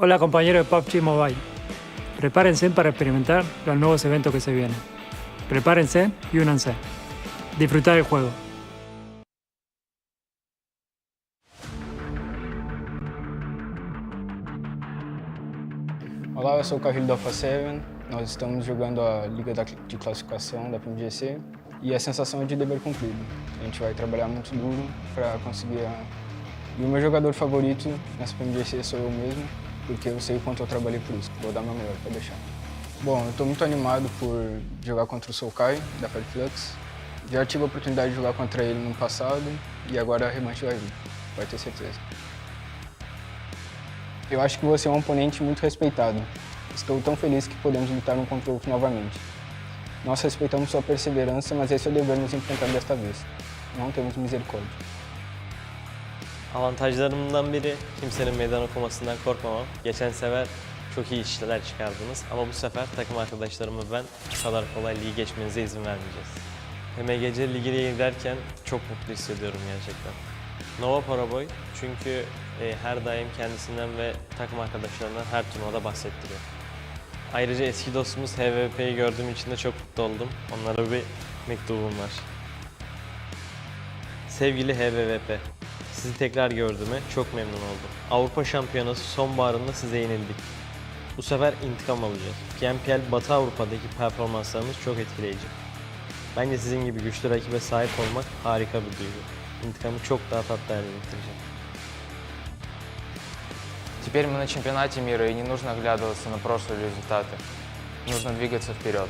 Hola compañeros de PUBG Mobile. Prepárense para experimentar los nuevos eventos que se vienen. Prepárense y únanse. Disfrutar el juego. Olá, eu sou o Carrilho da Alpha 7. Nós estamos jogando a Liga de Classificação da PMGC e a sensação é de dever cumprido. A gente vai trabalhar muito duro para conseguir E o meu jogador favorito nessa PMGC sou eu mesmo, porque eu sei o quanto eu trabalhei por isso. Vou dar meu melhor para deixar. Bom, eu estou muito animado por jogar contra o Sulkai, da Fireflux. Já tive a oportunidade de jogar contra ele no passado e agora a revanche vai vir, vai ter certeza. Eu acho que você é um oponente muito respeitado. Estou tão feliz que podemos lutar um contra o outro novamente. Nós respeitamos sua perseverança, mas esse é o dever nos enfrentar desta vez. Não temos misericórdia. Avantajlarımdan biri kimsenin meydan okumasından korkmamam. Geçen sefer çok iyi işler çıkardınız ama bu sefer takım arkadaşlarım ve ben bu kadar kolay ligi geçmenize izin vermeyeceğiz. PMGC Ligi'ne giderken çok mutlu hissediyorum gerçekten. Nova Paraboy çünkü her daim kendisinden ve takım arkadaşlarından her turnuvada bahsettiriyor. Ayrıca eski dostumuz HVP'yi gördüğüm için de çok mutlu oldum. Onlara bir mektubum var. Sevgili HVP, sizi tekrar gördüğüme çok memnun oldum. Avrupa Şampiyonası sonbaharında size yenildik. Bu sefer intikam alacağız. PMPL Batı Avrupa'daki performanslarınız çok etkileyici. Bence sizin gibi güçlü rakibe sahip olmak harika bir duygu. İntikamı çok daha tatlı hale getireceğim. Теперь мы на чемпионате мира, и не нужно оглядываться на прошлые результаты. Нужно двигаться вперед.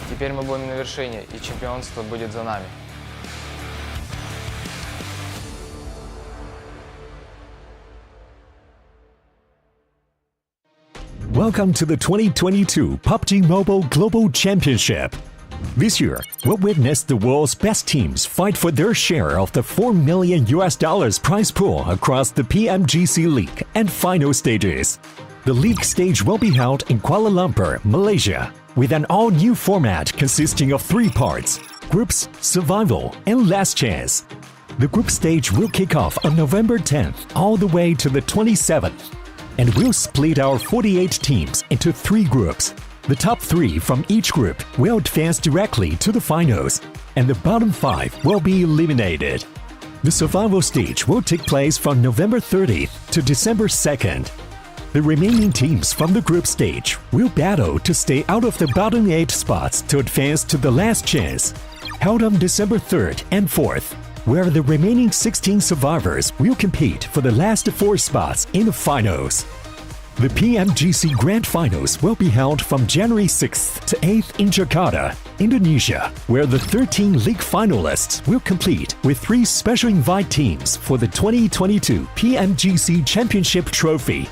Теперь мы будем на вершине, и чемпионство будет за нами. Welcome to the 2022 PUBG Mobile Global Championship. This year, we'll witness the world's best teams fight for their share of the $4 million prize pool across the PMGC League and final stages. The league stage will be held in Kuala Lumpur, Malaysia, with an all-new format consisting of 3 parts: groups, survival, and last chance. The group stage will kick off on November 10th all the way to the 27th, and we'll split our 48 teams into 3 groups. The top 3 from each group will advance directly to the finals, and the bottom 5 will be eliminated. The survival stage will take place from November 30th to December 2nd. The remaining teams from the group stage will battle to stay out of the bottom 8 spots to advance to the last chance, held on December 3rd and 4th, where the remaining 16 survivors will compete for the last 4 spots in the finals. The PMGC Grand Finals will be held from January 6th to 8th in Jakarta, Indonesia, where the 13 league finalists will compete with 3 special invite teams for the 2022 PMGC Championship Trophy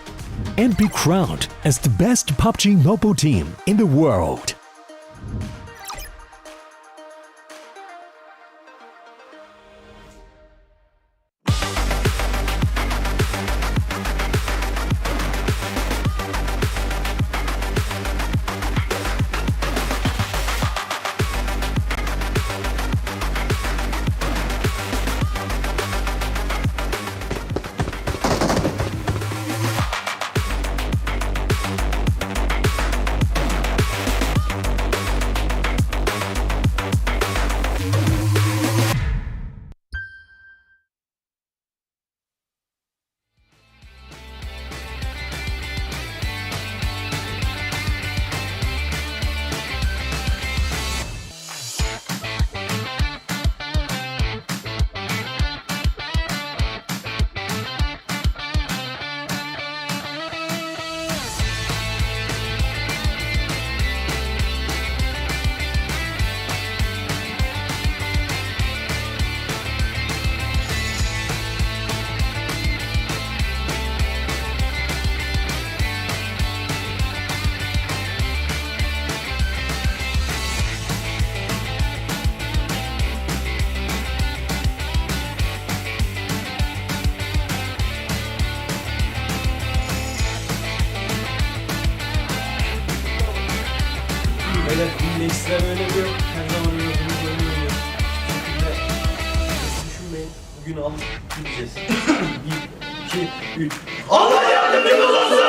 and be crowned as the best PUBG Mobile team in the world. Böyle bir ekstra böyle bir yok. Her zaman gördüğümüz böyle oluyor. Hiç düşünmeyin. Bugün alıp gideceğiz. 1, 2, 3. Allah yardımcımız olsun!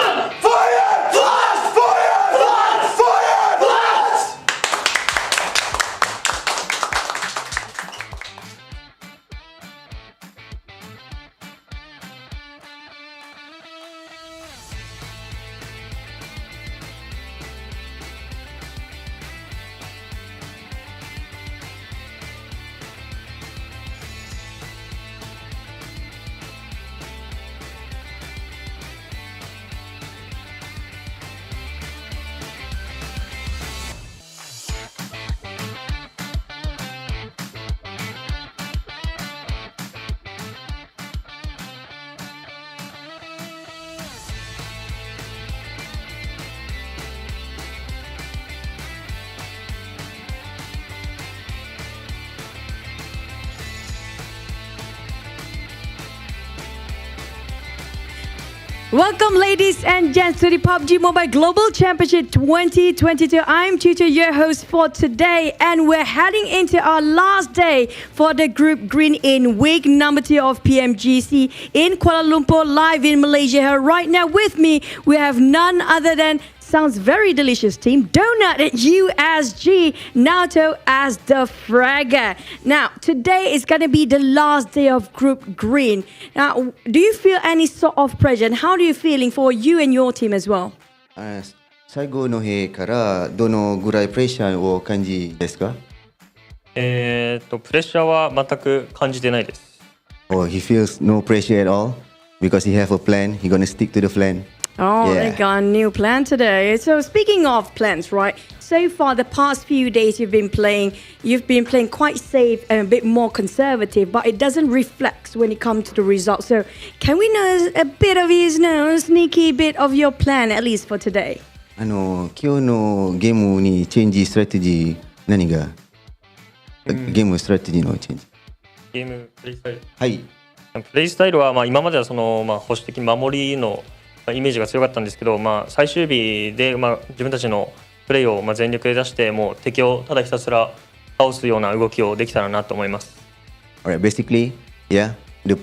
Welcome, ladies and gents, to the PUBG Mobile Global Championship 2022. I'm Tutu, your host for today, and we're heading into our last day for the Group Green in week number 2 of PMGC in Kuala Lumpur, live in Malaysia. Right now with me, we have none other than sounds very delicious team, Donut at USG, Naoto as the fragger. Now, today is going to be the last day of Group Green. Now, do you feel any sort of pressure, and how are you feeling for you and your team as well? 最後の日からどのぐらいプレッシャーを感じですか？プレッシャーは全く感じてないです。Or he feels no pressure at all because he have a plan. He gonna stick to the plan. Oh, they got a new plan today. So speaking of plans, right? So far, the past few days you've been playing quite safe and a bit more conservative, but it doesn't reflect when it comes to the results. So can we know a bit of his sneaky bit of your plan, at least for today? 今日のゲームにチェンジストラテジー何が？ゲームストラテジーのチェンジ。ゲームプレイスタイル。はい。プレイスタイルは今までは保守的守りのイメージが強かったんですけど、最終日で自分たちのプレーを全力で出してもう敵をただひたすら倒すような動きをできたらなと思います。Alright, basically, yeah, the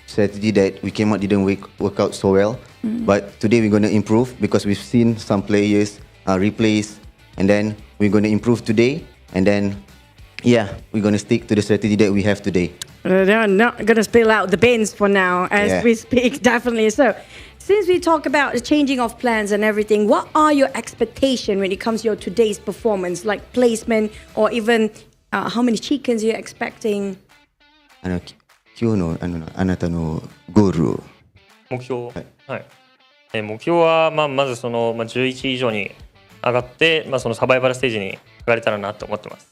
strategy that we came out didn't work out so well, but today we're gonna improve because we've seen some players replace, and then we're gonna improve today, and then yeah, we're gonna stick to the strategy that we have today. They're not going to spill out the bins for now as we speak, definitely. So, since we talk about the changing of plans and everything, what are your expectations when it comes to your today's performance, like placement or even how many chickens you're expecting? 今日のあなたのゴールを。目標、はい。目標はまず11以上に上がって、そのサバイバルステージに上がれたらなと思ってます。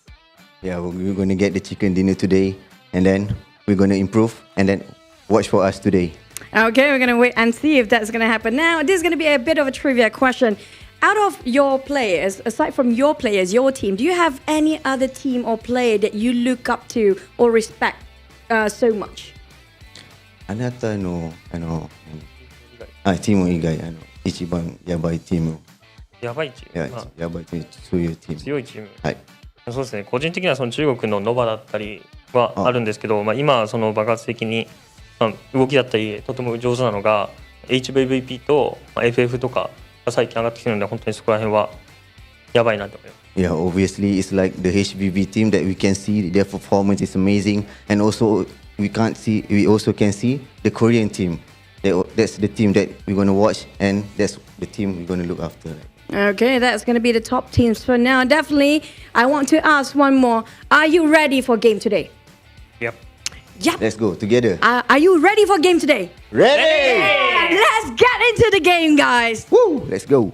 Yeah, we're gonna get the chicken dinner today, and then we're gonna improve, and then watch for us today. Okay, we're going to wait and see if that's going to happen. Now, this is going to be a bit of a trivia question. Out of your players, aside from your players, your team, do you have any other team or player that you look up to or respect so much? あなたのチーム以外一番やばいチーム。やばいチーム。やばいチーム、そういうチーム。強いチーム。はい。そうですね。個人的には中国のノバだったりはあるんですけど、今爆発的に動きだったりとても上手なのが HVVP と FF とかが最近上がってきてるので、本当にそこら辺はやばいなと思います。Yeah, obviously it's like the HVV team that we can see their performance is amazing, and also we also can see the Korean team. That's the team that we're going to watch, and that's the team we're going to look after. Okay, that's going to be the top teams for now. Definitely, I want to ask one more. Are you ready for game today? Yep. Yep. Let's go together. Are you ready for game today? Ready! Let's get into the game, guys. Woo! Let's go.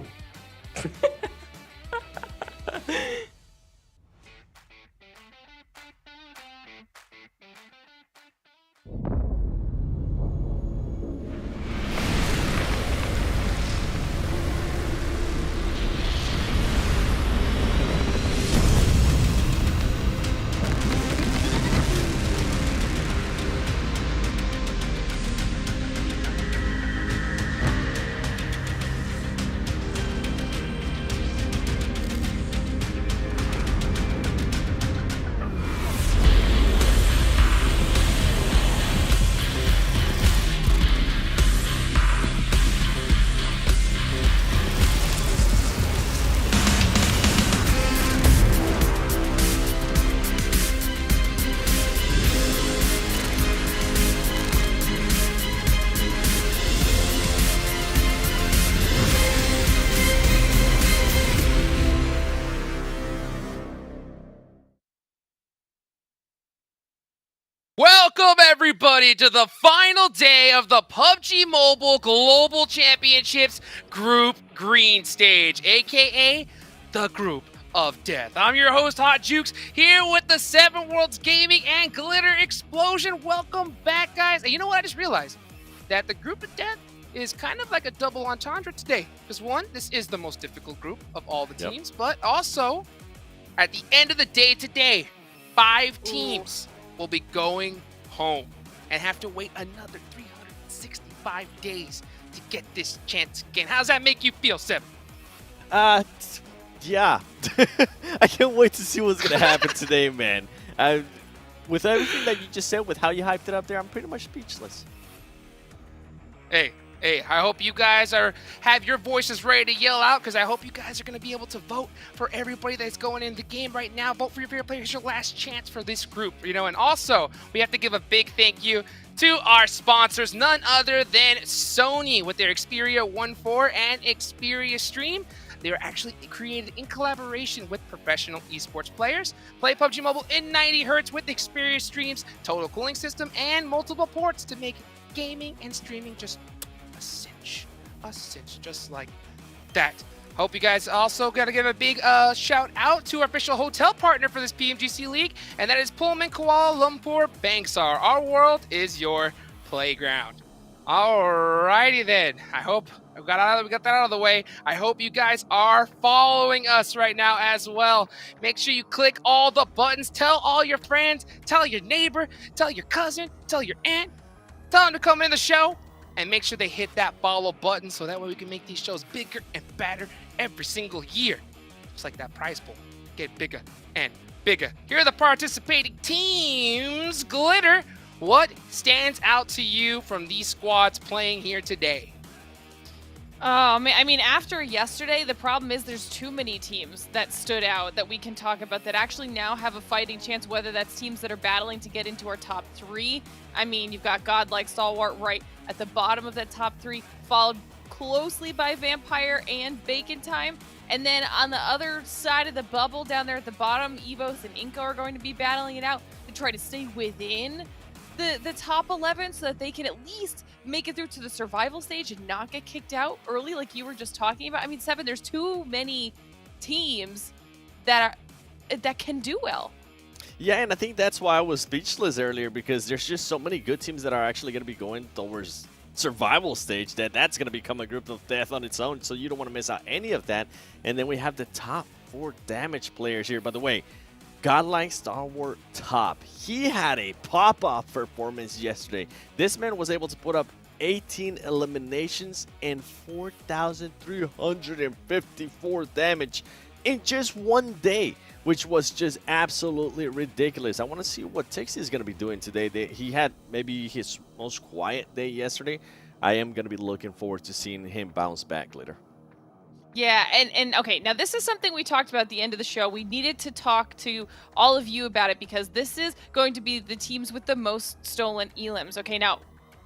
Welcome, everybody, to the final day of the PUBG Mobile Global Championships Group Green stage, aka the Group of Death. I'm your host, Hot Jukes, here with the 7 Worlds Gaming and Glitter Explosion. Welcome back, guys. And you know what? I just realized that the Group of Death is kind of like a double entendre today. Because one, this is the most difficult group of all the teams, but also, at the end of the day today, 5 teams will be going home and have to wait another 365 days to get this chance again. How does that make you feel, Seb? Yeah. I can't wait to see what's going to happen today, man. With everything that you just said, with how you hyped it up there, I'm pretty much speechless. Hey, I hope you guys have your voices ready to yell out, because I hope you guys are going to be able to vote for everybody that's going in the game right now. Vote for your favorite player. It's your last chance for this group, and also we have to give a big thank you to our sponsors, none other than Sony with their Xperia 1.4 and Xperia Stream. They were actually created in collaboration with professional esports players. Play PUBG Mobile in 90 Hz with Xperia Stream's total cooling system and multiple ports to make gaming and streaming just a cinch, just like that. Hope you guys also got to give a big shout out to our official hotel partner for this PMGC League, and that is Pullman Kuala Lumpur Bangsar. Our world is your playground. Alrighty then. I hope we got that out of the way. I hope you guys are following us right now as well. Make sure you click all the buttons. Tell all your friends. Tell your neighbor. Tell your cousin. Tell your aunt. Tell them to come in the show. And make sure they hit that follow button so that way we can make these shows bigger and better every single year. Just like that prize pool. Get bigger and bigger. Here are the participating teams. Glitter, what stands out to you from these squads playing here today? I mean, after yesterday, the problem is there's too many teams that stood out that we can talk about that actually now have a fighting chance, whether that's teams that are battling to get into our top 3. I mean, you've got Godlike Stalwart right at the bottom of that top 3, followed closely by Vampire and Bacon Time. And then on the other side of the bubble down there at the bottom, Evos and Inko are going to be battling it out to try to stay within the top 11 so that they can at least make it through to the survival stage and not get kicked out early like you were just talking about. I mean, Seven, there's too many teams that can do well. Yeah, and I think that's why I was speechless earlier, because there's just so many good teams that are actually going to be going towards survival stage that's going to become a group of death on its own, so you don't want to miss out any of that. And then we have the top 4 damage players here. By the way, Godlike Stalwart top. He had a pop-off performance yesterday. This man was able to put up 18 eliminations and 4,354 damage in just one day, which was just absolutely ridiculous. I want to see what Tixie is going to be doing today. He had maybe his most quiet day yesterday. I am going to be looking forward to seeing him bounce back later. Yeah, and okay, now this is something we talked about at the end of the show. We needed to talk to all of you about it because this is going to be the teams with the most stolen elims. Okay, now,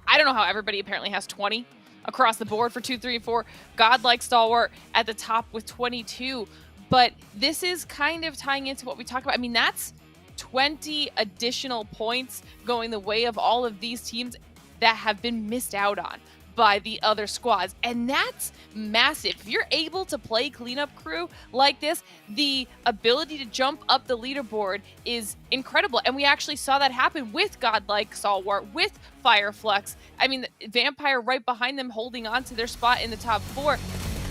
I don't know how everybody apparently has 20 across the board for 2, 3, and 4. Godlike Stalwart at the top with 22. But this is kind of tying into what we talked about. I mean, that's 20 additional points going the way of all of these teams that have been missed out on by the other squads, and that's massive. If you're able to play cleanup crew like this, the ability to jump up the leaderboard is incredible, and we actually saw that happen with Godlike Stalwart, with Fireflux. I mean, Vampire right behind them holding on to their spot in the top 4.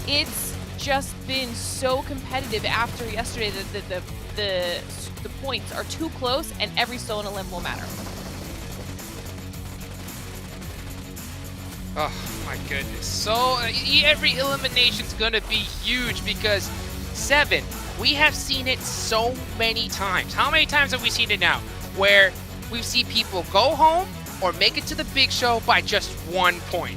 It's just been so competitive after yesterday that the points are too close, and every stolen elim will matter. Oh my goodness. So every elimination's gonna be huge because 7, we have seen it so many times. How many times have we seen it now? Where we've seen people go home or make it to the big show by just 1 point.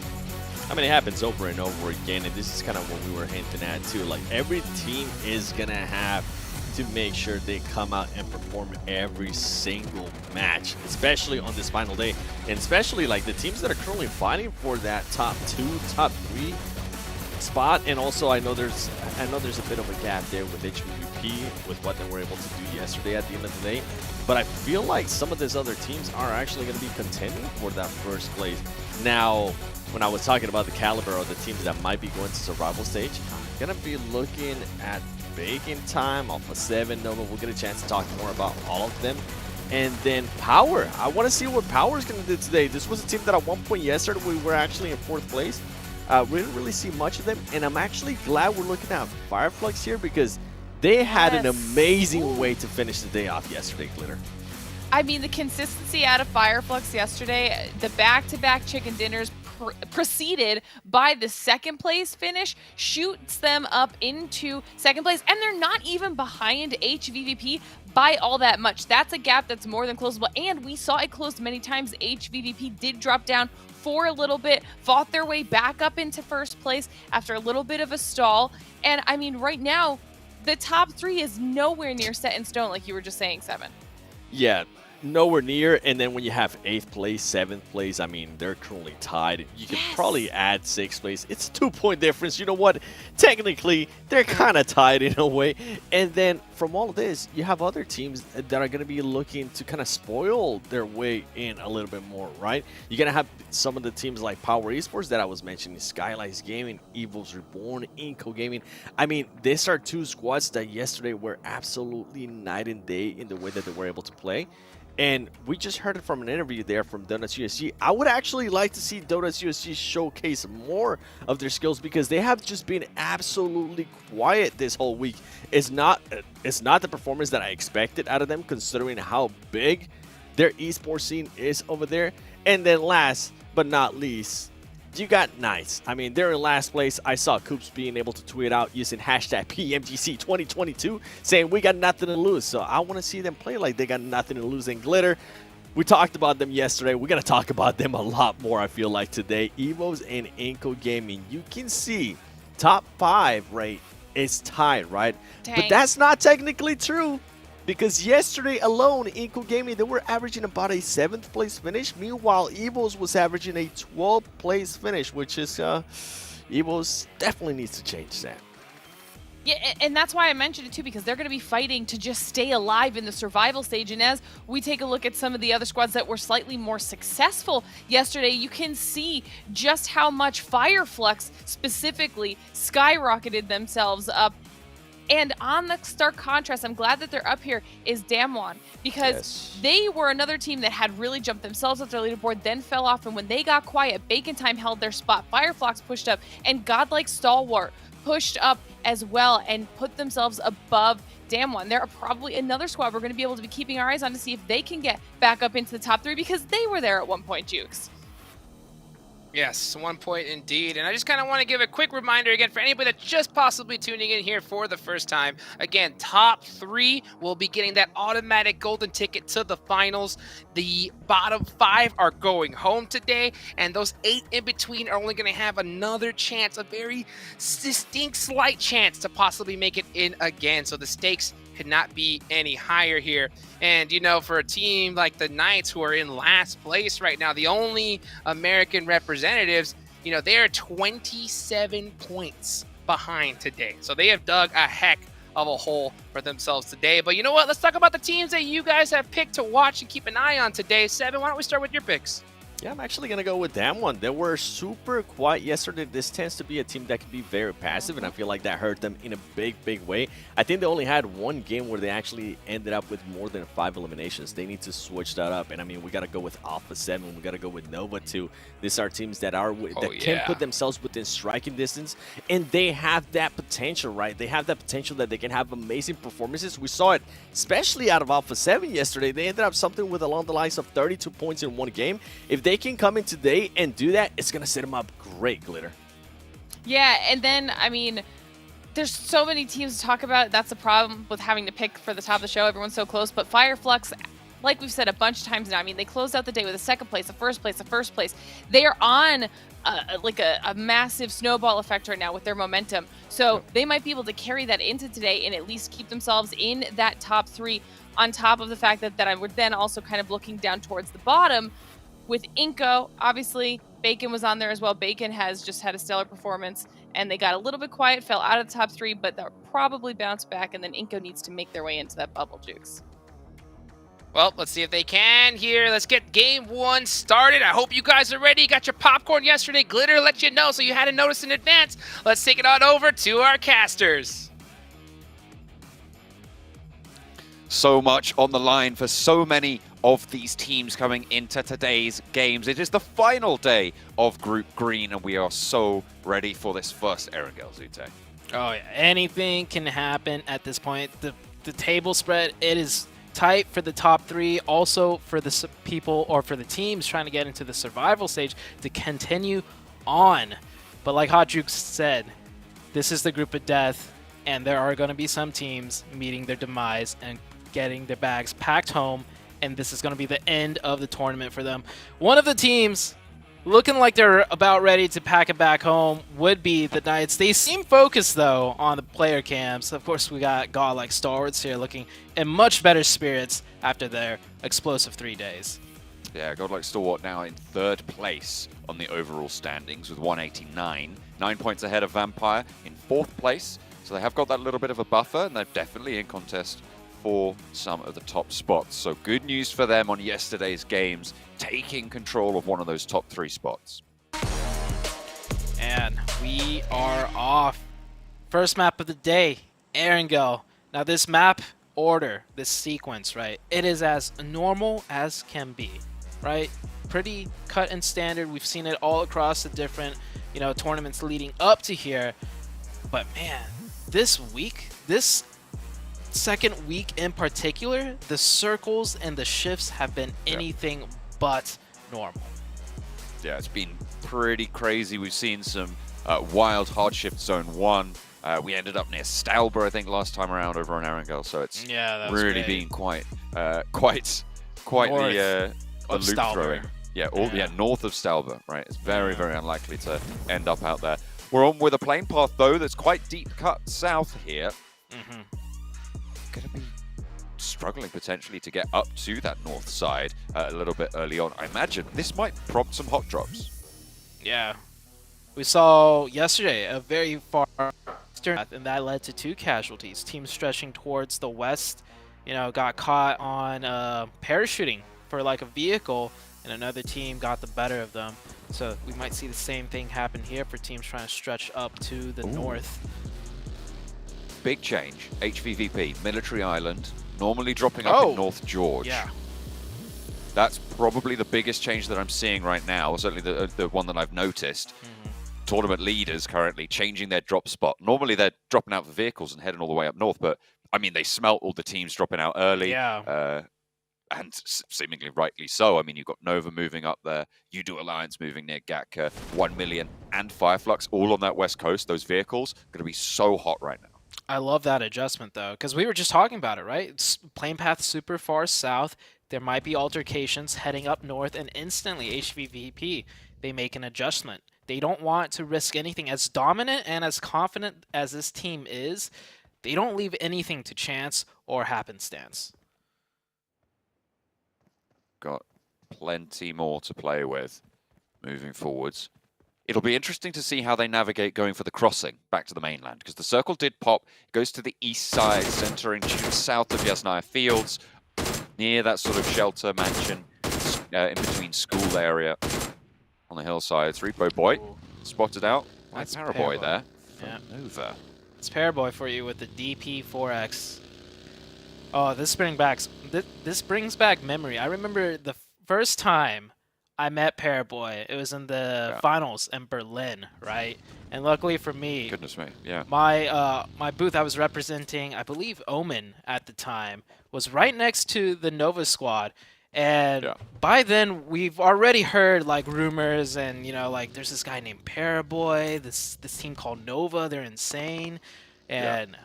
I mean, it happens over and over again, and this is kind of what we were hinting at too. Like, every team is gonna have to make sure they come out and perform every single match, especially on this final day, and especially like the teams that are currently fighting for that top 2, top 3 spot. And also, I know there's a bit of a gap there with HVP with what they were able to do yesterday at the end of the day, but I feel like some of these other teams are actually going to be contending for that first place. Now, when I was talking about the caliber of the teams that might be going to survival stage, I'm going to be looking at Bacon Time, Alpha 7, Nova. We'll get a chance to talk more about all of them. And then Power. I want to see what Power is going to do today. This was a team that at one point yesterday we were actually in 4th place. We didn't really see much of them, and I'm actually glad we're looking at Fireflux here because they had an amazing way to finish the day off yesterday, Glitter. I mean, the consistency out of Fireflux yesterday, the back-to-back chicken dinners, preceded by the second place finish, shoots them up into second place, and they're not even behind HVVP by all that much. That's a gap that's more than closable, and we saw it closed many times. HVVP did drop down for a little bit, fought their way back up into first place after a little bit of a stall, and I mean, right now, the top 3 is nowhere near set in stone, like you were just saying, Seven. Yeah, nowhere near. And then when you have 8th place, 7th place, I mean, they're currently tied. You can probably add 6th place. It's a 2-point difference. You know what? Technically, they're kind of tied in a way. And then from all of this, you have other teams that are going to be looking to kind of spoil their way in a little bit more, right? You're going to have some of the teams like Power Esports that I was mentioning, Skylights Gaming, Evils Reborn, Inco Gaming. I mean, these are 2 squads that yesterday were absolutely night and day in the way that they were able to play. And we just heard it from an interview there from Donuts USG. I would actually like to see Donuts USG showcase more of their skills because they have just been absolutely quiet this whole week. It's not the performance that I expected out of them considering how big their esports scene is over there. And then last but not least, you got Knights. I mean, they're in last place. I saw Coops being able to tweet out using hashtag PMGC 2022 saying we got nothing to lose. So I want to see them play like they got nothing to lose. And Glitter, we talked about them yesterday. We're going to talk about them a lot more, I feel like, today. Evos and Inco Gaming. You can see top 5 rate is tied, right? Dang. But that's not technically true. Because yesterday alone, Inco Gaming, they were averaging about a 7th place finish. Meanwhile, Evos was averaging a 12th place finish, which is, Evos definitely needs to change that. Yeah, and that's why I mentioned it too, because they're going to be fighting to just stay alive in the survival stage. And as we take a look at some of the other squads that were slightly more successful yesterday, you can see just how much Fireflux specifically skyrocketed themselves up. And on the stark contrast, I'm glad that they're up here, is Damwon, because they were another team that had really jumped themselves up their leaderboard, then fell off, and when they got quiet, Bacon Time held their spot, Fireflux pushed up, and Godlike Stalwart pushed up as well and put themselves above Damwon. They're probably another squad we're going to be able to be keeping our eyes on to see if they can get back up into the top 3, because they were there at one point, Jukes. Yes, 1 point indeed. And I just kind of want to give a quick reminder again for anybody that's just possibly tuning in here for the first time. Again, top 3 will be getting that automatic golden ticket to the finals. The bottom 5 are going home today, and those 8 in between are only going to have another chance, a very distinct slight chance to possibly make it in again. So the stakes could not be any higher here. And, you know, for a team like the Knights, who are in last place right now, the only American representatives, you know, they are 27 points behind today. So they have dug a heck of a hole for themselves today. But you know what? Let's talk about the teams that you guys have picked to watch and keep an eye on today. Seven, why don't we start with your picks? Yeah, I'm actually going to go with Damwon. They were super quiet yesterday. This tends to be a team that can be very passive, and I feel like that hurt them in a big, big way. I think they only had one game where they actually ended up with more than 5 eliminations. They need to switch that up. And, I mean, we got to go with Alpha 7. We got to go with Nova 2. These are teams that can put themselves within striking distance, and they have that potential, right? They have that potential that they can have amazing performances. We saw it, especially out of Alpha 7 yesterday. They ended up something with along the lines of 32 points in one game. If they can come in today and do that, it's going to set them up great, Glitter. Yeah, and then, I mean, there's so many teams to talk about. That's the problem with having to pick for the top of the show. Everyone's so close. But Fireflux, like we've said a bunch of times now, I mean, they closed out the day with a second place, a first place, a first place. They are on a massive snowball effect right now with their momentum. So they might be able to carry that into today and at least keep themselves in that top 3, on top of the fact that I would then also kind of looking down towards the bottom. With Inco, obviously, Bacon was on there as well. Bacon has just had a stellar performance, and they got a little bit quiet, fell out of the top 3, but they'll probably bounce back, and then Inco needs to make their way into that bubble, Jukes. Well, let's see if they can here. Let's get game 1 started. I hope you guys are ready. You got your popcorn yesterday. Glitter let you know, so you had to notice in advance. Let's take it on over to our casters. So much on the line for so many of these teams coming into today's games. It is the final day of Group Green, and we are so ready for this first Erangel, Zute. Oh, yeah. Anything can happen at this point. The table spread, it is tight for the top 3, also for the people or for the teams trying to get into the survival stage to continue on. But like Hot Juke said, this is the group of death, and there are going to be some teams meeting their demise and getting their bags packed home, and this is going to be the end of the tournament for them. One of the teams looking like they're about ready to pack it back home would be the Knights. They seem focused, though, on the player cams. Of course, we got godlike stalwarts here looking in much better spirits after their explosive 3 days. Yeah, godlike stalwart now in 3rd place on the overall standings with 189. 9 points ahead of Vampire in 4th place. So they have got that little bit of a buffer, and they're definitely in contest for some of the top spots. So good news for them on yesterday's games, taking control of one of those top 3 spots. And we are off. First map of the day, Erangel. Now this map order, this sequence, right, it is as normal as can be, right? Pretty cut and standard. We've seen it all across the different, tournaments leading up to here. But man, this week, this second week in particular, the circles and the shifts have been anything but normal. Yeah, it's been pretty crazy. We've seen some wild hard shift zone 1. We ended up near Stalber, I think, last time around over on Erangel, so it's really been quite the loop throwing. Yeah, north of Stalber, right? It's very, very unlikely to end up out there. We're on with a plane path, though, that's quite deep cut south here. Going to be struggling potentially to get up to that north side a little bit early on. I imagine this might prompt some hot drops. Yeah. We saw yesterday a very far eastern path, and that led to 2 casualties. Teams stretching towards the west, got caught on parachuting for like a vehicle, and another team got the better of them. So we might see the same thing happen here for teams trying to stretch up to the north. Big change. HVVP, Military Island, normally dropping up in North George. Yeah. That's probably the biggest change that I'm seeing right now, certainly the one that I've noticed. Tournament leaders currently changing their drop spot. Normally they're dropping out for vehicles and heading all the way up north, but I mean, they smelt all the teams dropping out early. Yeah. And seemingly rightly so. I mean, you've got Nova moving up there, You-Do Alliance moving near Gatka, 1 Million and Fireflux all on that west coast. Those vehicles are going to be so hot right now. I love that adjustment, though, because we were just talking about it, right? It's plane path super far south. There might be altercations heading up north, and instantly HVVP, they make an adjustment. They don't want to risk anything. As dominant and as confident as this team is, they don't leave anything to chance or happenstance. Got plenty more to play with moving forwards. It'll be interesting to see how they navigate going for the crossing back to the mainland, because the circle did pop. It goes to the east side, centering south of Yasnaya Fields, near that sort of shelter mansion in between school area on the hillsides. Repo Boy spotted out. That's Paraboy there from Nova. It's Paraboy for you with the DP4X. Oh, this brings back memory. I remember the first time I met Paraboy. It was in the finals in Berlin, right? And luckily for me, goodness me, yeah, my booth I was representing, I believe Omen at the time, was right next to the Nova squad. And by then we've already heard like rumors and like there's this guy named Paraboy, this team called Nova, they're insane. And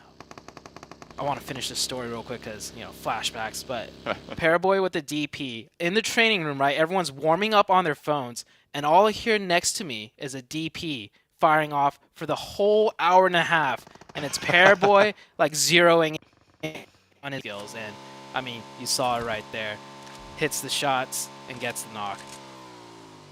I want to finish this story real quick because, flashbacks, but Paraboy with the DP in the training room, right? Everyone's warming up on their phones, and all I hear next to me is a DP firing off for the whole hour and a half, and it's Paraboy like zeroing in on his skills, and I mean, you saw it right there. Hits the shots and gets the knock.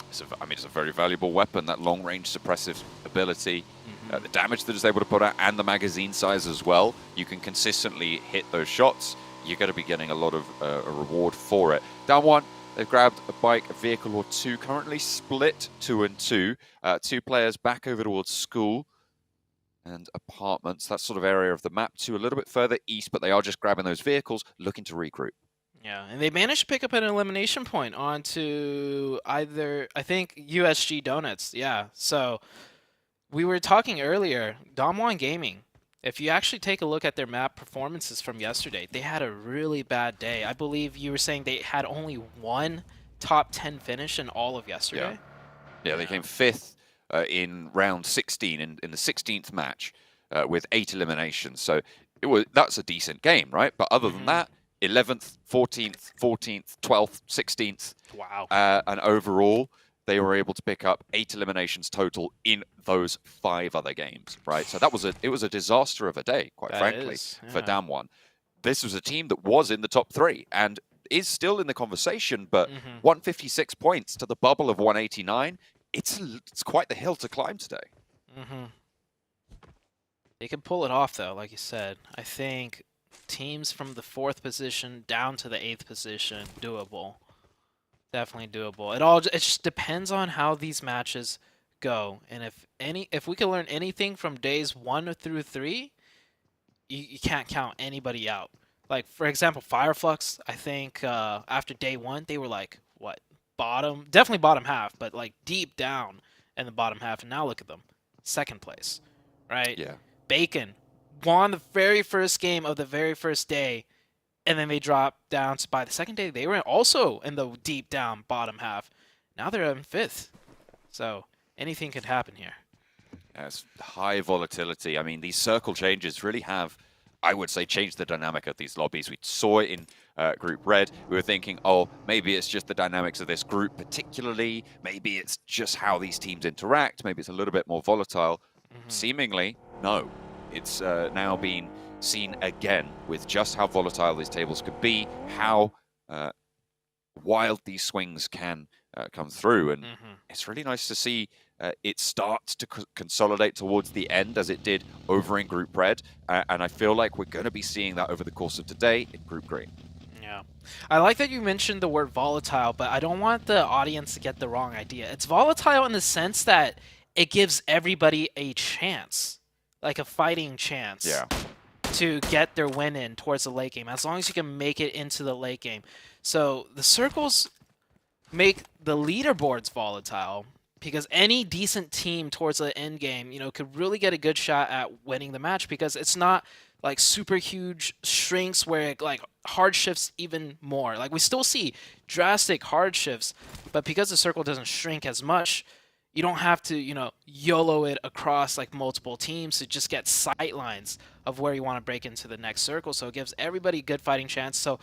It's a very valuable weapon, that long-range suppressive ability. The damage that it's able to put out and the magazine size as well. You can consistently hit those shots. You're going to be getting a lot of a reward for it. Down 1, they've grabbed a bike, a vehicle or 2, currently split 2 and 2. 2 players back over towards school and apartments, that sort of area of the map, 2 a little bit further east, but they are just grabbing those vehicles, looking to regroup. Yeah, and they managed to pick up an elimination point onto either, I think, USG Donuts. Yeah, so we were talking earlier, Damwon Gaming, If you actually take a look at their map performances from yesterday, they had a really bad day. I believe you were saying they had only one top 10 finish in all of yesterday. Yeah, they came 5th in round 16 in the 16th match with 8 eliminations. So that's a decent game, right? But other than that, 11th, 14th, 14th, 12th, 16th. Wow. And overall, they were able to pick up 8 eliminations total in those 5 other games, right? So it was a disaster of a day, quite frankly, for Damwon. This was a team that was in the top 3 and is still in the conversation, but 156 points to the bubble of 189, it's quite the hill to climb today. They can pull it off, though, like you said. I think teams from the 4th position down to the 8th position, doable. Definitely doable. It just depends on how these matches go, and if we can learn anything from days 1 through 3, you can't count anybody out. Like for example, Fireflux, I think after day 1 they were like what, definitely bottom half, but like deep down in the bottom half, and now look at them, 2nd place, right? Yeah. Bacon won the very first game of the very first day. And then they dropped down. By the 2nd day, they were also in the deep down bottom half. Now they're in 5th. So anything could happen here. It's high volatility. I mean, these circle changes really have, I would say, changed the dynamic of these lobbies. We saw it in Group Red. We were thinking, oh, maybe it's just the dynamics of this group particularly. Maybe it's just how these teams interact. Maybe it's a little bit more volatile. Seemingly, no. It's now been seen again with just how volatile these tables could be, how wild these swings can come through. And it's really nice to see it starts to consolidate towards the end as it did over in Group Red. And I feel like we're going to be seeing that over the course of today in Group Green. Yeah. I like that you mentioned the word volatile, but I don't want the audience to get the wrong idea. It's volatile in the sense that it gives everybody a chance, like a fighting chance. Yeah. To get their win in towards the late game, as long as you can make it into the late game. So the circles make the leaderboards volatile because any decent team towards the end game, could really get a good shot at winning the match because it's not like super huge shrinks where it like hard shifts even more. Like we still see drastic hard shifts, but because the circle doesn't shrink as much, you don't have to, YOLO it across like multiple teams to just get sight lines of where you want to break into the next circle. So it gives everybody a good fighting chance. So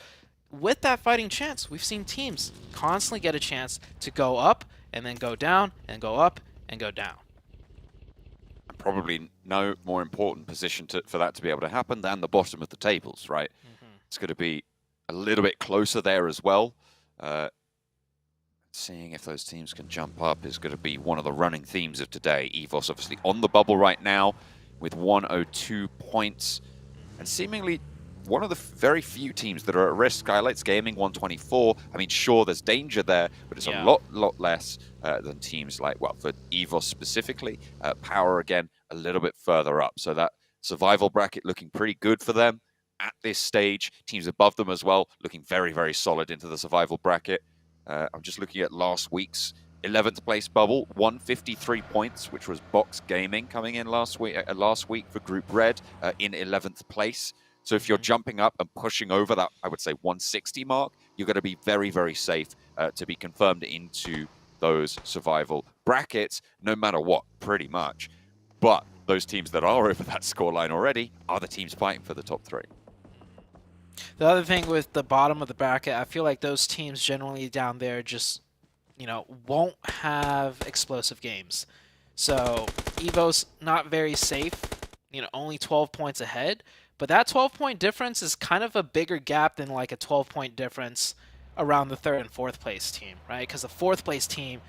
with that fighting chance, we've seen teams constantly get a chance to go up and then go down and go up and go down. Probably no more important position for that to be able to happen than the bottom of the tables, right? It's going to be a little bit closer there as well. Seeing if those teams can jump up is going to be one of the running themes of today. EVOS obviously on the bubble right now with 102 points. And seemingly one of the very few teams that are at risk. Skylights Gaming, 124. I mean, sure, there's danger there, but it's a lot less than teams like, well, for EVOS specifically. Power, again, a little bit further up. So that survival bracket looking pretty good for them at this stage. Teams above them as well, looking very, very solid into the survival bracket. I'm just looking at last week's 11th place bubble, 153 points, which was Box Gaming coming in last week for Group Red in 11th place. So if you're jumping up and pushing over that, I would say 160 mark, you're going to be very, very safe to be confirmed into those survival brackets, no matter what, pretty much. But those teams that are over that scoreline already are the teams fighting for the top 3. The other thing with the bottom of the bracket, I feel like those teams generally down there just, won't have explosive games. So EVO's not very safe, only 12 points ahead. But that 12-point difference is kind of a bigger gap than like a 12-point difference around the 3rd and 4th place team, right? Because the 4th place team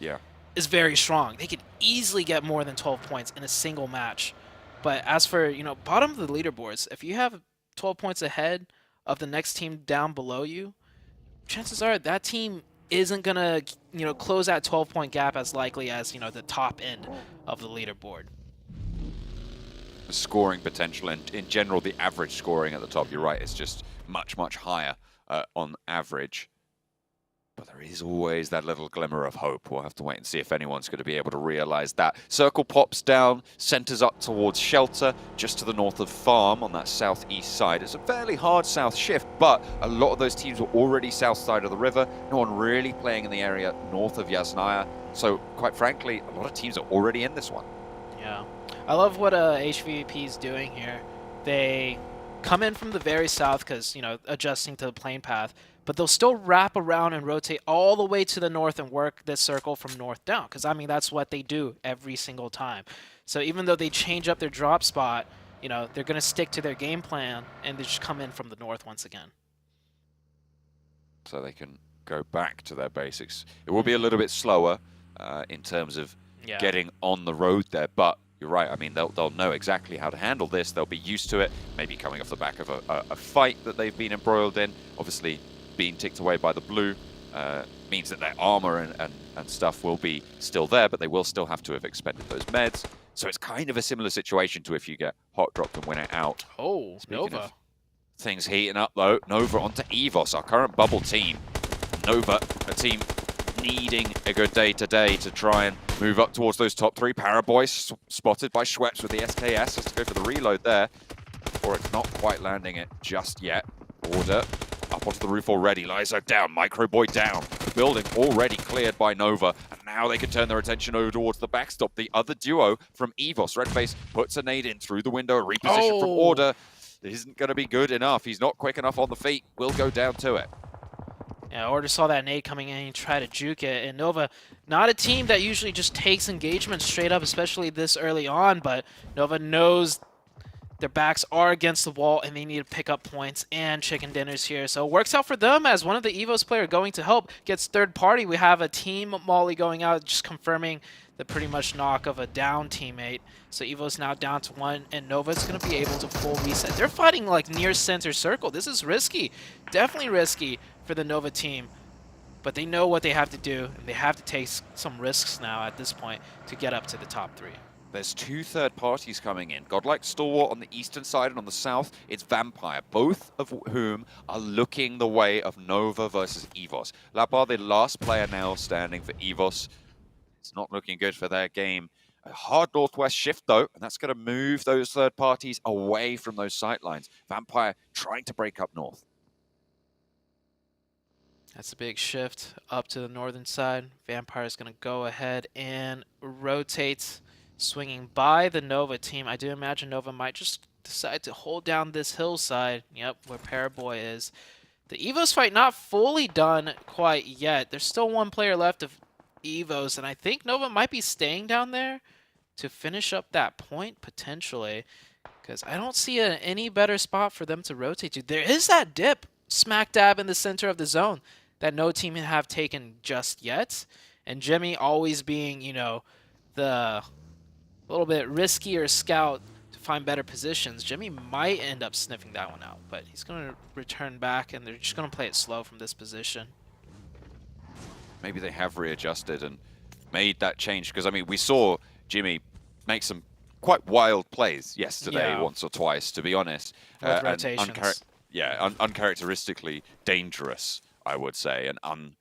is very strong. They could easily get more than 12 points in a single match. But as for, bottom of the leaderboards, if you have 12 points ahead of the next team down below you, chances are that team isn't going to, close that 12-point gap as likely as, the top end of the leaderboard. The scoring potential and in general the average scoring at the top, you're right, it's just much higher on average. But there is always that little glimmer of hope. We'll have to wait and see if anyone's going to be able to realize that. Circle pops down, centers up towards Shelter, just to the north of Farm on that southeast side. It's a fairly hard south shift, but a lot of those teams were already south side of the river. No one really playing in the area north of Yasnaya. So, quite frankly, a lot of teams are already in this one. Yeah. I love what HVP is doing here. They come in from the very south because, you know, adjusting to the plane path, but they'll still wrap around and rotate all the way to the north and work this circle from north down, because, I mean, that's what they do every single time. So even though they change up their drop spot, you know, they're going to stick to their game plan, and they just come in from the north once again. So they can go back to their basics. It will be a little bit slower in terms of getting on the road there, but you're right. I mean, they'll know exactly how to handle this. They'll be used to it, maybe coming off the back of a fight that they've been embroiled in. Obviously, being ticked away by the blue means that their armor and stuff will be still there, but they will still have to have expended those meds. So it's kind of a similar situation to if you get hot dropped and win it out. Oh, Nova. Things heating up, though. Nova onto EVOS, our current bubble team. Nova, a team needing a good day today to try and move up towards those top three. Paraboy spotted by Schweppes with the SKS. Has to go for the reload there. Or it's not quite landing it just yet. Order up onto the roof already. Lizo down, Microboy down. The building already cleared by Nova. And now they can turn their attention over towards the backstop. The other duo from EVOS. Redface puts a nade in through the window. A reposition from Order. It isn't going to be good enough. He's not quick enough on the feet. Will go down to it. Yeah, Order saw that nade coming in and tried to juke it. And Nova, not a team that usually just takes engagement straight up, especially this early on, but Nova knows their backs are against the wall and they need to pick up points and chicken dinners here. So it works out for them as one of the EVOS player going to help gets third party. We have a team Molly going out, just confirming the pretty much knock of a down teammate. So EVO's now down to 1, and Nova's going to be able to full reset. They're fighting like near center circle. This is risky, definitely risky for the Nova team. But they know what they have to do, and they have to take some risks now at this point to get up to the top 3. There's 2 third parties coming in. Godlike Stalwart on the eastern side, and on the south, it's Vampire, both of whom are looking the way of Nova versus EVOS. Lapar, the last player now standing for EVOS. It's not looking good for their game. A hard northwest shift, though, and that's going to move those third parties away from those sight lines. Vampire trying to break up north. That's a big shift up to the northern side. Vampire's going to go ahead and rotate, swinging by the Nova team. I do imagine Nova might just decide to hold down this hillside. Yep, where Paraboy is. The EVOS fight not fully done quite yet. There's still 1 player left of EVOS, and I think Nova might be staying down there to finish up that point, potentially, because I don't see any better spot for them to rotate to. There is that dip smack dab in the center of the zone that no team have taken just yet, and Jimmy always being, you know, the little bit riskier scout to find better positions. Jimmy might end up sniffing that one out, but he's going to return back, and they're just going to play it slow from this position. Maybe they have readjusted and made that change, because, I mean, we saw Jimmy make some quite wild plays yesterday, once or twice, to be honest. With rotations. Uncharacteristically dangerous, I would say, and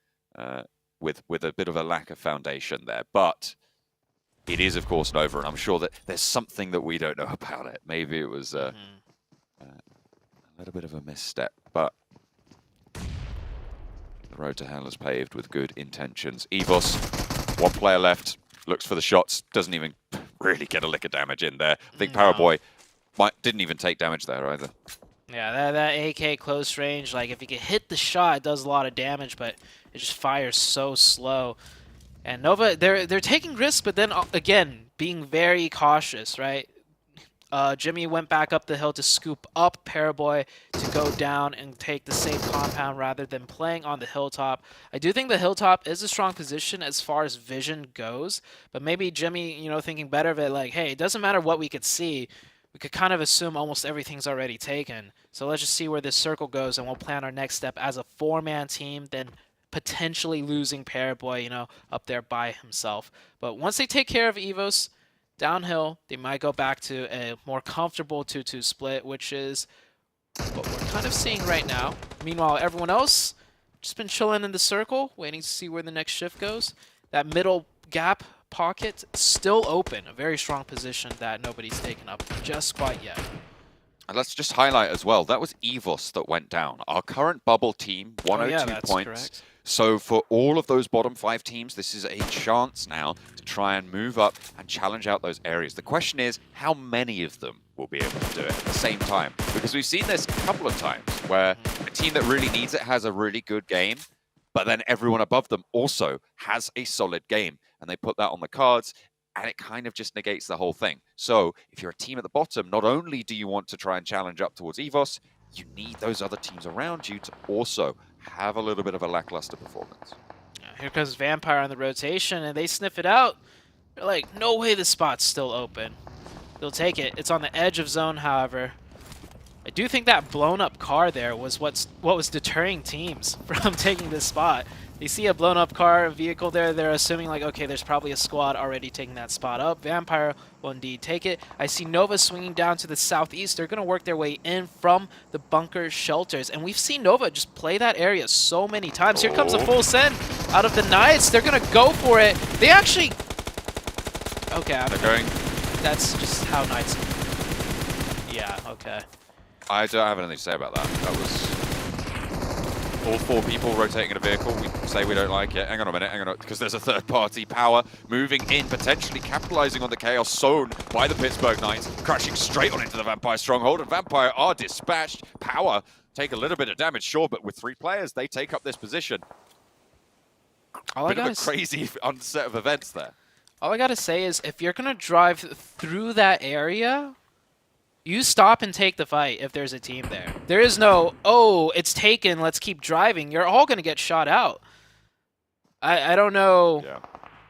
with a bit of a lack of foundation there. But it is, of course, Nova, and I'm sure that there's something that we don't know about it. Maybe it was a little bit of a misstep, but the road to hell is paved with good intentions. EVOS, 1 player left, looks for the shots, doesn't even really get a lick of damage in there. I think Paraboy didn't even take damage there either. Yeah, that AK close range, like if you can hit the shot, it does a lot of damage, but it just fires so slow. And Nova, they're taking risks, but then again, being very cautious, right? Jimmy went back up the hill to scoop up Paraboy to go down and take the safe compound rather than playing on the hilltop. I do think the hilltop is a strong position as far as vision goes, but maybe Jimmy, you know, thinking better of it, like, hey, it doesn't matter what we could see. We could kind of assume almost everything's already taken. So let's just see where this circle goes, and we'll plan our next step as a 4-man team, then potentially losing Paraboy, you know, up there by himself. But once they take care of EVOS, downhill, they might go back to a more comfortable 2-2 split, which is what we're kind of seeing right now. Meanwhile, everyone else just been chilling in the circle, waiting to see where the next shift goes. That middle gap pocket still open, a very strong position that nobody's taken up just quite yet. And let's just highlight as well, that was EVOS that went down. Our current bubble team, 102 points. Correct. So for all of those bottom 5 teams, this is a chance now to try and move up and challenge out those areas. The question is, how many of them will be able to do it at the same time? Because we've seen this a couple of times where a team that really needs it has a really good game, but then everyone above them also has a solid game. And they put that on the cards, and it kind of just negates the whole thing. So if you're a team at the bottom, not only do you want to try and challenge up towards EVOS, you need those other teams around you to also have a little bit of a lackluster performance. Here comes Vampire on the rotation, and they sniff it out. They're like, no way the spot's still open. They'll take it. It's on the edge of zone, however. I do think that blown up car there was what was deterring teams from taking this spot. They see a blown up car, a vehicle there, they're assuming like, okay, there's probably a squad already taking that spot up. Vampire will indeed take it. I see Nova swinging down to the southeast. They're going to work their way in from the bunker shelters. And we've seen Nova just play that area so many times. Here comes a full send out of the Knights. They're going to go for it. They actually... Okay, They're going. That's just how Knights... Yeah, okay. I don't have anything to say about that. That was all 4 people rotating in a vehicle. We say we don't like it. Hang on a minute, hang on, because there's a third-party power moving in, potentially capitalizing on the chaos sown by the Pittsburgh Knights, crashing straight on into the Vampire stronghold, and Vampire are dispatched. Power take a little bit of damage, sure, but with 3 players, they take up this position. Bit of a crazy set of events there. All I gotta say is, if you're gonna drive through that area, you stop and take the fight if there's a team there. There is no, oh, it's taken, let's keep driving. You're all going to get shot out. I don't know. Yeah.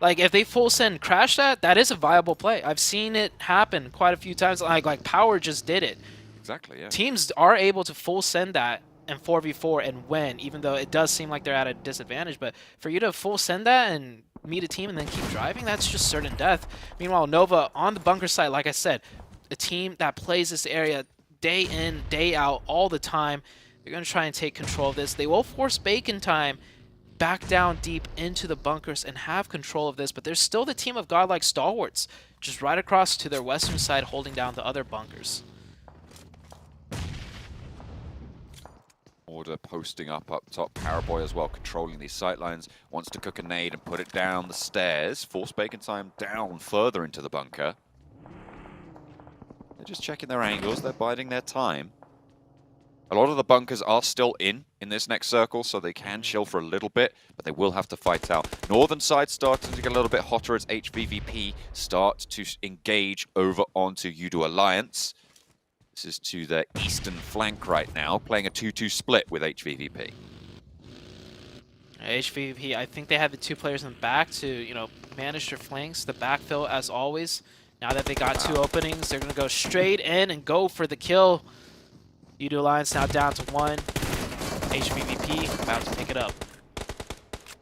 Like, if they full send crash that is a viable play. I've seen it happen quite a few times. Like Power just did it. Exactly, yeah. Teams are able to full send that and 4v4 and win, even though it does seem like they're at a disadvantage. But for you to full send that and meet a team and then keep driving, that's just certain death. Meanwhile, Nova on the bunker site, like I said, a team that plays this area day in, day out, all the time. They're going to try and take control of this. They will force Bacon Time back down deep into the bunkers and have control of this, but there's still the team of godlike stalwarts just right across to their western side holding down the other bunkers. Order posting up top. Paraboy as well, controlling these sightlines. Wants to cook a nade and put it down the stairs. Force Bacon Time down further into the bunker. They're just checking their angles, they're biding their time. A lot of the bunkers are still in this next circle, so they can chill for a little bit, but they will have to fight out. Northern side starting to get a little bit hotter as HVVP start to engage over onto Udo Alliance. This is to the eastern flank right now, playing a 2-2 split with HVVP. HVVP, I think they had the 2 players in the back to, you know, manage their flanks, the backfill as always. Now that they got 2 openings, they're going to go straight in and go for the kill. Udo Alliance now down to 1. HVVP about to pick it up.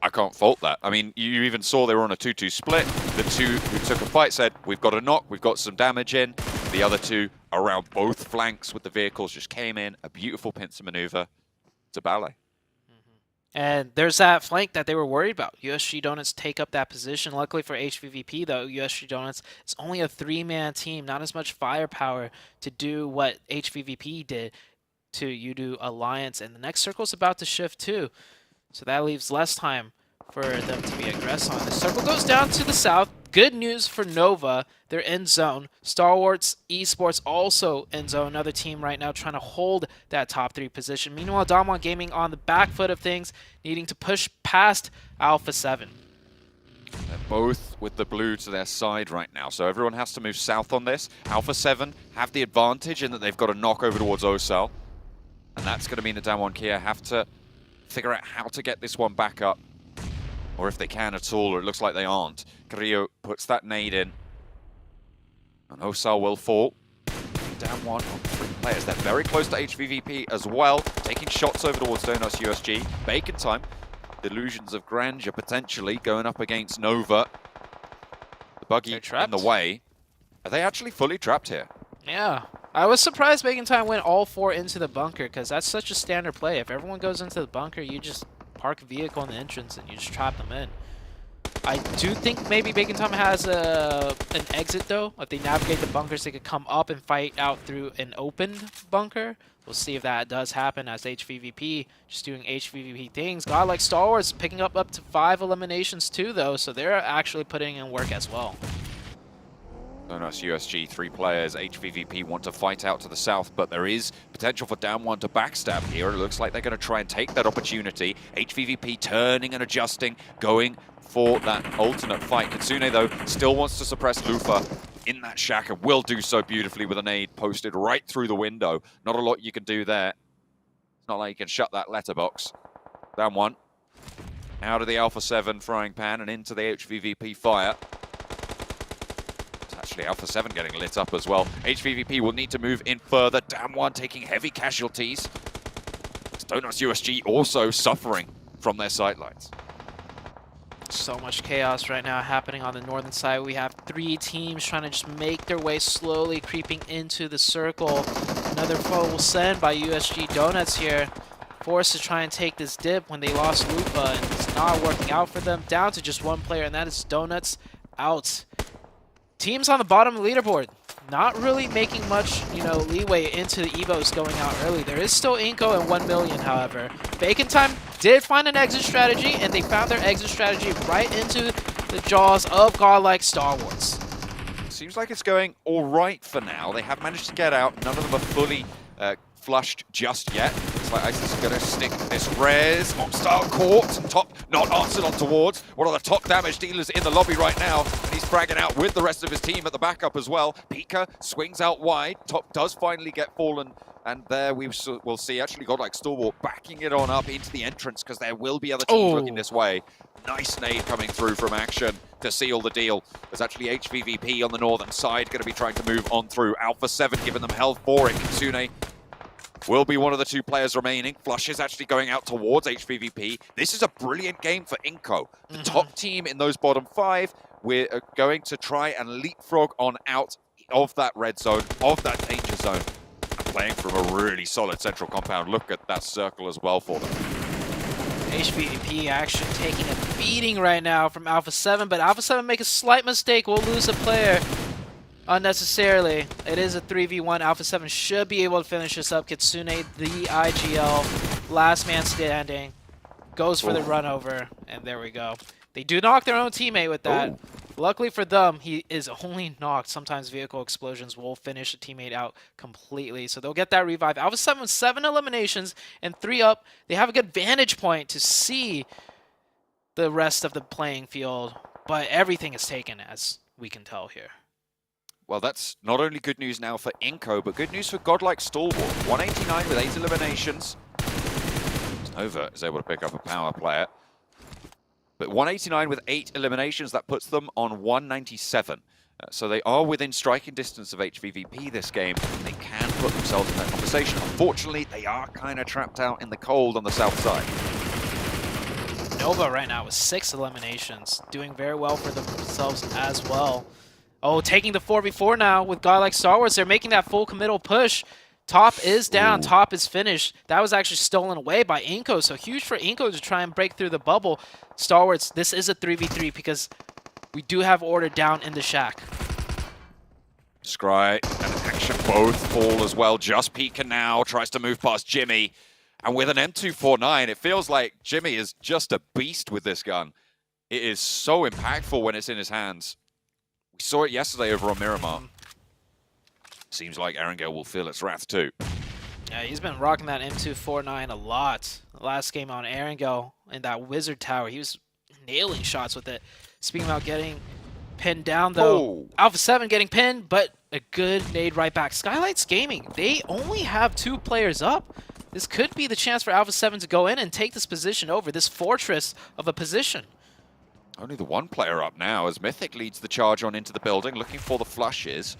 I can't fault that. I mean, you even saw they were on a 2-2 split. The 2 who took a fight said, we've got a knock, we've got some damage in. The other 2 around both flanks with the vehicles just came in. A beautiful pincer maneuver to Ballet. And there's that flank that they were worried about. USG Donuts take up that position. Luckily for HVVP, though, USG Donuts is only a 3-man team. Not as much firepower to do what HVVP did to Udo Alliance. And the next circle is about to shift, too. So that leaves less time for them to be aggressive on. The circle goes down to the south. Good news for Nova. They're in zone. Star Wars Esports also in zone. Another team right now trying to hold that top 3 position. Meanwhile, Damwon Gaming on the back foot of things, needing to push past Alpha 7. They're both with the blue to their side right now, so everyone has to move south on this. Alpha 7 have the advantage in that they've got a knock over towards Ocel. And that's going to mean that Damwon Kia have to figure out how to get this one back up. Or if they can at all, or it looks like they aren't. Carrillo puts that nade in. And Ocel will fall. Down 1 on 3 players. They're very close to HVVP as well. Taking shots over towards Donuts USG. Bacon Time. Delusions of grandeur potentially going up against Nova. The buggy in the way. Are they actually fully trapped here? Yeah. I was surprised Bacon Time went all 4 into the bunker, because that's such a standard play. If everyone goes into the bunker, you just park a vehicle in the entrance and you just trap them in. I do think maybe Bacon Tom has an exit though. If they navigate the bunkers, they could come up and fight out through an open bunker. We'll see if that does happen as HVVP just doing HVVP things. Godlike Star Wars picking up to 5 eliminations too though, so they're actually putting in work as well. Nice USG, 3 players. HVVP want to fight out to the south, but there is potential for Down One to backstab here. It looks like they're going to try and take that opportunity. HVVP turning and adjusting, going for that alternate fight. Kitsune, though, still wants to suppress Lufa in that shack and will do so beautifully with a nade posted right through the window. Not a lot you can do there. It's not like you can shut that letterbox. Down One. Out of the Alpha 7 frying pan and into the HVVP fire. Actually, Alpha 7 getting lit up as well. HVVP will need to move in further. Down One taking heavy casualties. Donuts USG also suffering from their sidelines. So much chaos right now happening on the northern side. We have 3 teams trying to just make their way slowly creeping into the circle. Another foe will send by USG Donuts here. Forced to try and take this dip when they lost Lupa, and it's not working out for them. Down to just 1 player, and that is Donuts out. Teams on the bottom of the leaderboard, not really making much, leeway into the Evos going out early. There is still Inko and 1 million, however. Bacon Time did find an exit strategy, and they found their exit strategy right into the jaws of godlike Star Wars. Seems like it's going all right for now. They have managed to get out. None of them are fully flushed just yet. It's like Isis is going to stick this res. Oxstar caught. Top not answered on towards. One of the top damage dealers in the lobby right now. And he's fragging out with the rest of his team at the backup as well. Pika swings out wide. Top does finally get fallen. And there we will see actually Godlike Stalwart backing it on up into the entrance because there will be other teams looking this way. Nice nade coming through from Action to seal the deal. There's actually HVVP on the northern side going to be trying to move on through. Alpha 7 giving them hell for it. Kitsune will be one of the 2 players remaining. Flush is actually going out towards HVVP. This is a brilliant game for Inko. The top team in those bottom 5, we're going to try and leapfrog on out of that red zone, of that danger zone, and playing from a really solid central compound. Look at that circle as well for them. HVVP Action taking a beating right now from Alpha 7, but Alpha 7 make a slight mistake. We'll lose a player unnecessarily. It is a 3v1. Alpha 7 should be able to finish this up. Kitsune, the IGL, last man standing, goes for the run over, and there we go. They do knock their own teammate with that. Luckily for them, he is only knocked. Sometimes vehicle explosions will finish a teammate out completely, so they'll get that revive. Alpha 7 with 7 eliminations and 3 up. They have a good vantage point to see the rest of the playing field, but everything is taken, as we can tell here. Well, that's not only good news now for Inko, but good news for Godlike Stalwart. 189 with 8 eliminations. Nova is able to pick up a power player. But 189 with 8 eliminations, that puts them on 197. So they are within striking distance of HVVP this game. And they can put themselves in that conversation. Unfortunately, they are kind of trapped out in the cold on the south side. Nova right now with 6 eliminations, doing very well for themselves as well. Oh, taking the 4v4 now with Godlike Star Wars. They're making that full committal push. Top is down. Top is finished. That was actually stolen away by Inko, so huge for Inko to try and break through the bubble. Star Wars, this is a 3v3 because we do have order down in the shack. Scry and Action both fall as well. Just Pika now tries to move past Jimmy. And with an M249, it feels like Jimmy is just a beast with this gun. It is so impactful when it's in his hands. We saw it yesterday over on Miramar. Seems like Erangel will feel its wrath too. Yeah, he's been rocking that M249 a lot. Last game on Erangel in that Wizard Tower, he was nailing shots with it. Speaking about getting pinned down though, Alpha 7 getting pinned, but a good nade right back. Skylights Gaming, they only have 2 players up. This could be the chance for Alpha 7 to go in and take this position over, this fortress of a position. Only the 1 player up now as Mythic leads the charge on into the building, looking for the flushes.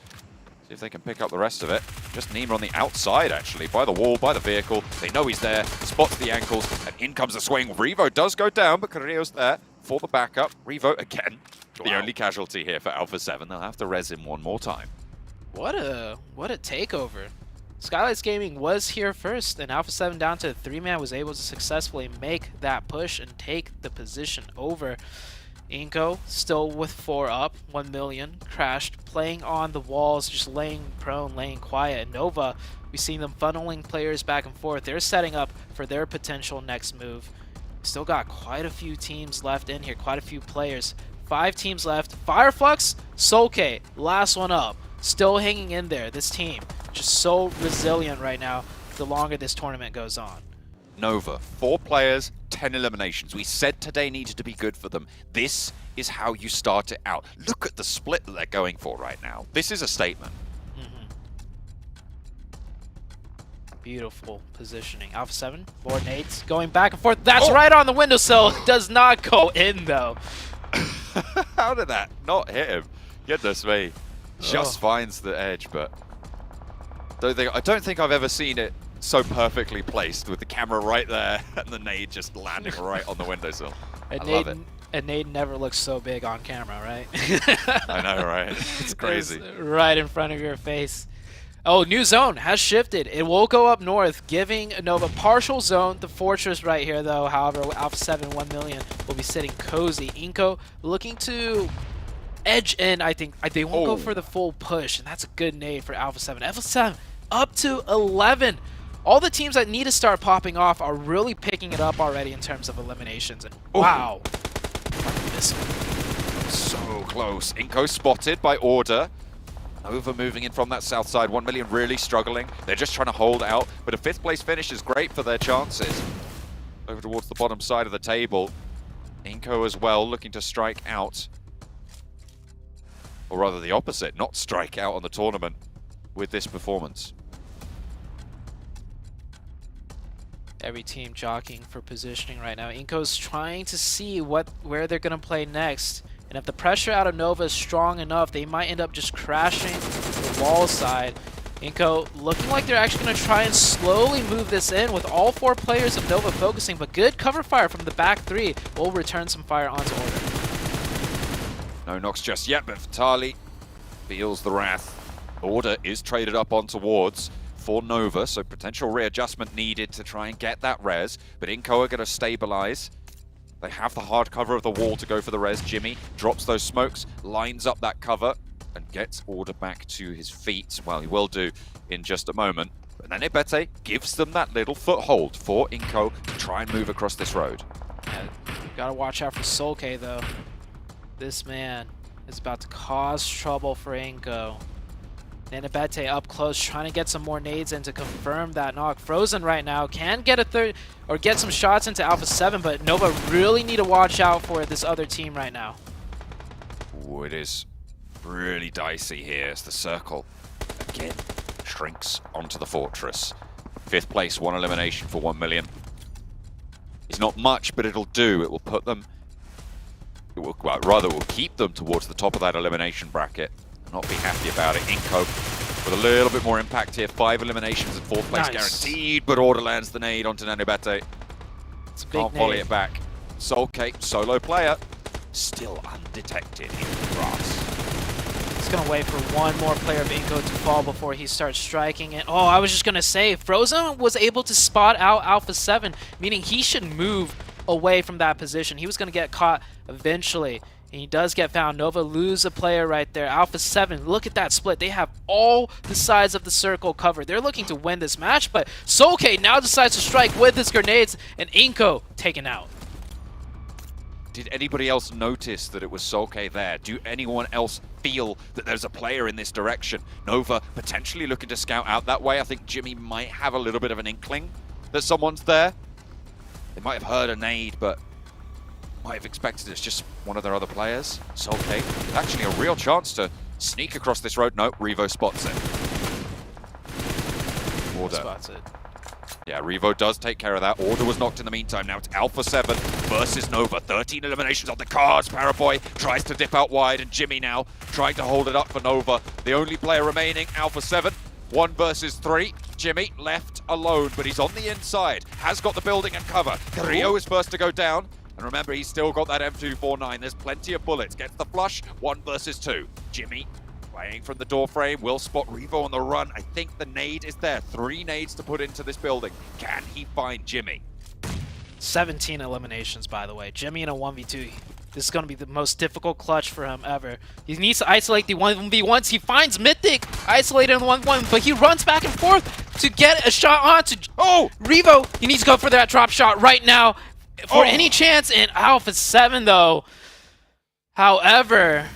See if they can pick up the rest of it. Just Nima on the outside, actually, by the wall, by the vehicle. They know he's there, spots the ankles, and in comes the swing. Revo does go down, but Carrillo's there for the backup. Revo again, the only casualty here for Alpha 7. They'll have to res him one more time. What a takeover. Skylights Gaming was here first, and Alpha 7 down to 3-man was able to successfully make that push and take the position over. Inko still with 4 up, 1 million, crashed, playing on the walls, just laying prone, laying quiet. And Nova, we've seen them funneling players back and forth. They're setting up for their potential next move. Still got quite a few teams left in here, quite a few players. 5 teams left. Fireflux, Solke, last one up. Still hanging in there, this team. Just so resilient right now the longer this tournament goes on. Nova, 4 players, 10 eliminations. We said today needed to be good for them. This is how you start it out. Look at the split that they're going for right now. This is a statement. Beautiful positioning. Alpha 7, Lord Nades going back and forth. That's right on the windowsill. Does not go in though. How did that not hit him? Goodness me. Just finds the edge, but I don't think I've ever seen it so perfectly placed with the camera right there and the nade just landing right on the windowsill. I love it. A nade never looks so big on camera, right? I know, right? It's crazy. It's right in front of your face. Oh, new zone has shifted. It will go up north, giving Nova partial zone. The fortress right here, though. However, Alpha 7, 1 million will be sitting cozy. Inko looking to edge in. I think they won't go for the full push, and that's a good nade for Alpha 7. Alpha 7 up to 11. All the teams that need to start popping off are really picking it up already in terms of eliminations. And wow, this one. So close. Inko spotted by Order. Nova moving in from that south side. 1 million really struggling. They're just trying to hold out, but a 5th place finish is great for their chances. Over towards the bottom side of the table. Inko as well looking to strike out. Or rather the opposite, not strike out on the tournament with this performance. Every team jockeying for positioning right now. Inko's trying to see where they're going to play next. And if the pressure out of Nova is strong enough, they might end up just crashing the wall side. Inko looking like they're actually going to try and slowly move this in with all 4 players of Nova focusing. But good cover fire from the back 3 will return some fire onto Order. No knocks just yet, but Vitali feels the wrath. Order is traded up onto wards for Nova, so potential readjustment needed to try and get that res. But Inko are going to stabilize. They have the hard cover of the wall to go for the res. Jimmy drops those smokes, lines up that cover, and gets Order back to his feet. Well, he will do in just a moment. But then Ebete gives them that little foothold for Inko to try and move across this road. Yeah, gotta watch out for Solke, though. This man is about to cause trouble for Inko. Nanabete up close, trying to get some more nades in to confirm that knock. Frozen right now can get a third or get some shots into Alpha 7, but Nova really need to watch out for this other team right now. Ooh, it is really dicey here as the circle again shrinks onto the fortress. 5th place, 1 elimination for 1 million. It's not much, but it'll do. It will put them, well, rather it will keep them towards the top of that elimination bracket. Not be happy about it. Inko with a little bit more impact here. 5 eliminations and 4th place guaranteed, but Order lands the nade onto Nanobete. Can't volley it back. Solke, solo player, still undetected in the grass. He's gonna wait for one more player of Inko to fall before he starts striking it. Oh, I was just gonna say, Frozen was able to spot out Alpha 7, meaning he should move away from that position. He was gonna get caught eventually. And he does get found. Nova lose a player right there. Alpha 7, look at that split. They have all the sides of the circle covered. They're looking to win this match, but Solke now decides to strike with his grenades, and Inko taken out. Did anybody else notice that it was Solke there? Do anyone else feel that there's a player in this direction? Nova potentially looking to scout out that way. I think Jimmy might have a little bit of an inkling that someone's there. They might have heard a nade, but might have expected it's just one of their other players. Solke, actually a real chance to sneak across this road. Nope, Revo spots it. Order spots it. Yeah, Revo does take care of that. Order was knocked in the meantime. Now it's Alpha 7 versus Nova. 13 eliminations on the cards. Paraboy tries to dip out wide, and Jimmy now trying to hold it up for Nova. The only player remaining, Alpha 7. 1 versus 3. Jimmy left alone, but he's on the inside. Has got the building and cover. Carrillo is first to go down. And remember, he's still got that M249. There's plenty of bullets. Gets the flush. 1 versus 2. Jimmy playing from the door frame, will spot Revo on the run. I think the nade is there. 3 nades to put into this building. Can he find Jimmy? 17 eliminations, by the way. Jimmy in a 1v2. This is going to be the most difficult clutch for him ever. He needs to isolate the 1v1s. He finds Mythic isolated in the 1v1, but he runs back and forth to get a shot onto Revo. He needs to go for that drop shot right now for any chance. And Alpha 7, though, however,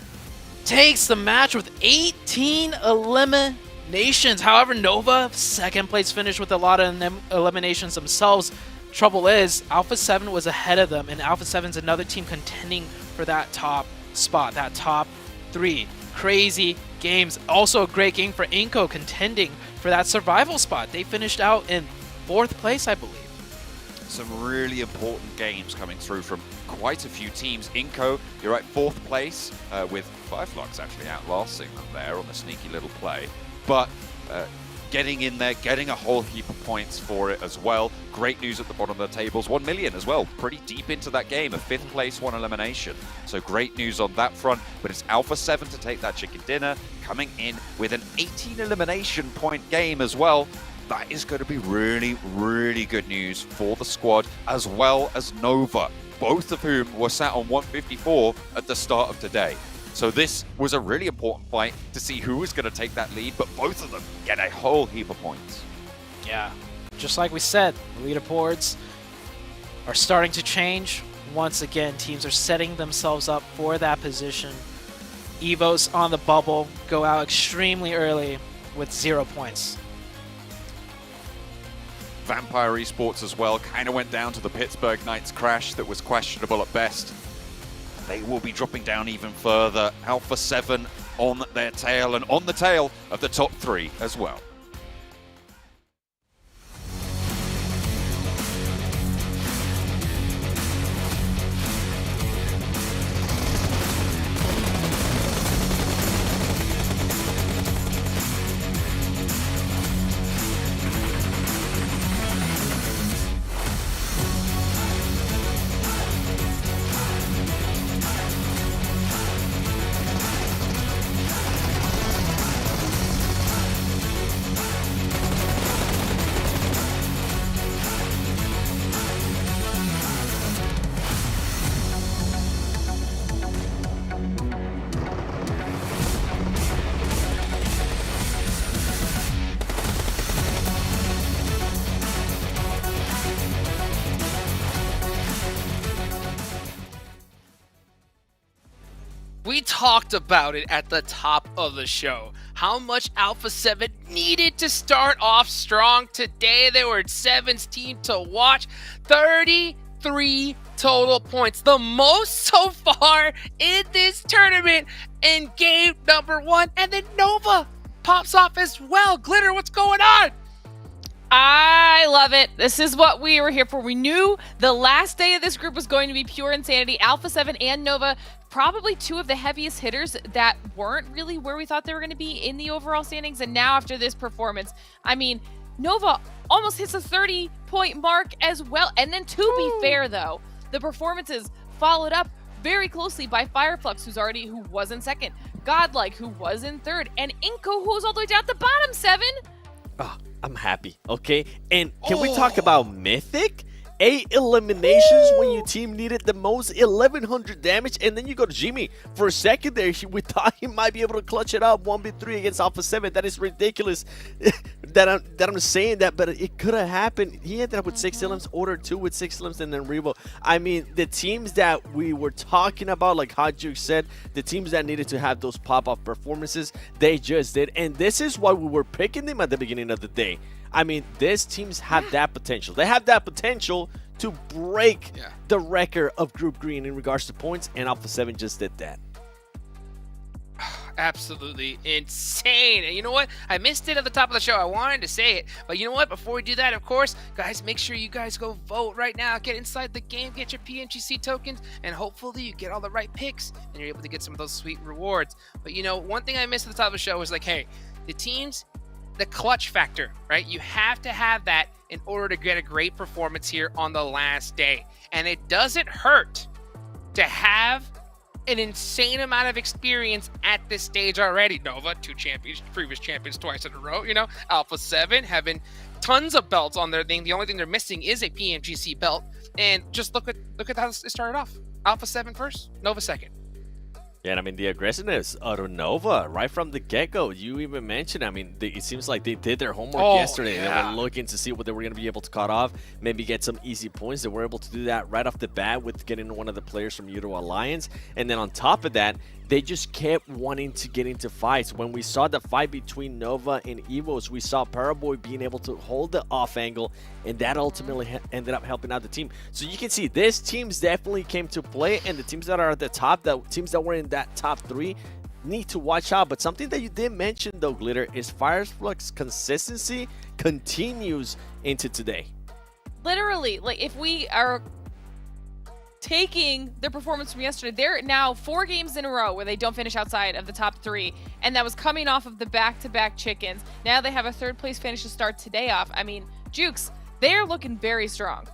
takes the match with 18 eliminations. However, Nova, second place finish with a lot of eliminations themselves. Trouble is, Alpha 7 was ahead of them, and Alpha 7's another team contending for that top spot, that top 3. Crazy games. Also a great game for Inco contending for that survival spot. They finished out in 4th place, I believe. Some really important games coming through from quite a few teams. Inco, you're right, 4th place with 5 Lux actually outlasting them there on the sneaky little play. But getting in there, getting a whole heap of points for it as well. Great news at the bottom of the tables, 1 million as well. Pretty deep into that game, a 5th place, 1 elimination. So great news on that front, but it's Alpha 7 to take that chicken dinner, coming in with an 18 elimination point game as well. That is going to be really, really good news for the squad, as well as Nova, both of whom were sat on 154 at the start of today. So this was a really important fight to see who was going to take that lead, but both of them get a whole heap of points. Yeah, just like we said, the leaderboards are starting to change. Once again, teams are setting themselves up for that position. Evos on the bubble go out extremely early with 0 points. Vampire Esports as well kind of went down to the Pittsburgh Knights crash that was questionable at best. They will be dropping down even further. Alpha 7 on their tail and on the tail of the top 3 as well. We talked about it at the top of the show. How much Alpha 7 needed to start off strong today. They were 7's team to watch. 33 total points. The most so far in this tournament in game number 1. And then Nova pops off as well. Glitter, what's going on? I love it. This is what we were here for. We knew the last day of this group was going to be pure insanity. Alpha 7 and Nova, probably 2 of the heaviest hitters that weren't really where we thought they were going to be in the overall standings. And now after this performance, I mean, Nova almost hits a 30-point mark as well. And then to be fair, though, the performances followed up very closely by Fireflux, who was in 2nd, Godlike, who was in 3rd, and Inco, who was all the way down at the bottom, 7. Oh, I'm happy, okay? And can we talk about Mythic? 8 eliminations when your team needed the most, 1100 damage, and then you go to Jimmy. For a second there, we thought he might be able to clutch it up 1v3 against Alpha 7. That is ridiculous that I'm saying that, but it could have happened. He ended up with 6 elims, Order 2 with 6 elims, and then Revo. I mean, the teams that we were talking about, like Hot Juke said, the teams that needed to have those pop-off performances, they just did. And this is why we were picking them at the beginning of the day. I mean, these teams have that potential. They have that potential to break the record of Group Green in regards to points, and Alpha 7 just did that. Absolutely insane. And you know what? I missed it at the top of the show. I wanted to say it. But you know what? Before we do that, of course, guys, make sure you guys go vote right now. Get inside the game, get your PMGC tokens, and hopefully you get all the right picks and you're able to get some of those sweet rewards. But you know, one thing I missed at the top of the show was like, hey, the teams, the clutch factor, right? You have to have that in order to get a great performance here on the last day. And it doesn't hurt to have an insane amount of experience at this stage already. Nova, 2 champions, previous champions twice in a row, you know, Alpha 7 having tons of belts on their thing. The only thing they're missing is a PMGC belt. And just look at how it started off. Alpha 7 first, Nova second. Yeah, and I mean, the aggressiveness out of Nova right from the get-go. You even mentioned, I mean, it seems like they did their homework yesterday. Yeah. They were looking to see what they were going to be able to cut off, maybe get some easy points. They were able to do that right off the bat with getting one of the players from Euro Alliance. And then on top of that, they just kept wanting to get into fights. When we saw the fight between Nova and Evos, we saw Paraboy being able to hold the off angle, and that ultimately ended up helping out the team. So you can see this teams definitely came to play, and the teams that are at the top, the teams that were in that top 3, need to watch out. But something that you did mention though, Glitter, is Fireflux consistency continues into today. Literally, like if we are taking their performance from yesterday, they're now 4 games in a row where they don't finish outside of the top 3, and that was coming off of the back-to-back chickens. Now they have a 3rd place finish to start today off. I mean, Jukes, they're looking very strong.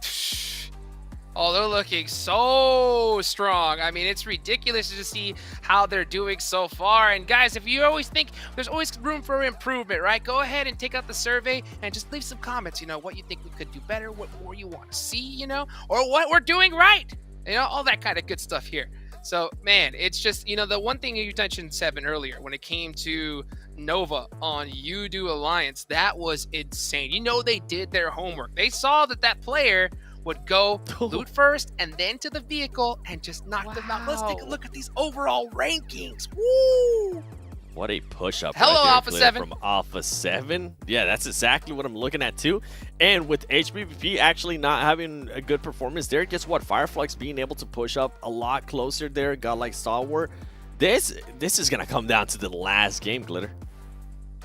Oh, they're looking so strong. I mean, it's ridiculous to see how they're doing so far. And guys, if you always think there's always room for improvement, right? Go ahead and take out the survey and just leave some comments, you know, what you think we could do better, what more you want to see, you know, or what we're doing right. You know, all that kind of good stuff here. So, man, it's just, you know, the one thing you mentioned, Seven, earlier, when it came to Nova on Udo Alliance, that was insane. You know, they did their homework. They saw that player would go loot first and then to the vehicle and just knock them out. Let's take a look at these overall rankings. Woo! What a push-up. Hello, right there, Alpha 7. From Alpha 7. Yeah, that's exactly what I'm looking at, too. And with HBVP actually not having a good performance there, guess what? Fireflux being able to push up a lot closer there, got like Stalwart. This is going to come down to the last game, Glitter.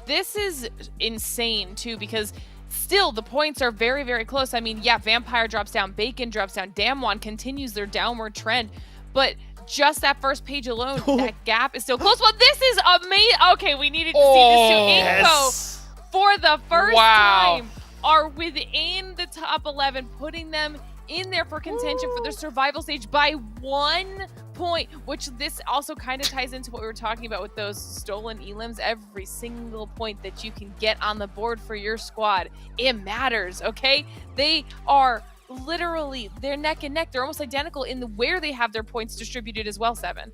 This is insane, too, because still the points are very, very close. I mean, yeah, Vampire drops down, Bacon drops down, Damwon continues their downward trend, but just that first page alone, that gap is still close. Well, this is amazing. Okay, we needed to see this too. Inco, for the first time, are within the top 11, putting them in there for contention for their survival stage by 1 point, which this also kind of ties into what we were talking about with those stolen elims. Every single point that you can get on the board for your squad, it matters, okay? They are literally, they're neck and neck. They're almost identical in where they have their points distributed as well, Seven.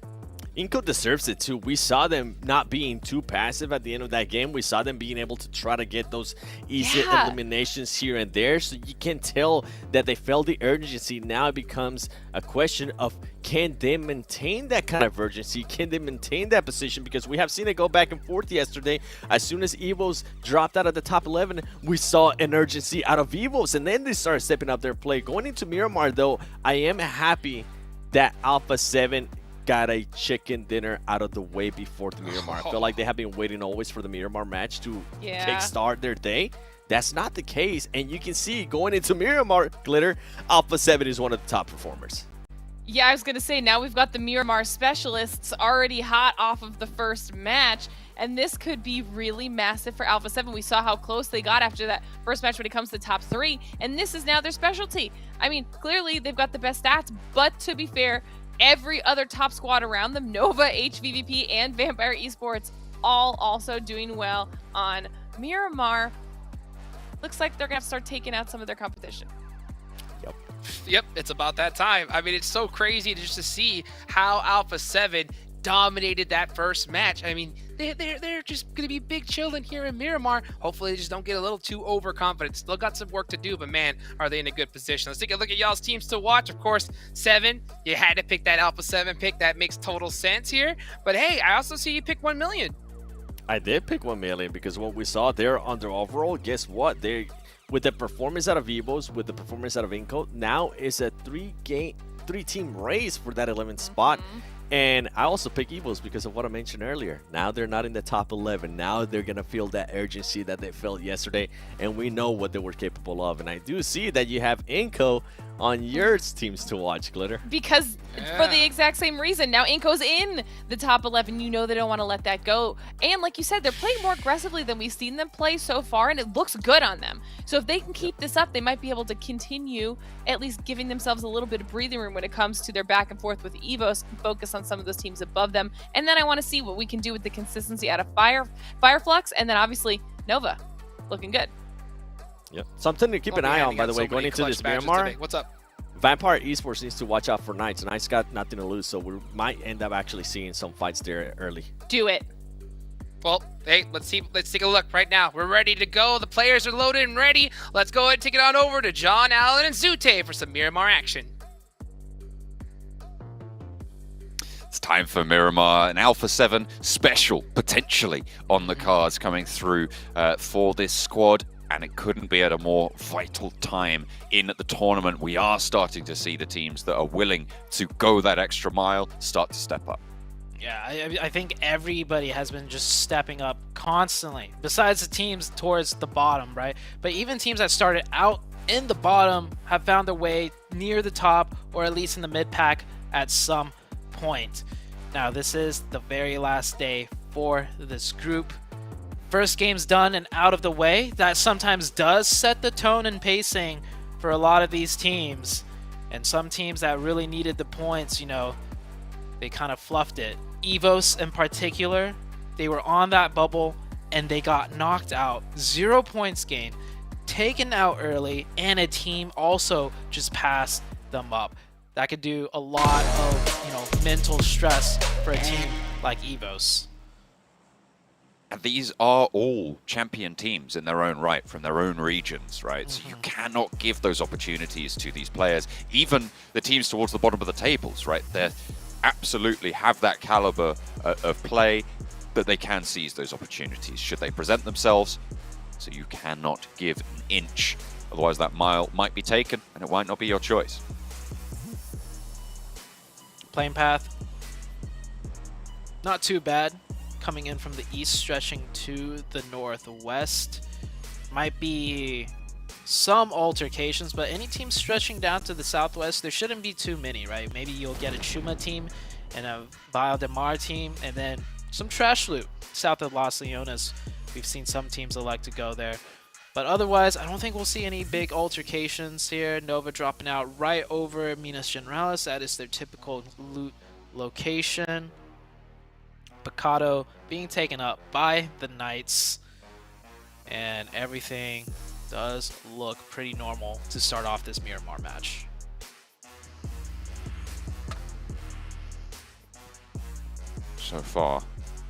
Inco deserves it too. We saw them not being too passive at the end of that game. We saw them being able to try to get those easy eliminations here and there. So you can tell that they felt the urgency. Now it becomes a question of, can they maintain that kind of urgency? Can they maintain that position? Because we have seen it go back and forth yesterday. As soon as Evos dropped out of the top 11, we saw an urgency out of Evos, and then they started stepping up their play. Going into Miramar, though, I am happy that Alpha 7 got a chicken dinner out of the way before the Miramar. I feel like they have been waiting always for the Miramar match to kickstart their day. That's not the case, and you can see going into Miramar, Glitter, Alpha 7 is one of the top performers. Yeah, I was going to say, now we've got the Miramar specialists already hot off of the first match, and this could be really massive for Alpha 7. We saw how close they got after that first match when it comes to the top 3, and this is now their specialty. I mean, clearly they've got the best stats, but to be fair, every other top squad around them, Nova, HVVP, and Vampire Esports, all also doing well on Miramar. Looks like they're going to have to start taking out some of their competition. Yep, it's about that time. I mean, it's so crazy just to see how Alpha 7 dominated that first match. I mean, they're just going to be big chillin' here in Miramar. Hopefully they just don't get a little too overconfident. Still got some work to do, but man, are they in a good position. Let's take a look at y'all's teams to watch. Of course, 7, you had to pick that Alpha 7 pick. That makes total sense here. But hey, I also see you pick 1 million. I did pick 1 million because what we saw there on their overall, guess what? They, with the performance out of Evos, with the performance out of Inco, now is a 3-team race for that 11th spot. And I also pick Evos because of what I mentioned earlier. Now they're not in the top 11. Now they're going to feel that urgency that they felt yesterday. And we know what they were capable of. And I do see that you have Inco on your teams to watch, Glitter? Because for the exact same reason. Now Inco's in the top 11. You know they don't want to let that go. And like you said, they're playing more aggressively than we've seen them play so far, and it looks good on them. So if they can keep this up, they might be able to continue at least giving themselves a little bit of breathing room when it comes to their back and forth with EVOS, focus on some of those teams above them. And then I want to see what we can do with the consistency out of Fireflux, and then obviously Nova. Looking good. Yep. Something to keep an eye on, by the way, going into this Miramar. What's up? Vampire Esports needs to watch out for Knights. Knights got nothing to lose, so we might end up actually seeing some fights there early. Do it. Well, hey, let's take a look right now. We're ready to go. The players are loaded and ready. Let's go ahead and take it on over to John Allen and Zute for some Miramar action. It's time for Miramar, an Alpha 7 special, potentially, on the cards coming through for this squad. And it couldn't be at a more vital time in the tournament. We are starting to see the teams that are willing to go that extra mile start to step up. Yeah, I think everybody has been just stepping up constantly, besides the teams towards the bottom, right? But even teams that started out in the bottom have found their way near the top, or at least in the mid-pack at some point. Now, this is the very last day for this group. First game's done and out of the way. That sometimes does set the tone and pacing for a lot of these teams. And some teams that really needed the points, you know, they kind of fluffed it. EVOS in particular, they were on that bubble and they got knocked out. 0 points gained, taken out early, and a team also just passed them up. That could do a lot of, you know, mental stress for a team like EVOS. And these are all champion teams in their own right, from their own regions, right? So you cannot give those opportunities to these players, even the teams towards the bottom of the tables, right? They absolutely have that caliber of play that they can seize those opportunities should they present themselves. So you cannot give an inch, otherwise that mile might be taken and it might not be your choice. Playing path, not too bad. Coming in from the east, stretching to the northwest. Might be some altercations, but any team stretching down to the southwest, there shouldn't be too many, right? Maybe you'll get a Chuma team and a Vile de Mar team, and then some trash loot south of Las Leonas. We've seen some teams elect to go there. But otherwise, I don't think we'll see any big altercations here. Nova dropping out right over Minas Generalis. That is their typical loot location. Picado being taken up by the Knights, and everything does look pretty normal to start off this Miramar match. So far,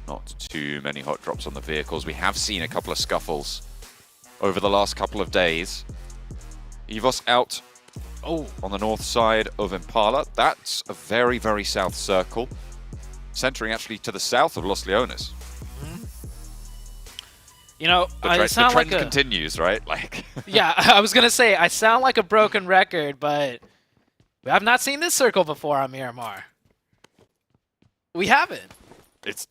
not too many hot drops on the vehicles. We have seen a couple of scuffles over the last couple of days. EVOS out on the north side of Impala. That's a very, very south circle, centering actually to the south of Los Leones. You know, the trend continues, right? Like, yeah, I was gonna say I sound like a broken record, but we have not seen this circle before on Miramar. We haven't. It's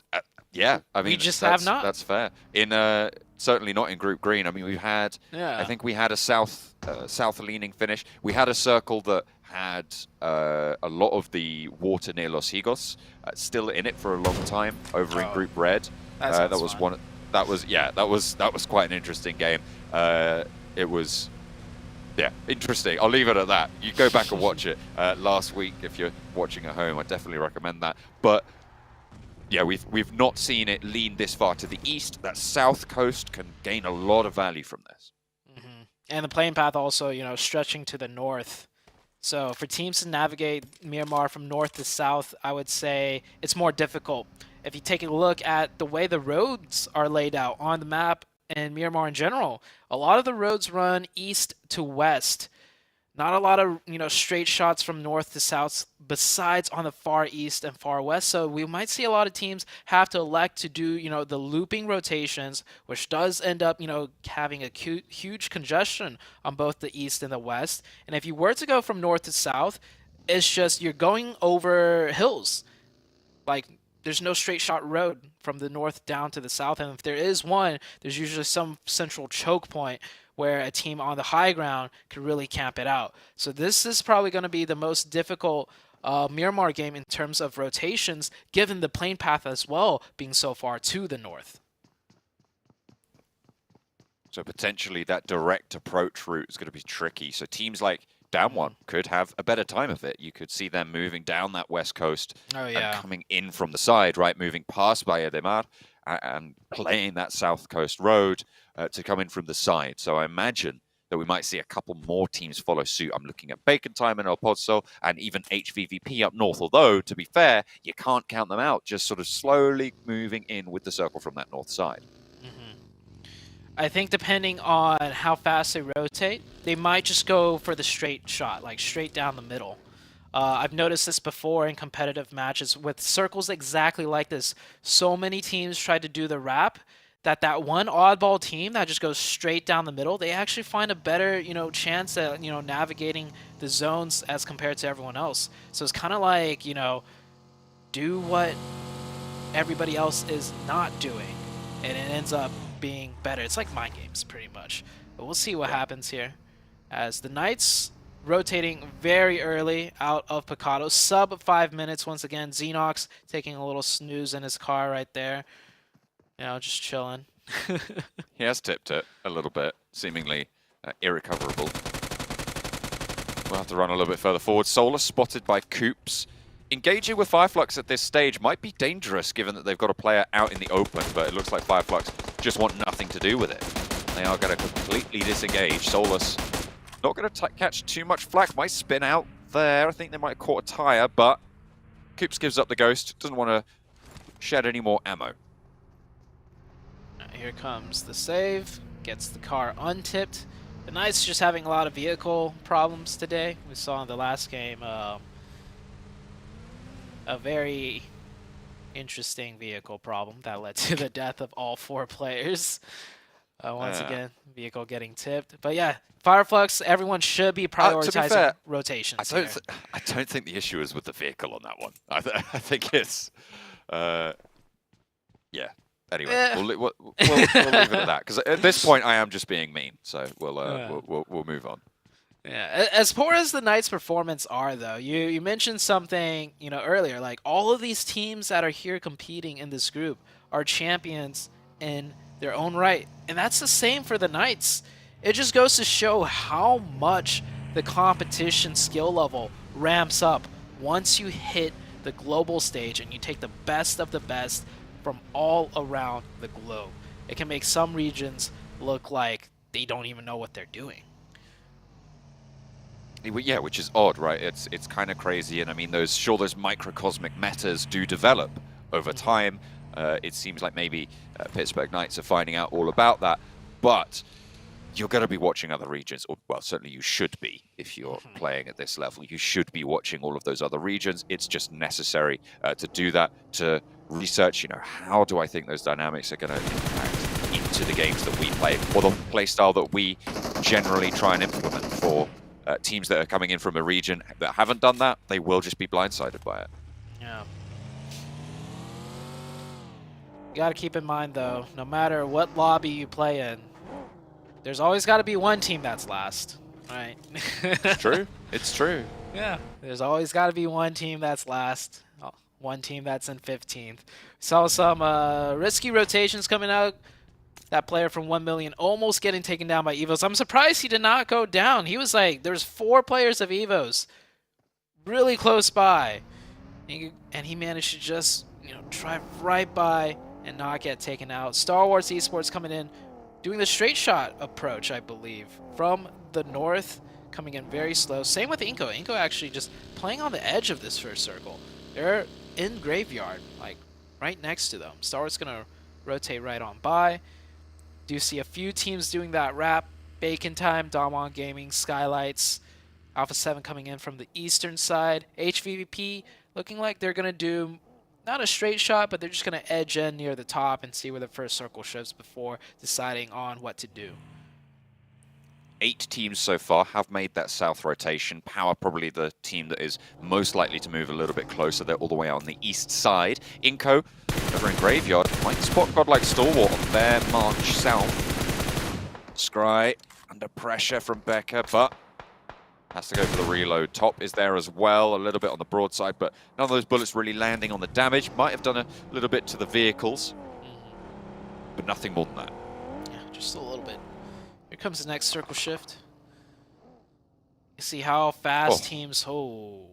yeah. I mean, we just have not. That's fair. In certainly not in Group Green. I mean, we've had. Yeah. I think we had a south-leaning finish. We had a circle that had a lot of the water near Los Higos still in it for a long time over in Group Red. That was one. That was quite an interesting game. It was, yeah, interesting. I'll leave it at that. You go back and watch it last week if you're watching at home. I definitely recommend that. But yeah, we've not seen it lean this far to the east. That south coast can gain a lot of value from this. And the playing path also, you know, stretching to the north. So for teams to navigate Miramar from north to south, I would say it's more difficult. If you take a look at the way the roads are laid out on the map and Miramar in general, a lot of the roads run east to west. Not a lot of, you know, straight shots from north to south besides on the far east and far west. So we might see a lot of teams have to elect to do, you know, the looping rotations, which does end up, you know, having a huge congestion on both the east and the west. And if you were to go from north to south, it's just you're going over hills. Like, there's no straight shot road from the north down to the south. And if there is one, there's usually some central choke point where a team on the high ground could really camp it out. So this is probably going to be the most difficult Miramar game in terms of rotations, given the plane path as well being so far to the north. So potentially that direct approach route is going to be tricky. So teams like Damwon could have a better time of it. You could see them moving down that west coast and coming in from the side, right? Moving past Bahia de Mar and playing that south coast road to come in from the side. So I imagine that we might see a couple more teams follow suit. I'm looking at Bacon Time and El Pozo and even HVVP up north. Although, to be fair, you can't count them out. Just sort of slowly moving in with the circle from that north side. I think depending on how fast they rotate, they might just go for the straight shot, like straight down the middle. I've noticed this before in competitive matches with circles exactly like this. So many teams try to do the wrap that one oddball team that just goes straight down the middle, they actually find a better, chance at, navigating the zones as compared to everyone else. So it's kind of like, do what everybody else is not doing, and it ends up being better. It's like mind games pretty much. But we'll see what happens here as the Knights rotating very early out of Picado, sub 5 minutes. Once again, Xenox taking a little snooze in his car right there, just chilling. He has tipped it a little bit, seemingly irrecoverable. We'll have to run a little bit further forward. Solar spotted by Coops. Engaging with Fireflux at this stage might be dangerous given that they've got a player out in the open, but it looks like Fireflux just want nothing to do with it. They are going to completely disengage. Solus not going to catch too much flak. Might spin out there. I think they might have caught a tire, but Coops gives up the ghost. Doesn't want to shed any more ammo. Here comes the save. Gets the car untipped. The Knights just having a lot of vehicle problems today. We saw in the last game a very interesting vehicle problem that led to the death of all 4 players. Once again, vehicle getting tipped. But yeah, Fireflux, everyone should be prioritizing fair, rotations. I don't think the issue is with the vehicle on that one. I think it's... yeah. Anyway, we'll leave it at that. Because at this point, I am just being mean. So we'll move on. Yeah, as poor as the Knights' performance are, though, you mentioned something earlier. Like all of these teams that are here competing in this group are champions in their own right, and that's the same for the Knights. It just goes to show how much the competition skill level ramps up once you hit the global stage and you take the best of the best from all around the globe. It can make some regions look like they don't even know what they're doing. Yeah, which is odd, right? It's kind of crazy, and I mean, those microcosmic metas do develop over time. It seems like maybe Pittsburgh Knights are finding out all about that, but you're going to be watching other regions, or well, certainly you should be if you're playing at this level. You should be watching all of those other regions. It's just necessary to do that, to research, how do I think those dynamics are going to impact into the games that we play, or the play style that we generally try and implement for teams that are coming in from a region that haven't done that. They will just be blindsided by it. Yeah. You got to keep in mind, though, no matter what lobby you play in, there's always got to be one team that's last, right? It's true. It's true. Yeah. There's always got to be one team that's last, one team that's in 15th. Saw some risky rotations coming out. That player from 1 million almost getting taken down by Evos. I'm surprised he did not go down. He was like, there's 4 players of Evos really close by. And he managed to just, drive right by and not get taken out. Star Wars Esports coming in, doing the straight shot approach, I believe, from the north, coming in very slow. Same with Inko. Inko actually just playing on the edge of this first circle. They're in Graveyard, like right next to them. Star Wars going to rotate right on by. Do see a few teams doing that wrap. Bacon Time, Damwon Gaming, Skylights, Alpha 7 coming in from the eastern side. HVVP looking like they're going to do not a straight shot, but they're just going to edge in near the top and see where the first circle shifts before deciding on what to do. 8 teams so far have made that south rotation. Power probably the team that is most likely to move a little bit closer. They're all the way on the east side. Inko over in Graveyard might spot Godlike Stalwart on their march south. Scry Under pressure from Becker, but has to go for the reload. Top is there as well, a little bit on the broadside, but none of those bullets really landing on the damage. Might have done a little bit to the vehicles, but nothing more than that. Yeah, just a little bit. Here comes the next circle shift. You see how fast teams... Oh.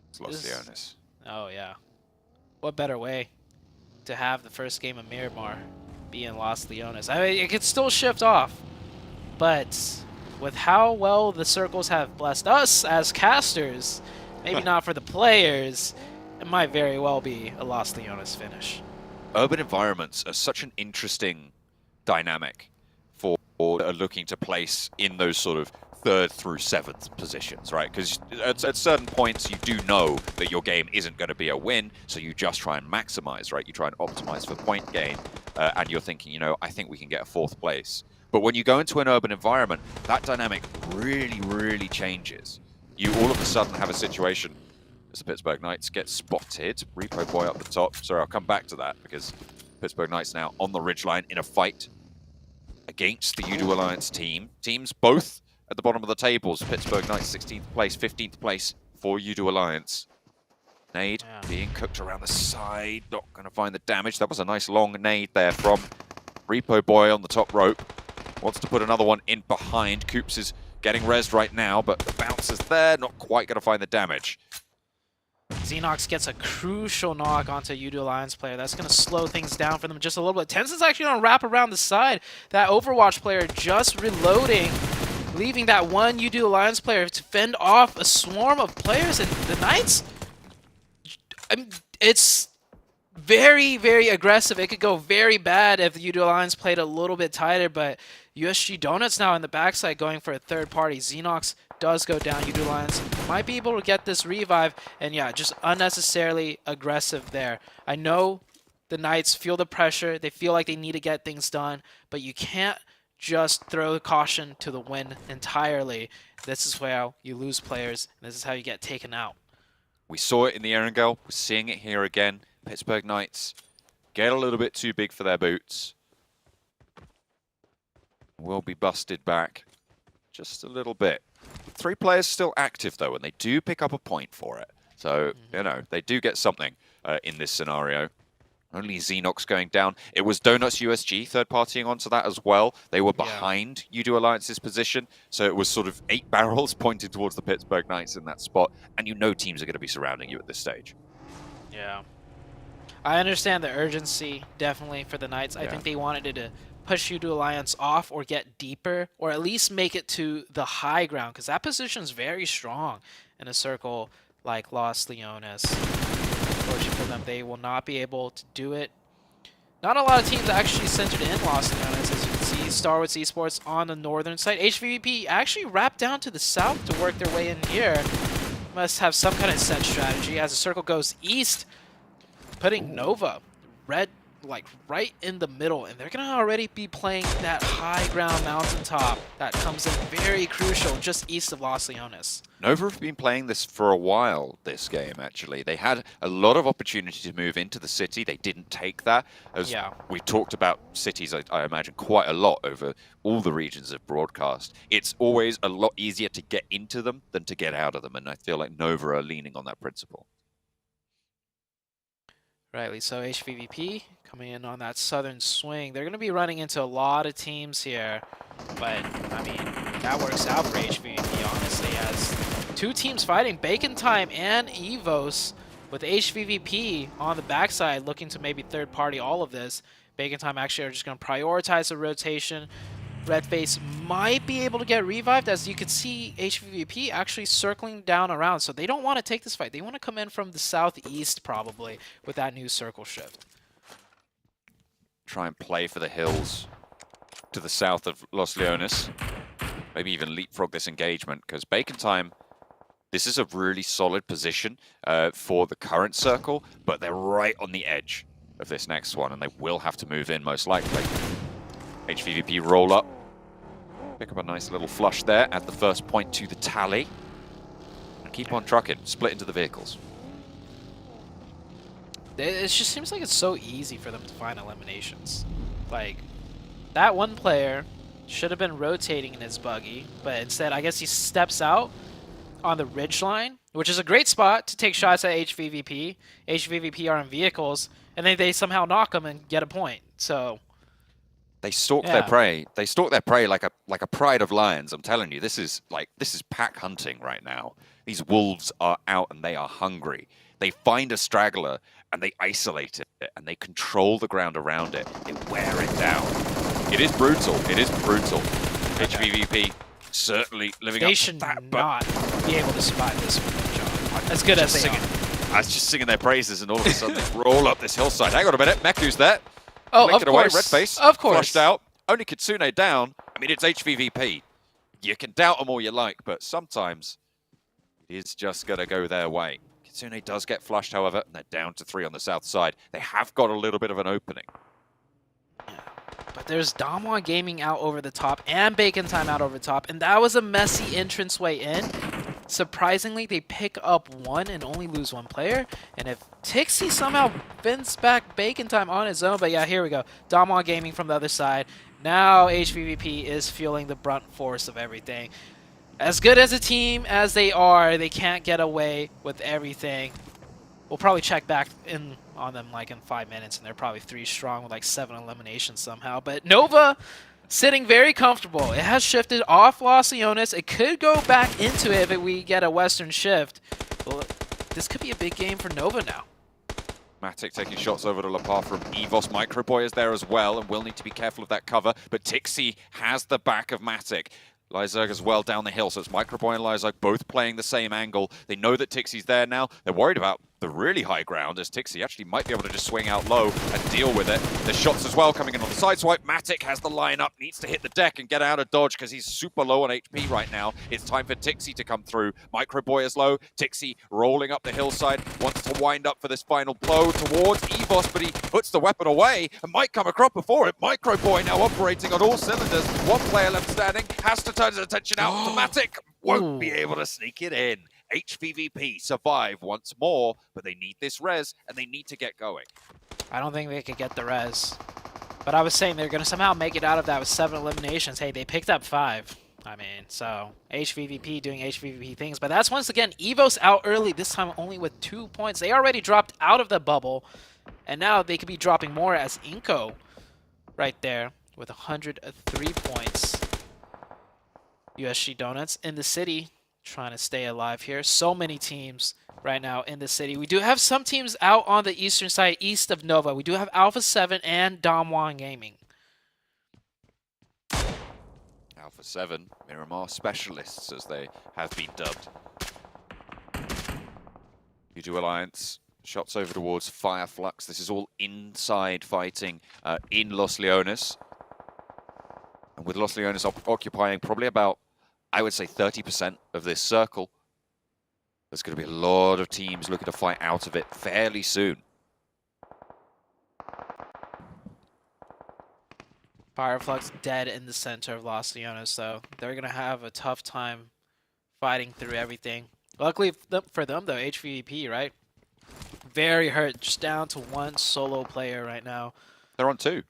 It's Los Leones. Oh, yeah. What better way to have the first game of Miramar be in Los Leones? I mean, it could still shift off, but with how well the circles have blessed us as casters, maybe not for the players, it might very well be a Los Leones finish. Urban environments are such an interesting dynamic for looking to place in those sort of 3rd through 7th positions, right? Because at certain points you do know that your game isn't going to be a win, so you just try and maximize, right? You try and optimize for point gain, and you're thinking, you know, I think we can get a 4th place. But when you go into an urban environment, that dynamic really, really changes. You all of a sudden have a situation as the Pittsburgh Knights get spotted. Repo Boy up the top. Sorry, I'll come back to that because Pittsburgh Knights now on the ridgeline in a fight against the Udo Alliance team. Teams both at the bottom of the tables. Pittsburgh Knights 16th place, 15th place for Udo Alliance. Nade being cooked around the side. Not going to find the damage. That was a nice long nade there from Repo Boy on the top rope. Wants to put another one in behind. Coops is getting rezzed right now, but the bounce is there. Not quite going to find the damage. Xenox gets a crucial knock onto a Udo Alliance player. That's going to slow things down for them just a little bit. Tenson's actually going to wrap around the side. That Overwatch player just reloading, leaving that one Udo Alliance player to fend off a swarm of players. And the Knights, I mean, it's very, very aggressive. It could go very bad if the Udo Alliance played a little bit tighter, but USG Donuts now in the backside going for a third party. Xenox does go down. Udo Alliance might be able to get this revive, and yeah, just unnecessarily aggressive there. I know the Knights feel the pressure. They feel like they need to get things done, but you can't just throw caution to the wind entirely. This is how you lose players, and this is how you get taken out. We saw it in the Erangel. We're seeing it here again. Pittsburgh Knights get a little bit too big for their boots. Will be busted back just a little bit. 3 players still active, though, and they do pick up a point for it. So, you know, they do get something in this scenario. Only Xenox going down. It was Donuts USG third-partying onto that as well. They were behind Udo Alliance's position, so it was sort of 8 barrels pointed towards the Pittsburgh Knights in that spot, and you know teams are going to be surrounding you at this stage. Yeah. I understand the urgency, definitely, for the Knights. I think they wanted to push Udo Alliance off or get deeper, or at least make it to the high ground, because that position is very strong in a circle like Los Leones. Unfortunately for them, they will not be able to do it. Not a lot of teams actually centered in Los Leones, as you can see. Starwoods Esports on the northern side. HVVP actually wrapped down to the south to work their way in here. Must have some kind of set strategy as the circle goes east, putting Nova red like right in the middle, and they're gonna already be playing that high ground mountaintop that comes in very crucial just east of Los Leones. Nova have been playing this for a while, this game, actually. They had a lot of opportunity to move into the city. They didn't take that. As we talked about cities, I imagine, quite a lot over all the regions of broadcast. It's always a lot easier to get into them than to get out of them, and I feel like Nova are leaning on that principle. Rightly so. HVVP coming in on that southern swing. They're going to be running into a lot of teams here, but I mean, that works out for HVVP, honestly, as 2 teams fighting, Bacon Time and Evos, with HVVP on the backside looking to maybe third party all of this. Bacon Time actually are just going to prioritize the rotation. Redface might be able to get revived, as you can see HVVP actually circling down around, so they don't want to take this fight. They want to come in from the southeast probably with that new circle shift. Try and play for the hills to the south of Los Leones. Maybe even leapfrog this engagement, because Bacon Time, this is a really solid position for the current circle, but they're right on the edge of this next one, and they will have to move in most likely. HVVP roll up. Pick up a nice little flush there, add the first point to the tally. And keep on trucking, split into the vehicles. It just seems like it's so easy for them to find eliminations. Like, that one player Should have been rotating in his buggy, but instead, I guess he steps out on the ridge line, which is a great spot to take shots at HVVP. HVVP are in vehicles, and then they somehow knock him and get a point. So they stalk their prey. They stalk their prey like a pride of lions. I'm telling you, this is pack hunting right now. These wolves are out and they are hungry. They find a straggler and they isolate it and they control the ground around it. They wear it down. It is brutal. It is brutal. HVVP certainly living up to that. They should not be able to survive this one, John. As good as they are. I was just singing their praises and all of a sudden they roll up this hillside. Hang on a minute. Meku's there. Oh, Blinked of course. Away. Red face. Of course. Flushed out. Only Kitsune down. I mean, it's HVVP. You can doubt them all you like, but sometimes it is just going to go their way. Kitsune does get flushed, however, and they're down to 3 on the south side. They have got a little bit of an opening. But there's Damwon Gaming out over the top and Bacon Time out over the top, and that was a messy entranceway in. Surprisingly, they pick up 1 and only lose 1 player. And if Tixie somehow fends back Bacon Time on his own, but yeah, here we go. Damwon Gaming from the other side. Now HVVP is feeling the brunt force of everything. As good as a team as they are, they can't get away with everything. We'll probably check back in on them like in 5 minutes, and they're probably 3 strong with like 7 eliminations somehow. But Nova sitting very comfortable. It has shifted off Los Leones. It could go back into it if we get a Western shift. Well, this could be a big game for Nova now. Matic taking shots over to Lapar from Evos. Microboy is there as well and will need to be careful of that cover, but Tixie has the back of Matic. Lyzerg as well down the hill, so it's Microboy and Lyzerg both playing the same angle. They know that Tixie's there now. They're worried about the really high ground, as Tixie actually might be able to just swing out low and deal with it. There's shots as well coming in on the side swipe. Matic has the line up, needs to hit the deck and get out of dodge because he's super low on HP right now. It's time for Tixie to come through. Microboy is low. Tixie rolling up the hillside, wants to wind up for this final blow towards Evos, but he puts the weapon away and might come across before it. Microboy now operating on all cylinders. 1 player left standing, has to turn his attention out to Matic. Won't be able to sneak it in. HVVP survive once more, but they need this res and they need to get going. I don't think they could get the res. But I was saying they're going to somehow make it out of that with 7 eliminations. Hey, they picked up 5. I mean, so HVVP doing HVVP things. But that's once again Evos out early, this time only with 2 points. They already dropped out of the bubble, and now they could be dropping more as Inko right there with 103 points. USG Donuts in the city trying to stay alive here. So many teams right now in the city. We do have some teams out on the eastern side, east of Nova. We do have Alpha 7 and Damwon Gaming. Alpha 7, Miramar specialists, as they have been dubbed. U2 Alliance, shots over towards Fireflux. This is all inside fighting in Los Leones. And with Los Leones occupying probably about, I would say, 30% of this circle, there's going to be a lot of teams looking to fight out of it fairly soon. Fireflux dead in the center of Los Leones, so they're going to have a tough time fighting through everything. Luckily for them, though, HVP, right? Very hurt, just down to 1 solo player right now. They're on 2.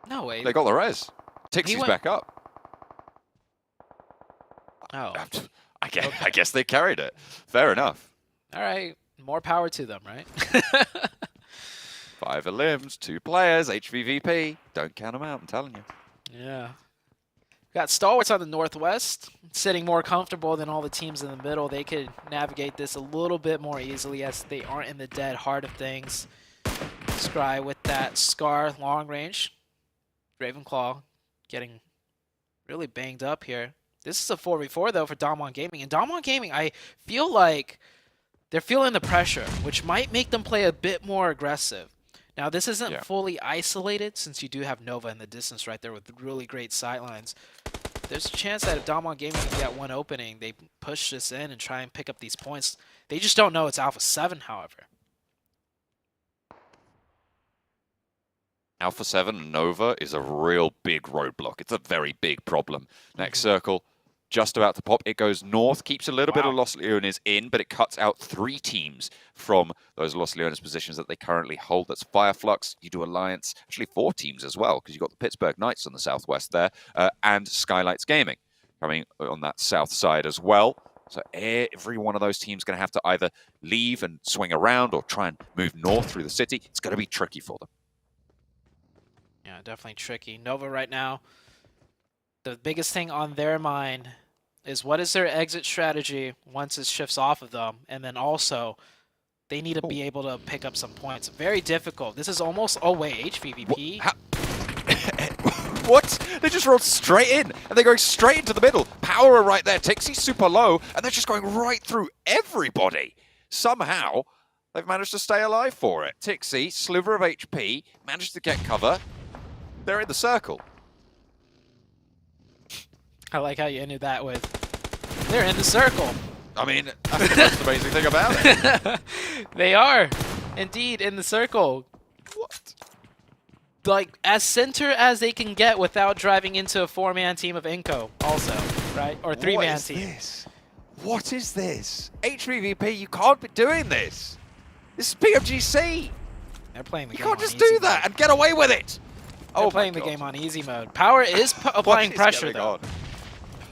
No way. They got the res. Tixie's back up. Oh. I guess they carried it. Fair enough. All right. More power to them, right? 5 limbs, 2 players, HVVP. Don't count them out, I'm telling you. Yeah. Got Stalwarts on the northwest, sitting more comfortable than all the teams in the middle. They could navigate this a little bit more easily as they aren't in the dead heart of things. Scry with that Scar long range. Ravenclaw getting really banged up here. This is a 4v4, though, for Damwon Gaming. And Damwon Gaming, I feel like they're feeling the pressure, which might make them play a bit more aggressive. Now, this isn't fully isolated, since you do have Nova in the distance right there with really great sightlines. There's a chance that if Damwon Gaming can get 1 opening, they push this in and try and pick up these points. They just don't know it's Alpha 7, however. Alpha 7 Nova is a real big roadblock. It's a very big problem. Next circle, just about to pop. It goes north, keeps a little bit of Los Leones in, but it cuts out 3 teams from those Los Leones positions that they currently hold. That's Fireflux, you do Alliance, actually 4 teams as well, because you've got the Pittsburgh Knights on the southwest there, and Skylights Gaming coming on that south side as well. So every one of those teams is going to have to either leave and swing around or try and move north through the city. It's going to be tricky for them. Yeah, definitely tricky. Nova right now, the biggest thing on their mind is what is their exit strategy once it shifts off of them, and then also they need to be able to pick up some points. Very difficult. This is almost HVVP. What? They just rolled straight in, and they're going straight into the middle. Power are right there. Tixie's super low, and they're just going right through everybody. Somehow, they've managed to stay alive for it. Tixie, sliver of HP, managed to get cover. They're in the circle. I like how you ended that with, they're in the circle. I mean, that's the amazing thing about it. They are indeed in the circle. What? Like, as center as they can get without driving into a 4-man team of Inco also, right? Or 3-man team. This? What is this? HVVP, you can't be doing this. This is PMGC. They're playing the game. You can't just do that and get away with it. They're playing the game on easy mode. Power is applying pressure, though. On?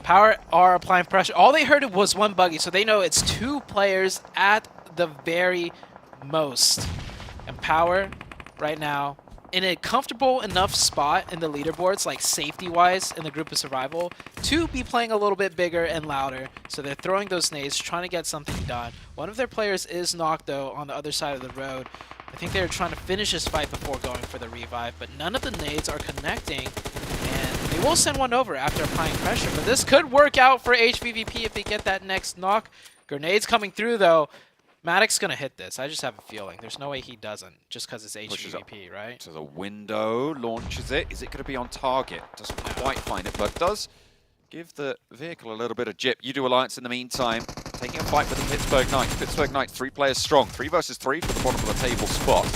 Power are applying pressure. All they heard was 1 buggy, so they know it's 2 players at the very most. And Power, right now, in a comfortable enough spot in the leaderboards, like safety-wise in the group of survival, to be playing a little bit bigger and louder. So they're throwing those nades, trying to get something done. One of their players is knocked, though, on the other side of the road. I think they were trying to finish this fight before going for the revive, but none of the nades are connecting, and they will send one over after applying pressure. But this could work out for HVVP if they get that next knock. Grenades coming through, though. Maddox's going to hit this. I just have a feeling. There's no way he doesn't, just because it's HVVP, right? To the window, launches it. Is it going to be on target? Doesn't quite find it, but does give the vehicle a little bit of jip. You do Alliance in the meantime, taking a fight with the Pittsburgh Knights. Pittsburgh Knights, 3 players strong. 3 versus 3 for the bottom of the table spot.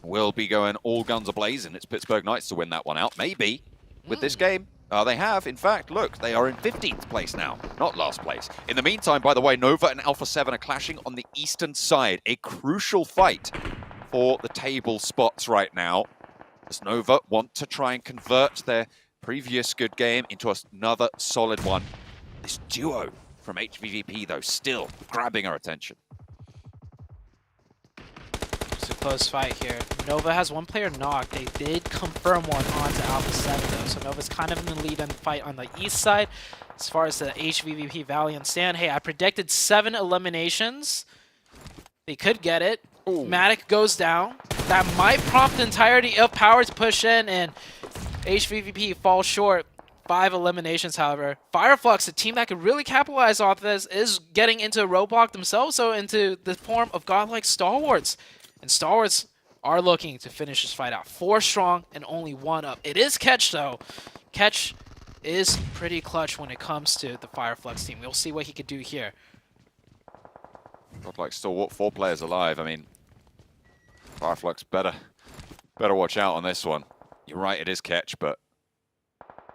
Will be going all guns a-blazing. It's Pittsburgh Knights to win that one out. Maybe with this game. They have, in fact, look, they are in 15th place now, not last place. In the meantime, by the way, Nova and Alpha 7 are clashing on the eastern side. A crucial fight for the table spots right now, as Nova want to try and convert their previous good game into another solid one. This duo from HVVP, though, still grabbing our attention. It's a close fight here. Nova has 1 player knocked. They did confirm one onto Alpha 7, though, so Nova's kind of in the lead in the fight on the east side. As far as the HVVP Valiant stand, hey, I predicted 7 eliminations. They could get it. Matic goes down. That might prompt the entirety of Power to push in, and HVVP falls short. 5 eliminations, however. Fireflux, a team that could really capitalize off this, is getting into a roadblock themselves, so into the form of godlike Stalwarts. And Stalwarts are looking to finish this fight out. 4 strong and only 1 up. It is Catch, though. Catch is pretty clutch when it comes to the Fireflux team. We'll see what he could do here. Godlike Stalwart, 4 players alive. I mean, Fireflux better watch out on this one. You're right, it is Catch, but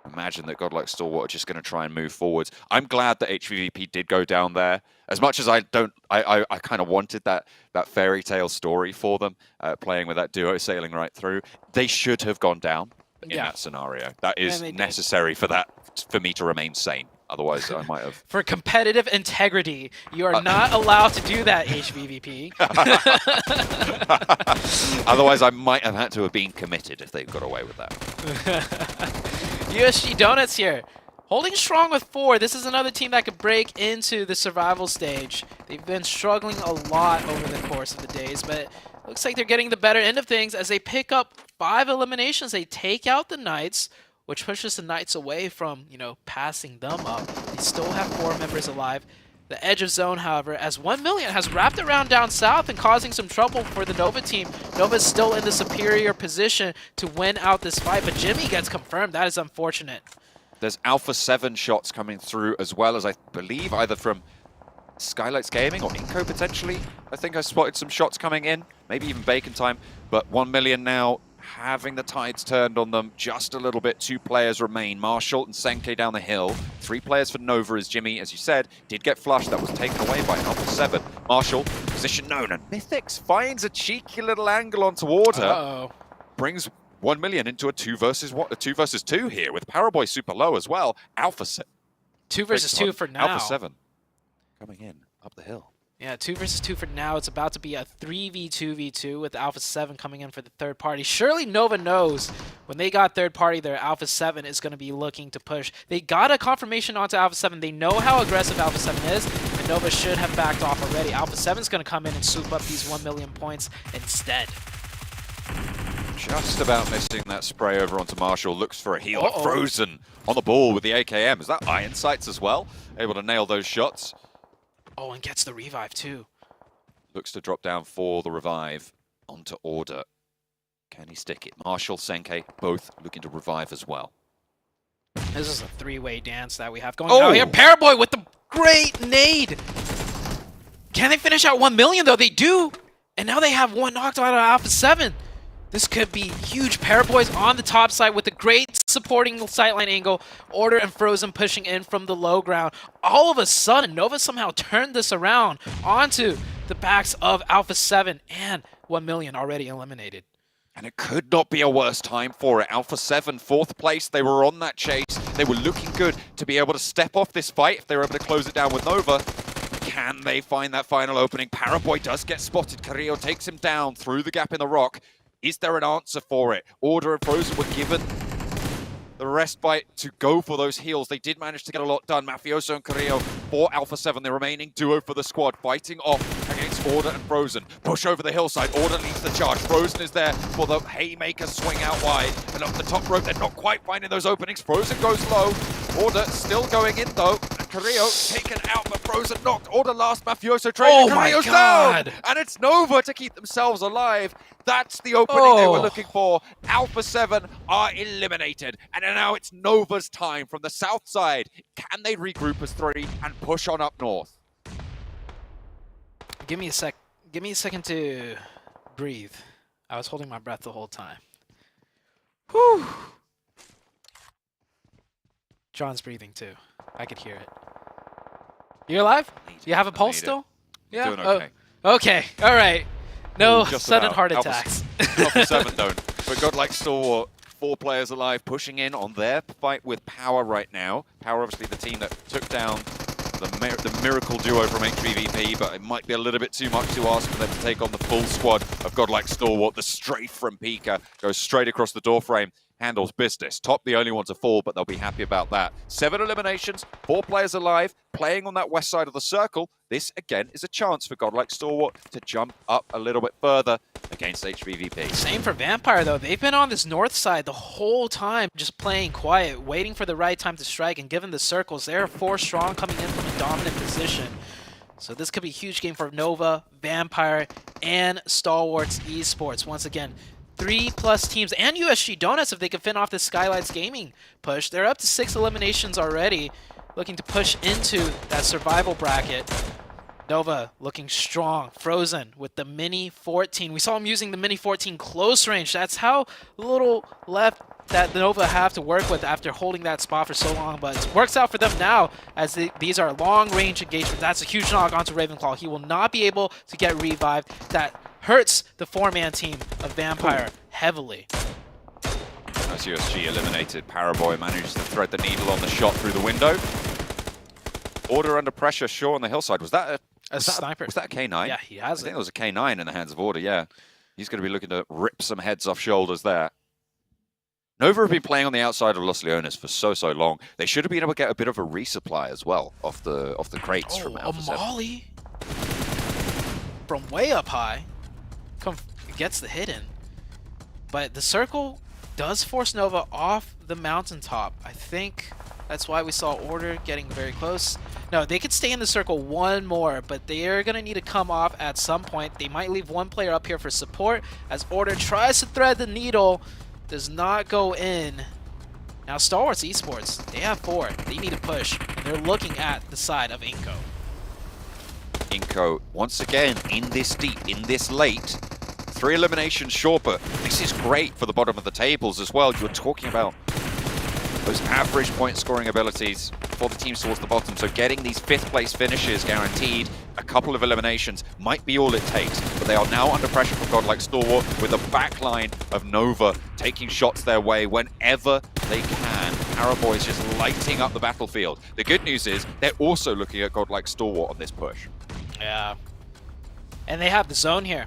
imagine that Godlike Stalwart are just going to try and move forwards. I'm glad that HVVP did go down there. As much as I kind of wanted that fairy tale story for them, playing with that duo sailing right through. They should have gone down in that scenario. That is necessary for me to remain sane. Otherwise, I might have. For competitive integrity, you are not allowed to do that, HVVP. Otherwise, I might have had to have been committed if they got away with that. USG Donuts here. Holding strong with 4. This is another team that could break into the survival stage. They've been struggling a lot over the course of the days, but it looks like they're getting the better end of things as they pick up 5 eliminations. They take out the Knights, which pushes the Knights away from, passing them up. They still have 4 members alive. The edge of zone, however, as 1 million has wrapped around down south and causing some trouble for the Nova team. Nova's still in the superior position to win out this fight, but Jimmy gets confirmed. That is unfortunate. There's Alpha 7 shots coming through, as well as I believe either from Skylights Gaming or Inco potentially. I think I spotted some shots coming in, maybe even Bacon Time, but 1 million now having the tides turned on them just a little bit. 2 players remain, Marshall and Senke down the hill. 3 players for Nova, as Jimmy, as you said, did get flushed. That was taken away by Alpha 7. Marshall, position known, and Mythix finds a cheeky little angle onto Order. Brings 1 million into a 2 versus 2 here, with Paraboy super low as well. Alpha 7. 2 versus 2 for now. Alpha 7 coming in up the hill. Yeah, 2 versus 2 for now. It's about to be a 3v2v2 with Alpha 7 coming in for the third party. Surely Nova knows when they got third party there, Alpha 7 is going to be looking to push. They got a confirmation onto Alpha 7. They know how aggressive Alpha 7 is, and Nova should have backed off already. Alpha 7 is going to come in and swoop up these 1 million points instead. Just about missing that spray over onto Marshall. Looks for a heal. Frozen on the ball with the AKM. Is that Iron Sights as well? Able to nail those shots. Oh, and gets the revive too. Looks to drop down for the revive onto Order. Can he stick it? Marshall, Senke, both looking to revive as well. This is a 3-way dance that we have going on here. Paraboy with the great nade. Can they finish out 1 million though? They do. And now they have 1 knocked out of Alpha 7. This could be huge. Paraboy's on the top side with a great supporting sightline angle. Order and Frozen pushing in from the low ground. All of a sudden, Nova somehow turned this around onto the backs of Alpha 7, and 1 million already eliminated. And it could not be a worse time for it. Alpha 7, 4th place. They were on that chase. They were looking good to be able to step off this fight if they were able to close it down with Nova. Can they find that final opening? Paraboy does get spotted. Carrillo takes him down through the gap in the rock. Is there an answer for it? Order and Frozen were given the respite to go for those heals. They did manage to get a lot done. Mafioso and Carrillo for Alpha 7, the remaining duo for the squad, fighting off against Order and Frozen. Push over the hillside. Order leads the charge. Frozen is there for the haymaker swing out wide. And up the top rope, they're not quite finding those openings. Frozen goes low. Order still going in though. And Carrillo taken out, but Frozen knocked. Order last, Mafioso trading. Carrillo's down! And it's Nova to keep themselves alive. That's the opening they were looking for. Alpha 7 are eliminated. And now it's Nova's time from the south side. Can they regroup as 3 and push on up north? Give me a second to breathe. I was holding my breath the whole time. Whew. John's breathing too. I could hear it. You alive? You have a pulse still? Yeah. Doing okay. Okay. All right. No just sudden about. heart attacks. Alpha 7 don't. But Godlike Stalwart, 4 players alive, pushing in on their fight with Power right now. Power, obviously, the team that took down the miracle duo from HVVP, but it might be a little bit too much to ask for them to take on the full squad of Godlike Stalwart. The strafe from Pika goes straight across the doorframe. Handles business. Top the only one to fall, but they'll be happy about that. 7 eliminations, 4 players alive, playing on that west side of the circle. This, again, is a chance for Godlike Stalwart to jump up a little bit further against HVVP. Same for Vampire, though. They've been on this north side the whole time, just playing quiet, waiting for the right time to strike, and given the circles, they're 4 strong coming in from a dominant position. So this could be a huge game for Nova, Vampire, and Stalwarts Esports. Once again, 3+ teams, and USG Donuts if they can finish off this Skylights Gaming push. They're up to 6 eliminations already, looking to push into that survival bracket. Nova looking strong. Frozen with the Mini 14. We saw him using the Mini 14 close range. That's how little left that Nova have to work with after holding that spot for so long, but it works out for them now as these are long-range engagements. That's a huge knock onto Ravenclaw. He will not be able to get revived. That hurts the 4-man team of Vampire heavily. As USG eliminated, Paraboy managed to thread the needle on the shot through the window. Order under pressure, Shaw on the hillside. Was that a sniper? Was that a K9? Yeah, he has I think it was a K9 in the hands of Order, yeah. He's going to be looking to rip some heads off shoulders there. Nova have been playing on the outside of Los Leones for so long. They should have been able to get a bit of a resupply as well off the crates from Alpha 7. Molly from way up high gets the hit in. But the circle does force Nova off the mountaintop. I think that's why we saw Order getting very close. No, they could stay in the circle 1 more, but they are going to need to come off at some point. They might leave 1 player up here for support as Order tries to thread the needle. Does not go in. Now Stalwarts Esports, they have 4. They need to push, and they're looking at the side of Inko. Inko, once again, in this deep, in this late, 3 eliminations short, but this is great for the bottom of the tables as well. You're talking about those average point scoring abilities for the teams towards the bottom. So getting these 5th place finishes guaranteed, a couple of eliminations might be all it takes. But they are now under pressure from godlike Stalwart with a backline of Nova taking shots their way whenever they can. Paraboy is just lighting up the battlefield. The good news is they're also looking at godlike Stalwart on this push. Yeah. And they have the zone here.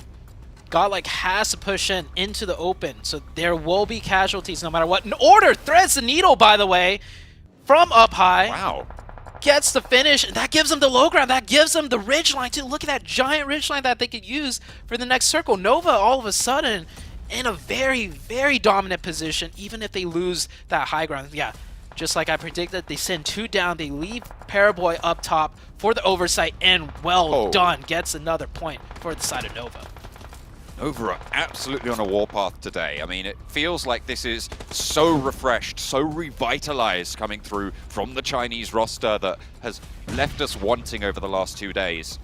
Godlike has to push into the open, so there will be casualties no matter what. And Order threads the needle, by the way, from up high. Wow. Gets the finish, and that gives them the low ground. That gives them the ridge line, too. Look at that giant ridge line that they could use for the next circle. Nova, all of a sudden, in a very, very dominant position, even if they lose that high ground. Yeah, just like I predicted, they send 2 down. They leave Paraboy up top for the oversight, and well done. Gets another point for the side of Nova. Nova are absolutely on a warpath today. I mean, it feels like this is so refreshed, so revitalized coming through from the Chinese roster that has left us wanting over the last 2 days.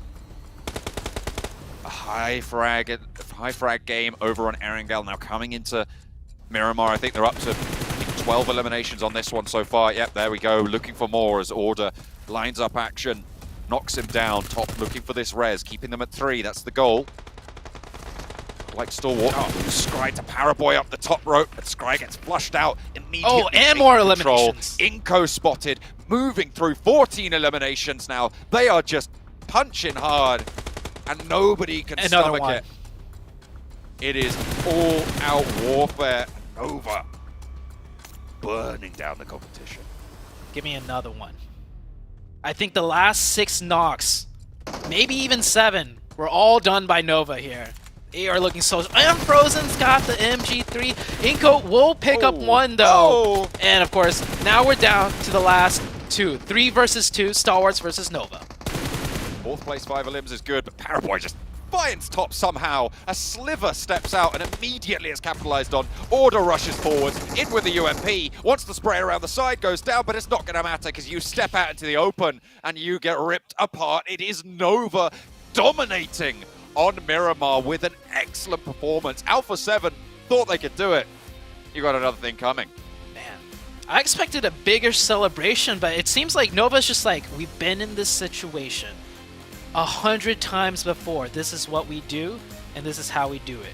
A high frag game over on Erangel now coming into Miramar. I think they're up to 12 eliminations on this one so far. Yep, there we go. Looking for more as Order lines up action, knocks him down. Top looking for this res, keeping them at 3. That's the goal. Like Stalwart, Scry to Paraboy up the top rope, but Scry gets flushed out immediately. Oh, and more eliminations. Inko spotted, moving through 14 eliminations now. They are just punching hard, and nobody can stomach it. It is all-out warfare. Nova burning down the competition. Give me another one. I think the last 6 knocks, maybe even 7, were all done by Nova here. They are looking so... And Frozen's got the MG3. Inko will pick up 1, though. And, of course, now we're down to the last 2. 3 versus 2, Stalwarts versus Nova. 4th place 5 elims is good, but Paraboy just finds top somehow. A sliver steps out and immediately is capitalized on. Order rushes forwards, in with the UMP. Once the spray around the side goes down, but it's not going to matter because you step out into the open and you get ripped apart. It is Nova dominating on Miramar with an excellent performance. Alpha 7 thought they could do it. You got another thing coming. Man, I expected a bigger celebration, but it seems like Nova's just like, we've been in this situation 100 times before. This is what we do, and this is how we do it.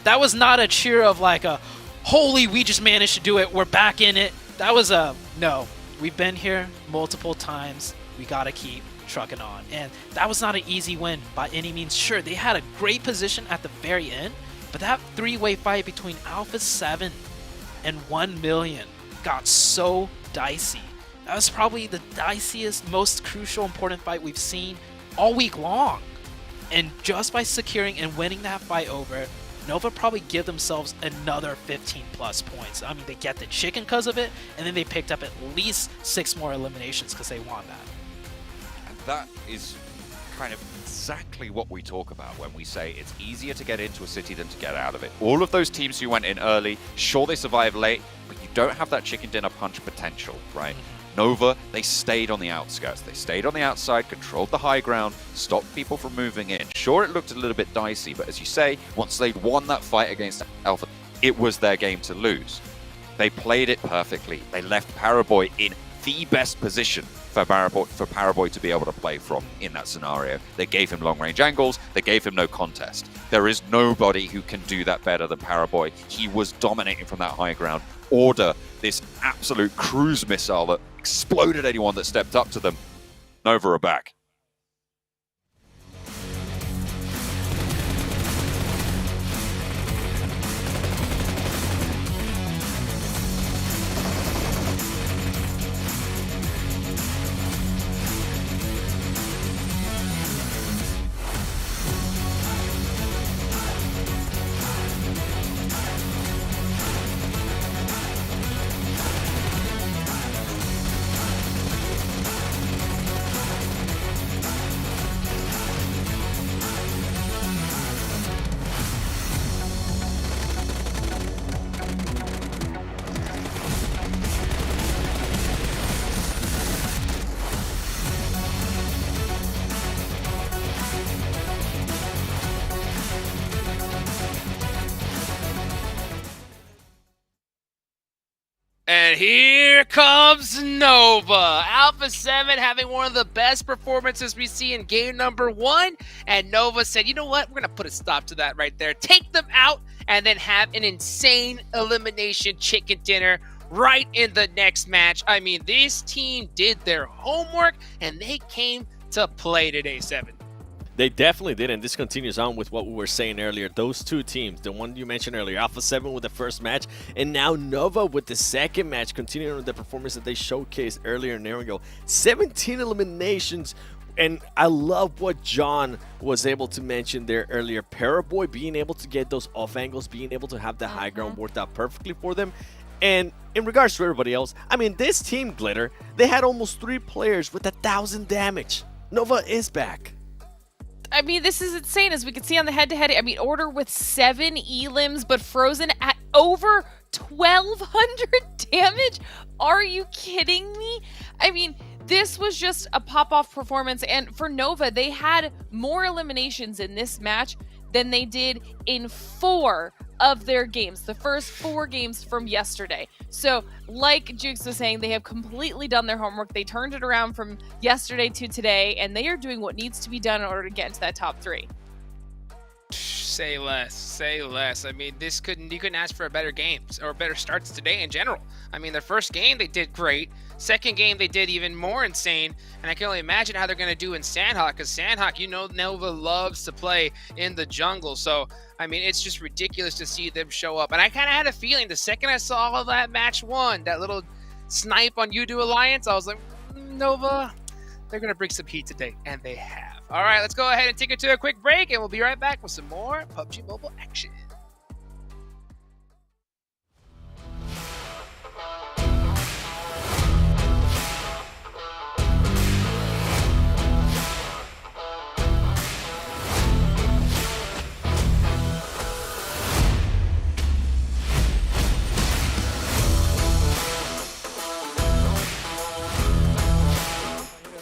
That was not a cheer of like a, holy, we just managed to do it, we're back in it. That was a, no, we've been here multiple times, we gotta keep trucking on. And that was not an easy win by any means. Sure, they had a great position at the very end, but that 3-way fight between Alpha 7 and 1 Million got so dicey. That was probably the diciest, most crucial, important fight we've seen all week long. And just by securing and winning that fight over, Nova probably give themselves another 15 plus points. I mean, they get the chicken because of it, and then they picked up at least 6 more eliminations because they won that. That is kind of exactly what we talk about when we say it's easier to get into a city than to get out of it. All of those teams who went in early, sure they survived late, but you don't have that chicken dinner punch potential, right? Nova, they stayed on the outskirts. They stayed on the outside, controlled the high ground, stopped people from moving in. Sure, it looked a little bit dicey, but as you say, once they'd won that fight against Alpha, it was their game to lose. They played it perfectly. They left Paraboy in the best position for Paraboy to be able to play from in that scenario. They gave him long-range angles. They gave him no contest. There is nobody who can do that better than Paraboy. He was dominating from that high ground. Order, this absolute cruise missile that exploded anyone that stepped up to them. Nova are back. And here comes Nova. Alpha 7 having one of the best performances we see in game number 1. And Nova said, you know what? We're going to put a stop to that right there. Take them out and then have an insane elimination chicken dinner right in the next match. I mean, this team did their homework and they came to play today, 7. They definitely did, and this continues on with what we were saying earlier. Those two teams, the one you mentioned earlier, Alpha 7 with the first match, and now Nova with the second match, continuing on the performance that they showcased earlier in Naringo. 17 eliminations, and I love what John was able to mention there earlier. Paraboy being able to get those off angles, being able to have the high ground worked out perfectly for them. And in regards to everybody else, I mean, this team, Glitter, they had almost 3 players with 1,000 damage. Nova is back. I mean, this is insane, as we can see on the head-to-head. I mean, Order with 7 elims, but Frozen at over 1,200 damage? Are you kidding me? I mean, this was just a pop-off performance, and for Nova, they had more eliminations in this match than they did in 4 of their games, the first 4 games from yesterday. So, like Jukes was saying, they have completely done their homework. They turned it around from yesterday to today, and they are doing what needs to be done in order to get into that top 3. Say less, say less. I mean, you couldn't ask for a better games or better starts today in general. I mean, their first game, they did great. Second game, they did even more insane. And I can only imagine how they're going to do in Sandhawk, because Sandhawk, you know, Nova loves to play in the jungle. So, I mean, it's just ridiculous to see them show up. And I kind of had a feeling the second I saw that match 1, that little snipe on Udo Alliance, I was like, Nova, they're going to bring some heat today. And they have. All right, let's go ahead and take it to a quick break, and we'll be right back with some more PUBG Mobile action.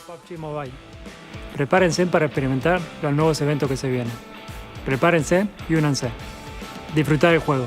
PUBG Mobile. Prepárense para experimentar los nuevos eventos que se vienen. Prepárense y únanse. Disfrutar el juego.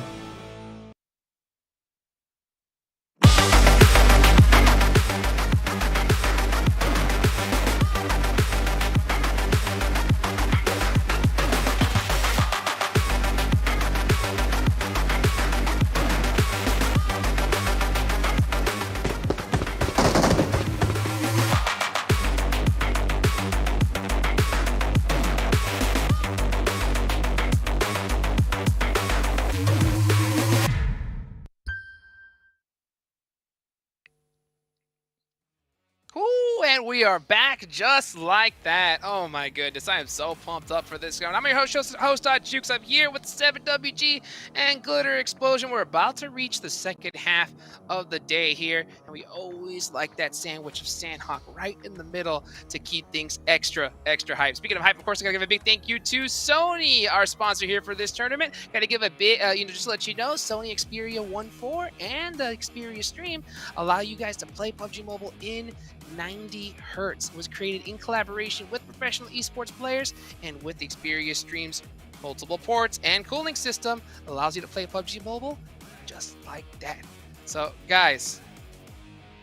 And we are back just like that. Oh my goodness, I am so pumped up for this. I'm your host Jukes. I'm here with 7WG and Glitter Explosion. We're about to reach the second half of the day here, and we always like that sandwich of Sandhawk right in the middle to keep things extra hype. Speaking of hype, of course, I gotta give a big thank you to Sony, our sponsor here for this tournament. Gotta give a bit, just to let you know, Sony Xperia 1.4 and the Xperia Stream allow you guys to play PUBG Mobile in 90 hertz. It was created in collaboration with professional esports players, and with Xperia Stream's multiple ports and cooling system allows you to play PUBG Mobile just like that. So guys,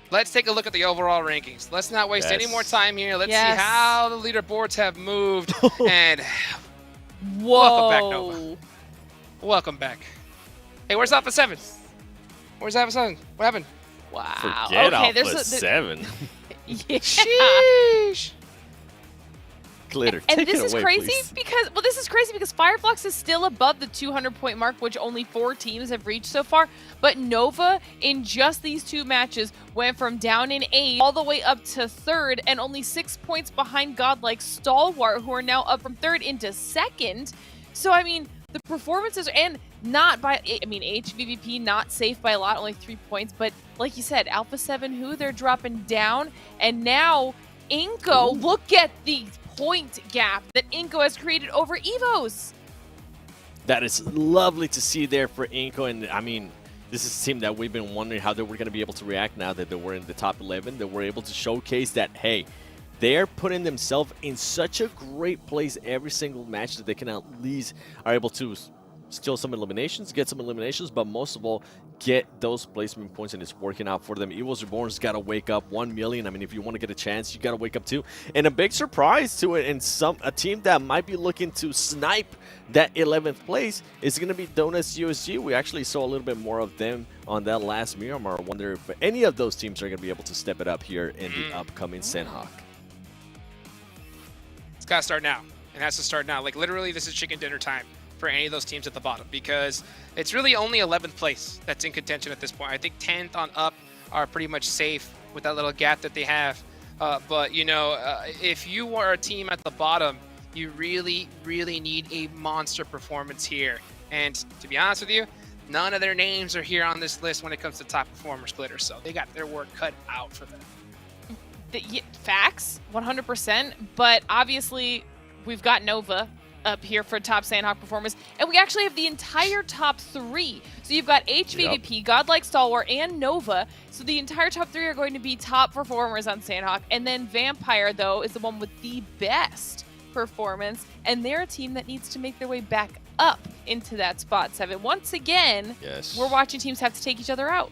let's take a look at the overall rankings. Let's not waste any more time here. Let's see how the leaderboards have moved. And welcome back, Nova. Welcome back. Hey, where's Alpha 7? Where's Alpha 7? What happened? Wow. Forget okay, Alpha 7. Yeah. Sheesh. Glitter, And take this it is away, crazy please. because Firefox is still above the 200-point mark, which only 4 teams have reached so far. But Nova, in just these 2 matches, went from down in 8 all the way up to 3rd, and only 6 points behind godlike Stalwart, who are now up from 3rd into 2nd. So, I mean, the performances, and not by, I mean, HVVP not safe by a lot, only 3 points. But like you said, Alpha 7, who they're dropping down. And now, Inko, look at the point gap that Inko has created over Evos. That is lovely to see there for Inko. And I mean, this is a team that we've been wondering how they were going to be able to react now that they were in the top 11. They were able to showcase that, hey, they're putting themselves in such a great place every single match that they can at least are able to steal some eliminations, get some eliminations, but most of all, get those placement points, and it's working out for them. Evils Reborn's got to wake up 1 million. I mean, if you want to get a chance, you got to wake up too. And a big surprise to it, and a team that might be looking to snipe that 11th place is going to be Donuts USG. We actually saw a little bit more of them on that last Miramar. I wonder if any of those teams are going to be able to step it up here in the upcoming Sandhawk. It's got to start now. It has to start now. Like, literally, this is chicken dinner time for any of those teams at the bottom, because it's really only 11th place that's in contention at this point. I think 10th on up are pretty much safe with that little gap that they have. But, you know, if you are a team at the bottom, you really, really need a monster performance here. And to be honest with you, none of their names are here on this list when it comes to top performers, Glitter. So they got their work cut out for them. Facts, 100%. But obviously, we've got Nova up here for top Sandhawk performers, and we actually have the entire top 3. So you've got HVVP, Godlike Stalwart, and Nova. So the entire top 3 are going to be top performers on Sandhawk. And then Vampire, though, is the one with the best performance, and they're a team that needs to make their way back up into that spot 7. Once again, we're watching teams have to take each other out.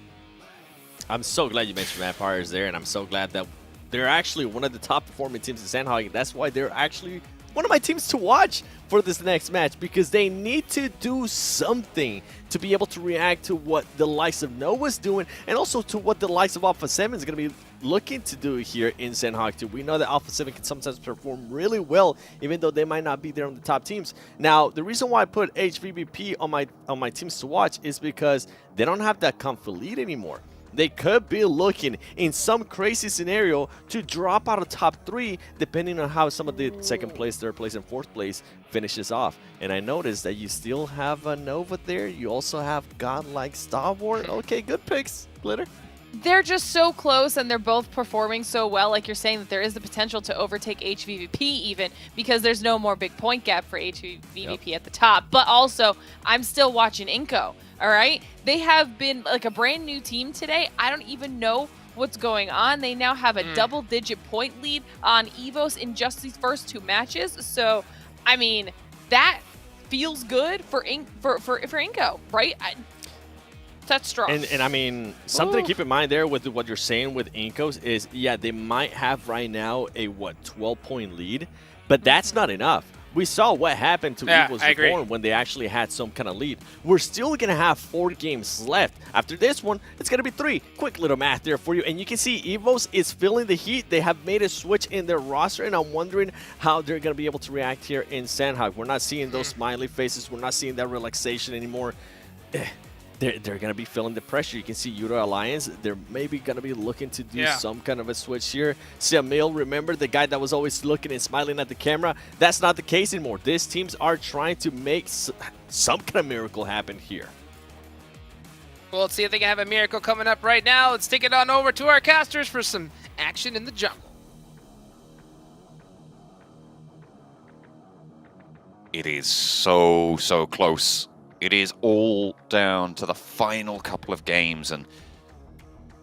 I'm so glad you mentioned Vampires there, and I'm so glad that they're actually one of the top performing teams in Sandhawk. That's why they're actually one of my teams to watch for this next match, because they need to do something to be able to react to what the likes of Nova's doing, and also to what the likes of Alpha 7 is going to be looking to do here in Sandhawk 2. We know that Alpha 7 can sometimes perform really well, even though they might not be there on the top teams. Now, the reason why I put HVBP on my teams to watch is because they don't have that comfort lead anymore. They could be looking in some crazy scenario to drop out of top 3, depending on how some of the second place, third place, and fourth place finishes off. And I noticed that you still have a Nova there. You also have Godlike Stalwart. Okay, good picks, Glitter. They're just so close, and they're both performing so well. Like you're saying, that there is the potential to overtake HVVP even, because there's no more big point gap for HVVP at the top. But also, I'm still watching Inco, all right? They have been like a brand new team today. I don't even know what's going on. They now have a double-digit point lead on EVOS in just these first 2 matches. So, I mean, that feels good for Inco, right? That's strong. And I mean, something to keep in mind there with what you're saying with Incos is, yeah, they might have right now a, 12-point lead, but that's not enough. We saw what happened to Evils Reborn when they actually had some kind of lead. We're still going to have 4 games left. After this one, it's going to be 3. Quick little math there for you. And you can see Evos is feeling the heat. They have made a switch in their roster, and I'm wondering how they're going to be able to react here in Sandhawk. We're not seeing those smiley faces. We're not seeing that relaxation anymore. They're going to be feeling the pressure. You can see Euro Alliance. They're maybe going to be looking to do some kind of a switch here. Samil, remember the guy that was always looking and smiling at the camera? That's not the case anymore. These teams are trying to make some kind of miracle happen here. Well, let's see if they can have a miracle coming up right now. Let's take it on over to our casters for some action in the jungle. It is so close. It is all down to the final couple of games, and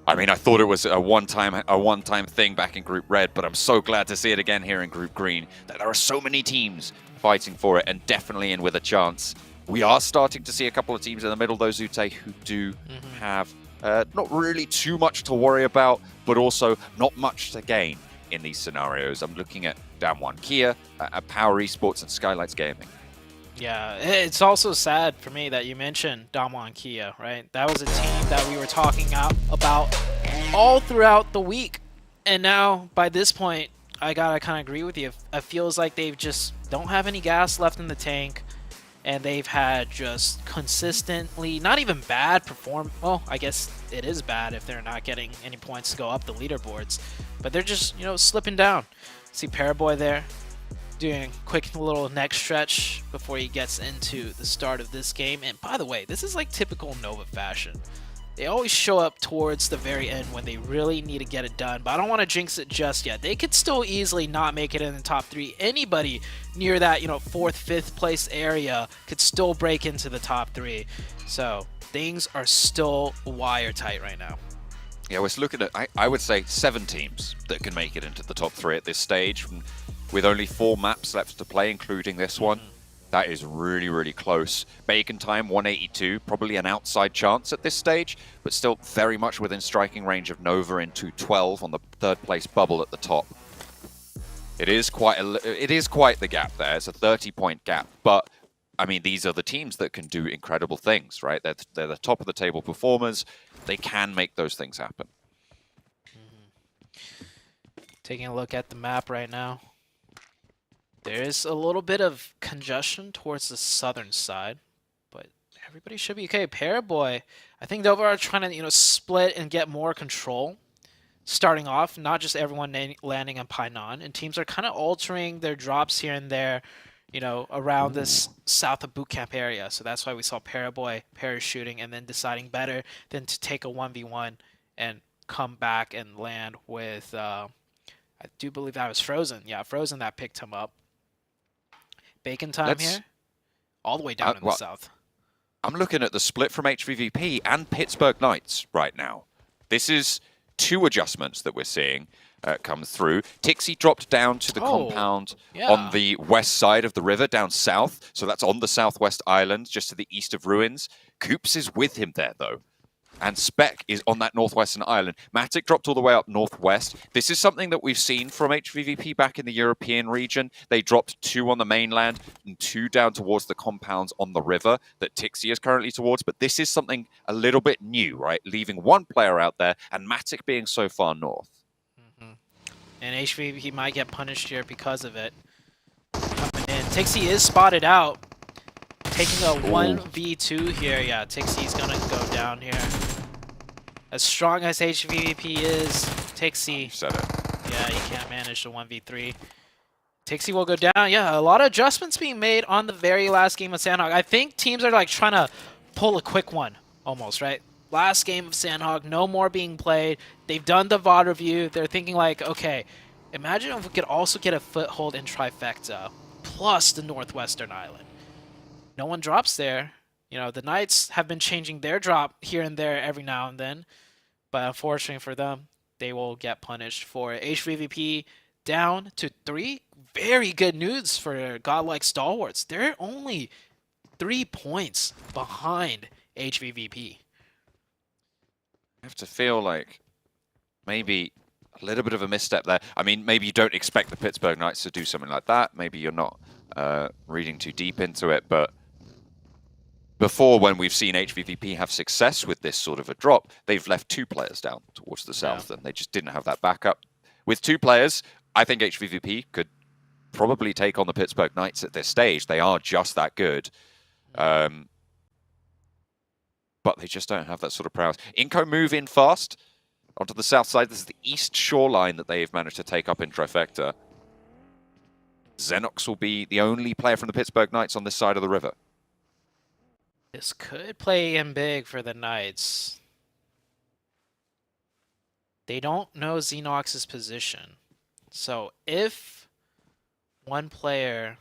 I mean, I thought it was a one-time thing back in Group Red, but I'm so glad to see it again here in Group Green, that there are so many teams fighting for it, and definitely in with a chance. We are starting to see a couple of teams in the middle, those Ute, who do have not really too much to worry about, but also not much to gain in these scenarios. I'm looking at Damwon Kia, Power Esports, and Skylights Gaming. Yeah, it's also sad for me that you mentioned Damwon Kia, right? That was a team that we were talking about all throughout the week. And now, by this point, I gotta kind of agree with you. It feels like they've just don't have any gas left in the tank. And they've had just consistently, not even bad well, I guess it is bad if they're not getting any points to go up the leaderboards. But they're just, slipping down. See Paraboy there, doing a quick little neck stretch before he gets into the start of this game. And by the way, this is like typical Nova fashion. They always show up towards the very end when they really need to get it done, but I don't want to jinx it just yet. They could still easily not make it in the top 3. Anybody near that, 4th, 5th place area could still break into the top 3. So things are still wire tight right now. Yeah, we're looking at, I would say, 7 teams that can make it into the top 3 at this stage, with only 4 maps left to play, including this one. That is really, really close. Bacon time, 182. Probably an outside chance at this stage, but still very much within striking range of Nova in 212 on the third place bubble at the top. It is quite the gap there. It's a 30-point gap, but I mean, these are the teams that can do incredible things, right? They're the top of the table performers. They can make those things happen. Taking a look at the map right now. There is a little bit of congestion towards the southern side, but everybody should be okay. Paraboy, I think Nova are trying to, split and get more control. Starting off, not just everyone landing on Painan, and teams are kind of altering their drops here and there, around this south of bootcamp area. So that's why we saw Paraboy parachuting and then deciding better than to take a 1v1 and come back and land with, I do believe that was Frozen. Yeah, Frozen that picked him up. Bacon time here, all the way down in the south. I'm looking at the split from HVVP and Pittsburgh Knights right now. This is 2 adjustments that we're seeing come through. Tixie dropped down to the compound on the west side of the river, down south. So that's on the southwest island, just to the east of Ruins. Coops is with him there, though. And Spec is on that northwestern island. Matic dropped all the way up northwest. This is something that we've seen from HVVP back in the European region. They dropped 2 on the mainland and 2 down towards the compounds on the river that Tixie is currently towards. But this is something a little bit new, right? Leaving 1 player out there and Matic being so far north. And HVVP might get punished here because of it. Coming in. Tixie is spotted out. Taking a 1v2 here. Yeah, Tixie's gonna go down here. As strong as HVVP is, Tixie. Said it. Yeah, he can't manage the 1v3. Tixie will go down. Yeah, a lot of adjustments being made on the very last game of Sandhog. I think teams are like trying to pull a quick one, almost, right? Last game of Sandhog, no more being played. They've done the VOD review. They're thinking like, okay, imagine if we could also get a foothold in Trifecta, plus the Northwestern Island. No one drops there. The Knights have been changing their drop here and there every now and then. But unfortunately for them, they will get punished for HVVP down to 3. Very good news for Godlike Stalwarts. They're only 3 points behind HVVP. I have to feel like maybe a little bit of a misstep there. I mean, maybe you don't expect the Pittsburgh Knights to do something like that. Maybe you're not reading too deep into it, but before, when we've seen HVVP have success with this sort of a drop, they've left 2 players down towards the south, and they just didn't have that backup. With 2 players, I think HVVP could probably take on the Pittsburgh Knights at this stage. They are just that good. But they just don't have that sort of prowess. Inco move in fast onto the south side. This is the east shoreline that they've managed to take up in Trifecta. Xenox will be the only player from the Pittsburgh Knights on this side of the river. This could play in big for the Knights. They don't know Xenox's position. So if one player...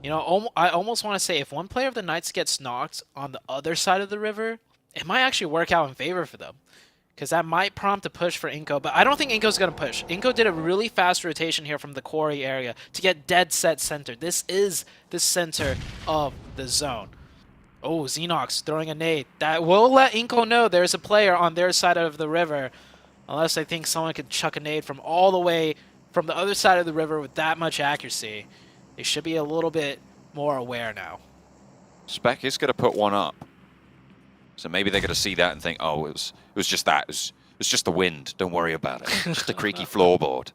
I almost want to say if one player of the Knights gets knocked on the other side of the river, it might actually work out in favor for them. Because that might prompt a push for Inco, but I don't think Inco's going to push. Inco did a really fast rotation here from the quarry area to get dead set center. This is the center of the zone. Oh, Xenox throwing a nade. That will let Inco know there's a player on their side of the river. Unless I think someone could chuck a nade from all the way from the other side of the river with that much accuracy. They should be a little bit more aware now. Spec is going to put one up. So maybe they're going to see that and think, oh, it was just that. It was just the wind. Don't worry about it. Just a creaky floorboard.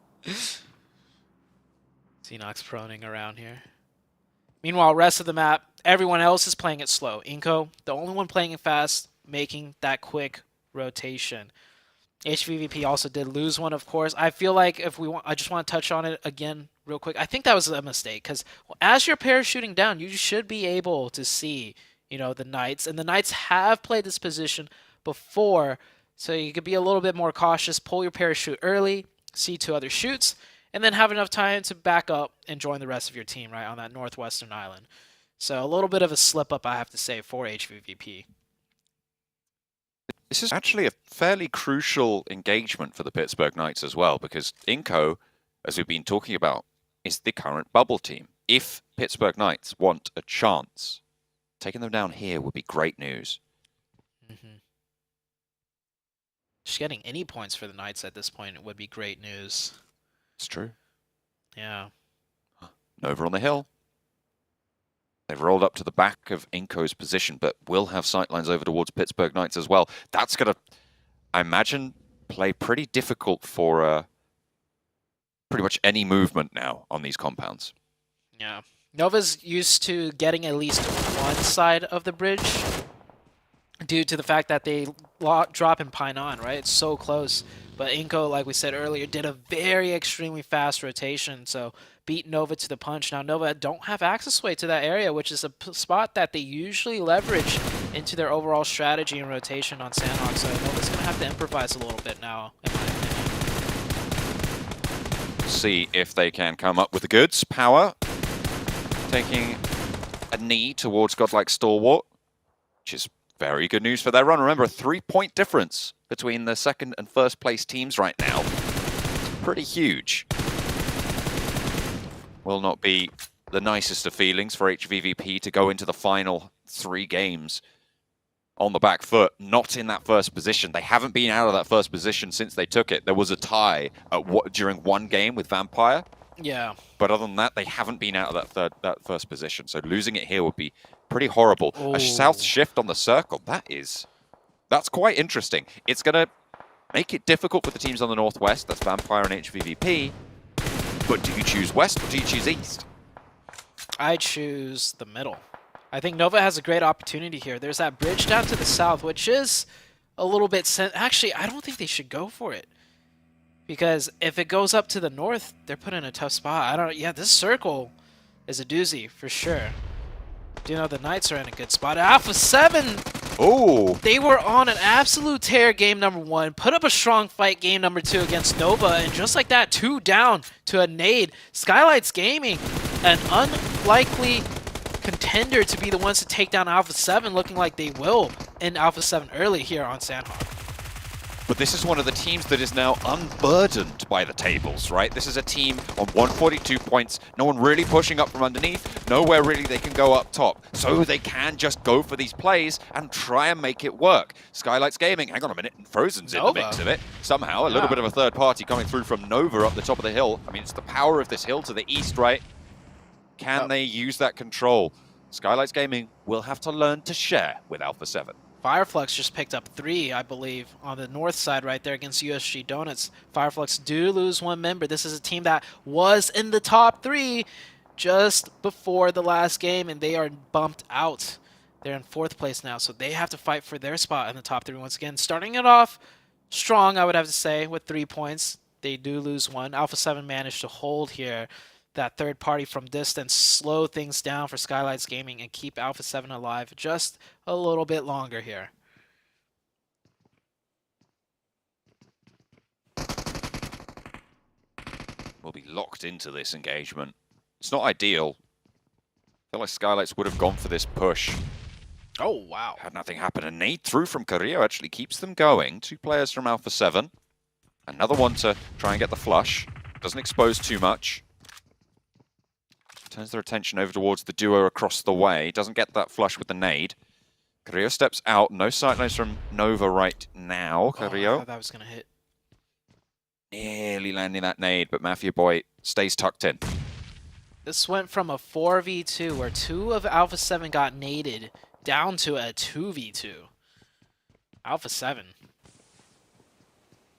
Xenox proning around here. Meanwhile, rest of the map, everyone else is playing it slow. Inco, the only one playing it fast, making that quick rotation. HVVP also did lose one, of course. I feel like I just want to touch on it again real quick. I think that was a mistake because as you're parachuting down, you should be able to see, the Knights. And the Knights have played this position before, so you could be a little bit more cautious. Pull your parachute early, see 2 other shoots, and then have enough time to back up and join the rest of your team, right, on that northwestern island. So a little bit of a slip-up, I have to say, for HVVP. This is actually a fairly crucial engagement for the Pittsburgh Knights as well, because Inco, as we've been talking about, is the current bubble team. if Pittsburgh Knights want a chance, taking them down here would be great news. Just getting any points for the Knights at this point would be great news. It's true. Yeah. Nova on the hill. They've rolled up to the back of Inco's position, but will have sightlines over towards Pittsburgh Knights as well. That's going to, I imagine, play pretty difficult for pretty much any movement now on these compounds. Yeah. Nova's used to getting at least one side of the bridge due to the fact that they drop in Painan, right? It's so close. But Inco, like we said earlier, did a very extremely fast rotation, so beat Nova to the punch. Now Nova don't have access way to that area, which is a spot that they usually leverage into their overall strategy and rotation on Sandhawk, so Nova's going to have to improvise a little bit now, in my opinion. See if they can come up with the goods. Power taking a knee towards Godlike Stalwart, which is very good news for their run. Remember, a 3-point difference between the second and first place teams right now. It's pretty huge. Will not be the nicest of feelings for HVVP to go into the final 3 games on the back foot, not in that first position. They haven't been out of that first position since they took it. There was a tie during one game with Vampire. Yeah. But other than that, they haven't been out of that first position. So losing it here would be pretty horrible. Ooh. A south shift on the circle, that's quite interesting. It's going to make it difficult for the teams on the northwest. That's Vampire and HVVP. But do you choose west or do you choose east? I choose the middle. I think Nova has a great opportunity here. There's that bridge down to the south, which is a little bit... Actually, I don't think they should go for it. Because if it goes up to the north, they're put in a tough spot. Yeah, this circle is a doozy, for sure. Do you know the Knights are in a good spot? Alpha 7! Oh! They were on an absolute tear game number 1, put up a strong fight game number 2 against Nova, and just like that, 2 down to a nade. Skylights Gaming, an unlikely contender to be the ones to take down Alpha 7, looking like they will in Alpha 7 early here on Sandhawk. But this is one of the teams that is now unburdened by the tables, right? This is a team on 142 points, no one really pushing up from underneath, nowhere really they can go up top. So they can just go for these plays and try and make it work. Skylights Gaming, hang on a minute, Frozen's in the mix of it. Somehow, a little bit of a third party coming through from Nova up the top of the hill. I mean, it's the power of this hill to the east, right? Can they use that control? Skylights Gaming will have to learn to share with Alpha 7. Fireflux just picked up 3, I believe, on the north side right there against USG Donuts. Fireflux do lose 1 member. This is a team that was in the top 3 just before the last game, and they are bumped out. They're in 4th place now, so they have to fight for their spot in the top 3 once again. Starting it off strong, I would have to say, with 3 points. They do lose 1. Alpha 7 managed to hold here. That third party from distance, slow things down for Skylights Gaming and keep Alpha 7 alive just a little bit longer here. We'll be locked into this engagement. It's not ideal. I feel like Skylights would have gone for this push. Oh, wow. Had nothing happen. A nade through from Carrillo actually keeps them going. 2 players from Alpha 7. Another one to try and get the flush. Doesn't expose too much. Turns their attention over towards the duo across the way. Doesn't get that flush with the nade. Carrillo steps out. No sightlines from Nova right now. Carrillo. I thought that was going to hit. Nearly landing that nade, but Mafia Boy stays tucked in. This went from a 4v2 where 2 of Alpha 7 got naded down to a 2v2. Alpha 7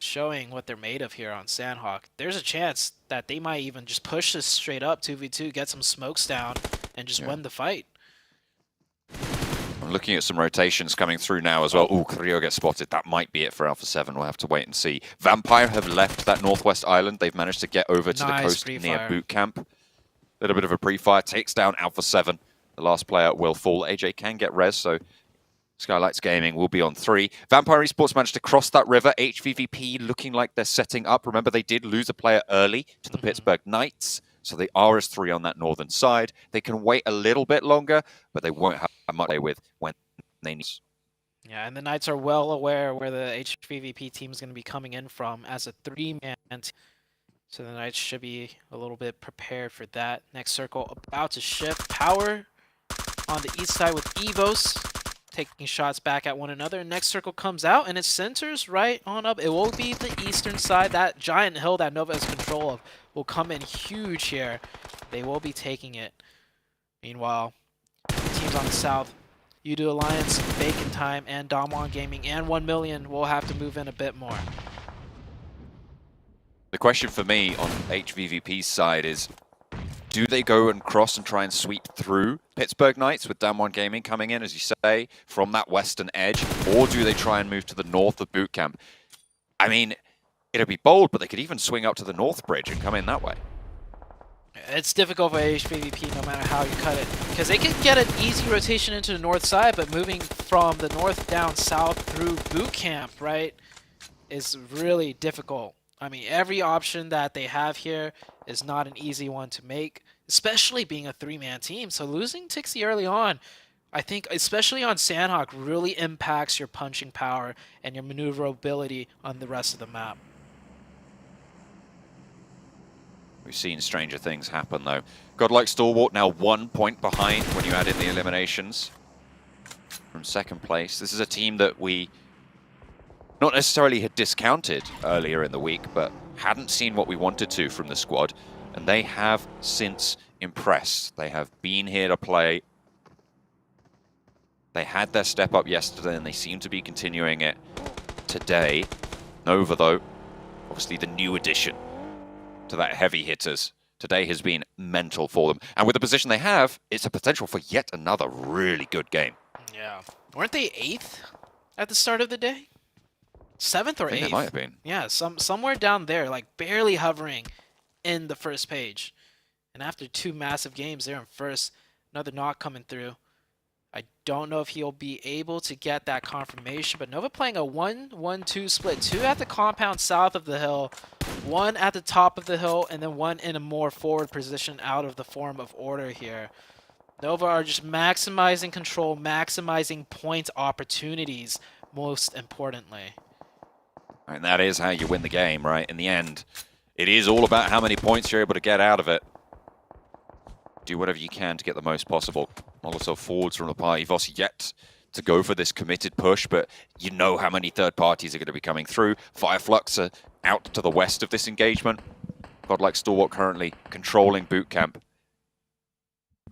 showing what they're made of here on Sandhawk. There's a chance that they might even just push this straight up 2v2, get some smokes down, and just win the fight. I'm looking at some rotations coming through now as well. Ooh, Carrillo gets spotted. That might be it for Alpha 7. We'll have to wait and see. Vampire have left that northwest island. They've managed to get over to the coast near boot camp. A little bit of a pre-fire. Takes down Alpha 7. The last player will fall. AJ can get res, so Skylights Gaming will be on 3. Vampire Esports managed to cross that river. HVVP looking like they're setting up. Remember, they did lose a player early to the Pittsburgh Knights, so they are as 3 on that northern side. They can wait a little bit longer, but they won't have much to play with when they need. Yeah, and the Knights are well aware where the HVVP team is going to be coming in from as a 3-man team. So the Knights should be a little bit prepared for that. Next circle about to shift. Power on the east side with Evos taking shots back at one another. Next circle comes out and it centers right on up. It will be the eastern side. That giant hill that Nova has control of will come in huge here. They will be taking it. Meanwhile, teams on the south, Udo Alliance, Bacon Time, and Damwon Gaming, and 1 million will have to move in a bit more. The question for me on HVVP's side is, do they go and cross and try and sweep through Pittsburgh Knights with Damwon Gaming coming in, as you say, from that western edge, or do they try and move to the north of boot camp? I mean, it'd be bold, but they could even swing up to the north bridge and come in that way. It's difficult for HVVP no matter how you cut it, because they can get an easy rotation into the north side, but moving from the north down south through boot camp, right, is really difficult. I mean, every option that they have here is not an easy one to make, especially being a three-man team. So losing Tixie early on, I think, especially on Sandhawk, really impacts your punching power and your maneuverability on the rest of the map. We've seen stranger things happen, though. Godlike Stalwart now 1 point behind when you add in the eliminations from second place. This is a team that we not necessarily had discounted earlier in the week, but hadn't seen what we wanted to from the squad, and they have since impressed. They have been here to play. They had their step up yesterday, and they seem to be continuing it today. Nova, though, obviously the new addition to that heavy hitters. Today has been mental for them. And with the position they have, it's a potential for yet another really good game. Yeah. Weren't they 8th at the start of the day? 7th or 8th? They might have been. Yeah, somewhere down there, like barely hovering in the first page. And after 2 massive games, they're in first. Another knock coming through. I don't know if he'll be able to get that confirmation, but Nova playing a 1-1-2 split. 2 at the compound south of the hill, 1 at the top of the hill, and then 1 in a more forward position out of the form of order here. Nova are just maximizing control, maximizing point opportunities, most importantly. And that is how you win the game, right? In the end, it is all about how many points you're able to get out of it. Do whatever you can to get the most possible. Molotov forwards from the party. Voss yet to go for this committed push, but you know how many third parties are going to be coming through. Fireflux are out to the west of this engagement. Godlike Stalwart currently controlling boot camp.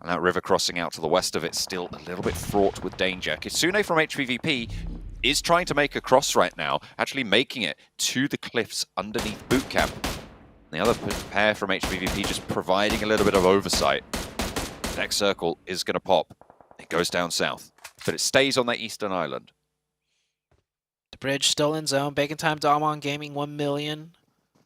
And that river crossing out to the west of it still a little bit fraught with danger. Kitsune from HVVP is trying to make a cross right now, actually making it to the cliffs underneath boot camp. And the other pair from HVVP just providing a little bit of oversight. Next circle is going to pop. It goes down south, but it stays on that eastern island. The bridge still in zone. Bacon Time, Damwon Gaming, 1 million.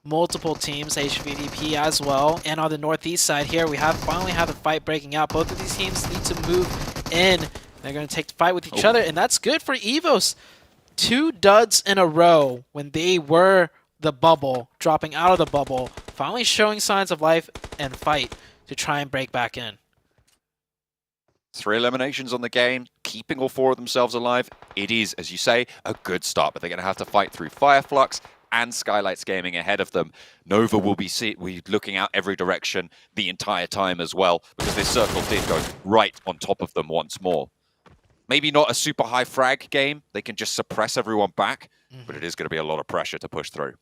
Multiple teams, HVVP as well. And on the northeast side here, we finally have the fight breaking out. Both of these teams need to move in. They're going to take the fight with each other, and that's good for Evos. 2 duds in a row when they were the bubble, dropping out of the bubble, finally showing signs of life and fight to try and break back in. 3 eliminations on the game, keeping all 4 of themselves alive. It is, as you say, a good start, but they're going to have to fight through Fireflux and Skylights Gaming ahead of them. Nova will be looking out every direction the entire time as well, because this circle did go right on top of them once more. Maybe not a super high frag game. They can just suppress everyone back, but it is going to be a lot of pressure to push through.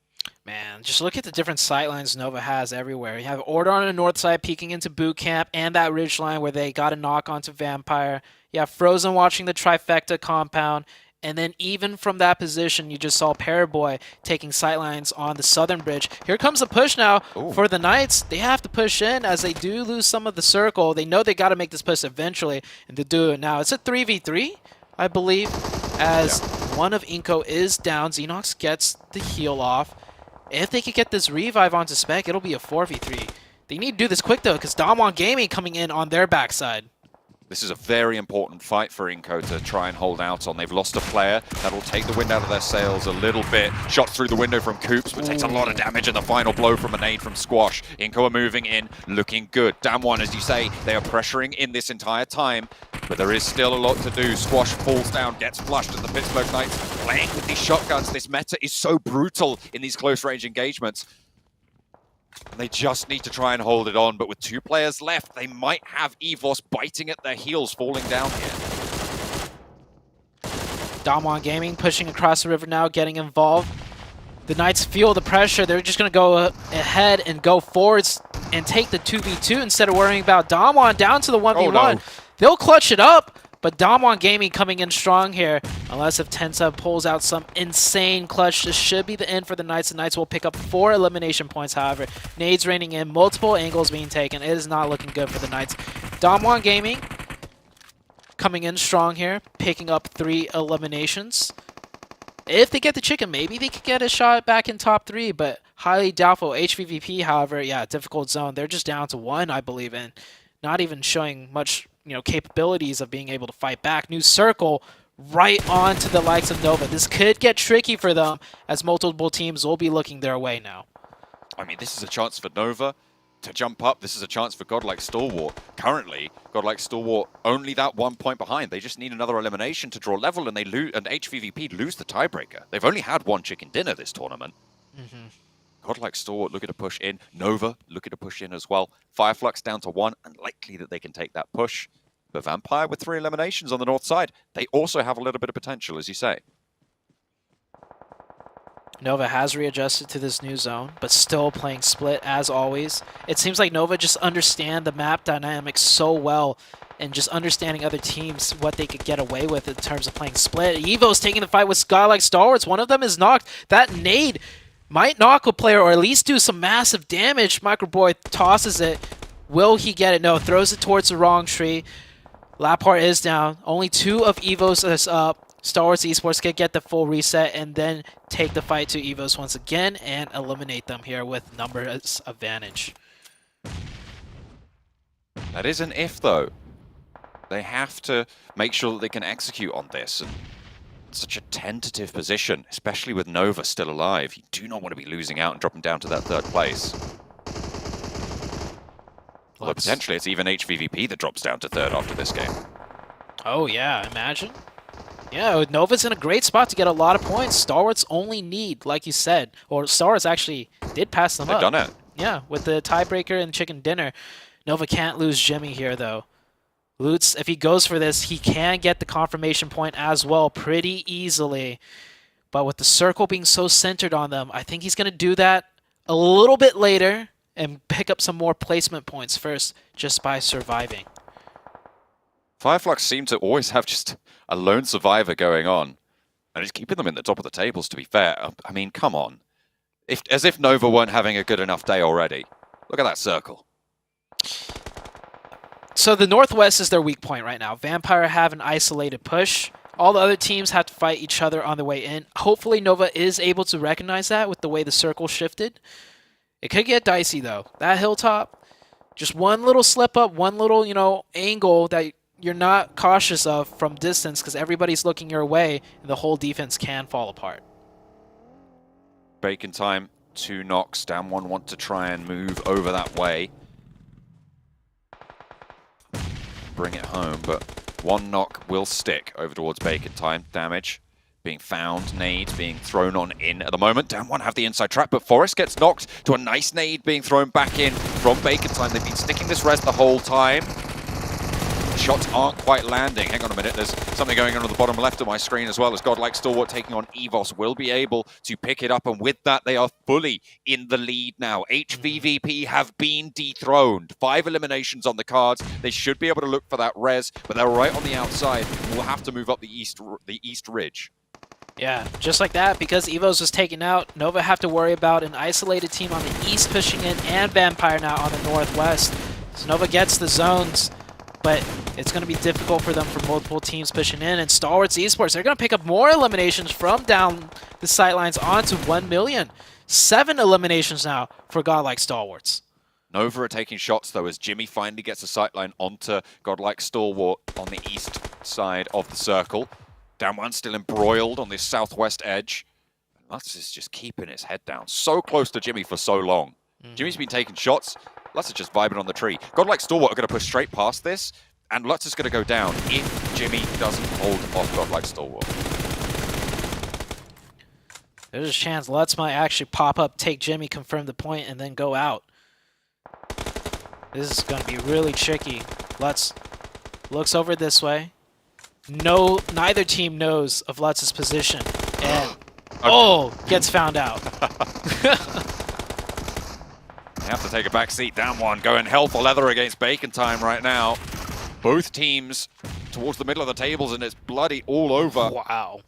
Man, just look at the different sightlines Nova has everywhere. You have Order on the north side peeking into boot camp and that ridge line where they got a knock onto Vampire. You have Frozen watching the trifecta compound. And then even from that position, you just saw Paraboy taking sightlines on the southern bridge. Here comes the push now for the Knights. They have to push in as they do lose some of the circle. They know they got to make this push eventually, and to do it now. It's a 3v3, I believe, as one of Inko is down. Xenox gets the heal off. If they could get this revive onto Spec, it'll be a 4v3. They need to do this quick, though, because Damwon Gaming coming in on their backside. This is a very important fight for Inko to try and hold out on. They've lost a player. That'll take the wind out of their sails a little bit. Shot through the window from Coops, but takes a lot of damage, and the final blow from a nade from Squash. Inko are moving in, looking good. Damwon, as you say, they are pressuring in this entire time, but there is still a lot to do. Squash falls down, gets flushed, and the Pittsburgh Knights playing with these shotguns. This meta is so brutal in these close-range engagements. They just need to try and hold it on, but with 2 players left, they might have EVOS biting at their heels, falling down here. Damwon Gaming pushing across the river now, getting involved. The Knights feel the pressure. They're just going to go ahead and go forwards and take the 2v2 instead of worrying about Damwon down to the 1v1. Oh, no. They'll clutch it up, but Damwon Gaming coming in strong here. Unless if Tensa pulls out some insane clutch, this should be the end for the Knights. The Knights will pick up 4 elimination points, however. Nades raining in, multiple angles being taken. It is not looking good for the Knights. Damwon Gaming coming in strong here, picking up 3 eliminations. If they get the chicken, maybe they could get a shot back in top 3, but highly doubtful. HVVP, however, yeah, difficult zone. They're just down to 1, I believe, and not even showing much, capabilities of being able to fight back. New circle right on to the likes of Nova. This could get tricky for them as multiple teams will be looking their way now. I mean, this is a chance for Nova to jump up. This is a chance for Godlike Stalwart. Currently, Godlike Stalwart only that 1 point behind. They just need another elimination to draw level, and they lose. And HVVP lose the tiebreaker. They've only had 1 chicken dinner this tournament. Godlike Stalwart looking to push in. Nova looking to push in as well. Fireflux down to 1, unlikely that they can take that push. But Vampire with 3 eliminations on the north side. They also have a little bit of potential, as you say. Nova has readjusted to this new zone, but still playing split as always. It seems like Nova just understand the map dynamics so well, and just understanding other teams, what they could get away with in terms of playing split. Evo's taking the fight with Godlike Stalwarts. One of them is knocked. That nade might knock a player or at least do some massive damage. Microboy tosses it. Will he get it? No, throws it towards the wrong tree. Lappart is down. Only 2 of Evos is up. Stalwarts Esports can get the full reset and then take the fight to Evos once again and eliminate them here with numbers advantage. That is an if, though. They have to make sure that they can execute on this. And such a tentative position, especially with Nova still alive. You do not want to be losing out and dropping down to that 3rd place. Although potentially it's even HVVP that drops down to 3rd after this game. Oh yeah, imagine. Yeah, Nova's in a great spot to get a lot of points. Stalwarts only need, like you said, or Stalwarts actually did pass them up. They've done it. Yeah, with the tiebreaker and chicken dinner. Nova can't lose Jimmy here, though. Lutz, if he goes for this, he can get the confirmation point as well pretty easily. But with the circle being so centered on them, I think he's going to do that a little bit later and pick up some more placement points first just by surviving. Fireflux seem to always have just a lone survivor going on. And it's keeping them in the top of the tables, to be fair. I mean, come on. As if Nova weren't having a good enough day already. Look at that circle. So the Northwest is their weak point right now. Vampire have an isolated push. All the other teams have to fight each other on the way in. Hopefully Nova is able to recognize that with the way the circle shifted. It could get dicey, though. That hilltop, just one little slip up, one little, angle that you're not cautious of from distance because everybody's looking your way, and the whole defense can fall apart. Bacon time, 2 knocks. Damwon want to try and move over that way. Bring it home, but 1 knock will stick over towards Bacon time. Damage being found, nade being thrown on in at the moment. Damwon have the inside trap, but Forrest gets knocked to a nice nade being thrown back in from Bacon time. They've been sticking this res the whole time. Shots aren't quite landing. Hang on a minute, there's something going on the bottom left of my screen as well as Godlike Stalwart taking on Evos will be able to pick it up, and with that they are fully in the lead now. HVVP have been dethroned. 5 eliminations on the cards. They should be able to look for that res, but they're right on the outside. We'll have to move up the east ridge. Yeah, just like that, because Evos was taken out, Nova have to worry about an isolated team on the east pushing in and Vampire now on the northwest. So Nova gets the zones, but it's going to be difficult for them for multiple teams pushing in. And Stalwarts Esports, they're going to pick up more eliminations from down the sightlines onto 1 million. 7 eliminations now for Godlike Stalwarts. Nova are taking shots, though, as Jimmy finally gets a sightline onto Godlike Stalwart on the east side of the circle. Damwon still embroiled on this southwest edge. Lutz is just keeping his head down. So close to Jimmy for so long. Jimmy's been taking shots. Lutz is just vibing on the tree. Godlike Stalwart are going to push straight past this, and Lutz is going to go down if Jimmy doesn't hold off Godlike Stalwart. There's a chance Lutz might actually pop up, take Jimmy, confirm the point, and then go out. This is going to be really tricky. Lutz looks over this way. No, neither team knows of Lutz's position. And, gets found out. They have to take a back seat. Down one, going hell for leather against Bacon Time right now. Both teams towards the middle of the tables, and it's bloody all over. Wow.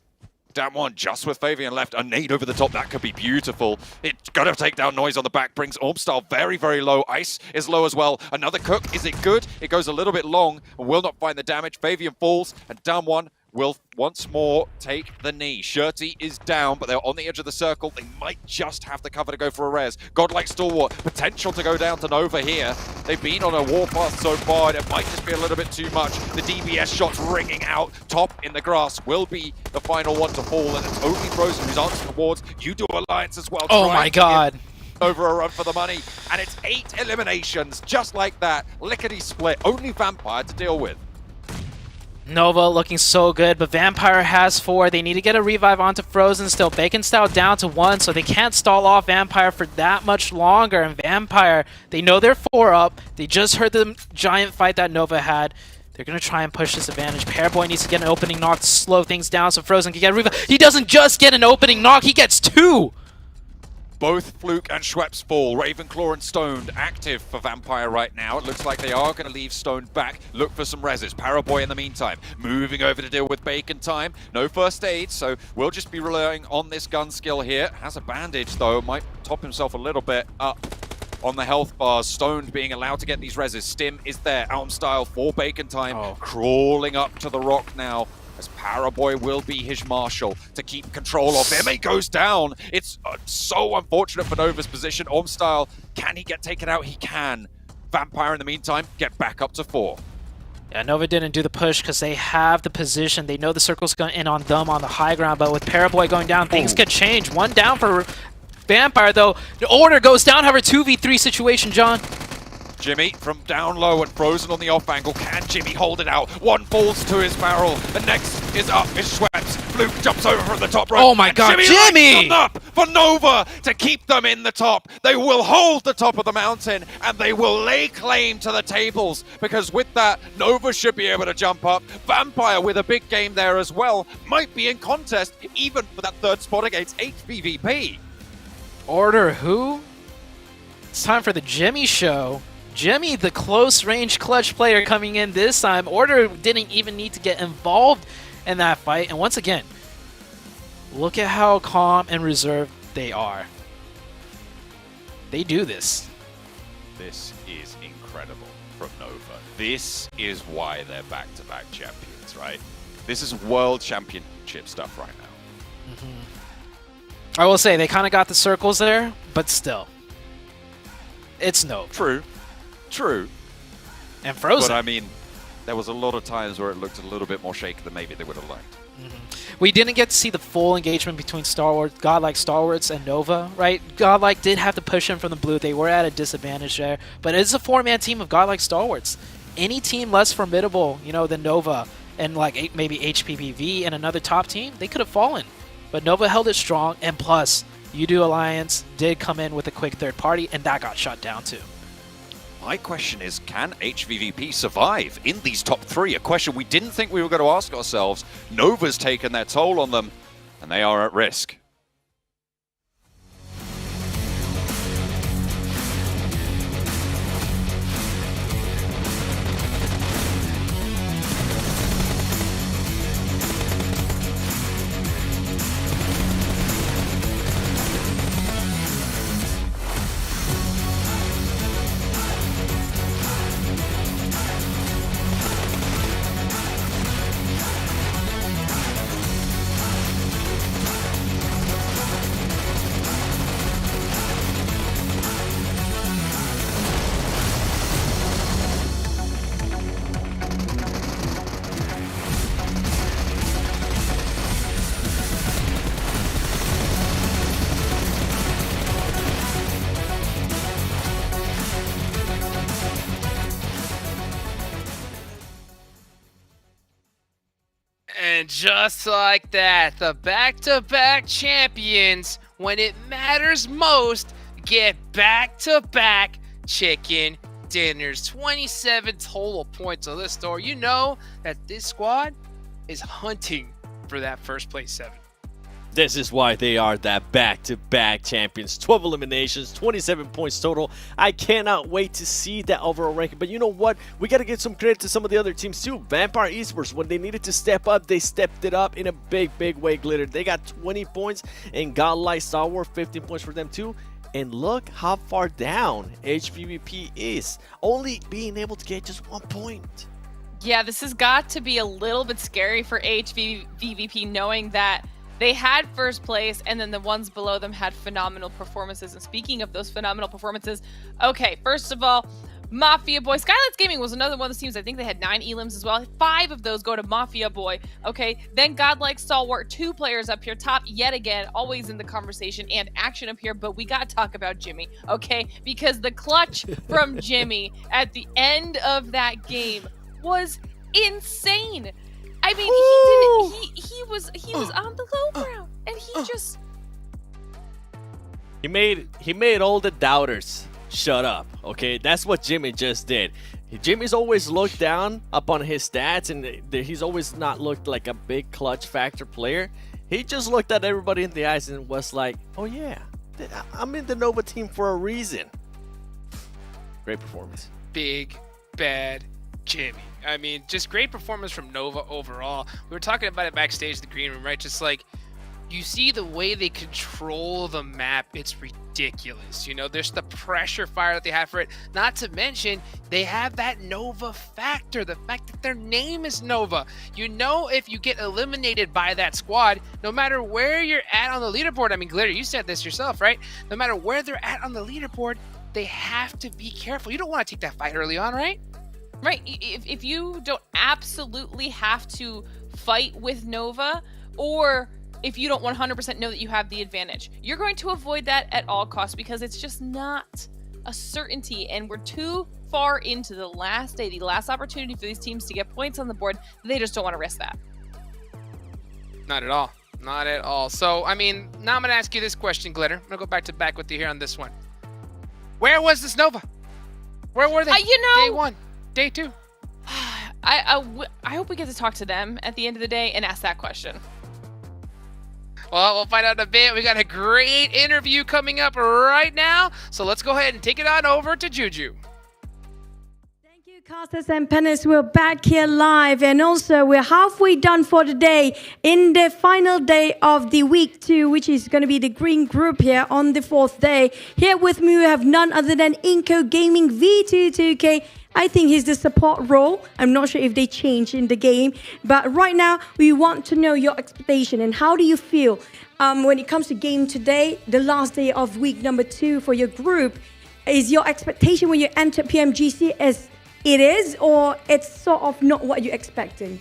Down one, just with Fabian left. A nade over the top, that could be beautiful. It's got to take down Noise on the back, brings Ormstyle very, very low. Ice is low as well. Another cook, is it good? It goes a little bit long, and will not find the damage. Fabian falls, and down one will once more take the knee. Shirty is down, but they're on the edge of the circle. They might just have the cover to go for a res. Godlike Stalwart, potential to go down to Nova here. They've been on a warpath so far, and it might just be a little bit too much. The DBS shots ringing out. Top in the grass will be the final one to fall, and it's only Frozen who's answering towards. You do Alliance as well. Oh my god. Over a run for the money, and it's 8 eliminations, just like that. Lickety split, only Vampire to deal with. Nova looking so good, but Vampire has 4. They need to get a revive onto Frozen still. Bacon Style down to 1, so they can't stall off Vampire for that much longer. And Vampire, they know they're 4 up. They just heard the giant fight that Nova had. They're going to try and push this advantage. Pairboy needs to get an opening knock to slow things down so Frozen can get a revive. He doesn't just get an opening knock, he gets 2! Both Fluke and Schweppes fall. Ravenclaw and Stoned active for Vampire right now. It looks like they are going to leave Stoned back. Look for some reses. Paraboy in the meantime. Moving over to deal with Bacon Time. No first aid, so we'll just be relying on this gun skill here. Has a bandage though. Might top himself a little bit up on the health bars. Stoned being allowed to get these reses. Stim is there. Alm Style for Bacon Time. Crawling up to the rock now, as Paraboy will be his marshal to keep control of him. He goes down. It's so unfortunate for Nova's position. Ormstyle, can he get taken out? He can. Vampire in the meantime, get back up to 4. Yeah, Nova didn't do the push because they have the position. They know the circle's going in on them on the high ground, but with Paraboy going down, things could change. 1 down for Vampire though. The order goes down, however, 2v3 situation, John. Jimmy from down low and Frozen on the off angle. Can Jimmy hold it out? One falls to his barrel. And next is up is Schweppes. Fluke jumps over from the top rope. Oh my god, Jimmy! Up for Nova to keep them in the top. They will hold the top of the mountain and they will lay claim to the tables, because with that, Nova should be able to jump up. Vampire with a big game there as well might be in contest even for that 3rd spot against HVVP. Order who? It's time for the Jimmy show. Jimmy, the close-range clutch player coming in this time. Order didn't even need to get involved in that fight. And once again, look at how calm and reserved they are. They do this. This is incredible from Nova. This is why they're back-to-back champions, right? This is world championship stuff right now. I will say, they kind of got the circles there, but still. It's Nova. True. And Frozen. But I mean, there was a lot of times where it looked a little bit more shaky than maybe they would have liked. We didn't get to see the full engagement between Godlike Stalwarts and Nova, right? Godlike did have to push in from the blue. They were at a disadvantage there. But it's a 4-man team of Godlike Stalwarts. Any team less formidable, than Nova and like maybe HPPV and another top team, they could have fallen. But Nova held it strong, and plus, UDO Alliance did come in with a quick 3rd party, and that got shut down too. My question is, can HVVP survive in these top 3? A question we didn't think we were going to ask ourselves. Nova's taken their toll on them, and they are at risk. And just like that, the back-to-back champions, when it matters most, get back-to-back chicken dinners. 27 total points on this store. You know that this squad is hunting for that first place 7. This is why they are that back-to-back champions. 12 eliminations, 27 points total. I cannot wait to see that overall ranking. But you know what? We got to give some credit to some of the other teams too. Vampire Esports, when they needed to step up, they stepped it up in a big way. Glitter, they got 20 points. And Godlike Star Wars, 15 points for them too. And look how far down HVVP is. Only being able to get just 1 point. Yeah, this has got to be a little bit scary for HVVP, knowing that they had first place, and then the ones below them had phenomenal performances. And speaking of those phenomenal performances, okay, first of all, Mafia Boy. Skylights Gaming was another one of the teams. I think they had 9 elims as well. 5 of those go to Mafia Boy. Okay, then Godlike Stalwart, 2 players up here top yet again, always in the conversation, and Action up here. But we got to talk about Jimmy, okay? Because the clutch from Jimmy at the end of that game was insane. I mean, he was on the low ground, and he just he made all the doubters shut up. Okay, that's what Jimmy just did. Jimmy's always looked down upon his stats, and he's always not looked like a big clutch factor player. He just looked at everybody in the eyes and was like, "Oh yeah, I'm in the Nova team for a reason." Great performance. Big bad Jimmy. I mean, just great performance from Nova overall. We were talking about it backstage in the green room, right? Just like, you see the way they control the map, it's ridiculous. You know, there's the pressure fire that they have for it. Not to mention, they have that Nova factor, the fact that their name is Nova. You know, if you get eliminated by that squad, no matter where you're at on the leaderboard, I mean, Glitter, you said this yourself, right? No matter where they're at on the leaderboard, they have to be careful. You don't want to take that fight early on, right? Right. If you don't absolutely have to fight with Nova, or if you don't 100% know that you have the advantage, you're going to avoid that at all costs, because it's just not a certainty. And we're too far into the last day, the last opportunity for these teams to get points on the board. They just don't want to risk that. Not at all. Not at all. So, I mean, now I'm going to ask you this question, Glitter. I'm going to go back with you here on this one. Where was this Nova? Where were they? Day 1. Day 2. I hope we get to talk to them at the end of the day and ask that question. Well, we'll find out in a bit. We got a great interview coming up right now. So let's go ahead and take it on over to Juju. Thank you, Casters and Penners. We're back here live. And also, we're halfway done for the day in the final day of the week 2, which is going to be the green group here on the 4th day. Here with me, we have none other than Inco Gaming V22K. I think he's the support role. I'm not sure if they change in the game. But right now, we want to know your expectation and how do you feel when it comes to game today, the last day of week number 2 for your group. Is your expectation when you enter PMGC as it is, or it's sort of not what you're expecting?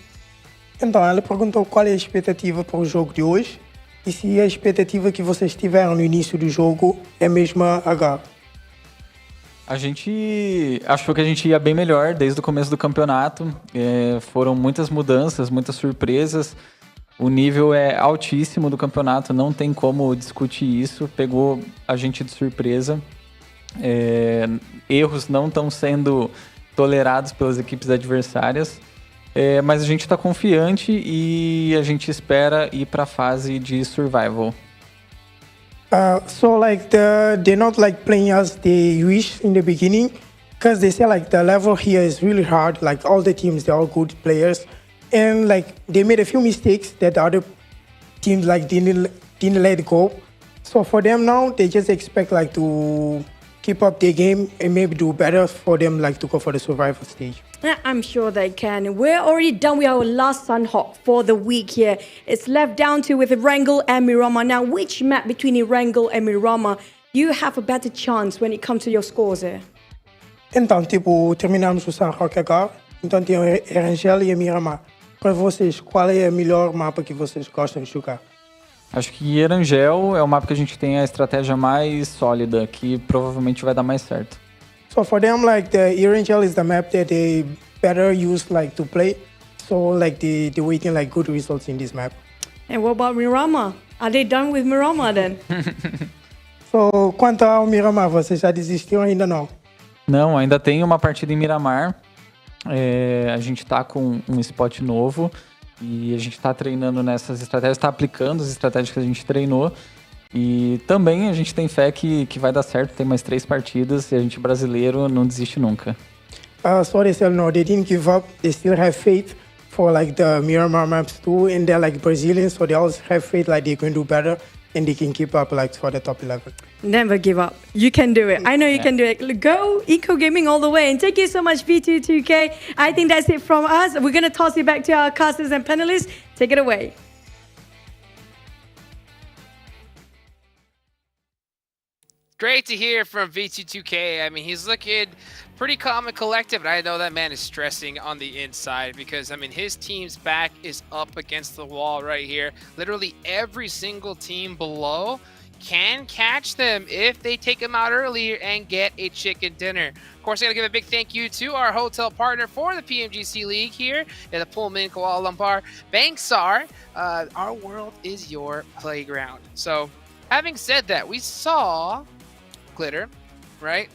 Então, ela perguntou qual é a expectativa para o jogo de hoje e se a expectativa que vocês tiveram no início do jogo é a mesma agora. A gente achou que a gente ia bem melhor desde o começo do campeonato. Foram muitas mudanças, muitas surpresas. O nível é altíssimo do campeonato, não tem como discutir isso. Pegou a gente de surpresa. Erros não estão sendo tolerados pelas equipes adversárias. Mas a gente está confiante e a gente espera ir para a fase de survival. So like they're not like playing as they wish in the beginning, because they say like the level here is really hard. Like all the teams, they're all good players, and like they made a few mistakes that the other teams like didn't let go. So for them now, they just expect like to keep up their game and maybe do better for them, like to go for the survival stage. I'm sure they can. We're already done with our last Sunhawk for the week here. It's left down to with Erangel and Miramar. Now, which map between Erangel and Miramar you have a better chance when it comes to your scores here? Então, tipo, terminamos o Sunhawk agora. Então tem o Erangel e a Miramar. Para vocês, qual é o melhor mapa que vocês gostam de jogar? Acho que Erangel é o mapa que a gente tem a estratégia mais sólida, que provavelmente vai dar mais certo. So for them, like the Erangel is the map that they better use like to play. So like they waiting like good results in this map. And what about Miramar? Are they done with Miramar then? So quanto ao Miramar, você já desistiu ou ainda não? Não, ainda tem uma partida em Miramar. A gente tá com um spot novo e a gente tá treinando nessas estratégias, tá aplicando as estratégias que a gente treinou. E também a gente tem fé que vai dar certo, tem mais 3 partidas e a gente brasileiro não desiste nunca. So they still know they didn't give up. They still have faith for like the Miramar maps too, and they're like Brazilians, so they also have faith like they can do better and they can keep up like for the top 11. Never give up. You can do it. I know you can do it. Go Eco Gaming all the way. And thank you so much, V22K. I think that's it from us. We're going to toss it back to our casters and panelists. Take it away. Great to hear from V22K. I mean, he's looking pretty calm and collected, but I know that man is stressing on the inside because, I mean, his team's back is up against the wall right here. Literally every single team below can catch them if they take them out earlier and get a chicken dinner. Of course, I gotta give a big thank you to our hotel partner for the PMGC League here in the Pullman, Kuala Lumpur, Bangsar. Our world is your playground. So, having said that, we saw Glitter, right?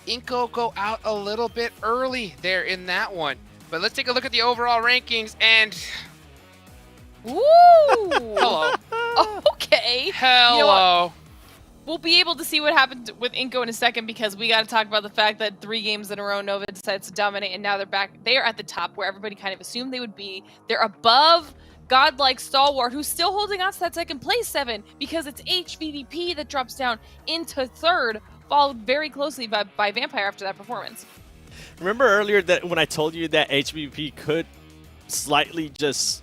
Inco go out a little bit early there in that one. But let's take a look at the overall rankings and... Woo! Hello. Okay. Hello. You know what? We'll be able to see what happened with Inco in a second because we got to talk about the fact that 3 games in a row Nova decides to dominate and now they're back. They are at the top where everybody kind of assumed they would be. They're above godlike Stalwart, who's still holding on to that second place 7 because it's HVVP that drops down into 3rd, followed very closely by Vampire after that performance. Remember earlier that when I told you that HVP could slightly just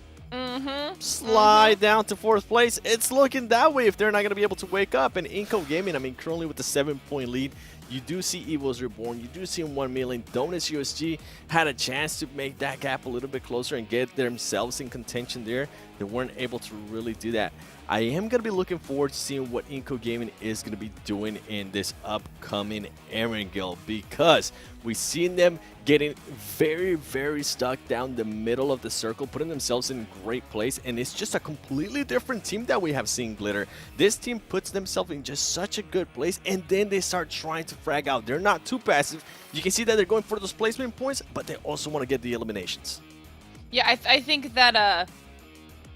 slide down to 4th place? It's looking that way if they're not going to be able to wake up. And Inco Gaming, I mean, currently with the 7-point lead, you do see Evo's Reborn, you do see 1 million. Donuts USG had a chance to make that gap a little bit closer and get themselves in contention there. They weren't able to really do that. I am going to be looking forward to seeing what Inco Gaming is going to be doing in this upcoming Erangel because we've seen them getting very, very stuck down the middle of the circle, putting themselves in a great place, and it's just a completely different team that we have seen, Glitter. This team puts themselves in just such a good place, and then they start trying to frag out. They're not too passive. You can see that they're going for those placement points, but they also want to get the eliminations. Yeah, I think that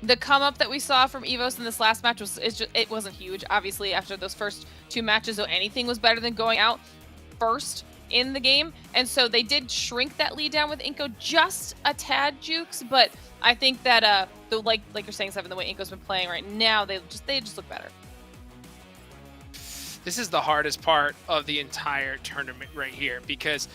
the come up that we saw from Evos in this last match it wasn't huge. Obviously, after those first 2 matches, so anything was better than going out first in the game. And so they did shrink that lead down with Inco just a tad, Jukes. But I think that like you're saying, Seven, the way Inco's been playing right now, they just look better. This is the hardest part of the entire tournament right here because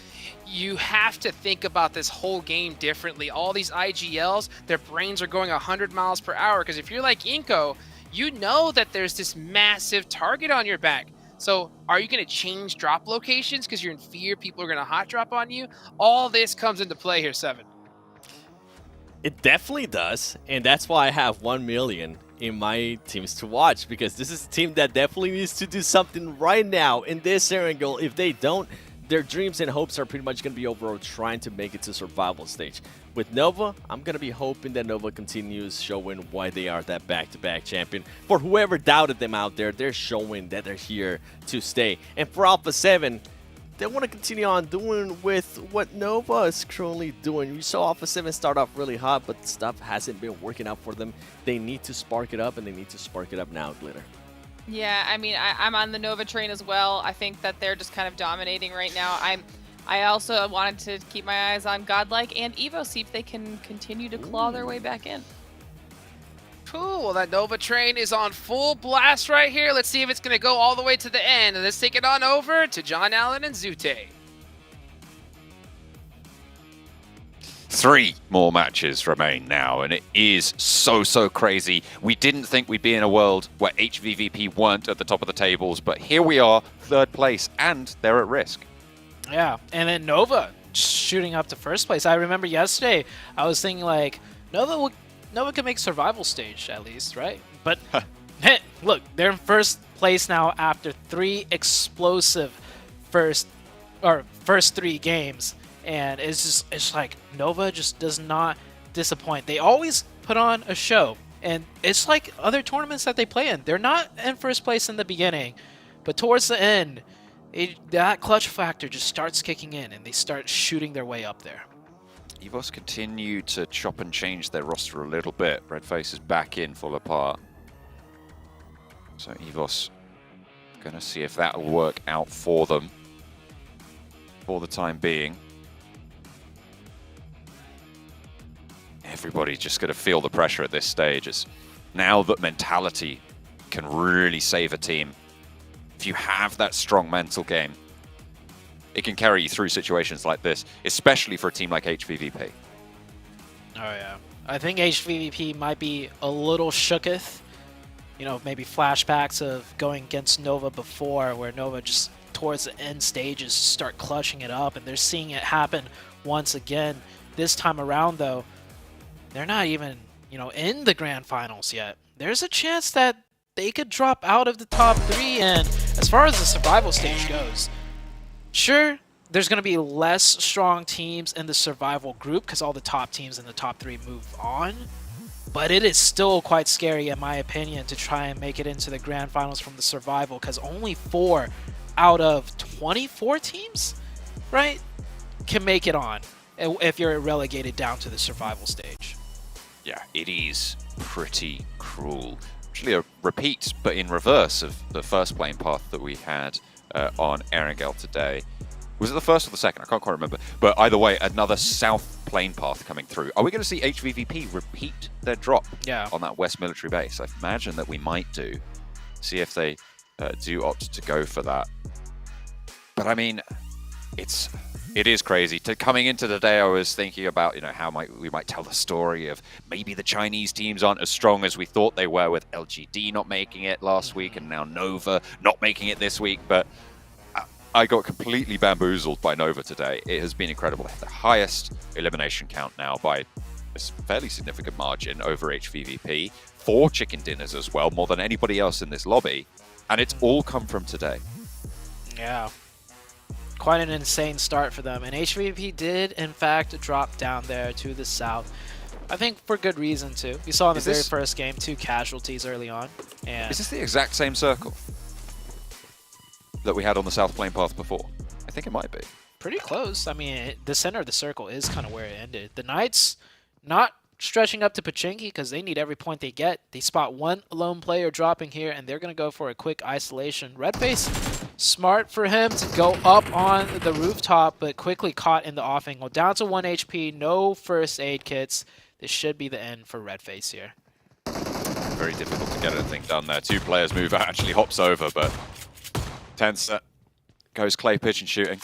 you have to think about this whole game differently. All these IGLs, their brains are going 100 miles per hour because if you're like Inco, you know that there's this massive target on your back. So are you going to change drop locations because you're in fear people are going to hot drop on you? All this comes into play here, Seven. It definitely does, and that's why I have 1 million in my teams to watch, because this is a team that definitely needs to do something right now in this Erangel. If they don't, their dreams and hopes are pretty much going to be over trying to make it to survival stage. With Nova, I'm going to be hoping that Nova continues showing why they are that back-to-back champion. For whoever doubted them out there, they're showing that they're here to stay. And for Alpha 7, they want to continue on doing with what Nova is currently doing. We saw Alpha 7 start off really hot, but stuff hasn't been working out for them. They need to spark it up, and they need to spark it up now, Glitter. Yeah, I mean, I'm on the Nova train as well. I think that they're just kind of dominating right now. I also wanted to keep my eyes on Godlike and Evo, see if they can continue to claw their way back in. Cool, well that Nova train is on full blast right here. Let's see if it's going to go all the way to the end. And let's take it on over to John Allen and Zute. 3 more matches remain now, and it is so crazy. We didn't think we'd be in a world where HVVP weren't at the top of the tables, but here we are, 3rd place, and they're at risk. Yeah, and then Nova shooting up to 1st place. I remember yesterday, I was thinking like, Nova can make survival stage at least, right? But look, they're in 1st place now after 3 explosive first 3 games. And it's like Nova just does not disappoint. They always put on a show, and it's like other tournaments that they play in. They're not in first place in the beginning, but towards the end, that clutch factor just starts kicking in, and they start shooting their way up there. EVOS continue to chop and change their roster a little bit. Redface is back in full apart. So EVOS gonna see if that will work out for them for the time being. Everybody's just gonna feel the pressure at this stage. It's now that mentality can really save a team. If you have that strong mental game, it can carry you through situations like this, especially for a team like HVVP. Oh yeah, I think HVVP might be a little shooketh. You know, maybe flashbacks of going against Nova before, where Nova just towards the end stages start clutching it up, and they're seeing it happen once again. This time around, though, they're not even, you know, in the grand finals yet. There's a chance that they could drop out of the top 3, and as far as the survival stage goes, sure, there's going to be less strong teams in the survival group because all the top teams in the top 3 move on. But it is still quite scary, in my opinion, to try and make it into the grand finals from the survival, because only 4 out of 24 teams, right, can make it on if you're relegated down to the survival stage. Yeah, it is pretty cruel. Actually a repeat, but in reverse of the first plane path that we had on Erangel today. Was it the first or the second? I can't quite remember. But either way, another south plane path coming through. Are we going to see HVVP repeat their drop on that west military base? I imagine that we might do. See if they do opt to go for that. But I mean, it is crazy. Coming into the day, I was thinking about, you know, how we might tell the story of maybe the Chinese teams aren't as strong as we thought they were, with LGD not making it last week and now Nova not making it this week. But I got completely bamboozled by Nova today. It has been incredible. They have the highest elimination count now by a fairly significant margin over HVVP. 4 chicken dinners as well, more than anybody else in this lobby. And it's all come from today. Yeah. Quite an insane start for them. And HVVP did, in fact, drop down there to the south. I think for good reason, too. We saw in the very first game 2 casualties early on. And is this the exact same circle that we had on the south plane path before? I think it might be. Pretty close. I mean, the center of the circle is kind of where it ended. The Knights not stretching up to Pachinki because they need every point they get. They spot 1 lone player dropping here, and they're going to go for a quick isolation. Redface, smart for him to go up on the rooftop, but quickly caught in the off angle. Down to 1 HP, no first aid kits. This should be the end for Redface here. Very difficult to get anything done there. 2 players move out, actually hops over, but Tenser goes clay pigeon shooting.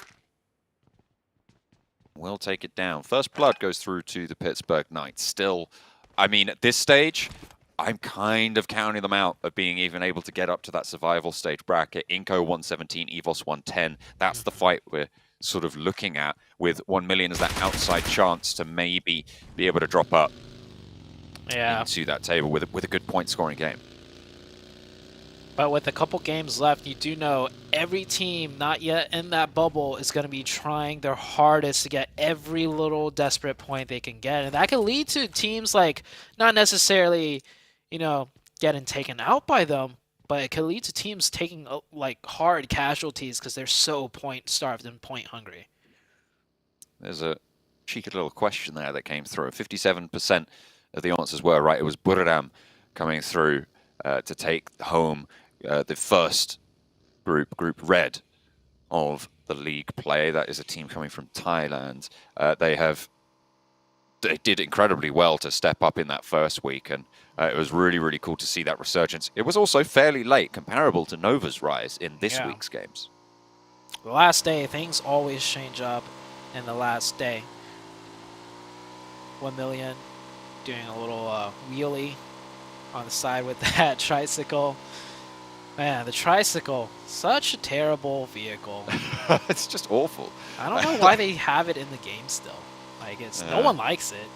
Will take it down. First blood goes through to the Pittsburgh Knights. Still, I mean, at this stage, I'm kind of counting them out of being even able to get up to that survival stage bracket. Inco 117, EVOS 110. That's the fight we're sort of looking at, with 1 million as that outside chance to maybe be able to drop up into that table with a good point scoring game. But with a couple games left, you do know every team not yet in that bubble is going to be trying their hardest to get every little desperate point they can get. And that could lead to teams like, not necessarily, you know, getting taken out by them, but it could lead to teams taking like hard casualties because they're so point starved and point hungry. There's a cheeky little question there that came through. 57% of the answers were right. It was Buradam coming through to take home the first group red of the league play. That is a team coming from Thailand. They did incredibly well to step up in that first week, and it was really, really cool to see that resurgence. It was also fairly late, comparable to Nova's rise in this week's games. The last day, things always change up in the last day. 1 million doing a little wheelie on the side with that tricycle. Man, the tricycle, such a terrible vehicle. It's just awful. I don't know why they have it in the game still. Like, no one likes it.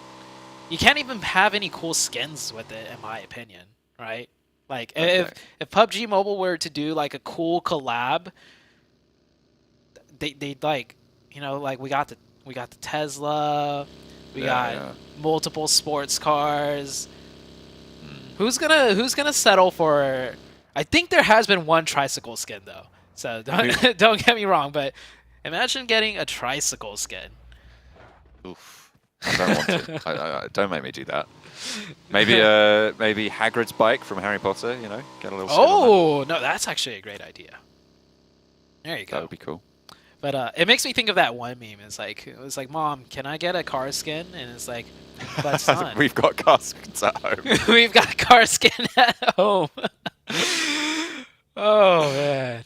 You can't even have any cool skins with it, in my opinion, right? Like, if PUBG Mobile were to do like a cool collab, they'd like, you know, like we got the Tesla, We got multiple sports cars. Who's gonna settle for? I think there has been one tricycle skin though. So don't get me wrong, but imagine getting a tricycle skin. Oof. I don't want to. Don't make me do that. Maybe maybe Hagrid's bike from Harry Potter, you know? Get a little skin on that. No, that's actually a great idea. There you go. That would be cool. But it makes me think of that one meme. It was like, Mom, can I get a car skin? And it's like, but son, We've got car skins at home. we've got a car skin at home. Oh, man.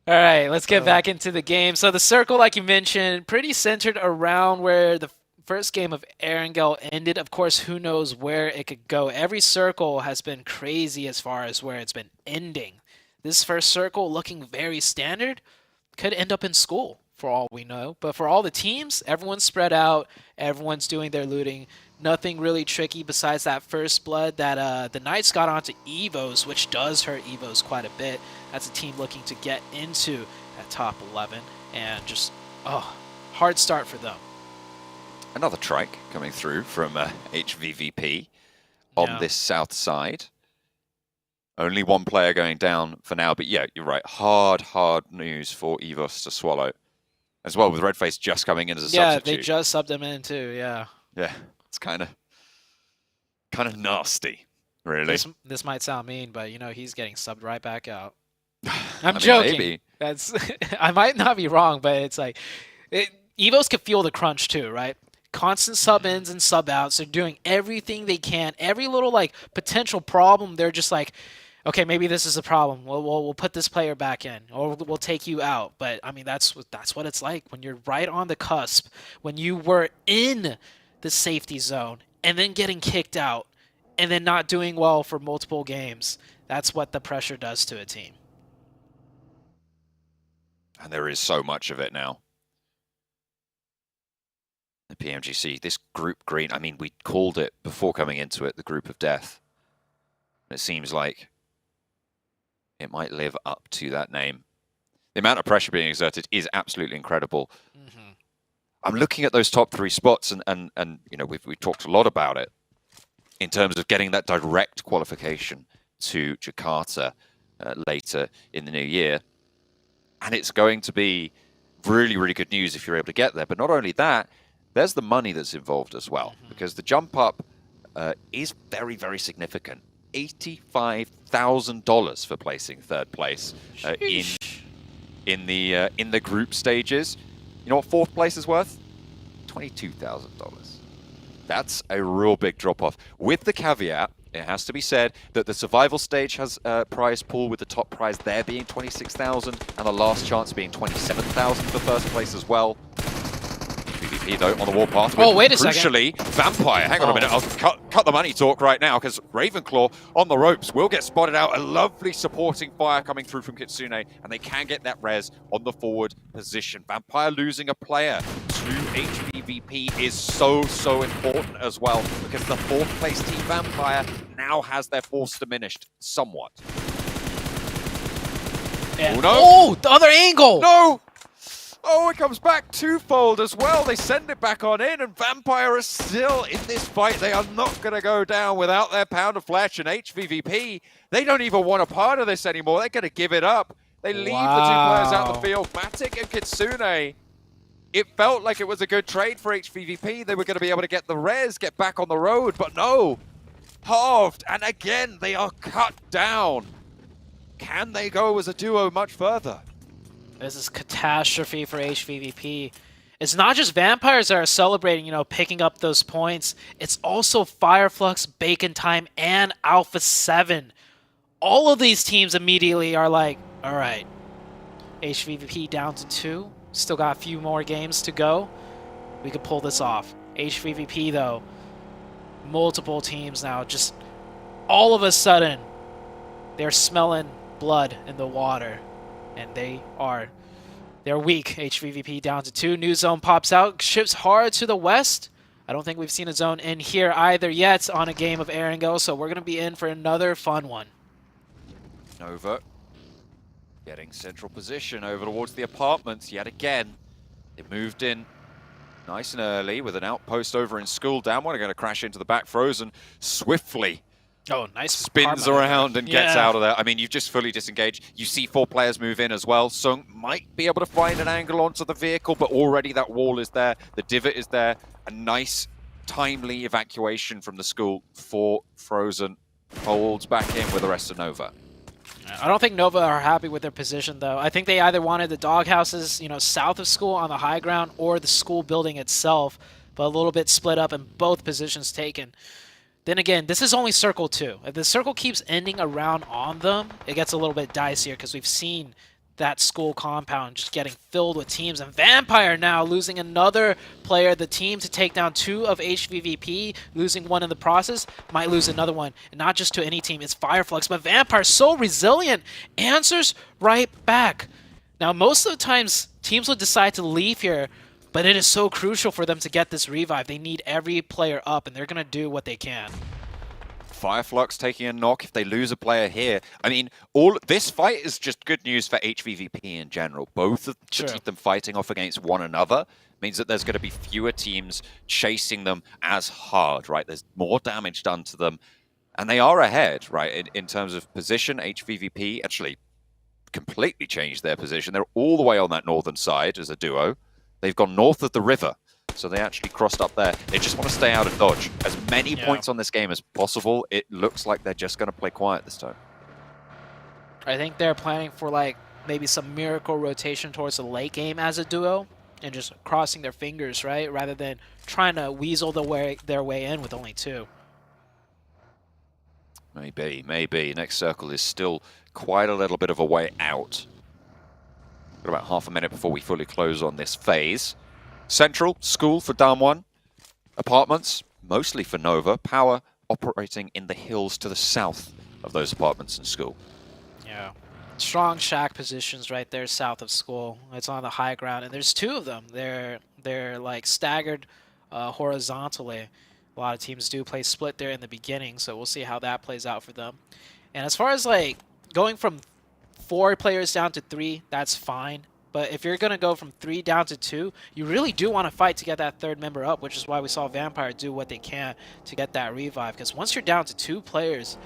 All right, let's get back into the game. So the circle, like you mentioned, pretty centered around where the first game of Erangel ended. Of course, who knows where it could go. Every circle has been crazy as far as where it's been ending. This first circle looking very standard. Could end up in school for all we know. But for all the teams, everyone's spread out. Everyone's doing their looting. Nothing really tricky besides that first blood that the Knights got onto Evos, which does hurt Evos quite a bit. That's a team looking to get into that top 11. And just, hard start for them. Another trike coming through from HVVP on this south side. Only one player going down for now, but yeah, you're right. Hard news for Evos to swallow. As well, with Redface just coming in as a substitute. Yeah, they just subbed him in too, yeah. Yeah, it's kind of nasty, really. This might sound mean, but you know, he's getting subbed right back out. I'm joking. Maybe. That's I might not be wrong, but it's like Evos could feel the crunch too, right? Constant sub-ins and sub-outs. They're doing everything they can. Every little like potential problem, they're just like, okay, maybe this is a problem. We'll put this player back in, or we'll take you out. But I mean, that's what it's like when you're right on the cusp, when you were in the safety zone and then getting kicked out, and then not doing well for multiple games. That's what the pressure does to a team. And there is so much of it now. The PMGC, this group green, I mean, we called it before coming into it the group of death. It seems like it might live up to that name. The amount of pressure being exerted is absolutely incredible. I'm looking at those top 3 spots, and you know, we've talked a lot about it in terms of getting that direct qualification to Jakarta later in the new year. And it's going to be really, really good news if you're able to get there. But not only that, there's the money that's involved as well, because the jump up is very, very significant. $85,000 for placing third place in the group stages. You know what fourth place is worth? $22,000. That's a real big drop off. With the caveat, it has to be said that the survival stage has a prize pool, with the top prize there being $26,000 and the last chance being $27,000 for first place as well. PvP though on the warpath. Oh, wait a crucially, second. Vampire. Hang on a minute. I'll cut the money talk right now, because Ravenclaw on the ropes will get spotted out. A lovely supporting fire coming through from Kitsune, and they can get that res on the forward position. Vampire losing a player to HVVP is so important as well, because the fourth place team Vampire now has their force diminished somewhat. And, oh no! Oh, the other angle! No! Oh, it comes back twofold as well. They send it back on in, and Vampire are still in this fight. They are not going to go down without their pound of flesh, and HVVP, they don't even want a part of this anymore. They're going to give it up. They leave the 2 players out the field, Matic and Kitsune. It felt like it was a good trade for HVVP. They were going to be able to get the res, get back on the road, but no. Halved, and again, they are cut down. Can they go as a duo much further? This is catastrophe for HVVP. It's not just Vampires that are celebrating, you know, picking up those points. It's also Fireflux, Bacon Time, and Alpha 7. All of these teams immediately are like, all right, HVVP down to 2. Still got a few more games to go. We could pull this off. HVVP, though, multiple teams now, just all of a sudden, they're smelling blood in the water. And they're weak. HVVP down to 2. New zone pops out. Shifts hard to the west. I don't think we've seen a zone in here either yet on a game of Erangel, so we're going to be in for another fun one. Nova getting central position over towards the apartments yet again. They moved in nice and early with an outpost over in school. Down one are going to crash into the back. Frozen swiftly nice spins around and gets out of there. I mean, you've just fully disengaged. You see 4 players move in as well. Sung might be able to find an angle onto the vehicle, but already that wall is there. The divot is there. A nice, timely evacuation from the school for Frozen. Holds back in with the rest of Nova. I don't think Nova are happy with their position, though. I think they either wanted the doghouses, south of school on the high ground or the school building itself, but a little bit split up and both positions taken. Then again, this is only Circle 2. If the Circle keeps ending around on them, it gets a little bit dicier because we've seen that school compound just getting filled with teams. And Vampire now losing another player, the team, to take down 2 of HVVP, losing one in the process, might lose another one. And not just to any team, it's Fireflux, but Vampire, so resilient, answers right back. Now, most of the times, teams would decide to leave here, but it is so crucial for them to get this revive. They need every player up, and they're going to do what they can. Fireflux taking a knock if they lose a player here. I mean, this fight is just good news for HVVP in general. Both of them fighting off against one another means that there's going to be fewer teams chasing them as hard, right? There's more damage done to them, and they are ahead, right? In terms of position, HVVP actually completely changed their position. They're all the way on that northern side as a duo. They've gone north of the river. So they actually crossed up there. They just want to stay out of dodge. As many points on this game as possible. It looks like they're just going to play quiet this time. I think they're planning for maybe some miracle rotation towards the late game as a duo and just crossing their fingers, right? Rather than trying to weasel their way in with only 2. Maybe. Next circle is still quite a little bit of a way out. Got about half a minute before we fully close on this phase. Central, school for Damwon. Apartments, mostly for Nova. Power operating in the hills to the south of those apartments and school. Yeah. Strong shack positions right there south of school. It's on the high ground, and there's 2 of them. They're staggered horizontally. A lot of teams do play split there in the beginning, so we'll see how that plays out for them. And as far as going from 4 players down to 3, that's fine. But if you're going to go from 3 down to 2, you really do want to fight to get that 3rd member up, which is why we saw Vampire do what they can to get that revive. Because once you're down to 2 players,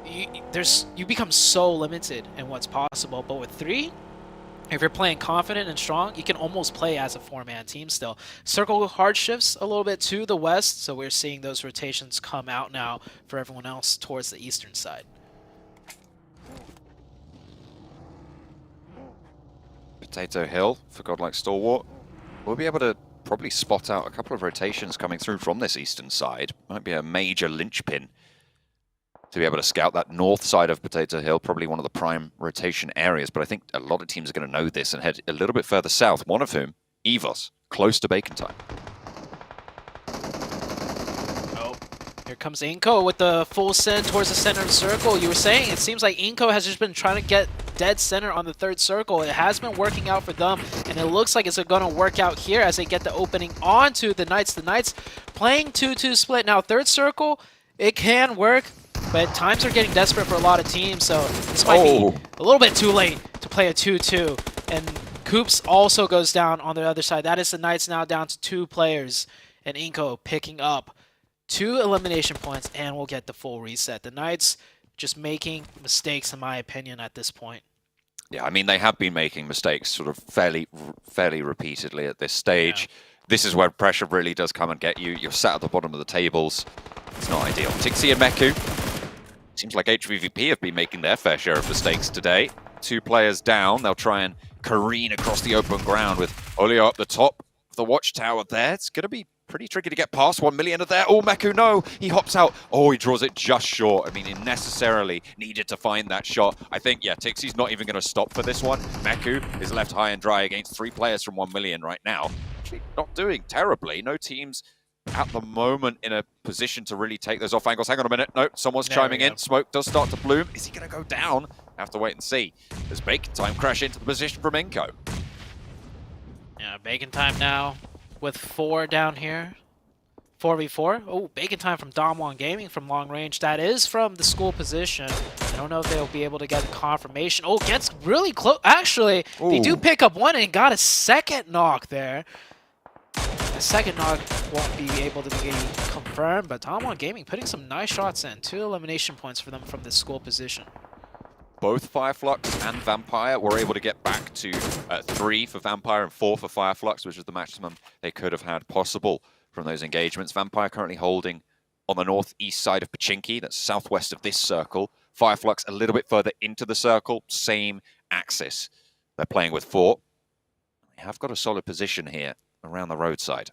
you become so limited in what's possible. But with 3, if you're playing confident and strong, you can almost play as a 4-man team still. Circle hard shifts a little bit to the west, so we're seeing those rotations come out now for everyone else towards the eastern side. Potato Hill for Godlike Stalwart. We'll be able to probably spot out a couple of rotations coming through from this eastern side. Might be a major linchpin to be able to scout that north side of Potato Hill, probably one of the prime rotation areas. But I think a lot of teams are going to know this and head a little bit further south, one of whom, EVOS, close to Bacon Time. Here comes Inko with the full send towards the center of the circle. You were saying it seems like Inko has just been trying to get dead center on the 3rd circle. It has been working out for them, and it looks like it's going to work out here as they get the opening onto the Knights. The Knights playing 2-2 split. Now 3rd circle, it can work, but times are getting desperate for a lot of teams, so this might be a little bit too late to play a 2-2. And Coops also goes down on the other side. That is the Knights now down to 2 players, and Inko picking up 2 elimination points, and we'll get the full reset. The Knights just making mistakes, in my opinion, at this point. Yeah, I mean, they have been making mistakes sort of fairly repeatedly at this stage. Yeah. This is where pressure really does come and get you. You're sat at the bottom of the tables. It's not ideal. Tixi and Meku. Seems like HVVP have been making their fair share of mistakes today. 2 players down. They'll try and careen across the open ground with Olio up the top of the watchtower there. It's going to be pretty tricky to get past 1 million of there. Oh, Meku, no! He hops out. Oh, he draws it just short. I mean, he necessarily needed to find that shot. I think, yeah, Tixi's not even going to stop for this one. Meku is left high and dry against 3 players from 1 million right now. Actually, not doing terribly. No teams at the moment in a position to really take those off angles. Hang on a minute. No, someone's chiming in. Smoke does start to bloom. Is he going to go down? Have to wait and see. Does Bacon Time crash into the position from Inko? Yeah, Bacon Time now with 4 down here. 4v4. Oh, Bacon Time from Damwon Gaming from long range. That is from the school position. I don't know if they'll be able to get confirmation. Oh, gets really close. Actually, they do pick up 1 and got a 2nd knock there. the second knock won't be able to be confirmed, but Tom1 Gaming putting some nice shots in. 2 elimination points for them from this school position. Both Fireflux and Vampire were able to get back to 3 for Vampire and 4 for Fireflux, which was the maximum they could have had possible from those engagements. Vampire currently holding on the northeast side of Pachinki, that's southwest of this circle. Fireflux a little bit further into the circle, same axis. They're playing with 4. They have got a solid position here around the roadside.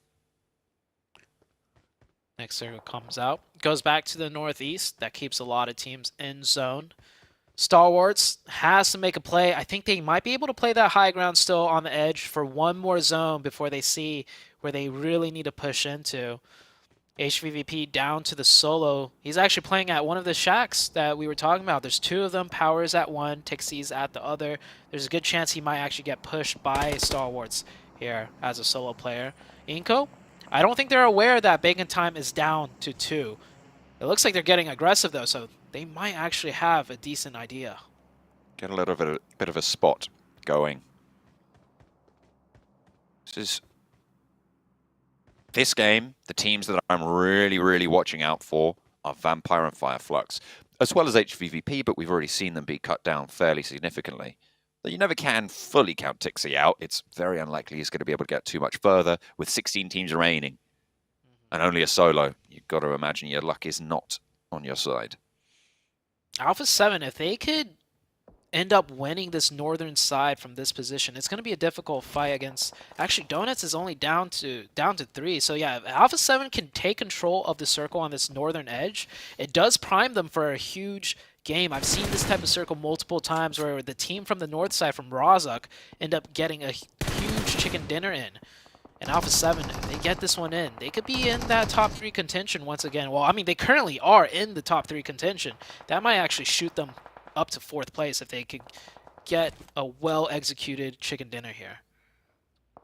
Next circle comes out. Goes back to the northeast. That keeps a lot of teams in zone. Stalwarts has to make a play. I think they might be able to play that high ground still on the edge for one more zone before they see where they really need to push into. HVVP down to the solo. He's actually playing at one of the shacks that we were talking about. There's 2 of them. Power's at one, Tixie's at the other. There's a good chance he might actually get pushed by Stalwarts here as a solo player. Inko, I don't think they're aware that Bacon Time is down to 2. It looks like they're getting aggressive though, so they might actually have a decent idea. Get a little bit of a spot going. This game, the teams that I'm really watching out for are Vampire and Fireflux, as well as HVVP, but we've already seen them be cut down fairly significantly. But you never can fully count Tixie out. It's very unlikely he's going to be able to get too much further with 16 teams remaining and only a solo. You've got to imagine your luck is not on your side. Alpha 7, if they could end up winning this northern side from this position, it's going to be a difficult fight against... Actually, Donuts is only down to 3. So yeah, if Alpha 7 can take control of the circle on this northern edge, it does prime them for a huge game. I've seen this type of circle multiple times where the team from the north side, from Razak, end up getting a huge chicken dinner in. And Alpha 7, if they get this one in, they could be in that top 3 contention once again. Well, I mean, they currently are in the top 3 contention. That might actually shoot them up to 4th place if they could get a well-executed chicken dinner here.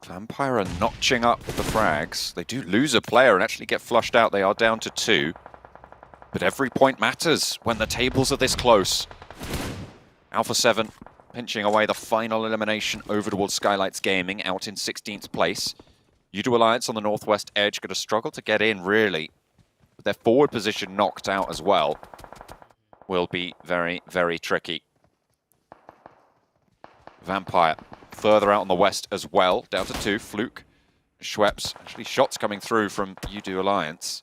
Vampire are notching up the frags. They do lose a player and actually get flushed out. They are down to 2. But every point matters when the tables are this close. Alpha 7 pinching away the final elimination over towards Skylights Gaming, out in 16th place. U2 Alliance on the northwest edge going to struggle to get in, really. With their forward position knocked out as well. Will be very tricky. Vampire further out on the west as well, down to 2. Fluke, Schweppes, actually shots coming through from U2 Alliance.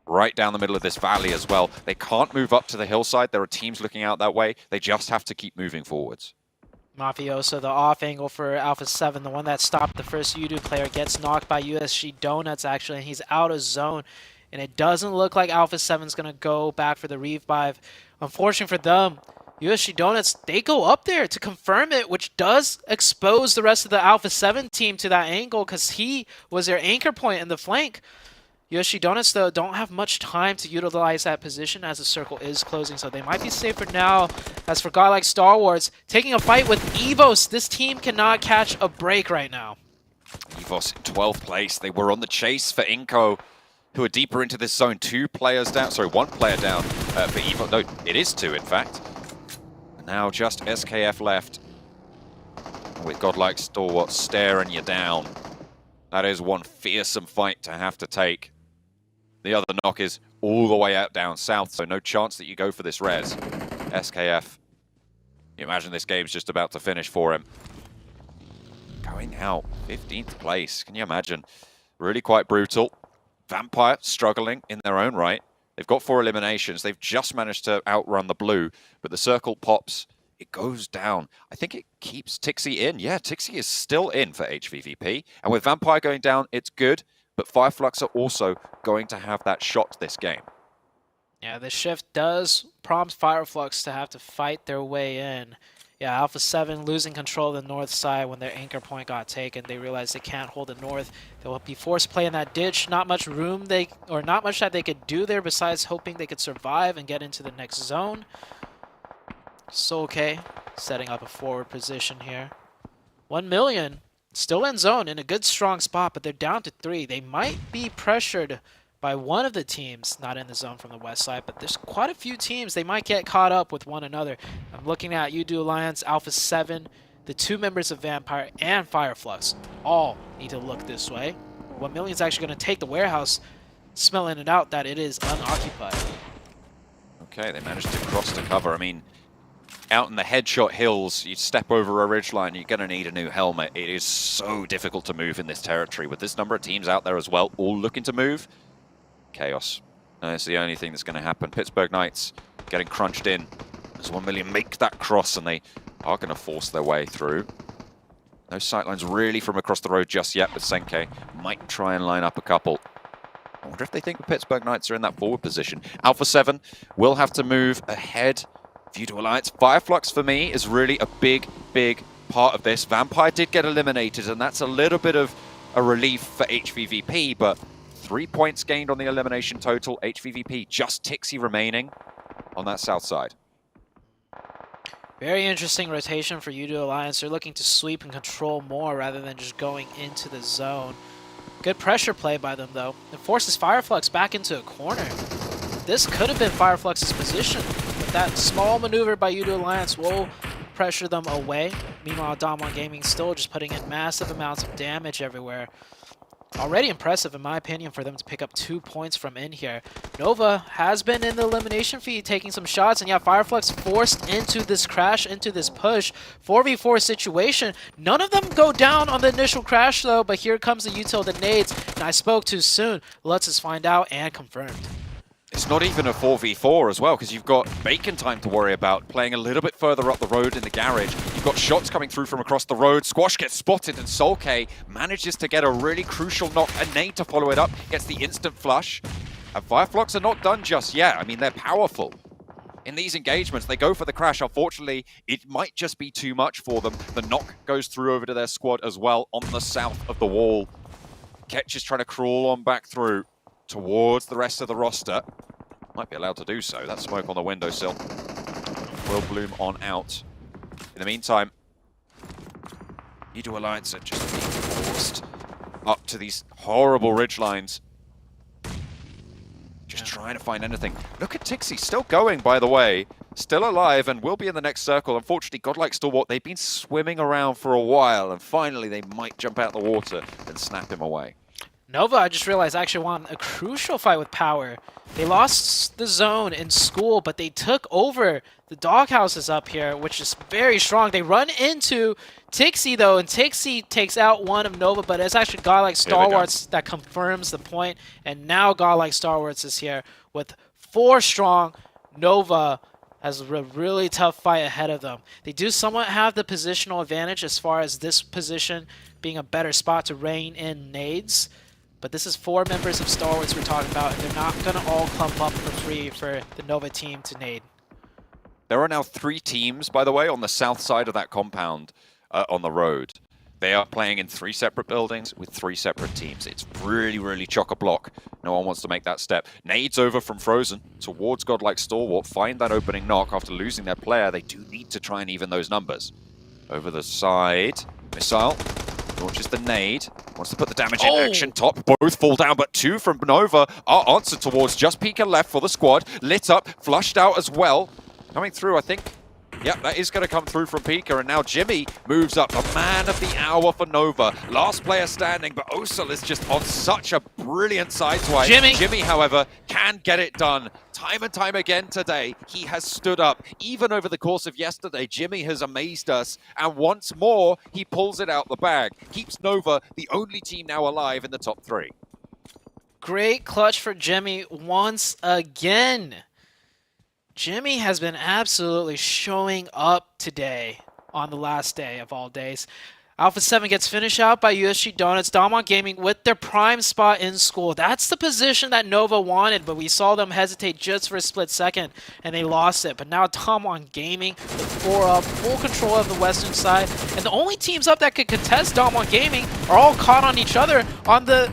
Right down the middle of this valley as well. They can't move up to the hillside. There are teams looking out that way. They just have to keep moving forwards. Mafioso, the off angle for Alpha 7, the one that stopped the first U2 player, gets knocked by USG Donuts actually, and he's out of zone. And it doesn't look like Alpha 7's going to go back for the revive. Unfortunately for them, USG Donuts, they go up there to confirm it, which does expose the rest of the Alpha 7 team to that angle because he was their anchor point in the flank. USG Donuts, though, don't have much time to utilize that position as the circle is closing, so they might be safe for now. As for a guy like Star Wars, taking a fight with Evos, this team cannot catch a break right now. Evos in 12th place. They were on the chase for Inko, who are deeper into this zone. 2 players down, sorry, 1 player down for Evos. No, it is 2, in fact. Now just SKF left, with godlike Stalwart staring you down. That is one fearsome fight to have to take. The other knock is all the way out down south, so no chance that you go for this res. SKF, you imagine this game's just about to finish for him. Going out, 15th place, can you imagine? Really quite brutal. Vampire struggling in their own right. They've got 4 eliminations. They've just managed to outrun the blue, but the circle pops. It goes down. I think it keeps Tixie in. Yeah, Tixie is still in for HVVP. And with Vampire going down, it's good. But Fireflux are also going to have that shot this game. Yeah, the shift does prompt Fireflux to have to fight their way in. Yeah, Alpha 7 losing control of the north side when their anchor point got taken. They realized they can't hold the north. They'll be forced to play in that ditch. Not much room not much that they could do there besides hoping they could survive and get into the next zone. So okay, setting up a forward position here. 1 million, still in zone, in a good strong spot, but they're down to 3. They might be pressured by one of the teams not in the zone from the west side, but there's quite a few teams. They might get caught up with one another. I'm looking at U2 Alliance, Alpha 7. the 2 members of Vampire and Fireflux all need to look this way. 1 Million's actually going to take the warehouse, smelling it out that it is unoccupied. Okay, they managed to cross to cover. I mean, out in the headshot hills, you step over a ridgeline, you're going to need a new helmet. It is so difficult to move in this territory. With this number of teams out there as well, all looking to move, chaos. That's the only thing that's going to happen. Pittsburgh Knights getting crunched in as 1 Million make that cross, and they are going to force their way through. No sightlines really from across the road just yet, but Senke might try and line up a couple. I wonder if they think the Pittsburgh Knights are in that forward position. Alpha 7 will have to move ahead. View to Alliance. Fireflux for me is really a big, big part of this. Vampire did get eliminated, and that's a little bit of a relief for HVVP, but 3 points gained on the elimination total. HVVP just Tixie remaining on that south side. Very interesting rotation for U2 Alliance. They're looking to sweep and control more rather than just going into the zone. Good pressure play by them, though. It forces Fireflux back into a corner. This could have been Fireflux's position, but that small maneuver by U2 Alliance will pressure them away. Meanwhile, Damwon Gaming still just putting in massive amounts of damage everywhere. Already impressive, in my opinion, for them to pick up 2 points from in here. Nova has been in the elimination feed, taking some shots, and yeah, Fireflux forced into this crash, into this push. 4v4 situation. None of them go down on the initial crash, though, but here comes the util, the nades, and I spoke too soon. Let's us find out and confirmed. It's not even a 4v4 as well, because you've got Bacon Time to worry about, playing a little bit further up the road in the garage. You've got shots coming through from across the road. Squash gets spotted, and Solke manages to get a really crucial knock. A nade to follow it up, gets the instant flush. And Fireflux are not done just yet. I mean, they're powerful. In these engagements, they go for the crash. Unfortunately, it might just be too much for them. The knock goes through over to their squad as well on the south of the wall. Ketch is trying to crawl on back through towards the rest of the roster. Might be allowed to do so. That smoke on the windowsill will bloom on out. In the meantime, U2 Alliance are just being forced up to these horrible ridgelines. Just trying to find anything. Look at Tixie, still going, by the way. Still alive and will be in the next circle. Unfortunately, Godlike Stalwart, they've been swimming around for a while, and finally they might jump out the water and snap him away. Nova, I just realized, actually won a crucial fight with Power. They lost the zone in school, but they took over the doghouses up here, which is very strong. They run into Tixie, though, and Tixie takes out one of Nova, but it's actually Godlike Stalwarts that confirms the point. And now Godlike Stalwarts is here with 4 strong. Nova has a really tough fight ahead of them. They do somewhat have the positional advantage as far as this position being a better spot to rein in nades. But this is 4 members of Stalwarts we're talking about, and they're not going to all clump up for free for the Nova team to nade. There are now 3 teams, by the way, on the south side of that compound on the road. They are playing in 3 separate buildings with 3 separate teams. It's really, really chock-a-block. No one wants to make that step. Nades over from Frozen towards Godlike Stalwart. Find that opening knock after losing their player. They do need to try and even those numbers. Over the side, Missile launches the nade. Wants to put the damage in action. Top both fall down, but 2 from Nova are answered towards. Just Pika left for the squad. Lit up, flushed out as well. Coming through, I think. Yep, that is going to come through from Pika, and now Jimmy moves up. The man of the hour for Nova. Last player standing, but Osel is just on such a brilliant sideswipe. Jimmy, however, can get it done. Time and time again today, he has stood up. Even over the course of yesterday, Jimmy has amazed us, and once more, he pulls it out the bag. Keeps Nova the only team now alive in the top 3. Great clutch for Jimmy once again. Jimmy has been absolutely showing up today on the last day of all days. Alpha 7 gets finished out by USG Donuts. Damwon Gaming with their prime spot in school. That's the position that Nova wanted, but we saw them hesitate just for a split second, and they lost it. But now Damwon Gaming with 4 up, full control of the western side. And the only teams up that could contest Damwon Gaming are all caught on each other on the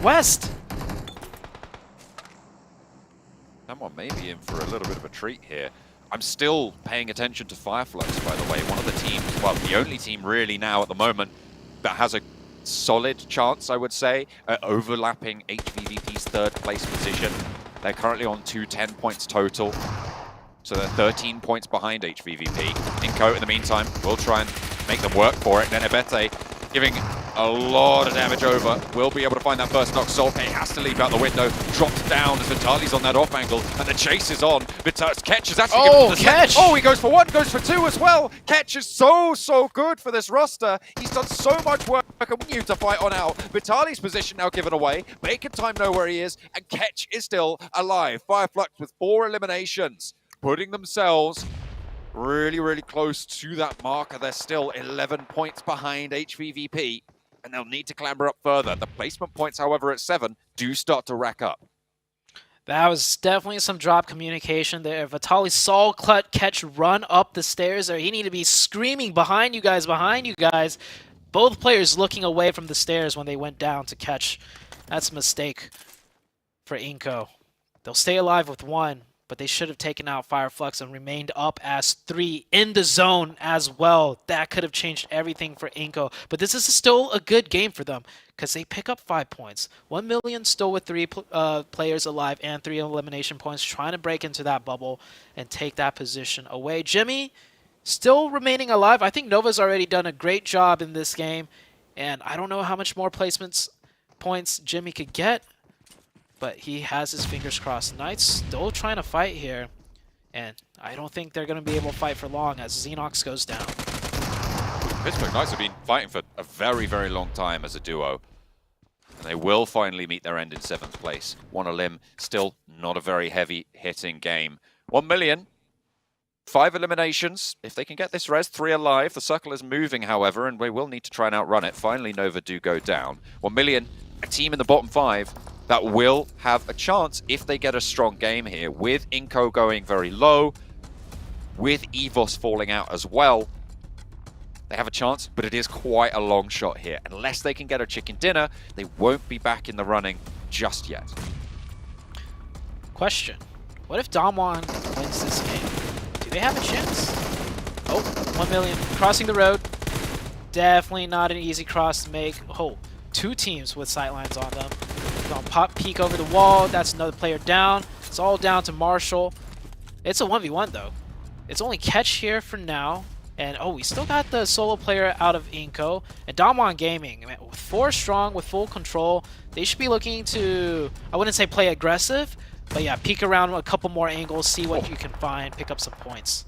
west. Someone may be in for a little bit of a treat here. I'm still paying attention to Fireflux, by the way. One of the teams, well, the only team really now at the moment that has a solid chance, I would say, at overlapping HVVP's 3rd place position. They're currently on 210 points total. So they're 13 points behind HVVP. Inco, in the meantime, will try and make them work for it. Then Ebete giving a lot of damage over. Will be able to find that first knock. Solpe has to leap out the window. Drops down as Vitali's on that off angle. And the chase is on. Catch is actually given the Catch! Oh, he goes for one, goes for two as well. Catch is so good for this roster. He's done so much work and you to fight on out. Vitali's position now given away. Bacon time know where he is. And Catch is still alive. Fireflux with 4 eliminations. Putting themselves really close to that marker. They're still 11 points behind HVVP, and they'll need to clamber up further. The placement points, however, at 7 do start to rack up. That was definitely some drop communication there. Vitali saw Catch run up the stairs there. He needed to be screaming behind you guys, behind you guys. Both players looking away from the stairs when they went down to Catch. That's a mistake for Inco. They'll stay alive with 1. But they should have taken out Fireflux and remained up as 3 in the zone as well. That could have changed everything for Inco. But this is still a good game for them because they pick up 5 points. 1 million still with 3 players alive and 3 elimination points, trying to break into that bubble and take that position away. Jimmy still remaining alive. I think Nova's already done a great job in this game. And I don't know how much more placements points Jimmy could get. But he has his fingers crossed. Knights still trying to fight here. And I don't think they're going to be able to fight for long as Xenox goes down. Pittsburgh Knights have been fighting for a very long time as a duo. And they will finally meet their end in 7th place. 1 elim, still not a very heavy hitting game. 1 million, 5 eliminations. If they can get this res, 3 alive. The circle is moving, however, and we will need to try and outrun it. Finally, Nova do go down. 1 million, a team in the bottom 5. That will have a chance if they get a strong game here, with Inco going very low, with EVOS falling out as well. They have a chance, but it is quite a long shot here. Unless they can get a chicken dinner, they won't be back in the running just yet. Question. What if Damwon wins this game? Do they have a chance? Oh, 1 million. Crossing the road. Definitely not an easy cross to make. Oh, 2 teams with sightlines on them. Gonna pop peek over the wall. That's another player down. It's all down to Marshall. It's a 1v1 though. It's only Catch here for now. And oh, we still got the solo player out of Inco. And Damwon Gaming, with 4 strong, with full control, they should be looking to, I wouldn't say play aggressive, but yeah, peek around a couple more angles, see what you can find, pick up some points.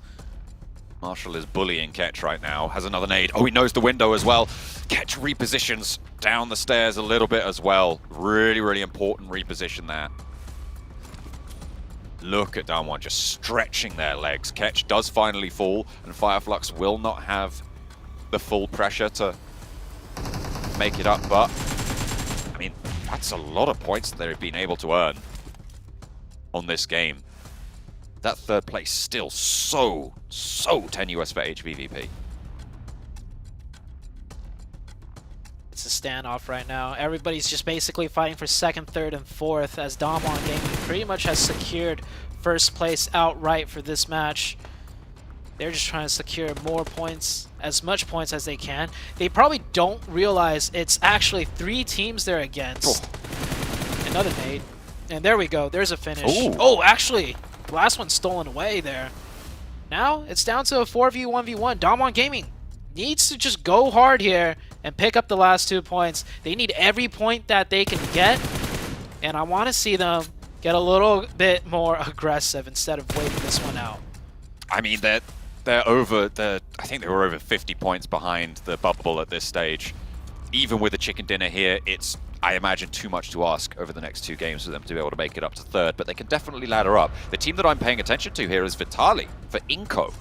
Marshall is bullying Catch right now, has another nade. Oh, he knows the window as well. Catch repositions down the stairs a little bit as well. Really important reposition there. Look at Damwon just stretching their legs. Catch does finally fall, and Fireflux will not have the full pressure to make it up, but I mean, that's a lot of points that they've been able to earn on this game. That 3rd place still so tenuous for HVVP. It's a standoff right now. Everybody's just basically fighting for 2nd, 3rd, and 4th as Damwon Gaming pretty much has secured 1st place outright for this match. They're just trying to secure more points, as much points as they can. They probably don't realize it's actually 3 teams they're against. Oh. Another nade. And there we go. There's a finish. Ooh. Oh, actually, the last one's stolen away there. Now it's down to a 4v1v1. Damwon Gaming needs to just go hard here and pick up the last 2 points. They need every point that they can get, and I want to see them get a little bit more aggressive instead of waiting this one out. I mean, they're over I think they were over 50 points behind the bubble at this stage. Even with a chicken dinner here, it's, I imagine, too much to ask over the next 2 games for them to be able to make it up to 3rd, but they can definitely ladder up. The team that I'm paying attention to here is Vitali for Inco.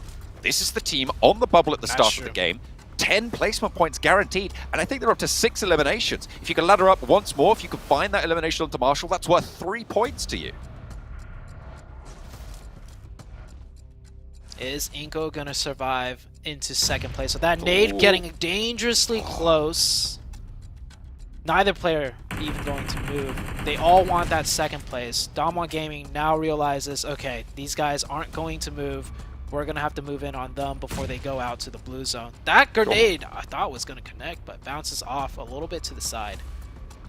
This is the team on the bubble at the start of the game. 10 placement points guaranteed, and I think they're up to 6 eliminations. If you can ladder up once more, if you can find that elimination onto Marshall, that's worth 3 points to you. Is Inco gonna survive into 2nd place? So that nade getting dangerously close. Neither player even going to move. They all want that 2nd place. Damwon Gaming now realizes, okay, these guys aren't going to move. We're going to have to move in on them before they go out to the blue zone. That grenade I thought was going to connect, but bounces off a little bit to the side.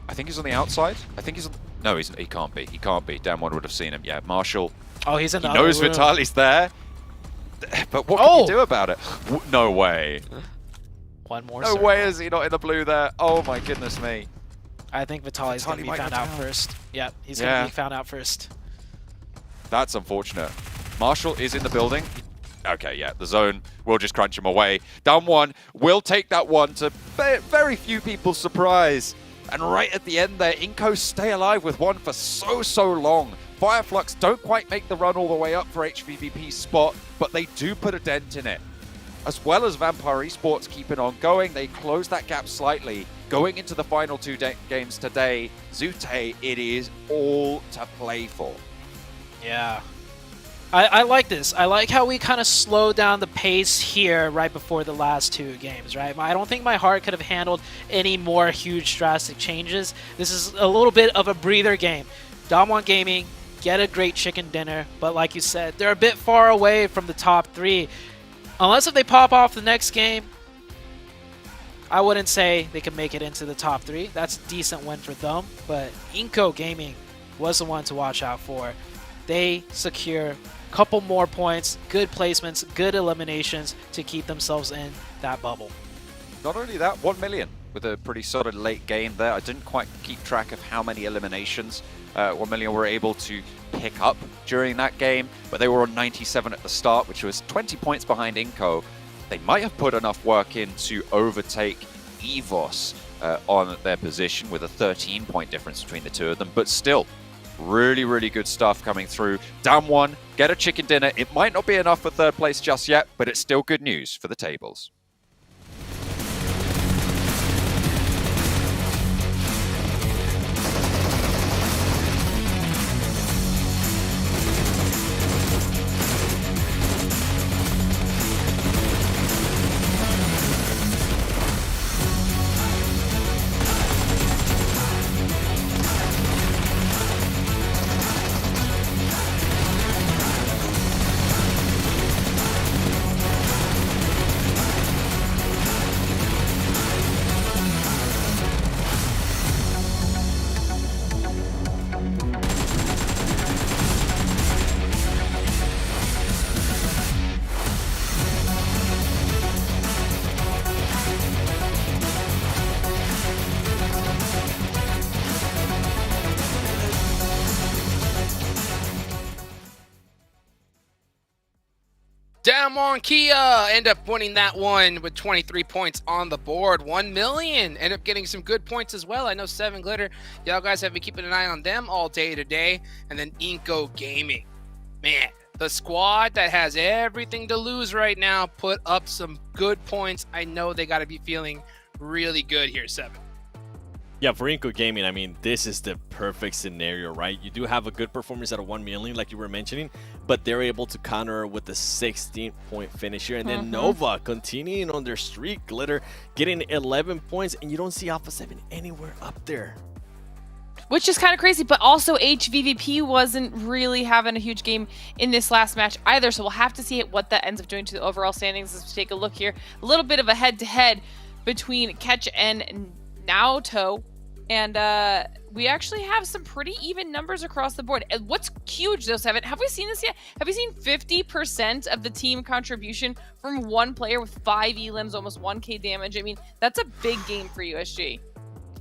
I think he's on the outside. I think he's on... No, he can't be. He can't be. Damwon would have seen him. Yeah, Marshall. Oh, he's in the He knows other room. Vitali's there. But what can you do about it? No way. one more No circle. way is he not in the blue there. Oh my goodness me. I think Vitaly's going to be might found go out down. first. Yeah, he's going to be found out first. That's unfortunate. Marshall is in the building. Okay, yeah, the zone will just crunch him away. Down one, will take that one to very few people's surprise. And right at the end there, Inco stay alive with one for so long. Fireflux don't quite make the run all the way up for HVVP's spot, but they do put a dent in it. As well as Vampire Esports keeping on going, they close that gap slightly. Going into the final two games today, Zute, it is all to play for. Yeah. I like this. I like how we kind of slow down the pace here right before the last two games, right? I don't think my heart could have handled any more huge drastic changes. This is a little bit of a breather game. Damwon Gaming, get a great chicken dinner, but like you said, they're a bit far away from the top three. Unless if they pop off the next game, I wouldn't say they can make it into the top three. That's a decent win for them, but Inco Gaming was the one to watch out for. They secure a couple more points, good placements, good eliminations to keep themselves in that bubble. Not only that, 1 million with a pretty solid late game there. I didn't quite keep track of how many eliminations 1 million were able to pick up during that game, but they were on 97 at the start, which was 20 points behind Inco. They might have put enough work in to overtake EVOS on their position with a 13-point difference between the two of them, but still, really good stuff coming through. Down one, get a chicken dinner. It might not be enough for third place just yet, but it's still good news for the tables. Damwon Kia end up winning that one with 23 points on the board. 1 million end up getting some good points as well. I know 7 Glitter, y'all guys have been keeping an eye on them all day today. And then Inco Gaming, man, the squad that has everything to lose right now put up some good points. I know they got to be feeling really good here, 7. Yeah, for Inco Gaming, I mean, this is the perfect scenario, right? You do have a good performance at a 1 million, like you were mentioning, but they're able to counter with the 16-point finish here. And then Nova continuing on their streak, Glitter getting 11 points, and you don't see Alpha 7 anywhere up there. Which is kind of crazy, but also HVVP wasn't really having a huge game in this last match either, so we'll have to see what that ends up doing to the overall standings as we take a look here. A little bit of a head-to-head between Ketch and Naoto. And we actually have some pretty even numbers across the board. And what's huge though, 7, have we seen this yet? Have we seen 50% of the team contribution from one player with 5 elims, almost 1k damage? I mean, that's a big game for USG.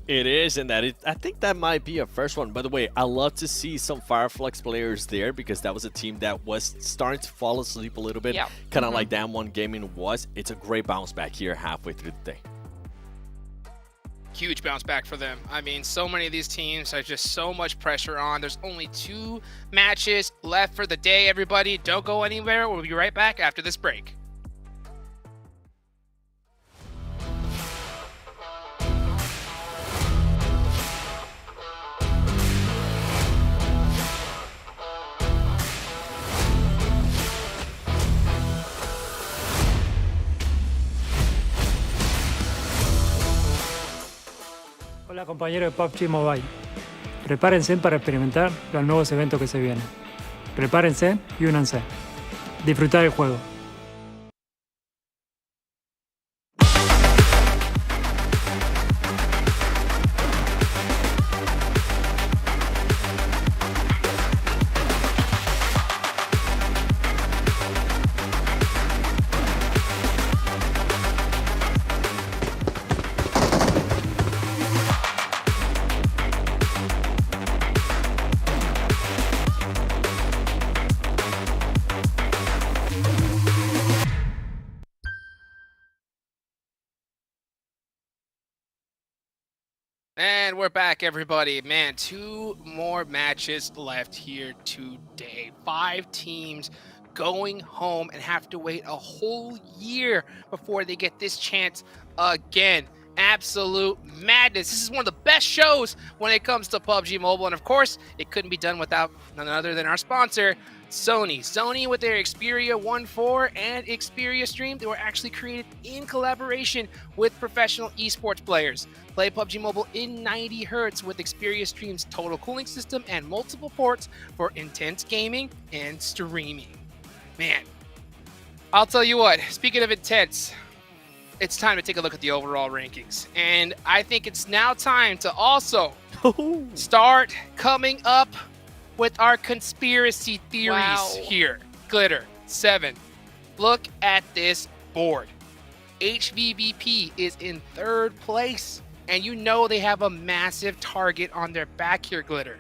It is, and I think that might be a first one. By the way, I love to see some Fireflux players there because that was a team that was starting to fall asleep a little bit, kind of like Damwon Gaming was. It's a great bounce back here halfway through the day. Huge bounce back for them. I mean, so many of these teams have just so much pressure on. There's only 2 matches left for the day, everybody. Don't go anywhere. We'll be right back after this break. Hola compañeros de PUBG Mobile. Prepárense para experimentar los nuevos eventos que se vienen. Prepárense y únanse. Disfrutar el juego. And we're back, everybody. Man, 2 more matches left here today. 5 teams going home and have to wait a whole year before they get this chance again. Absolute madness. This is one of the best shows when it comes to PUBG Mobile. And of course, it couldn't be done without none other than our sponsor, Sony. Sony with their Xperia 1.4 and Xperia Stream, they were actually created in collaboration with professional esports players. Play PUBG Mobile in 90 Hz with Xperia Stream's total cooling system and multiple ports for intense gaming and streaming. Man, I'll tell you what, speaking of intense, it's time to take a look at the overall rankings. And I think it's now time to also start coming up with our conspiracy theories here. Glitter, 7. Look at this board. HVVP is in 3rd place. And you know they have a massive target on their back here, Glitter.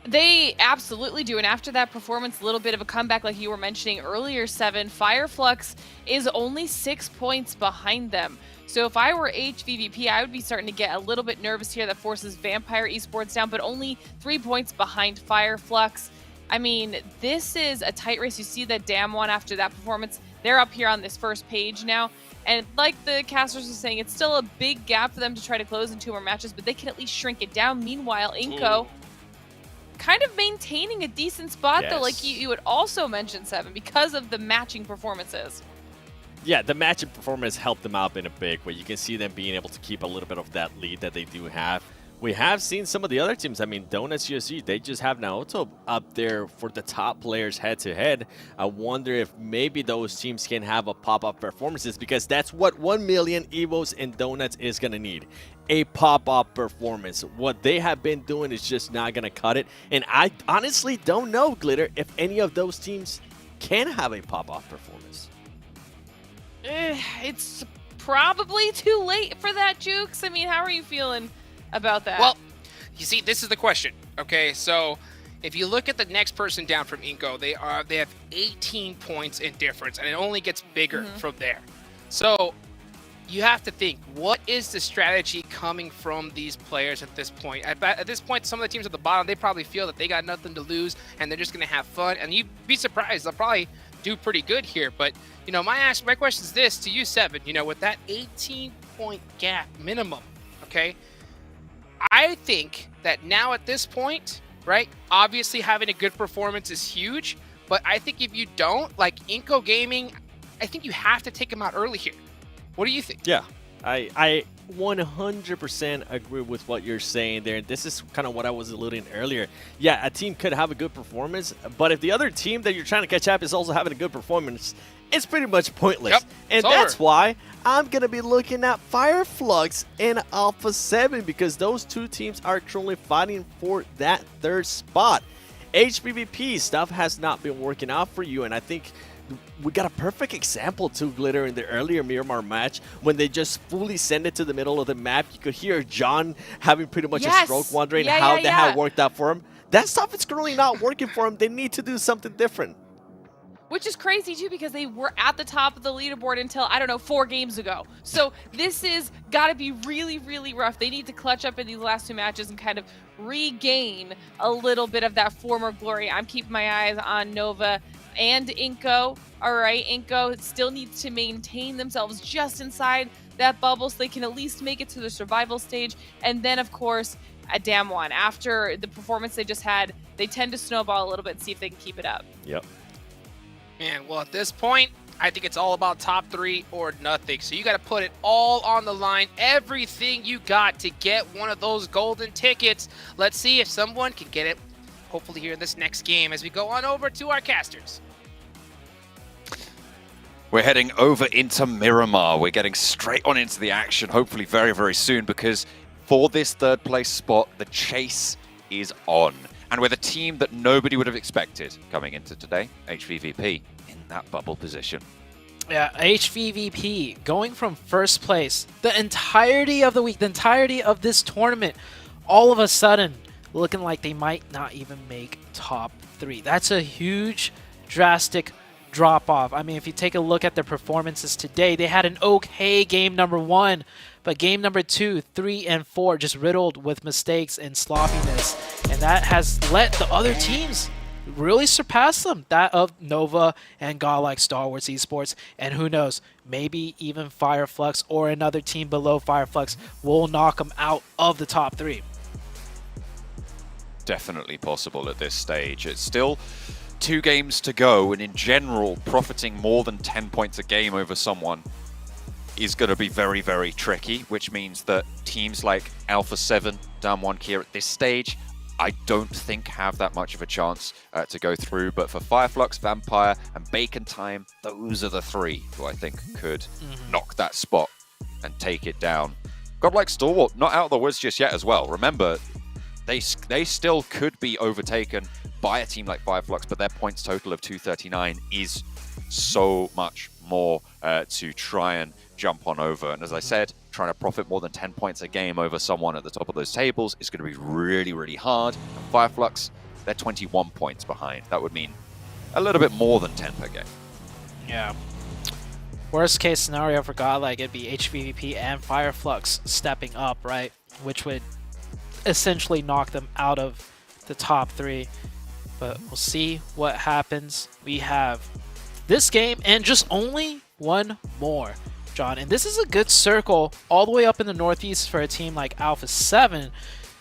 They absolutely do. And after that performance, a little bit of a comeback like you were mentioning earlier, 7, Fireflux is only 6 points behind them. So if I were HVVP, I would be starting to get a little bit nervous here. That forces Vampire Esports down, but only 3 points behind Fireflux. I mean, this is a tight race. You see that Damwon after that performance. They're up here on this first page now. And like the casters were saying, it's still a big gap for them to try to close in 2 more matches, but they can at least shrink it down. Meanwhile, Inko kind of maintaining a decent spot, though, like you would also mention, 7, because of the matching performances. Yeah, the matching performance helped them out in a big way. You can see them being able to keep a little bit of that lead that they do have. We have seen some of the other teams. I mean, Donuts USG, they just have Naoto up there for the top players head-to-head. I wonder if maybe those teams can have a pop-up performances, because that's what 1 million Evos and Donuts is going to need. A pop-up performance. What they have been doing is just not going to cut it. And I honestly don't know, Glitter, if any of those teams can have a pop-up performance. It's probably too late for that, Jukes. I mean, how are you feeling about that? Well, you see, this is the question. Okay, so if you look at the next person down from Inko, they have 18 points in difference, and it only gets bigger from there. So you have to think, what is the strategy coming from these players at this point? At this point, some of the teams at the bottom, they probably feel that they got nothing to lose, and they're just going to have fun. And you'd be surprised, they'll probably do pretty good here. But, you know, my question is this to you, 7. You know, with that 18-point gap minimum, okay, I think that now at this point, right, obviously having a good performance is huge, but I think if you don't, like Inko Gaming, I think you have to take them out early here. What do you think? Yeah, I 100% agree with what you're saying there. This is kind of what I was alluding earlier. Yeah, a team could have a good performance, but if the other team that you're trying to catch up is also having a good performance, it's pretty much pointless. Yep, and that's why I'm going to be looking at Fireflux and Alpha 7, because those 2 teams are currently fighting for that 3rd spot. HPVP stuff has not been working out for you, and I think we got a perfect example to Glitter in the earlier Miramar match when they just fully send it to the middle of the map. You could hear John having pretty much a stroke, wondering how that had worked out for him. That stuff is currently not working for him. They need to do something different. Which is crazy, too, because they were at the top of the leaderboard until, I don't know, 4 games ago. So this is got to be really, really rough. They need to clutch up in these last 2 matches and kind of regain a little bit of that former glory. I'm keeping my eyes on Nova and Inko. All right, Inko still needs to maintain themselves just inside that bubble so they can at least make it to the survival stage. And then, of course, a Damwon. After the performance they just had, they tend to snowball a little bit and see if they can keep it up. Yep. Man, well, at this point, I think it's all about top 3 or nothing. So you got to put it all on the line, everything you got to get one of those golden tickets. Let's see if someone can get it, hopefully here in this next game, as we go on over to our casters. We're heading over into Miramar. We're getting straight on into the action, hopefully very, very soon, because for this 3rd place spot, the chase is on. And with a team that nobody would have expected coming into today, HVVP in that bubble position. Yeah, HVVP going from 1st place the entirety of the week, the entirety of this tournament, all of a sudden looking like they might not even make top 3. That's a huge, drastic drop off. I mean, if you take a look at their performances today, they had an okay game number 1, but game number 2, 3, and 4 just riddled with mistakes and sloppiness, and that has let the other teams really surpass them, that of Nova and Godlike Star Wars Esports, and who knows, maybe even Fireflux or another team below Fireflux will knock them out of the top 3. Definitely possible at this stage. It's still 2 games to go, and in general, profiting more than 10 points a game over someone is going to be very, very tricky, which means that teams like Alpha 7, Damwon Kia at this stage, I don't think have that much of a chance to go through. But for Fireflux, Vampire, and Bacon Time, those are the 3 who I think could knock that spot and take it down. Godlike Stalwart, not out of the woods just yet as well. Remember, they still could be overtaken by a team like Fireflux, but their points total of 239 is so much more to try and jump on over. And as I said, trying to profit more than 10 points a game over someone at the top of those tables is going to be really, really hard. And Fireflux, they're 21 points behind. That would mean a little bit more than 10 per game. Yeah. Worst case scenario for Godlike, it'd be HVVP and Fireflux stepping up, right? Which would essentially knock them out of the top 3. But we'll see what happens. We have this game and just only one more, John. And this is a good circle all the way up in the Northeast for a team like Alpha 7.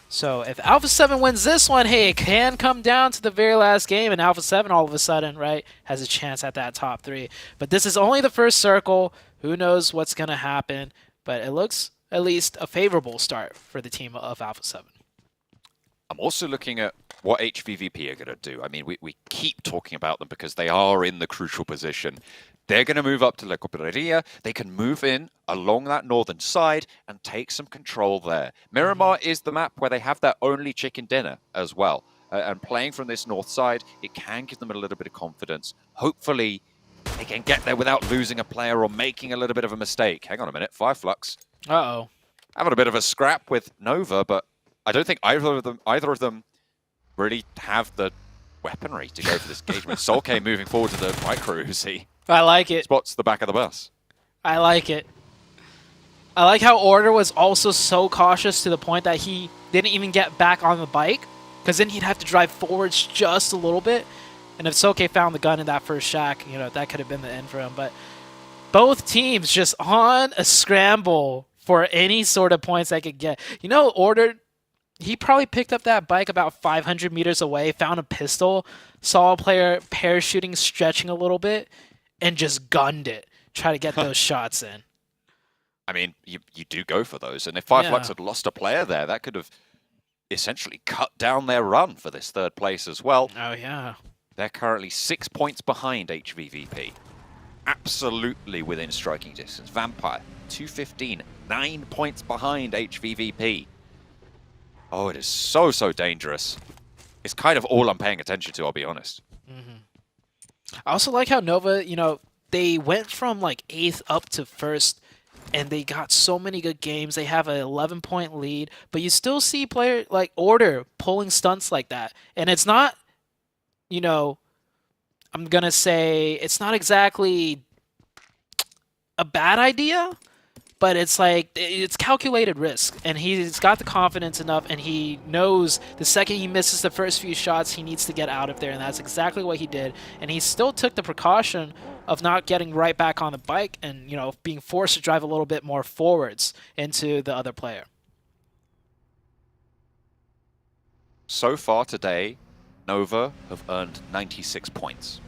So if Alpha 7 wins this one, hey, it can come down to the very last game, and Alpha 7 all of a sudden, right, has a chance at that top 3. But this is only the first circle. Who knows what's going to happen? But it looks at least a favorable start for the team of Alpha 7. I'm also looking at what HVVP are going to do. I mean, we keep talking about them because they are in the crucial position. They're going to move up to La Copperia. They can move in along that northern side and take some control there. Miramar is the map where they have their only chicken dinner as well. And playing from this north side, it can give them a little bit of confidence. Hopefully, they can get there without losing a player or making a little bit of a mistake. Hang on a minute, Fireflux. Uh-oh. Having a bit of a scrap with Nova, but I don't think either of them really have the weaponry to go for this engagement. Solke moving forward to the micro Uzi. I like it. Spots the back of the bus. I like it. I like how Order was also so cautious to the point that he didn't even get back on the bike, because then he'd have to drive forwards just a little bit. And if Soke found the gun in that first shack, you know, that could have been the end for him. But both teams just on a scramble for any sort of points they could get. You know, Order, he probably picked up that bike about 500 meters away, found a pistol, saw a player parachuting, stretching a little bit, and just gunned it. Try to get those shots in. I mean, you do go for those. And if Fireflux had lost a player there, that could have essentially cut down their run for this 3rd place as well. Oh, yeah. They're currently 6 points behind HVVP. Absolutely within striking distance. Vampire, 215, 9 points behind HVVP. Oh, it is so, so dangerous. It's kind of all I'm paying attention to, I'll be honest. I also like how Nova, you know, they went from like 8th up to 1st, and they got so many good games. They have an 11-point lead, but you still see player like Order pulling stunts like that. And it's not, you know, I'm going to say it's not exactly a bad idea, but it's like, it's calculated risk, and he's got the confidence enough, and he knows the second he misses the first few shots, he needs to get out of there, and that's exactly what he did. And he still took the precaution of not getting right back on the bike and, you know, being forced to drive a little bit more forwards into the other player. So far today, Nova have earned 96 points.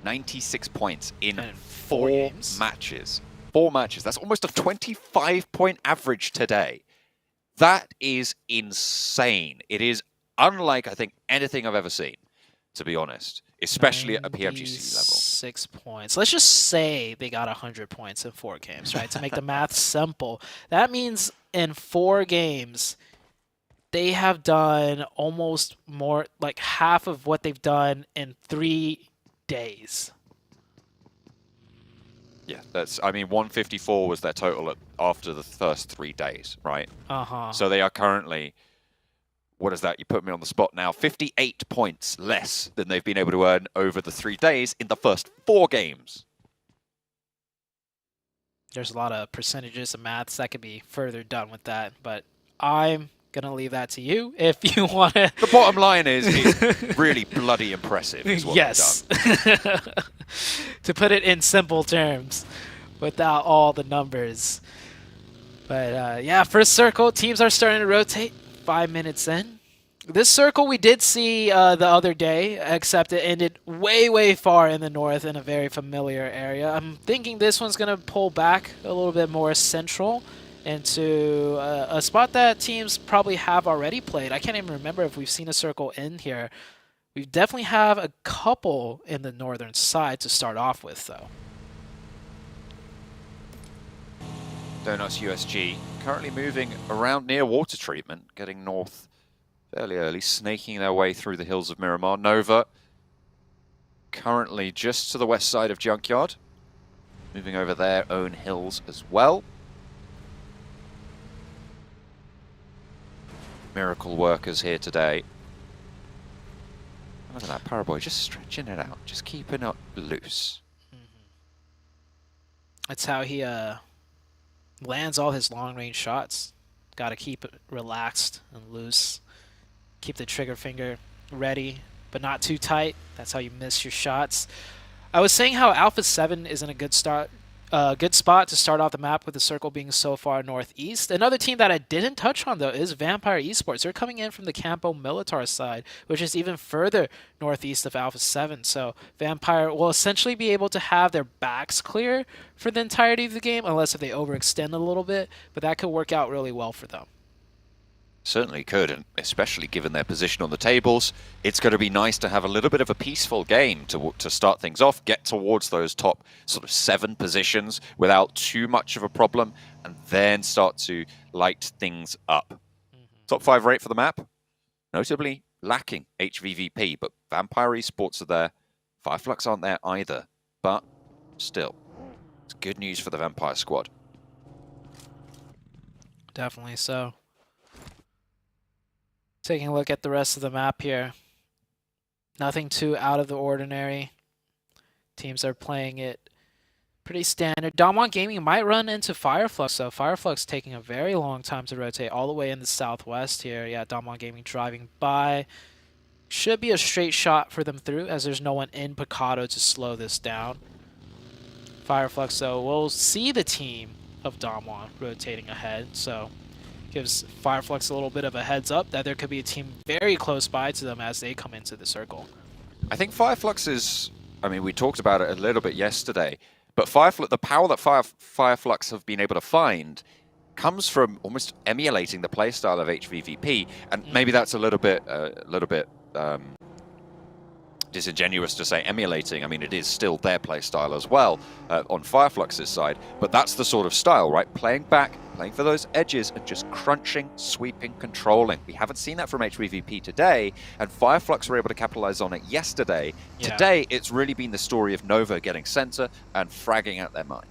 96 points in 4 matches. 4 matches. That's almost a 25-point average today. That is insane. It is unlike, I think, anything I've ever seen, to be honest, especially at a PMGC level. 6 points. Let's just say they got 100 points in 4 games, right? To make the math simple. That means in 4 games, they have done almost more, like half of what they've done in 3 days. Yeah, that's, I mean, 154 was their total after the first 3 days, right? Uh-huh. So they are currently what is that? You put me on the spot now. 58 points less than they've been able to earn over the 3 days in the first 4 games. There's a lot of percentages and maths that could be further done with that, but I'm gonna leave that to you if you want to. The bottom line is it's really bloody impressive. Is what yes. To put it in simple terms, without all the numbers. But yeah, first circle, teams are starting to rotate. 5 minutes in. This circle we did see the other day, except it ended way, way far in the north in a very familiar area. I'm thinking this one's going to pull back a little bit more central into a spot that teams probably have already played. I can't even remember if we've seen a circle in here. We definitely have a couple in the northern side to start off with, though. Donuts USG currently moving around near water treatment, getting north fairly early, snaking their way through the hills of Miramar. Nova currently just to the west side of Junkyard, moving over their own hills as well. Miracle workers here today. Look at that Paraboy, just stretching it out, just keeping it loose. That's how he lands all his long-range shots. Got to keep it relaxed and loose. Keep the trigger finger ready, but not too tight. That's how you miss your shots. I was saying how Alpha 7 is in a good spot to start off the map with the circle being so far northeast. Another team that I didn't touch on, though, is Vampire Esports. They're coming in from the Campo Militar side, which is even further northeast of Alpha 7. So Vampire will essentially be able to have their backs clear for the entirety of the game, unless if they overextend a little bit, but that could work out really well for them. Certainly could, and especially given their position on the tables, it's going to be nice to have a little bit of a peaceful game to start things off, get towards those top sort of 7 positions without too much of a problem, and then start to light things up. Top 5 rate for the map, notably lacking HVVP, but Vampire Esports are there. Fireflux aren't there either, but still, it's good news for the Vampire squad. Definitely so. Taking a look at the rest of the map here. Nothing too out of the ordinary. Teams are playing it pretty standard. Damwon Gaming might run into Fireflux, so Fireflux taking a very long time to rotate all the way in the southwest here. Yeah, Damwon Gaming driving by. Should be a straight shot for them through, as there's no one in Picado to slow this down. Fireflux, though, we'll see the team of Damwon rotating ahead, so gives Fireflux a little bit of a heads up that there could be a team very close by to them as they come into the circle. I think Fireflux is, I mean, we talked about it a little bit yesterday, but the power that Fireflux have been able to find comes from almost emulating the playstyle of HVVP, and maybe that's a little bit disingenuous to say emulating. I mean, it is still their playstyle as well on Fireflux's side, but that's the sort of style, right? Playing back, playing for those edges, and just crunching, sweeping, controlling. We haven't seen that from HVVP today, and Fireflux were able to capitalize on it yesterday. Yeah. Today, it's really been the story of Nova getting center and fragging out their mind.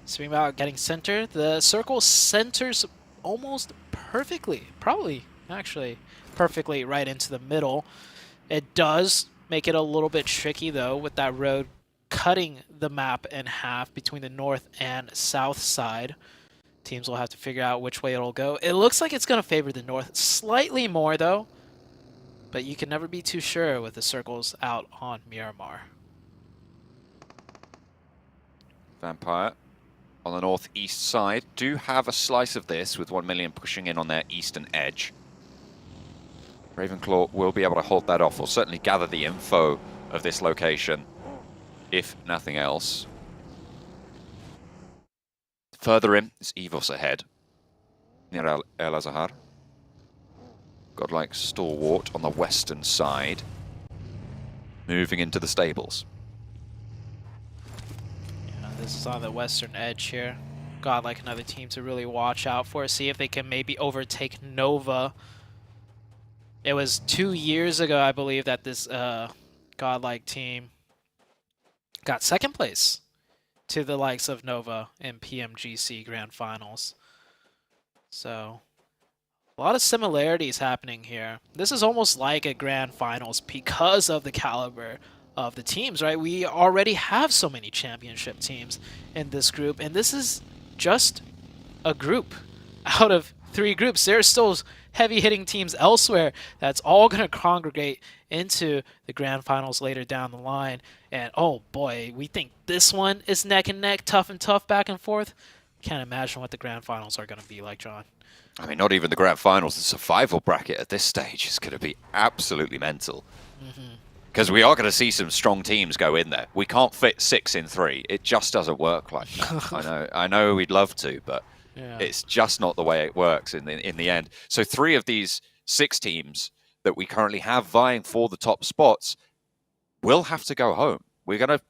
Speaking about getting center, the circle centers almost perfectly, probably actually perfectly right into the middle. It does make it a little bit tricky, though, with that road cutting the map in half between the north and south side. Teams will have to figure out which way it'll go. It looks like it's going to favor the north slightly more, though, but you can never be too sure with the circles out on Miramar. Vampire on the northeast side do have a slice of this, with 1 million pushing in on their eastern edge. Ravenclaw will be able to hold that off, or certainly gather the info of this location, if nothing else. Further in is Evos ahead, near El Azahar. Godlike Stalwart on the western side, moving into the stables. Yeah, this is on the western edge here. Godlike, another team to really watch out for, see if they can maybe overtake Nova. It was 2 years ago, I believe, that this Godlike team got second place to the likes of Nova in PMGC Grand Finals. So A lot of similarities happening here. This is almost like a grand finals because of the caliber of the teams, right? We already have so many championship teams in this group, and this is just a group out of 3 groups. There's still heavy-hitting teams elsewhere that's all going to congregate into the grand finals later down the line. And oh boy, we think this one is neck and neck, tough and tough, back and forth. Can't imagine what the grand finals are going to be like, John. I mean, not even the grand finals. The survival bracket at this stage is going to be absolutely mental. Because we are going to see some strong teams go in there. We can't fit 6 in 3. It just doesn't work like that. I know we'd love to, but it's just not the way it works in the end. So 3 of these 6 teams that we currently have vying for the top spots will have to go home. We're going to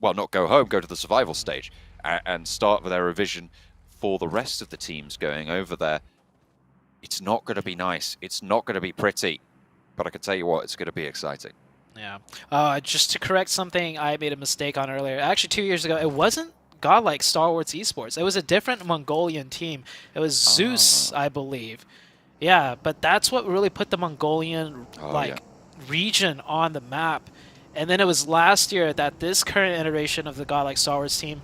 not go home, go to the survival stage and start with our revision for the rest of the teams going over there. It's not going to be nice. It's not going to be pretty. But I can tell you what, it's going to be exciting. Yeah. Just to correct something I made a mistake on earlier. Actually, 2 years ago, it wasn't Godlike Star Wars Esports. It was a different Mongolian team. It was Zeus, I believe. Yeah, but that's what really put the Mongolian region on the map. And then it was last year that this current iteration of the Godlike Star Wars team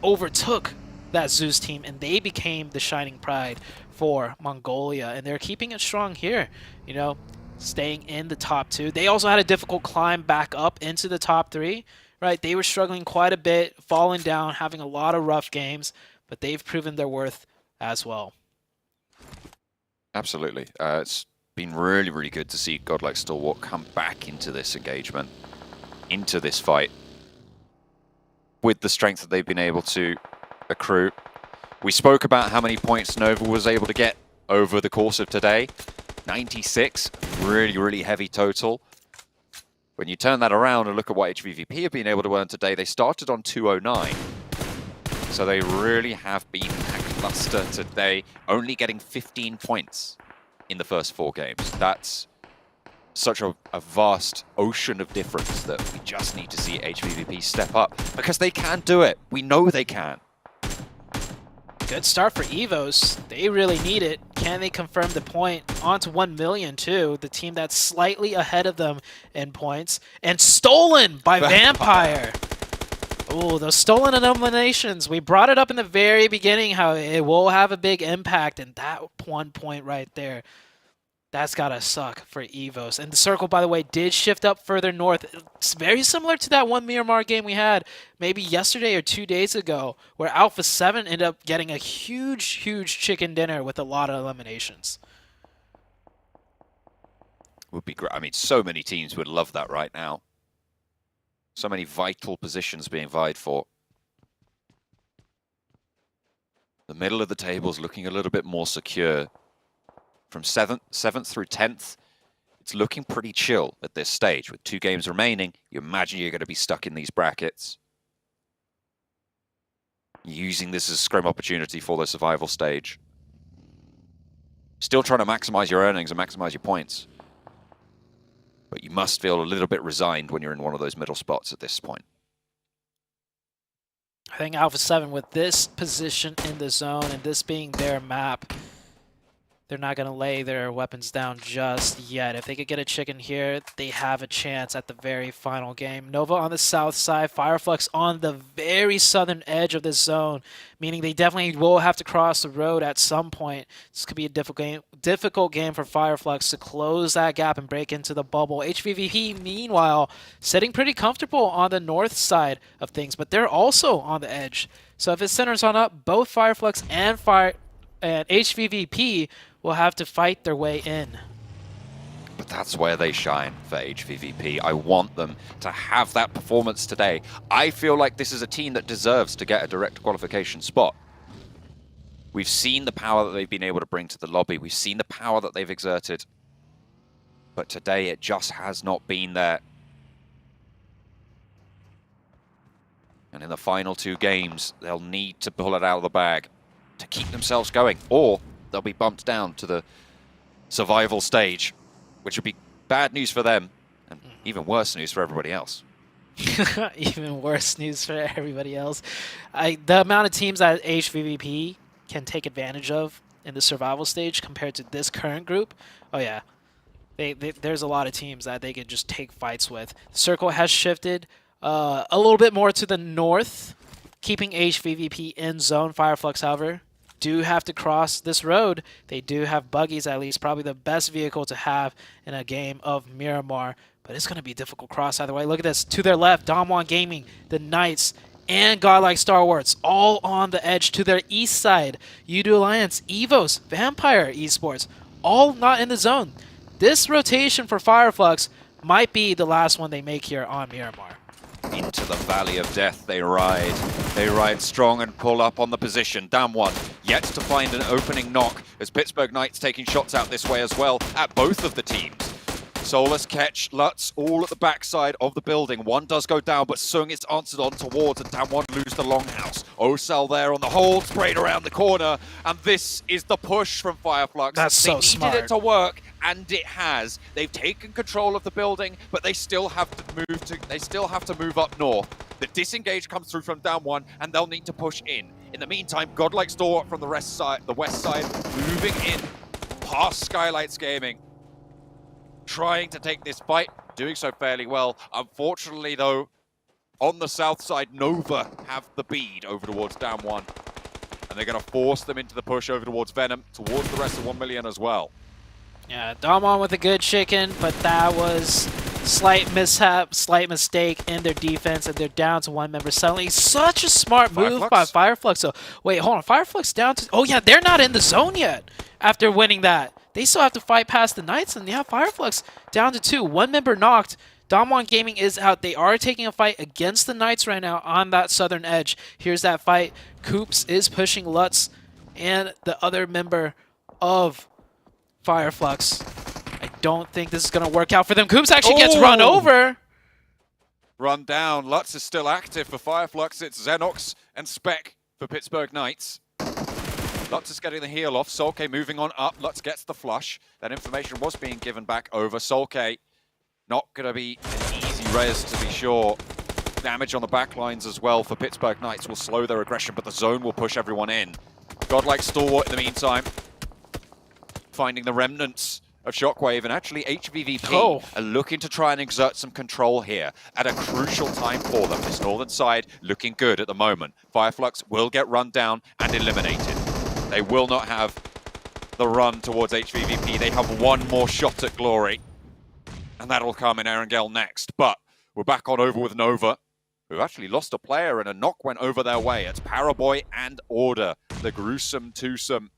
overtook that Zeus team, and they became the shining pride for Mongolia, and they're keeping it strong here, you know, staying in the top 2. They also had a difficult climb back up into the top 3, right? They were struggling quite a bit, falling down, having a lot of rough games, but they've proven their worth as well. Absolutely. It's been really, really good to see Godlike Stalwart come back into this engagement, into this fight, with the strength that they've been able to accrue. We spoke about how many points Nova was able to get over the course of today. 96, really, really heavy total. When you turn that around and look at what HVVP have been able to earn today, they started on 209. So they really have been lackluster today, only getting 15 points in the first 4 games. That's such a vast ocean of difference that we just need to see HVVP step up, because they can do it. We know they can. Good start for Evos. They really need it. Can they confirm the point? On to 1 million, too. The team that's slightly ahead of them in points. And stolen by Vampire. Oh, those stolen eliminations. We brought it up in the very beginning how it will have a big impact. And that 1 point right there, that's gotta suck for Evos. And the circle, by the way, did shift up further north. It's very similar to that one Miramar game we had maybe yesterday or 2 days ago, where Alpha 7 ended up getting a huge, huge chicken dinner with a lot of eliminations. Would be great. I mean, so many teams would love that right now. So many vital positions being vied for. The middle of the table is looking a little bit more secure. From 7th through 10th, it's looking pretty chill at this stage. With 2 games remaining, you imagine you're going to be stuck in these brackets. Using this as a scrim opportunity for the survival stage. Still trying to maximize your earnings and maximize your points. But you must feel a little bit resigned when you're in one of those middle spots at this point. I think Alpha 7, with this position in the zone and this being their map, they're not going to lay their weapons down just yet. If they could get a chicken here, they have a chance at the very final game. Nova on the south side, Fireflux on the very southern edge of this zone, meaning they definitely will have to cross the road at some point. This could be a difficult game for Fireflux to close that gap and break into the bubble. HVVP, meanwhile, sitting pretty comfortable on the north side of things, but they're also on the edge. So if it centers on up, both Fireflux and HVVP will have to fight their way in. But that's where they shine for HVVP. I want them to have that performance today. I feel like this is a team that deserves to get a direct qualification spot. We've seen the power that they've been able to bring to the lobby. We've seen the power that they've exerted. But today it just has not been there. And in the final 2 games, they'll need to pull it out of the bag to keep themselves going, or they'll be bumped down to the survival stage, which would be bad news for them and even worse news for everybody else. Even worse news for everybody else. The amount of teams that HVVP can take advantage of in the survival stage compared to this current group, oh yeah, there's a lot of teams that they could just take fights with. The circle has shifted a little bit more to the north, keeping HVVP in zone. Fireflux, however, do have to cross this road. They do have buggies, at least probably the best vehicle to have in a game of Miramar, but it's going to be a difficult cross either way. Look at this. To their left, Damwon Gaming, the Knights, and Godlike Star Wars all on the edge. To their east side, Udo Alliance, Evos, Vampire Esports, all not in the zone. This rotation for Fireflux might be the last one they make here on Miramar. Into the Valley of Death they ride. They ride strong and pull up on the position. Damwon yet to find an opening knock as Pittsburgh Knights taking shots out this way as well at both of the teams. Solus, Ketch, Lutz, all at the backside of the building. One does go down, but Sung is answered on towards, and Damwon lose the longhouse. Osal there on the hold, sprayed around the corner, and this is the push from Fireflux. That's so smart. They needed it to work, and it has. They've taken control of the building, but they still have to move up north. The disengage comes through from Damwon, and they'll need to push in. In the meantime, Godlike Stalwart from the west side, moving in past Skylights Gaming, trying to take this fight, doing so fairly well. Unfortunately, though, on the south side, Nova have the bead over towards Damwon, and they're going to force them into the push over towards Venom, towards the rest of 1 million as well. Yeah, Damwon with a good chicken, but that was slight mishap, slight mistake in their defense, and they're down to one member suddenly. Such a smart move by Fireflux. So, wait, hold on. Fireflux down to... Oh, yeah, they're not in the zone yet after winning that. They still have to fight past the Knights, and yeah, Fireflux down to 2. One member knocked. Damwon Gaming is out. They are taking a fight against the Knights right now on that southern edge. Here's that fight. Coops is pushing Lutz and the other member of Fireflux. I don't think this is going to work out for them. Coops actually gets run over. Run down. Lutz is still active for Fireflux. It's Xenox and Spec for Pittsburgh Knights. Lutz is getting the heal off. Solke moving on up. Lutz gets the flush. That information was being given back over. Solke not going to be an easy res, to be sure. Damage on the back lines as well for Pittsburgh Knights will slow their aggression, but the zone will push everyone in. Godlike Stalwart in the meantime, finding the remnants of Shockwave, and actually HVVP are looking to try and exert some control here at a crucial time for them. This northern side looking good at the moment. Fireflux will get run down and eliminated. They will not have the run towards HVVP. They have one more shot at glory, and that'll come in Erangel next. But we're back on over with Nova, who actually lost a player, and a knock went over their way. It's Paraboy and Order, the gruesome twosome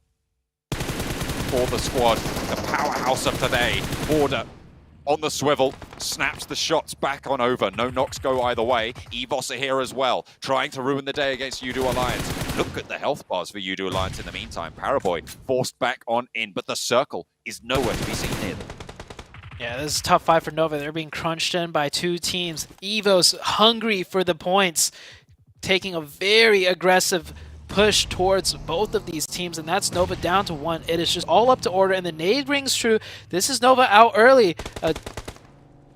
for the squad. The powerhouse of today. Order on the swivel, snaps the shots back on over. No knocks go either way. Evos are here as well, trying to ruin the day against Udo Alliance. Look at the health bars for Udo Alliance in the meantime. Paraboy forced back on in, but the circle is nowhere to be seen near them. Yeah, this is a tough fight for Nova. They're being crunched in by two teams. Evos hungry for the points, taking a very aggressive push towards both of these teams, and that's Nova down to 1. It is just all up to Order, and the nade rings true. This is Nova out early. A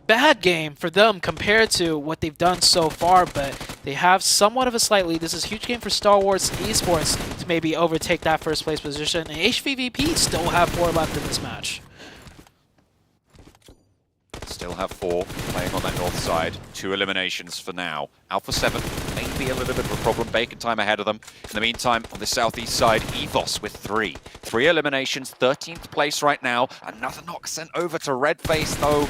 bad game for them compared to what they've done so far, but they have somewhat of a slight lead. This is a huge game for Star Wars Esports to maybe overtake that first place position, and HVVP still have 4 left in this match. Still have 4 playing on that north side. 2 eliminations for now. Alpha 7 may be a little bit of a problem. Bacon time ahead of them. In the meantime, on the southeast side, Evos with 3. 3 eliminations, 13th place right now. Another knock sent over to Redface, though.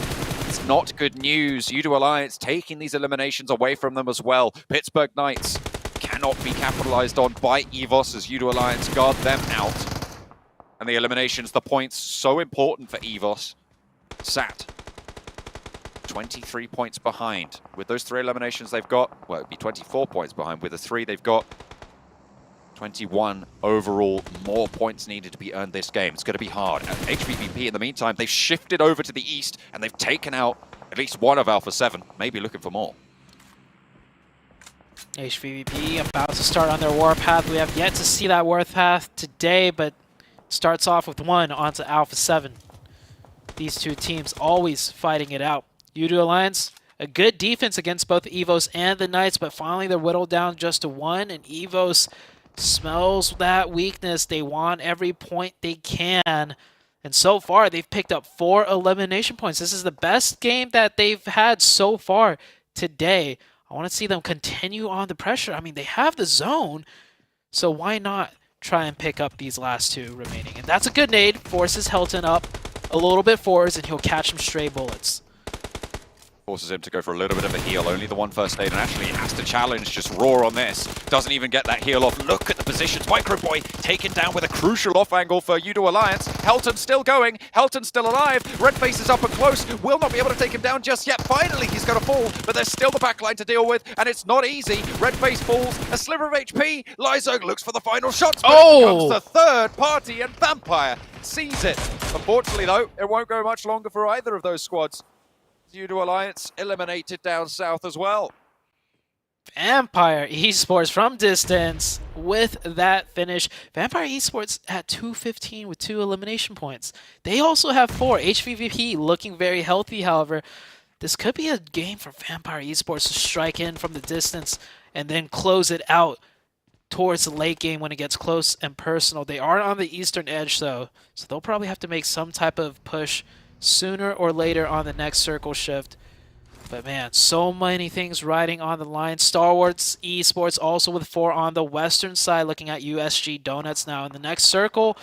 It's not good news. Udo Alliance taking these eliminations away from them as well. Pittsburgh Knights cannot be capitalized on by Evos as Udo Alliance guard them out. And the eliminations, the points, so important for Evos. Sat 23 points behind. With those 3 eliminations they've got, well, it'd be 24 points behind. With the 3 they've got, 21 overall. More points needed to be earned this game. It's going to be hard. And HVVP, in the meantime, they've shifted over to the east, and they've taken out at least one of Alpha 7, maybe looking for more. HVVP about to start on their warpath. We have yet to see that warpath today, but starts off with 1 onto Alpha 7. These two teams always fighting it out. Udo Alliance, a good defense against both Evos and the Knights, but finally they're whittled down just to 1, and Evos smells that weakness. They want every point they can. And so far, they've picked up 4 elimination points. This is the best game that they've had so far today. I want to see them continue on the pressure. I mean, they have the zone, so why not try and pick up these last 2 remaining? And that's a good nade. Forces Helton up a little bit forwards, and he'll catch some stray bullets. Forces him to go for a little bit of a heal. Only the one first aid, and actually he has to challenge, just roar on this. Doesn't even get that heal off. Look at the positions. Microboy taken down with a crucial off angle for Udo Alliance. Helton still going. Helton still alive. Redface is up and close. Will not be able to take him down just yet. Finally, he's going to fall, but there's still the backline to deal with, and it's not easy. Redface falls. A sliver of HP. Lyzog looks for the final shots, but it comes the third party, and Vampire sees it. Unfortunately, though, it won't go much longer for either of those squads. Udo Alliance eliminated down south as well. Vampire Esports from distance with that finish. Vampire Esports at 215 with 2 elimination points. They also have 4. HVVP looking very healthy, however. This could be a game for Vampire Esports to strike in from the distance and then close it out towards the late game when it gets close and personal. They are on the eastern edge, though, so they'll probably have to make some type of push sooner or later on the next circle shift. But man, so many things riding on the line. Star Wars Esports also with 4 on the western side, looking at USG Donuts now in the next circle.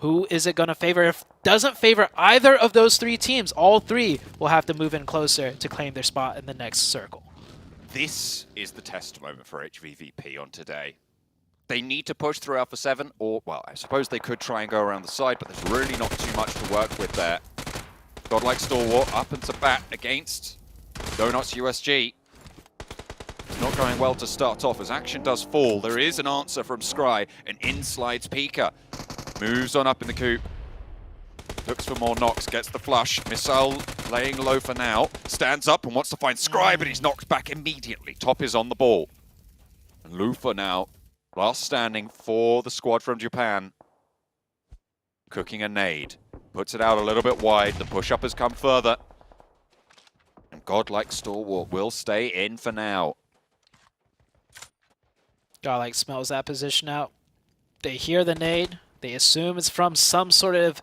Who is it going to favor? If it doesn't favor either of those 3 teams, all 3 will have to move in closer to claim their spot in the next circle. This is the test moment for HVVP on today. They need to push through Alpha 7, or, well, I suppose they could try and go around the side, but there's really not too much to work with there. Godlike Stalwart up and to bat against Donuts USG. It's not going well to start off as action does fall. There is an answer from Scry, and in slides Pika. Moves on up in the coop. Looks for more knocks, gets the flush. Missile laying low for now. Stands up and wants to find Scry, but he's knocked back immediately. Top is on the ball. And Lufa now, last standing for the squad from Japan. Cooking a nade. Puts it out a little bit wide. The push-up has come further. And Godlike Stalwart will stay in for now. Godlike smells that position out. They hear the nade. They assume it's from some sort of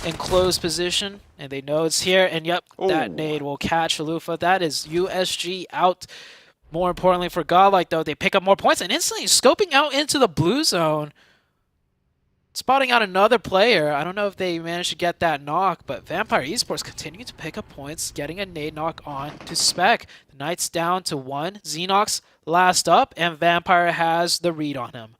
enclosed position. And they know it's here. And yep, that nade will catch Lufa. That is USG out. More importantly for Godlike, though, they pick up more points. And instantly scoping out into the blue zone. Spotting out another player. I don't know if they managed to get that knock, but Vampire Esports continue to pick up points, getting a nade knock on to Spec. The Knights down to 1. Xenox last up, and Vampire has the read on him.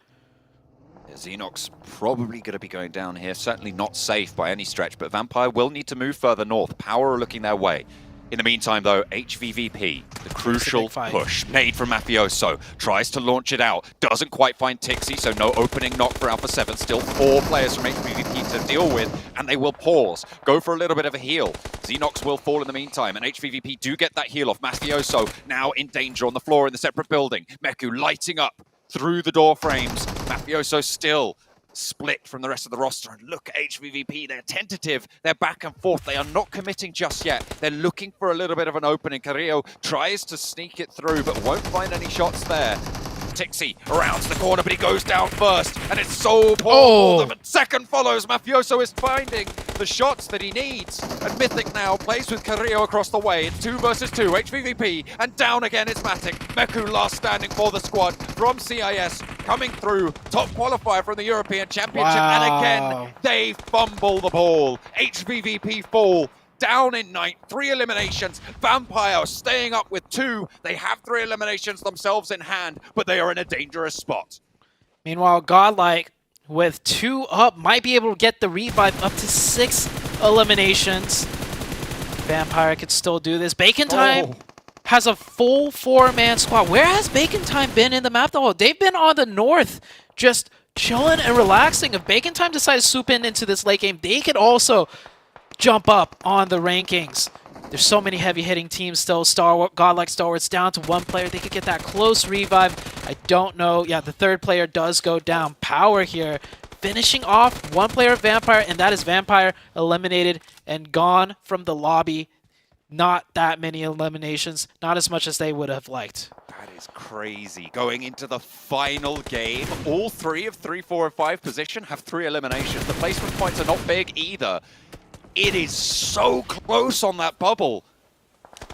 Xenox probably going to be going down here. Certainly not safe by any stretch, but Vampire will need to move further north. Power are looking their way. In the meantime, though, HVVP, the crucial push made from Mafioso, tries to launch it out, doesn't quite find Tixie, so no opening knock for Alpha 7. Still 4 players from HVVP to deal with, and they will pause, go for a little bit of a heal. Xenox will fall in the meantime, and HVVP do get that heal off. Mafioso now in danger on the floor in the separate building. Meku lighting up through the door frames. Mafioso still split from the rest of the roster, and look at HVVP, they're tentative, they're back and forth, they are not committing just yet, they're looking for a little bit of an opening. Carrillo tries to sneak it through, but won't find any shots there. Tixie around the corner, but he goes down first, and it's so poor. The second follows. Mafioso is finding the shots that he needs, and Mythic now plays with Carrillo across the way. It's 2 versus 2, HVVP, and down again is Matic. Meku last standing for the squad from CIS, coming through, top qualifier from the European Championship, and again, they fumble the ball. HVVP fall. Down in 9, 3 eliminations. Vampire staying up with 2. They have 3 eliminations themselves in hand, but they are in a dangerous spot. Meanwhile, Godlike with 2 up might be able to get the revive up to 6 eliminations. Vampire could still do this. Bacon Time has a full 4-man squad. Where has Bacon Time been in the map though? They've been on the north, just chilling and relaxing. If Bacon Time decides to swoop into this late game, they could also jump up on the rankings. There's so many heavy-hitting teams still. Godlike Stalwart's down to 1 player. They could get that close revive. I don't know. Yeah, the 3rd player does go down. Power here. Finishing off 1 player of Vampire, and that is Vampire eliminated and gone from the lobby. Not that many eliminations. Not as much as they would have liked. That is crazy. Going into the final game, all 3 of 3, 4, and 5 position have 3 eliminations. The placement points are not big either. It is so close on that bubble.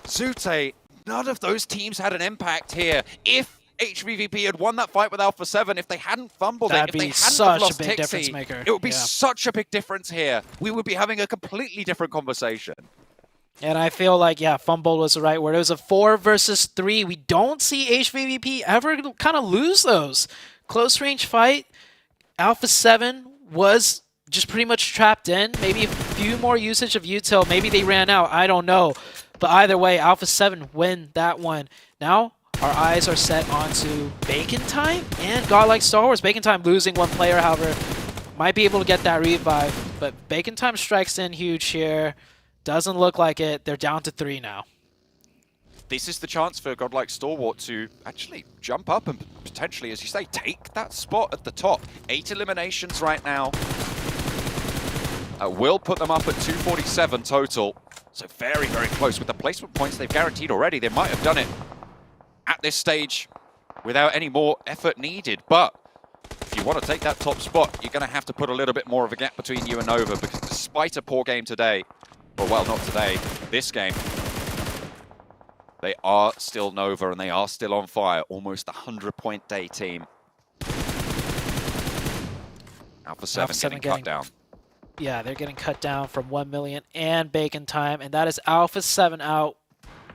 Zute, none of those teams had an impact here. If HVVP had won that fight with Alpha 7, if they hadn't fumbled That'd it, if they be hadn't such lost a big difference Tixie, maker. it would be Yeah. such a big difference here. We would be having a completely different conversation. And I feel like, yeah, fumble was the right word. It was a 4 versus 3. We don't see HVVP ever kind of lose those. Close range fight. Alpha 7 was just pretty much trapped in. Maybe a few more usage of util. Maybe they ran out. I don't know. But either way, Alpha 7 win that one. Now, our eyes are set onto Bacon Time and Godlike Star Wars. Bacon Time losing 1 player, however, might be able to get that revive. But Bacon Time strikes in huge here. Doesn't look like it. They're down to 3 now. This is the chance for Godlike Stalwart to actually jump up and potentially, as you say, take that spot at the top. 8 eliminations right now. Will put them up at 247 total. So very, very close. With the placement points they've guaranteed already, they might have done it at this stage without any more effort needed. But if you want to take that top spot, you're going to have to put a little bit more of a gap between you and Nova, because despite a poor game today, well, not today, this game, they are still Nova and they are still on fire. Almost a 100-point day team. Alpha 7 getting cut down. Yeah, they're getting cut down from 1 million and Bacon Time, and that is Alpha 7 out.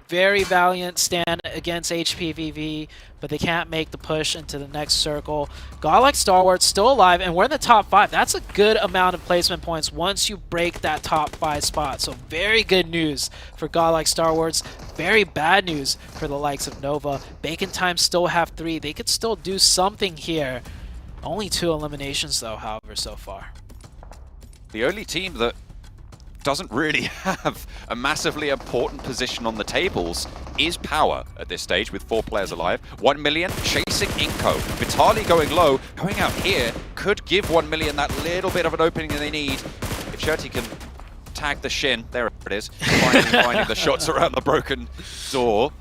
Very valiant stand against HPVV, but they can't make the push into the next circle. Godlike Star Wars still alive, and we're in the top 5. That's a good amount of placement points once you break that top 5 spot. So very good news for Godlike Star Wars. Very bad news for the likes of Nova. Bacon Time still have 3. They could still do something here. Only 2 eliminations though, however, so far. The only team that doesn't really have a massively important position on the tables is Power at this stage with 4 players alive. 1 million chasing Inko. Vitali going low, going out here could give 1 million that little bit of an opening that they need. If Shirty can tag the shin, there it is, finally finding the shots around the broken door.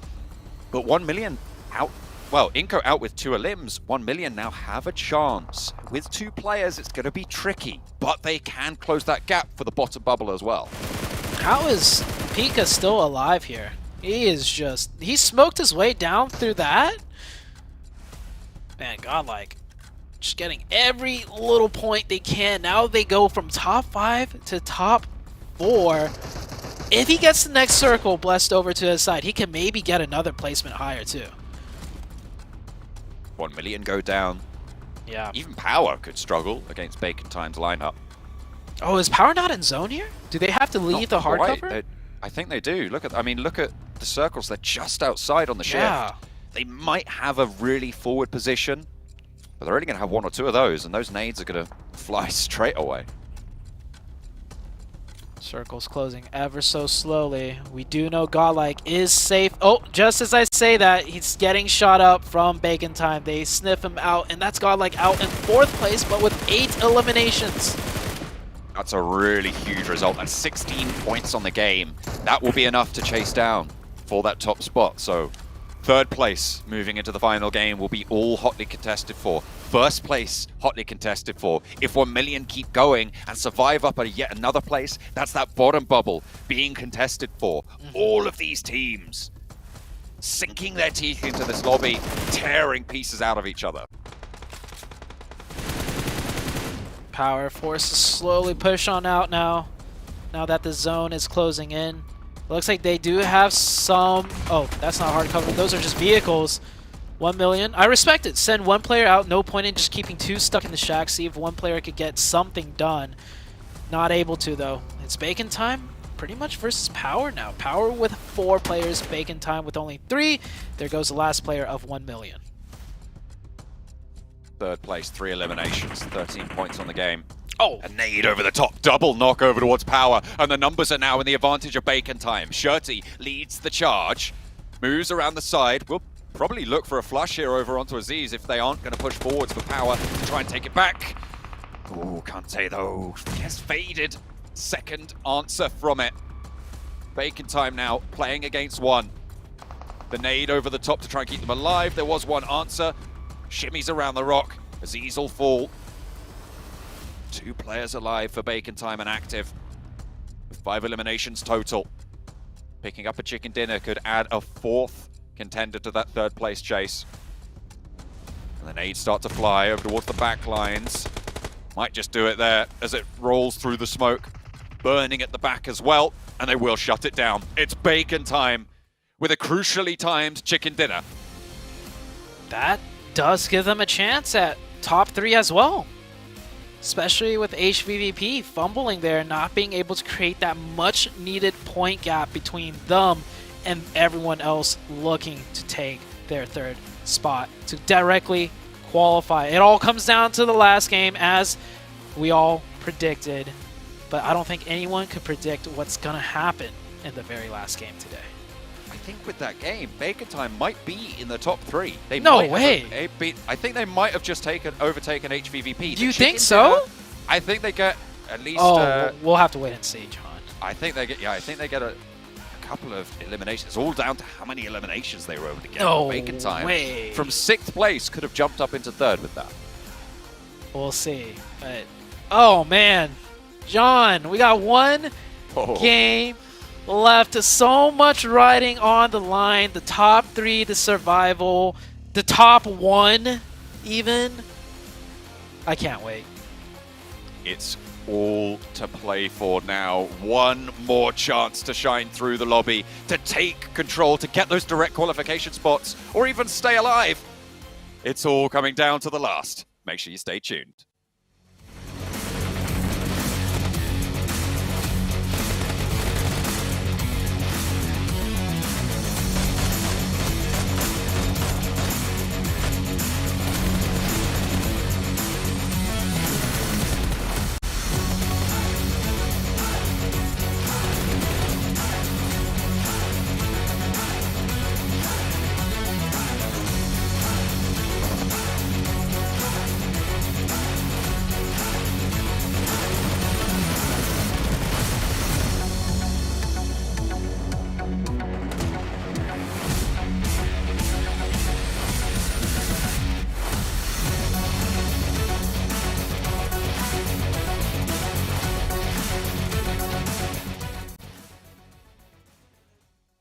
But 1 million out. Well, Inko out with 2 elims. 1 million now have a chance. With 2 players, it's going to be tricky, but they can close that gap for the bottom bubble as well. How is Pika still alive here? He smoked his way down through that? Man, Godlike, just getting every little point they can. Now they go from top 5 to top 4. If he gets the next circle blessed over to his side, he can maybe get another placement higher too. 1 million go down. Yeah. Even Power could struggle against Bacon Time's lineup. Oh, is Power not in zone here? Do they have to leave the hard cover? I think they do. Look at the circles. They're just outside on the shift. Yeah. They might have a really forward position, but they're only going to have 1 or 2 of those, and those nades are going to fly straight away. Circle's closing ever so slowly. We do know Godlike is safe. Oh, just as I say that, he's getting shot up from Bacon Time. They sniff him out, and that's Godlike out in 4th place, but with 8 eliminations. That's a really huge result. That's 16 points on the game. That will be enough to chase down for that top spot. So 3rd place moving into the final game will be all hotly contested for. 1st place hotly contested for. If 1 million keep going and survive up at yet another place, that's that bottom bubble being contested for. All of these teams sinking their teeth into this lobby, tearing pieces out of each other. Power forces to slowly push on out now that the zone is closing in. Looks like they do have some... Oh, that's not hard cover. Those are just vehicles. 1 million. I respect it. Send 1 player out. No point in just keeping 2 stuck in the shack. See if 1 player could get something done. Not able to, though. It's Bacon Time pretty much versus Power now. Power with 4 players. Bacon Time with only 3. There goes the last player of 1 million. 3rd place, 3 eliminations, 13 points on the game. Oh! A nade over the top, double knock over towards Power, and the numbers are now in the advantage of Bacon Time. Shirty leads the charge, moves around the side. We'll probably look for a flush here over onto Aziz if they aren't going to push forwards for Power to try and take it back. Oh, Kante though, gets faded. 2nd answer from it. Bacon Time now playing against 1. The nade over the top to try and keep them alive. There was one answer. Shimmies around the rock. Aziz will fall. 2 players alive for Bacon Time and active. With 5 eliminations total. Picking up a chicken dinner could add a 4th contender to that 3rd place chase. And the nades start to fly over towards the back lines. Might just do it there as it rolls through the smoke. Burning at the back as well, and they will shut it down. It's Bacon Time with a crucially timed chicken dinner. That does give them a chance at top 3 as well. Especially with HVVP fumbling there, not being able to create that much needed point gap between them and everyone else looking to take their 3rd spot to directly qualify. It all comes down to the last game as we all predicted, but I don't think anyone could predict what's gonna happen in the very last game today. I think with that game, Bacon Time might be in the top 3. They No might way. I think they might have just overtaken HVVP. Do you think so? I think they get at least. Oh, we'll have to wait and see, John. I think they get. Yeah, I think they get a couple of eliminations. All down to how many eliminations they were able to get. No Bacon Time way. from 6th place could have jumped up into 3rd with that. We'll see. But oh man, John, we got one game left. So much riding on the line. The top 3, the survival, the top 1 even. I can't wait. It's all to play for now. One more chance to shine through the lobby, to take control, to get those direct qualification spots, or even stay alive. It's all coming down to the last. Make sure you stay tuned.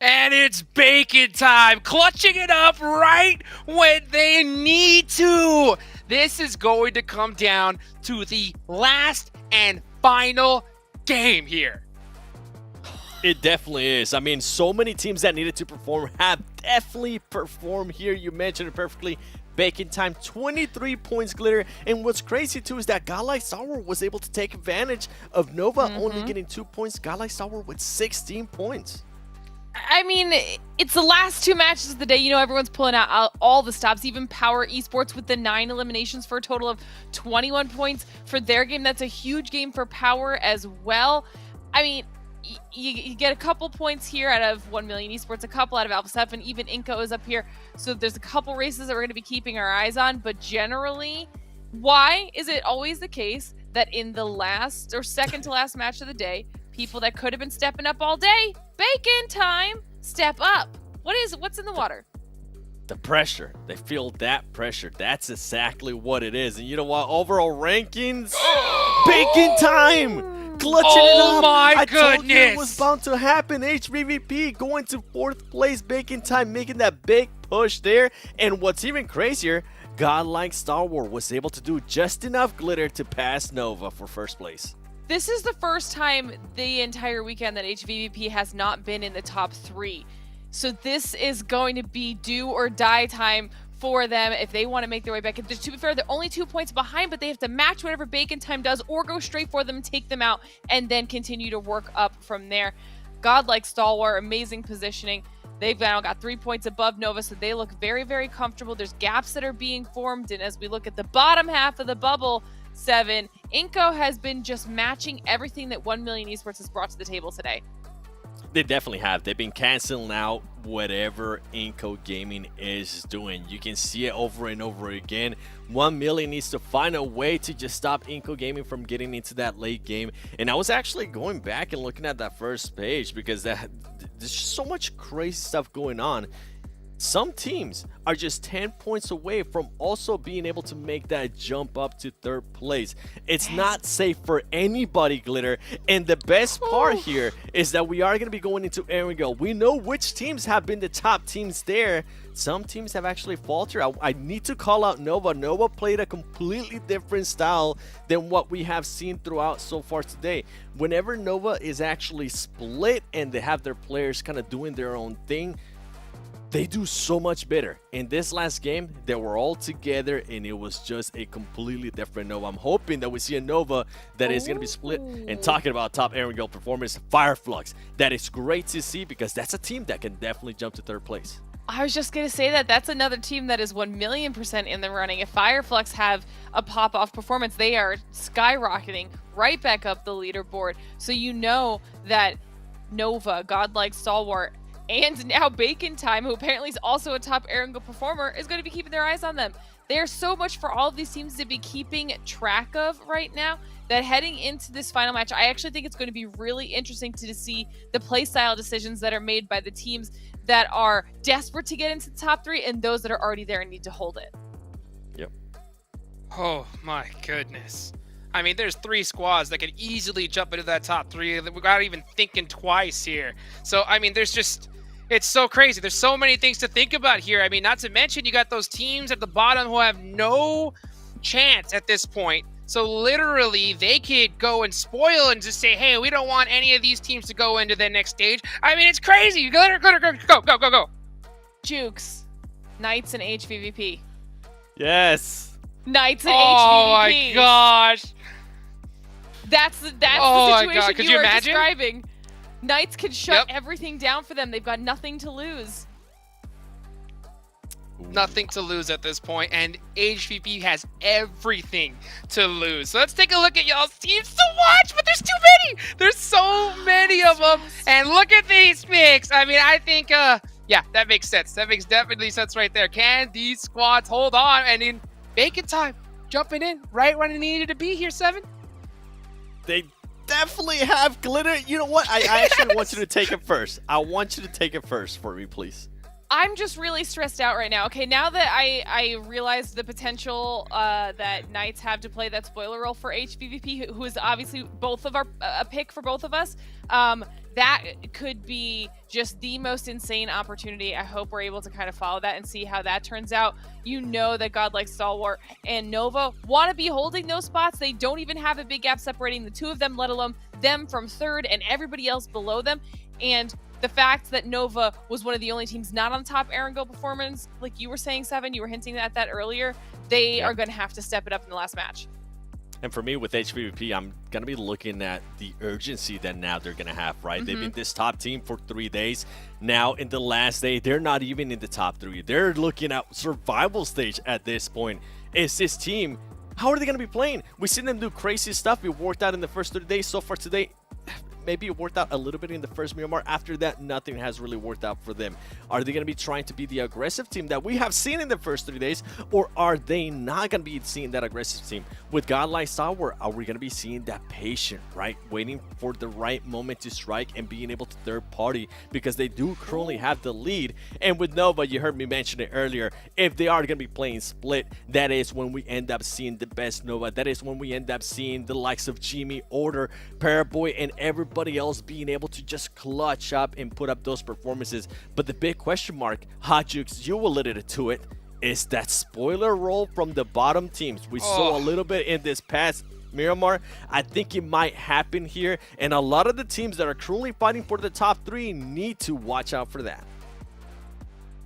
And it's Bacon Time, clutching it up right when they need to. This is going to come down to the last and final game here. It definitely is. I mean, so many teams that needed to perform have definitely performed here. You mentioned it perfectly. Bacon Time, 23 points, Glitter. And what's crazy too is that Godlike Sour was able to take advantage of Nova only getting 2 points. Godlike Sour with 16 points. I mean, it's the last 2 matches of the day. You know, everyone's pulling out all the stops, even Power Esports with the 9 eliminations for a total of 21 points for their game. That's a huge game for Power as well. I mean, you get a couple points here out of 1 Million Esports, a couple out of Alpha 7, even Inco is up here. So there's a couple races that we're going to be keeping our eyes on. But generally, why is it always the case that in the last or second to last match of the day, people that could have been stepping up all day, Bacon Time, step up? What's in the water? The pressure. They feel that pressure. That's exactly what it is. And you know what? Overall rankings, Bacon Time, clutching it up. Oh my I goodness! told you it was bound to happen. HVVP going to 4th place. Bacon Time making that big push there. And what's even crazier, Godlike Star Wars was able to do just enough glitter to pass Nova for 1st place. This is the first time the entire weekend that HVVP has not been in the top 3. So this is going to be do or die time for them if they want to make their way back. To be fair, they're only 2 points behind, but they have to match whatever Bacon Time does or go straight for them, take them out, and then continue to work up from there. Godlike Stalwart, amazing positioning. They've now got 3 points above Nova, so they look very, very comfortable. There's gaps that are being formed, and as we look at the bottom half of the bubble, 7, Inco has been just matching everything that 1 Million Esports has brought to the table today. They definitely have. They've been canceling out whatever Inco Gaming is doing. You can see it over and over again. 1 Million needs to find a way to just stop Inco Gaming from getting into that late game. And I was actually going back and looking at that first page because there's just so much crazy stuff going on. some teams are just 10 points away from also being able to make that jump up to third place. It's not safe for anybody, Glitter. And the best part here is that we are going to be going into Erangel. We know which teams have been the top teams there. Some teams have actually faltered. I need to call out Nova. Nova played a completely different style than what we have seen throughout so far today. Whenever Nova is actually split and they have their players kind of doing their own thing, they do so much better. In this last game, they were all together and it was just a completely different Nova. I'm hoping that we see a Nova that is going to be split. And talking about top Erangel performance, Fireflux. That is great to see because that's a team that can definitely jump to third place. I was just going to say that that's another team that is 1,000,000% in the running. If Fireflux have a pop-off performance, they are skyrocketing right back up the leaderboard. So you know that Nova, Godlike Stalwart, and now Bacon Time, who apparently is also a top Erangel performer, is going to be keeping their eyes on them. There's so much for all of these teams to be keeping track of right now that heading into this final match, I actually think it's going to be really interesting to see the playstyle decisions that are made by the teams that are desperate to get into the top 3 and those that are already there and need to hold it. Yep. Oh my goodness. I mean, there's 3 squads that could easily jump into that top 3 without even thinking twice here. So, I mean, it's so crazy. There's so many things to think about here. I mean, not to mention you got those teams at the bottom who have no chance at this point. So literally, they could go and spoil and just say, hey, we don't want any of these teams to go into the next stage. I mean, it's crazy. Go. Jukes, Knights and HVVP. Yes. Knights and HVVP. Oh my gosh. That's the situation you are describing. Knights can shut everything down for them. They've got nothing to lose. Nothing to lose at this point, and HVP has everything to lose. So let's take a look at y'all's teams to watch, but there's too many. There's so many of them, and look at these picks. I mean, I think, yeah, that makes sense. That makes definitely sense right there. Can these squads hold on? And in Bacon Time, jumping in right when it needed to be here, 7. They definitely have, Glitter. You know what? I actually want you to take it first. I want you to take it first for me, please. I'm just really stressed out right now. Okay, now that I realized the potential that Knights have to play that spoiler role for HVVP, who is obviously both of a pick for both of us, that could be just the most insane opportunity. I hope we're able to kind of follow that and see how that turns out. You know that Godlike Stalwart and Nova want to be holding those spots. They don't even have a big gap separating the two of them, let alone them from third and everybody else below them. And the fact that Nova was one of the only teams not on top Erangel performance, like you were saying, 7, you were hinting at that earlier, they are going to have to step it up in the last match. And for me with HVVP, I'm going to be looking at the urgency that now they're going to have, right? They've been this top team for 3 days. Now in the last day, they're not even in the top 3. They're looking at survival stage at this point. Is this team, how are they going to be playing? We've seen them do crazy stuff. It worked out in the first 30 days. So far today, maybe it worked out a little bit in the first Miramar. After that, nothing has really worked out for them. Are they going to be trying to be the aggressive team that we have seen in the first 3 days? Or are they not going to be seeing that aggressive team? With Godlike Stalwart, are we going to be seeing that patient, right? Waiting for the right moment to strike and being able to third party because they do currently have the lead. And with Nova, you heard me mention it earlier, if they are going to be playing split, that is when we end up seeing the best Nova. That is when we end up seeing the likes of Jimmy, Order, Paraboy, and everybody else being able to just clutch up and put up those performances. But the big question mark, Hotjukes, you alluded to it, is that spoiler role from the bottom teams. We saw a little bit in this past Miramar. I think it might happen here, and a lot of the teams that are currently fighting for the top 3 need to watch out for that.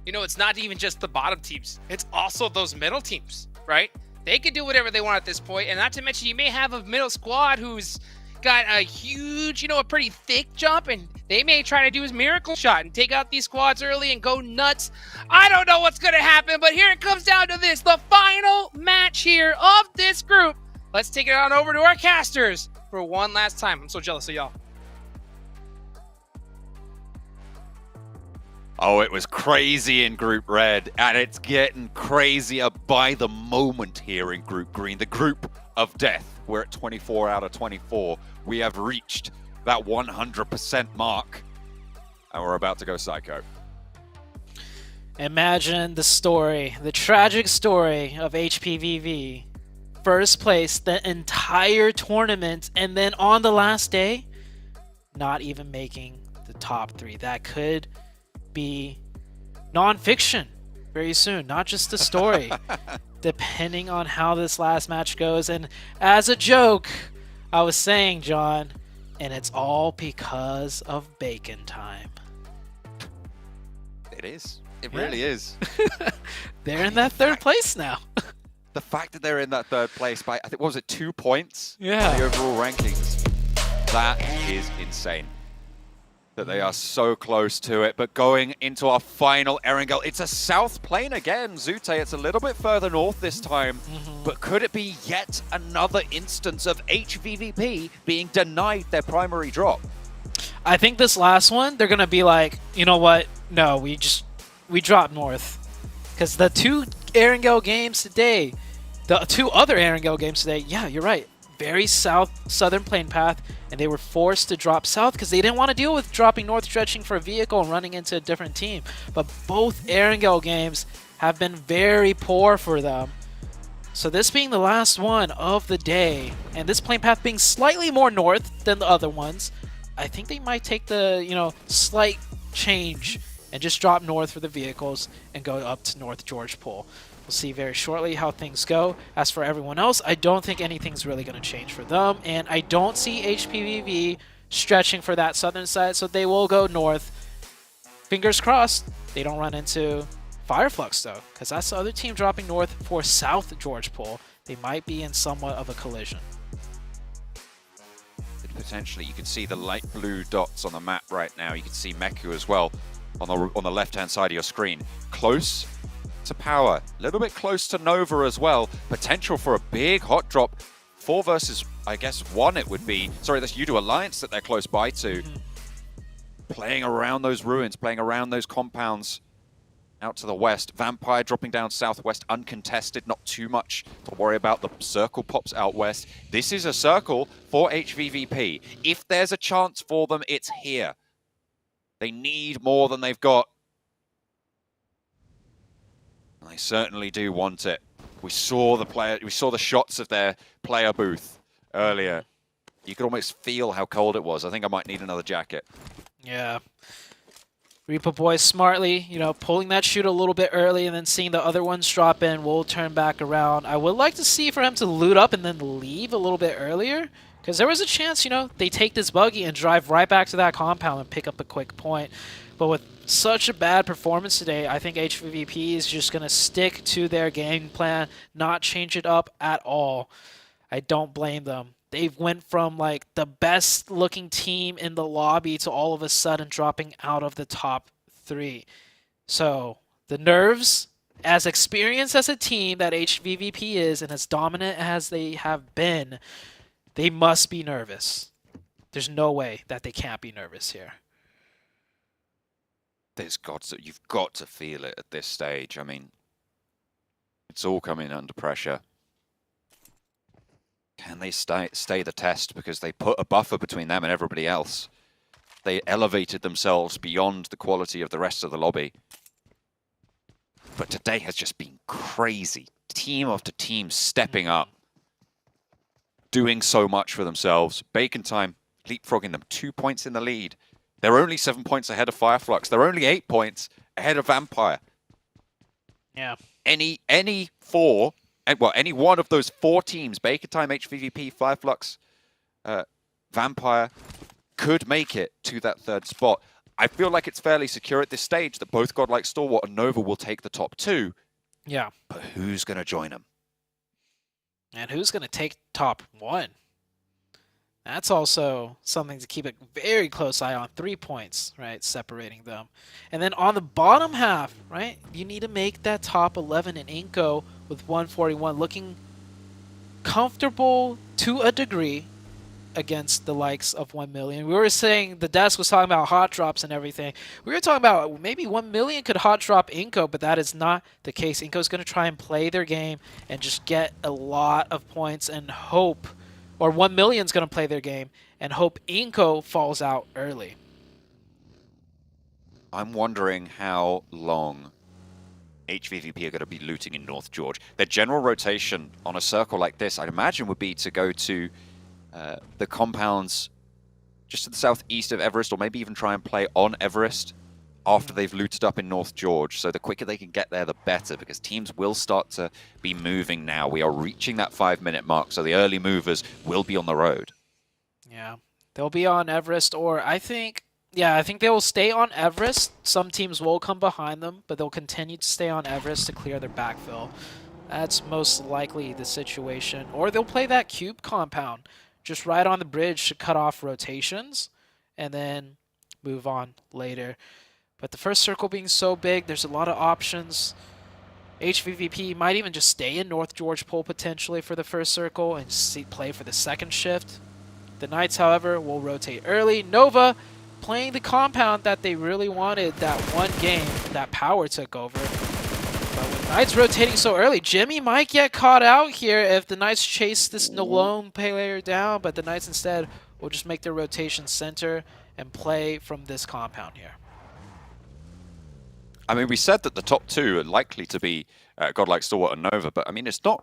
You know, it's not even just the bottom teams. It's also those middle teams, right? They can do whatever they want at this point, and not to mention you may have a middle squad who's got a huge, a pretty thick jump, and they may try to do his miracle shot and take out these squads early and go nuts. I don't know what's going to happen, but here it comes down to this, the final match here of this group. Let's take it on over to our casters for one last time. I'm so jealous of y'all. Oh, it was crazy in Group Red, and it's getting crazier by the moment here in Group Green, the group of death. We're at 24 out of 24. We have reached that 100% mark, and we're about to go psycho. Imagine the story, the tragic story of HPVV. First place the entire tournament, and then on the last day, not even making the top 3. That could be non-fiction very soon, not just a story, depending on how this last match goes. And as a joke, I was saying, John, and it's all because of bacon time. It is. It really is. They're in that third place now. The fact that they're in that third place by, I think, what was it, 2 points? Yeah. In the overall rankings. That is insane. That they are so close to it. But going into our final Erangel, it's a south plane again, Zute. It's a little bit further north this time. But could it be yet another instance of HVVP being denied their primary drop? I think this last one, they're going to be like, you know what? No, we dropped north. Because the 2 Erangel games today, the 2 other Erangel games today, yeah, you're right. Very southern plane path, and they were forced to drop south because they didn't want to deal with dropping north, stretching for a vehicle, and running into a different team. But both Erangel games have been very poor for them. So this being the last one of the day, and this plane path being slightly more north than the other ones, I think they might take the, slight change and just drop north for the vehicles and go up to North George Pool. We'll see very shortly how things go. As for everyone else, I don't think anything's really going to change for them, and I don't see HPVV stretching for that southern side, so they will go north. Fingers crossed they don't run into Fireflux, though, because that's the other team dropping north for South George Pool. They might be in somewhat of a collision. Potentially, you can see the light blue dots on the map right now. You can see Meku as well on the left-hand side of your screen. Close to Power, a little bit close to Nova as well. Potential for a big hot drop. 4 versus, I guess, 1 it would be. Sorry, that's U2 Alliance that they're close by to. Playing around those ruins, playing around those compounds out to the west. Vampire dropping down southwest, uncontested, not too much to worry about. The circle pops out west. This is a circle for HVVP. If there's a chance for them, it's here. They need more than they've got. They certainly do want it. We saw the shots of their player booth earlier. You could almost feel how cold it was. I think I might need another jacket. Yeah. Reaper Boy smartly, pulling that shoot a little bit early and then seeing the other ones drop in. We'll turn back around. I would like to see for him to loot up and then leave a little bit earlier. Because there was a chance, they take this buggy and drive right back to that compound and pick up a quick point. But with such a bad performance today, I think HVVP is just going to stick to their game plan, not change it up at all. I don't blame them. They went from like the best looking team in the lobby to all of a sudden dropping out of the top 3. So the nerves, as experienced as a team that HVVP is and as dominant as they have been, they must be nervous. There's no way that they can't be nervous here. You've got to feel it at this stage. I mean, it's all coming under pressure. Can they stay the test? Because they put a buffer between them and everybody else. They elevated themselves beyond the quality of the rest of the lobby. But today has just been crazy. Team after team stepping up. Doing so much for themselves. Bacon Time leapfrogging them 2 points in the lead. They're only 7 points ahead of Fireflux. They're only 8 points ahead of Vampire. Yeah. Any one of those 4 teams, Bacon Time, HVVP, Fireflux, Vampire, could make it to that 3rd spot. I feel like it's fairly secure at this stage that both Godlike Stalwart and Nova will take the top 2. Yeah. But who's going to join them? And who's going to take top 1? That's also something to keep a very close eye on. 3 points, right, separating them. And then on the bottom half, right, you need to make that top 11 in Inco with 141 looking comfortable to a degree against the likes of 1 million. We were saying the desk was talking about hot drops and everything. We were talking about maybe 1 million could hot drop Inco, but that is not the case. Inco's going to try and play their game and just get a lot of points and hope, or 1 million's going to play their game and hope Inco falls out early. I'm wondering how long HVVP are going to be looting in North George. Their general rotation on a circle like this, I'd imagine, would be to go to the compounds just to the southeast of Everest, or maybe even try and play on Everest after they've looted up in North George. So the quicker they can get there, the better, because teams will start to be moving now. We are reaching that 5-minute mark, so the early movers will be on the road. Yeah, they'll be on Everest, or I think they will stay on Everest. Some teams will come behind them, but they'll continue to stay on Everest to clear their backfill. That's most likely the situation. Or they'll play that cube compound, just right on the bridge to cut off rotations, and then move on later. But the first circle being so big, there's a lot of options. HVVP might even just stay in North George Pole potentially for the first circle and play for the second shift. The Knights, however, will rotate early. Nova playing the compound that they really wanted that one game that Power took over. But with Knights rotating so early, Jimmy might get caught out here if the Knights chase this lone player down, but the Knights instead will just make their rotation center and play from this compound here. I mean, we said that the top two are likely to be Godlike, Stalwart, and Nova, but I mean, it's not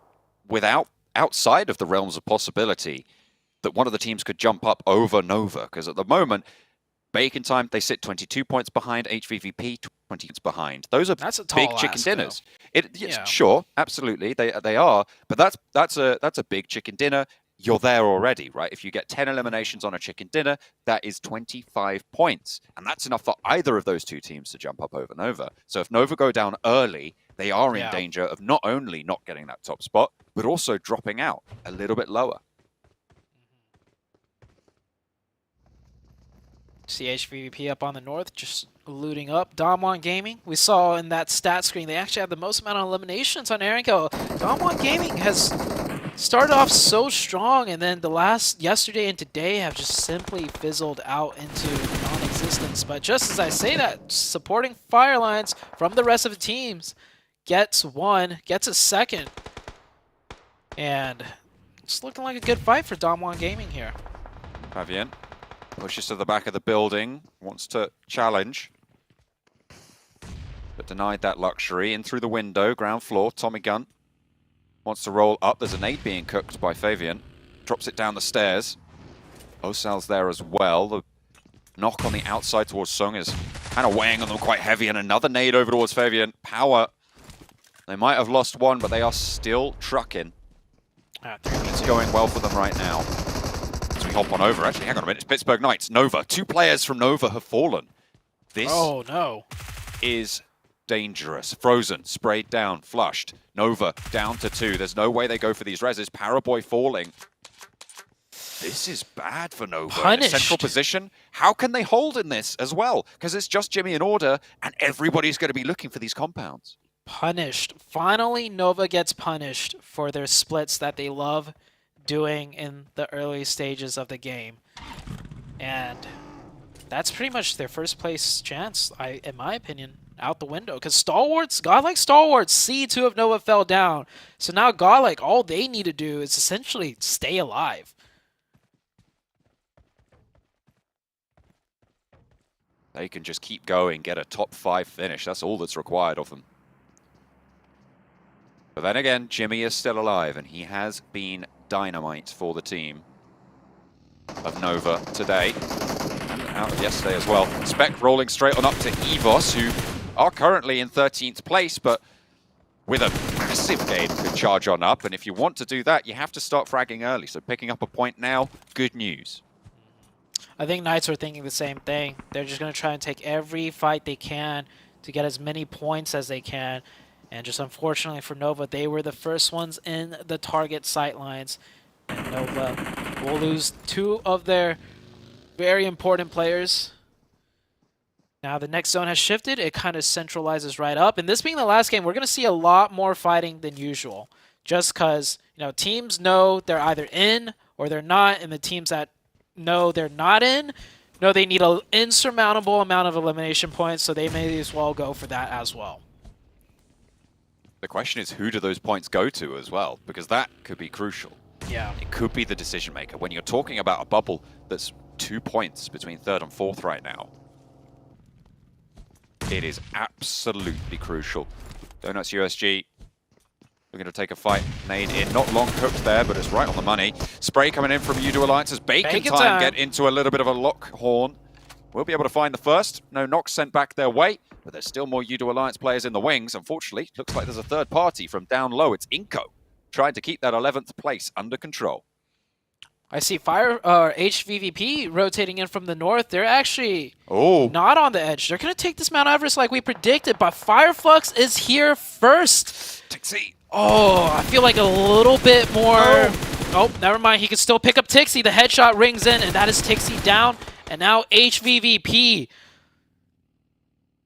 outside of the realms of possibility that one of the teams could jump up over Nova, because at the moment, Bacon Time, they sit 22 points behind, HVVP 20 points behind. Those are big chicken dinners. Sure, absolutely, they are, but that's a big chicken dinner. You're there already, right? If you get 10 eliminations on a chicken dinner, that is 25 points. And that's enough for either of those two teams to jump up over Nova. So if Nova go down early, they are in danger of not only not getting that top spot, but also dropping out a little bit lower. CHVVP up on the north, just looting up. Damwon Gaming, we saw in that stat screen, they actually had the most amount of eliminations on Erenco. Damwon Gaming has started off so strong, and then yesterday and today have just simply fizzled out into non-existence. But just as I say that, supporting Firelines from the rest of the teams gets a second. And it's looking like a good fight for Damwon Gaming here. Fabian pushes to the back of the building, wants to challenge, but denied that luxury. In through the window, ground floor, Tommy Gunn wants to roll up. There's a nade being cooked by Fabian. Drops it down the stairs. Osal's there as well. The knock on the outside towards Sung is kind of weighing on them quite heavy, and another nade over towards Fabian. Power, they might have lost one, but they are still trucking. It's going well for them right now. As we hop on over, actually, hang on a minute, it's Pittsburgh Knights. Nova, 2 players from Nova have fallen. This is dangerous. Frozen, sprayed down, flushed. Nova down to 2. There's no way they go for these reses. Paraboy falling. This is bad for Nova. In a central position. How can they hold in this as well? Because it's just Jimmy in order, and everybody's going to be looking for these compounds. Punished. Finally, Nova gets punished for their splits that they love doing in the early stages of the game. And that's pretty much their first place chance, in my opinion, out the window. Because Godlike Stalwarts, C2 of Nova fell down. So now Godlike, all they need to do is essentially stay alive. They can just keep going, get a top 5 finish. That's all that's required of them. But then again, Jimmy is still alive, and he has been dynamite for the team of Nova today, and out of yesterday as well. Spec rolling straight on up to EVOS, who are currently in 13th place, but with a massive game could charge on up, and if you want to do that, you have to start fragging early. So picking up a point now, good news. I think Knights are thinking the same thing. They're just going to try and take every fight they can to get as many points as they can. And just unfortunately for Nova, they were the first ones in the target sightlines. And Nova will lose 2 of their very important players. Now the next zone has shifted. It kind of centralizes right up. And this being the last game, we're going to see a lot more fighting than usual. Just because, teams know they're either in or they're not. And the teams that know they're not in, know they need an insurmountable amount of elimination points. So they may as well go for that as well. The question is, who do those points go to as well? Because that could be crucial. Yeah. It could be the decision maker. When you're talking about a bubble that's 2 points between 3rd and 4th right now, it is absolutely crucial Donuts USG looking to take a fight. Nade in, not long cooked there, but it's right on the money. Spray coming in from Udo Alliance as Bacon Time get into a little bit of a lock horn. We'll be able to find the first. No knocks sent back their way, but there's still more Udo Alliance players in the wings. Unfortunately, looks like there's a third party from down low. It's Inco trying to keep that 11th place under control. I see HVVP rotating in from the north. They're actually not on the edge. They're going to take this Mount Everest like we predicted, but Fireflux is here first. Tixie. Oh, I feel like a little bit more. Oh, never mind. He can still pick up Tixie. The headshot rings in, and that is Tixie down. And now HVVP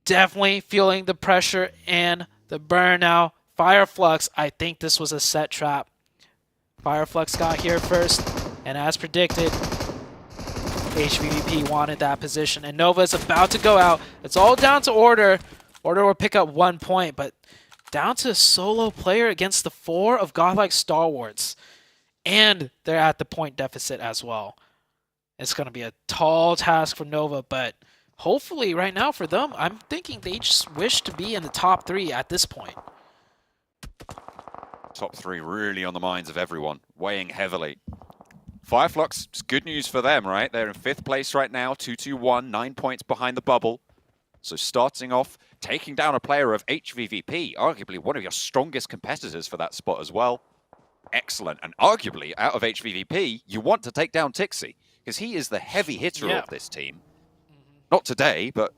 definitely feeling the pressure and the burn now. Fireflux, I think this was a set trap. Fireflux got here first, and as predicted, HVVP wanted that position. And Nova is about to go out. It's all down to Order. Order will pick up 1 point, but down to a solo player against the 4 of Godlike Stalwarts. And they're at the point deficit as well. It's going to be a tall task for Nova, but hopefully right now for them, I'm thinking they just wish to be in the top 3 at this point. Top 3 really on the minds of everyone, weighing heavily. Fireflux, it's good news for them, right? They're in 5th place right now, 2-2-1, 9 points behind the bubble. So starting off, taking down a player of HVVP, arguably one of your strongest competitors for that spot as well. Excellent. And arguably, out of HVVP, you want to take down Tixie, because he is the heavy hitter of this team. Not today, but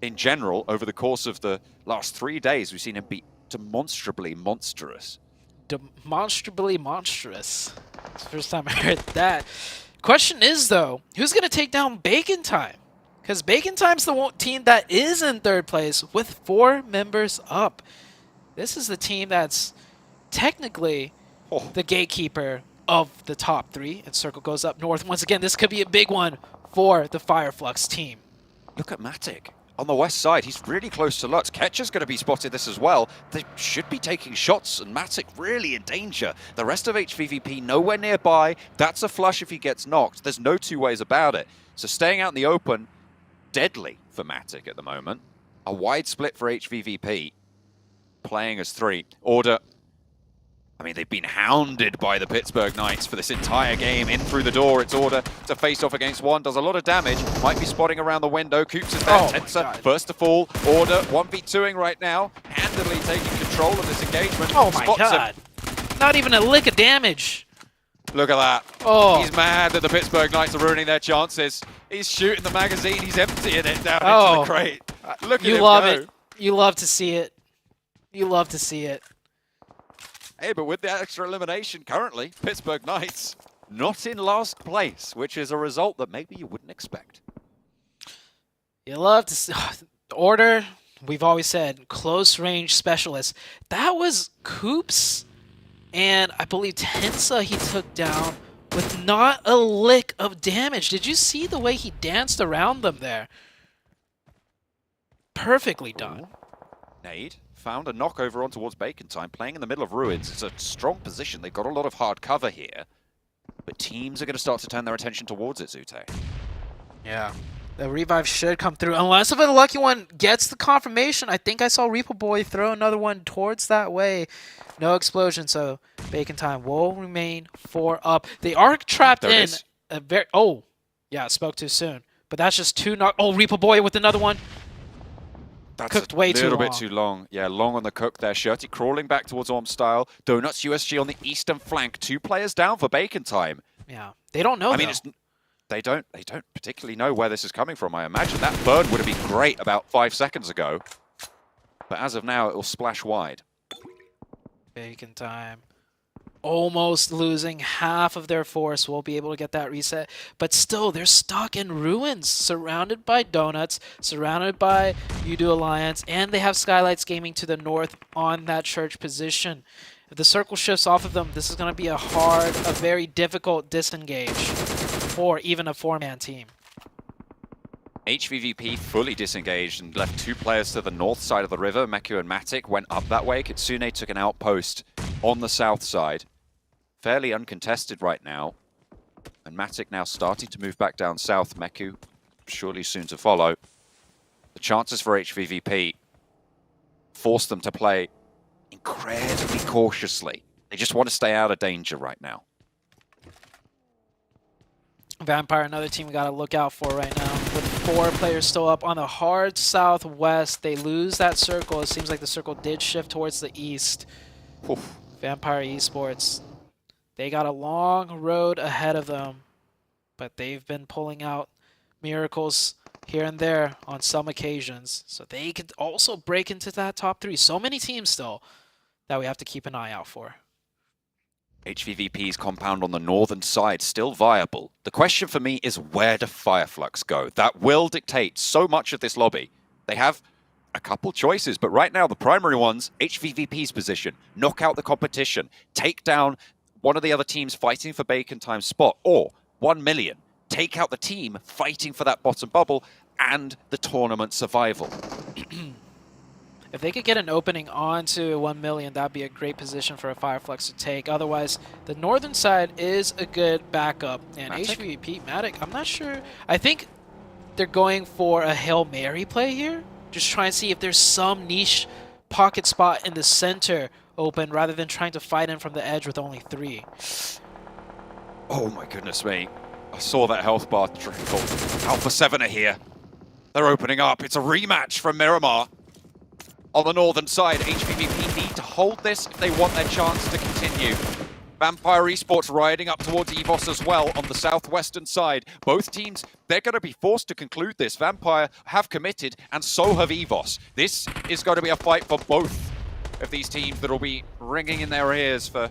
in general, over the course of the last 3 days, we've seen him be demonstrably monstrous. Demonstrably monstrous. It's the first time I heard that. Question is, though, who's going to take down Bacon Time? Because Bacon Time's the team that is in 3rd place with 4 members up. This is the team that's technically the gatekeeper of the top 3. And Circle goes up north. Once again, this could be a big one for the Fireflux team. Look at Matic on the west side. He's really close to Lutz. Ketcher's going to be spotted this as well. They should be taking shots, and Matic really in danger. The rest of HVVP nowhere nearby. That's a flush if he gets knocked. There's no 2 ways about it. So staying out in the open, deadly for Matic at the moment. A wide split for HVVP, playing as 3. Order, I mean, they've been hounded by the Pittsburgh Knights for this entire game. In through the door, it's Order to face off against 1. Does a lot of damage. Might be spotting around the window. Coops is there. Tensa, first to fall. Order, 1v2ing right now. Handily taking control of this engagement. Oh my god. Not even a lick of damage. Look at that. Oh. He's mad that the Pittsburgh Knights are ruining their chances. He's shooting the magazine. He's emptying it down into the crate. Look at him love go. it. You love to see it. You love to see it. Hey, but with the extra elimination currently, Pittsburgh Knights not in last place, which is a result that maybe you wouldn't expect. You love to see Order. We've always said close range specialist. That was Coops, and I believe Tensa he took down with not a lick of damage. Did you see the way he danced around them there? Perfectly done. Nade found a knockover on towards Bacon Time, playing in the middle of Ruins. It's a strong position. They've got a lot of hard cover here, but teams are going to start to turn their attention towards it, Zute. Yeah. The revive should come through, unless if a lucky one gets the confirmation. I think I saw Reaper Boy throw another one towards that way. No explosion, so Bacon Time will remain 4 up. They are trapped in a very... Oh, yeah, spoke too soon. But that's just 2 knock... Oh, Reaper Boy with another one. That's cooked way too long. A little bit too long. Yeah, long on the cook there. Shirty crawling back towards Orm style. Donuts USG on the eastern flank. 2 players down for Bacon Time. Yeah, they don't know, I mean, they don't particularly know where this is coming from. I imagine that burn would have been great about 5 seconds ago. But as of now, it will splash wide. Bacon Time. Almost losing half of their force. Will be able to get that reset. But still, they're stuck in Ruins. Surrounded by Donuts. Surrounded by Udo Alliance. And they have Skylights Gaming to the north on that church position. If the circle shifts off of them, this is going to be a very difficult disengage for even a 4-man team. HVVP fully disengaged and left 2 players to the north side of the river. Meku and Matic went up that way. Kitsune took an outpost on the south side. Fairly uncontested right now. And Matic now starting to move back down south. Meku surely soon to follow. The chances for HVVP force them to play incredibly cautiously. They just want to stay out of danger right now. Vampire, another team we got to look out for right now. With 4 players still up on the hard southwest, they lose that circle. It seems like the circle did shift towards the east. Oof. Vampire Esports, they got a long road ahead of them, but they've been pulling out miracles here and there on some occasions. So they could also break into that top 3. So many teams still that we have to keep an eye out for. HVVP's compound on the northern side still viable. The question for me is, where do Fireflux go? That will dictate so much of this lobby. They have a couple choices, but right now the primary ones, HVVP's position, knock out the competition, take down one of the other teams fighting for Bacon Time's spot, or 1 million, take out the team fighting for that bottom bubble and the tournament survival. If they could get an opening onto 1 million, that'd be a great position for a Fireflux to take. Otherwise, the northern side is a good backup. And Matic? HVP, Matic, I'm not sure. I think they're going for a Hail Mary play here. Just try and see if there's some niche pocket spot in the center open rather than trying to fight in from the edge with only 3. Oh my goodness me. I saw that health bar trickle. Alpha 7 are here. They're opening up. It's a rematch from Miramar. On the northern side, HVVP need to hold this if they want their chance to continue. Vampire Esports riding up towards EVOS as well on the southwestern side. Both teams, they're going to be forced to conclude this. Vampire have committed, and so have EVOS. This is going to be a fight for both of these teams that will be ringing in their ears for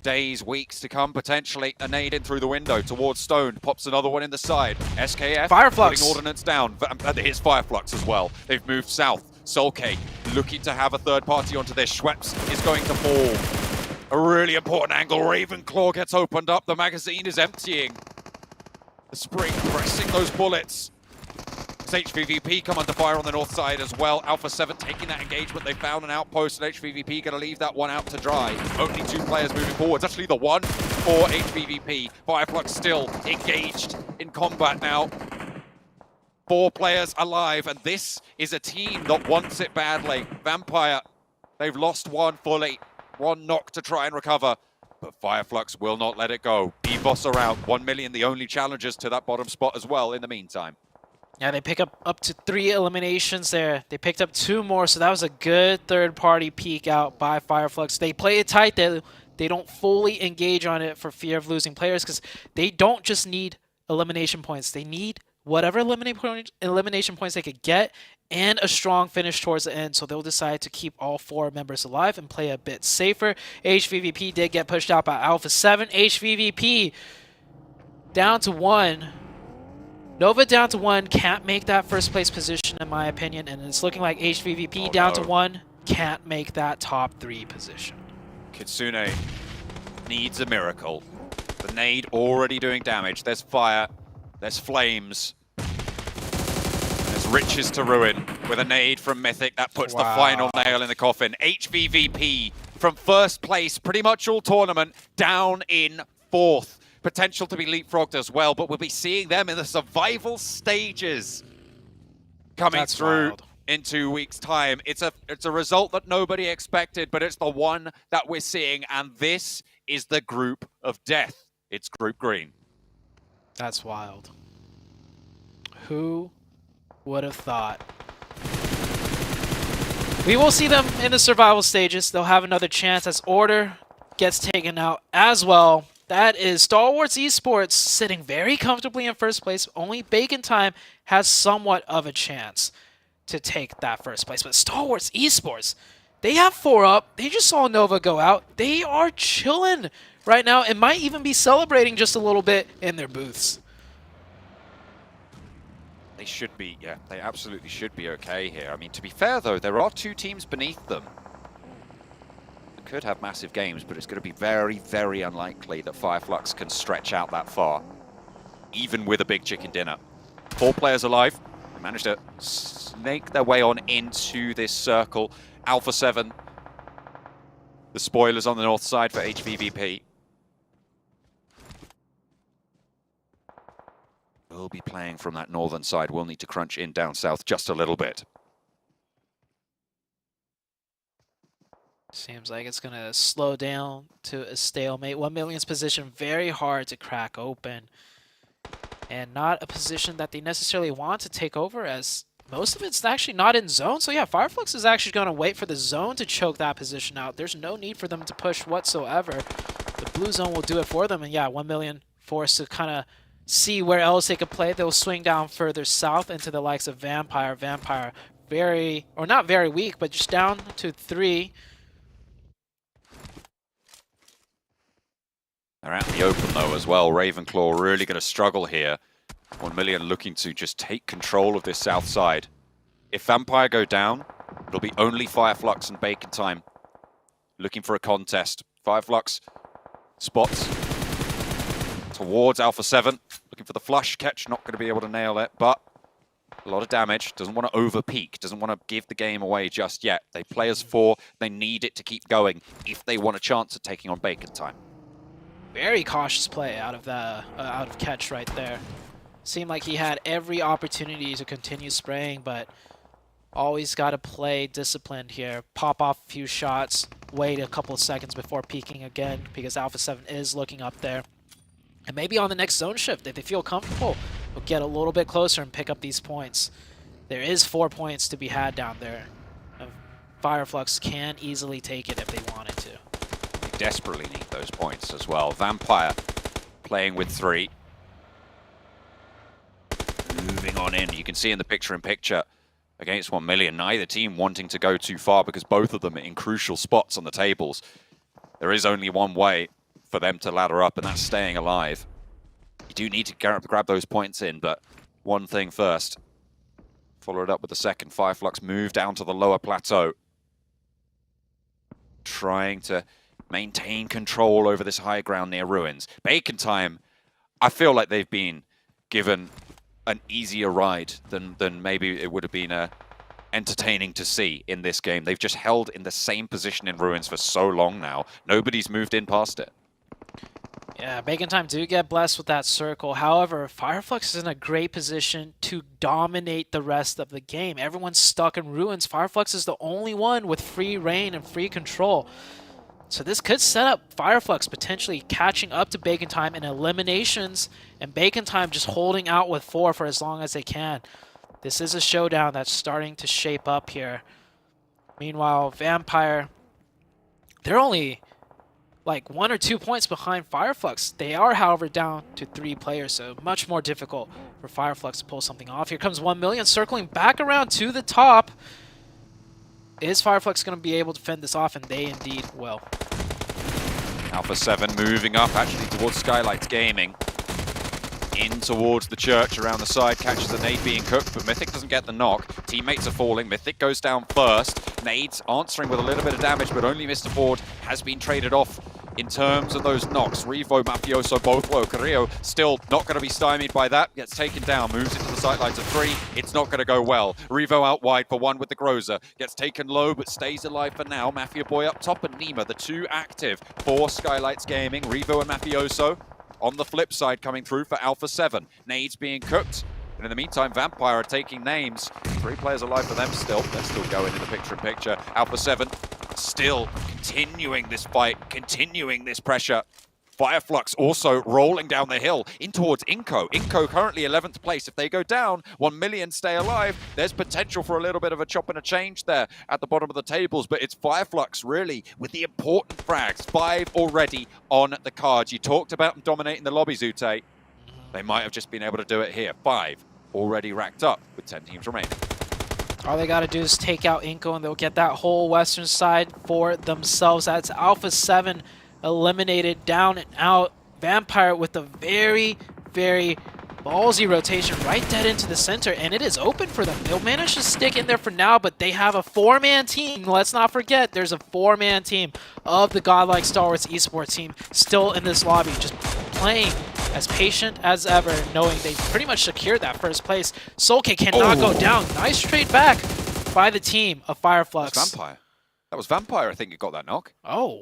days, weeks to come, potentially. A nade in through the window towards Stone. Pops another one in the side. SKF Fireflux putting ordnance down. Here's Fireflux as well. They've moved south. Solke looking to have a third party onto this. Schweppes is going to fall. A really important angle. Ravenclaw gets opened up. The magazine is emptying. The spring pressing those bullets. As HVVP come under fire on the north side as well. Alpha 7 taking that engagement. They found an outpost, and HVVP going to leave that one out to dry. Only 2 players moving forward. Actually the one for HVVP. Fireflux still engaged in combat now. 4 players alive, and this is a team that wants it badly. Vampire, they've lost 1 fully. 1 knock to try and recover, but Fireflux will not let it go. EVOS around 1 million, the only challengers to that bottom spot as well in the meantime. Yeah, they pick up to 3 eliminations there. They picked up 2 more, so that was a good third-party peek out by Fireflux. They play it tight. They don't fully engage on it for fear of losing players, because they don't just need elimination points. They need whatever elimination points they could get and a strong finish towards the end, so they'll decide to keep all 4 members alive and play a bit safer. HVVP did get pushed out by Alpha 7. HVVP down to 1. Nova down to 1, can't make that first place position in my opinion, and it's looking like HVVP down to 1, can't make that top 3 position. Kitsune needs a miracle. The nade already doing damage. There's fire. There's flames. And there's riches to ruin with a nade from Mythic. That puts the final nail in the coffin. HVVP from first place, pretty much all tournament, down in 4th. Potential to be leapfrogged as well, but we'll be seeing them in the survival stages coming through in 2 weeks' time. It's a result that nobody expected, but it's the one that we're seeing, and this is the group of death. It's Group Green. That's wild. Who would have thought? We will see them in the survival stages. They'll have another chance as Order gets taken out as well. That is Stalwarts Esports sitting very comfortably in first place. Only Bacon Time has somewhat of a chance to take that first place. But Stalwarts Esports, they have 4 up. They just saw Nova go out. They are chilling right now and might even be celebrating just a little bit in their booths. They should be, yeah, they absolutely should be okay here. I mean, to be fair though, there are 2 teams beneath them. They could have massive games, but it's going to be very, very unlikely that Fireflux can stretch out that far, even with a big chicken dinner. 4 players alive. They managed to snake their way on into this circle. Alpha 7, the spoilers on the north side for HVVP. We'll be playing from that northern side. We'll need to crunch in down south just a little bit. Seems like it's going to slow down to a stalemate. 1 million's position very hard to crack open. And not a position that they necessarily want to take over, as most of it's actually not in zone. So yeah, Fireflux is actually going to wait for the zone to choke that position out. There's no need for them to push whatsoever. The blue zone will do it for them. And yeah, 1 million forced to kind of see where else they could play. They'll swing down further south into the likes of Vampire. Vampire very, or not very weak, but just down to 3. They're out in the open though as well. Ravenclaw really going to struggle here. 1 million looking to just take control of this south side. If Vampire go down, it'll be only Fireflux and Bacon Time looking for a contest. Fireflux spots towards Alpha 7, looking for the flush catch, not going to be able to nail it, but a lot of damage. Doesn't want to over-peak, doesn't want to give the game away just yet. They play as 4, they need it to keep going if they want a chance at taking on Bacon Time. Very cautious play out of catch right there. Seemed like he had every opportunity to continue spraying, but always got to play disciplined here. Pop off a few shots, wait a couple of seconds before peeking again, because Alpha 7 is looking up there. And maybe on the next zone shift, if they feel comfortable, they'll get a little bit closer and pick up these points. There is 4 points to be had down there. And Fireflux can easily take it if they wanted to. They desperately need those points as well. Vampire playing with 3. Moving on in, you can see in the picture-in-picture against 1 million, neither team wanting to go too far because both of them are in crucial spots on the tables. There is only one way for them to ladder up, and that's staying alive. You do need to grab those points in, but one thing first. Follow it up with the second. Fireflux move down to the lower plateau. Trying to maintain control over this high ground near ruins. Bacon Time, I feel like they've been given an easier ride than maybe it would have been entertaining to see in this game. They've just held in the same position in ruins for so long now. Nobody's moved in past it. Yeah, Bacon Time do get blessed with that circle. However, Fireflux is in a great position to dominate the rest of the game. Everyone's stuck in ruins. Fireflux is the only one with free reign and free control. So this could set up Fireflux potentially catching up to Bacon Time in eliminations, and Bacon Time just holding out with 4 for as long as they can. This is a showdown that's starting to shape up here. Meanwhile, Vampire, they're only like 1 or 2 points behind Fireflux. They are, however, down to 3 players, so much more difficult for Fireflux to pull something off. Here comes 1 million circling back around to the top. Is Fireflux going to be able to fend this off? And they indeed will. Alpha 7 moving up actually towards Skylights Gaming. In towards the church around the side, catches a nade being cooked, but Mythic doesn't get the knock. Teammates are falling, Mythic goes down first. Nades answering with a little bit of damage, but only Mr. Board has been traded off in terms of those knocks. Revo, Mafioso both low. Carrillo still not going to be stymied by that. Gets taken down, moves into the sightlines of 3. It's not going to go well. Revo out wide for 1 with the Groza. Gets taken low, but stays alive for now. Mafia Boy up top and Nima, the 2 active for Skylights Gaming. Revo and Mafioso on the flip side coming through for Alpha 7. Nades being cooked. And in the meantime, Vampire are taking names. 3 players alive for them still. They're still going in the picture-in-picture. Alpha 7 still continuing this fight, continuing this pressure. Fireflux also rolling down the hill in towards Inco. Inco currently 11th place. If they go down, 1 million stay alive. There's potential for a little bit of a chop and a change there at the bottom of the tables, but it's Fireflux really with the important frags. 5 already on the cards. You talked about them dominating the lobby, Zute. They might have just been able to do it here. 5 already racked up with 10 teams remaining. All they got to do is take out Inco and they'll get that whole western side for themselves. That's Alpha 7 eliminated, down and out. Vampire with a very, very ballsy rotation right dead into the center, and it is open for them. They'll manage to stick in there for now, but they have a 4-man team. Let's not forget, there's a 4-man team of the Godlike Star Wars esports team still in this lobby, just playing as patient as ever, knowing they pretty much secured that first place. Soulcake cannot go down. Nice trade back by the team of Fireflux. That's Vampire. That was Vampire, I think, who got that knock. Oh.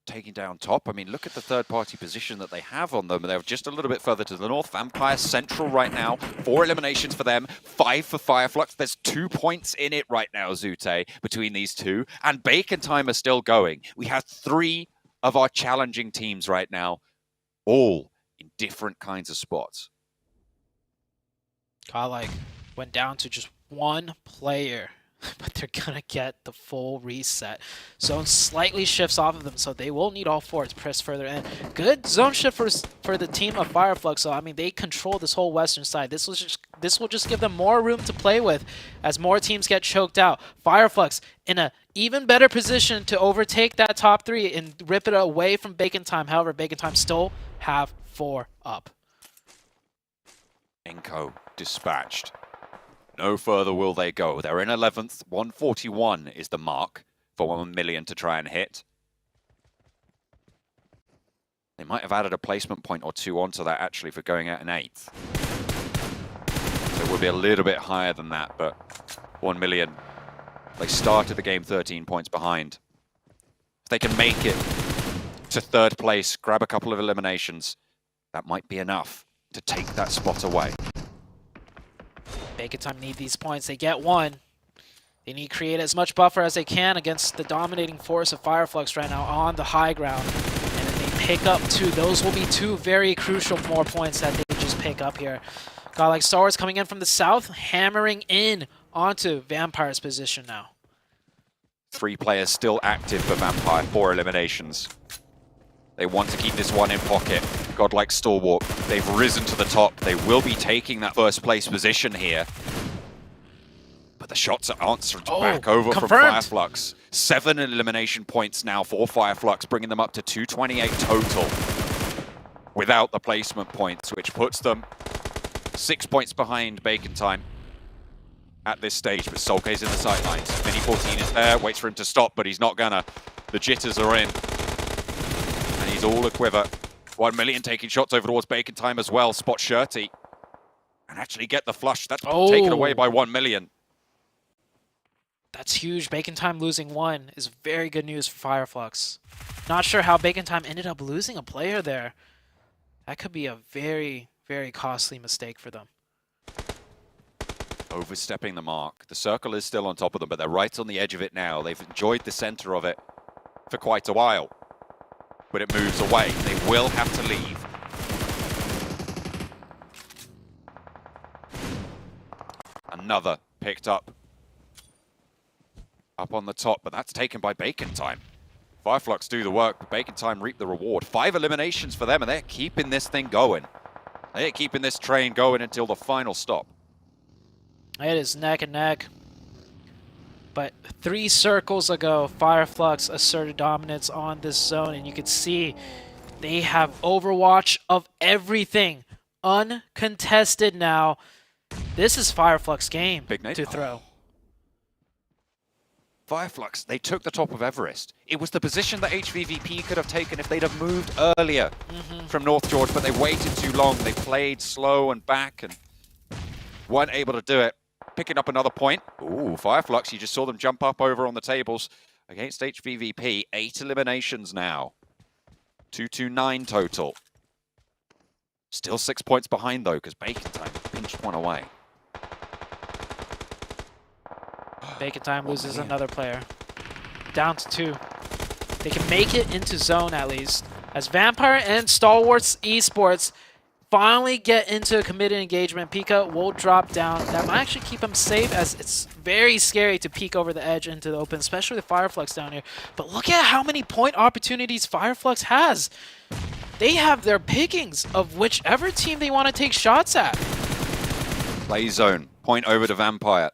taking down top. I mean, look at the third-party position that they have on them. They're just a little bit further to the north. Vampire central right now. 4 eliminations for them, 5 for Fireflux. There's 2 points in it right now, Zute, between these two. And Bacon Time are still going. We have 3 of our challenging teams right now, all in different kinds of spots. Like went down to just 1 player, but they're gonna get the full reset. Zone slightly shifts off of them, so they will need all 4 to press further in. Good zone shift for the team of Fireflux. So I mean, they control this whole western side. This will just give them more room to play with as more teams get choked out. Fireflux in a even better position to overtake that top 3 and rip it away from Bacon Time. However, Bacon Time still have 4 up. Enko dispatched. No further will they go. They're in 11th. 141 is the mark for 1 million to try and hit. They might have added a placement point or 2 onto that actually for going out in 8th. So it will be a little bit higher than that, but 1 million. They started the game 13 points behind. If they can make it to 3rd place, grab a couple of eliminations, that might be enough to take that spot away. Bacon Time need these points. They get 1. They need to create as much buffer as they can against the dominating force of Fireflux right now on the high ground. And if they pick up 2, those will be 2 very crucial more points that they just pick up here. Like Star Wars coming in from the south, hammering in onto Vampire's position now. 3 players still active for Vampire, 4 eliminations. They want to keep this one in pocket. Godlike Stalwart, they've risen to the top. They will be taking that 1st place position here. But the shots are answered back over from Fireflux. 7 elimination points now for Fireflux, bringing them up to 228 total. Without the placement points, which puts them 6 points behind Bacon Time at this stage. But Solke's in the sidelines. Mini 14 is there, waits for him to stop, but he's not gonna. The jitters are in. And he's all a quiver. 1 million taking shots over towards Bacon Time as well. Spot Shirty. And actually get the flush. That's taken away by 1 million. That's huge. Bacon Time losing 1 is very good news for Fireflux. Not sure how Bacon Time ended up losing a player there. That could be a very, very costly mistake for them. Overstepping the mark. The circle is still on top of them, but they're right on the edge of it now. They've enjoyed the center of it for quite a while. But it moves away. They will have to leave. Another picked up on the top, but that's taken by Bacon Time. Fireflux do the work, but Bacon Time reap the reward. 5 eliminations for them, and they're keeping this thing going. They're keeping this train going until the final stop. It is neck and neck. But 3 circles ago, Fireflux asserted dominance on this zone, and you can see they have Overwatch of everything. Uncontested now. This is Fireflux game to throw. Fireflux, they took the top of Everest. It was the position that HVVP could have taken if they'd have moved earlier from North George, but they waited too long. They played slow and back and weren't able to do it. Picking up another point. Ooh, Fireflux, you just saw them jump up over on the tables against HVVP. 8 eliminations now. 229 total. Still 6 points behind, though, because Bacon Time pinched 1 away. Bacon Time loses another player. Down to 2. They can make it into zone, at least. As Vampire and Stalwarts Esports finally get into a committed engagement, Pika will drop down. That might actually keep him safe, as it's very scary to peek over the edge into the open, especially with Fireflux down here. But look at how many point opportunities Fireflux has. They have their pickings of whichever team they want to take shots at. Play zone. Point over to Vampire.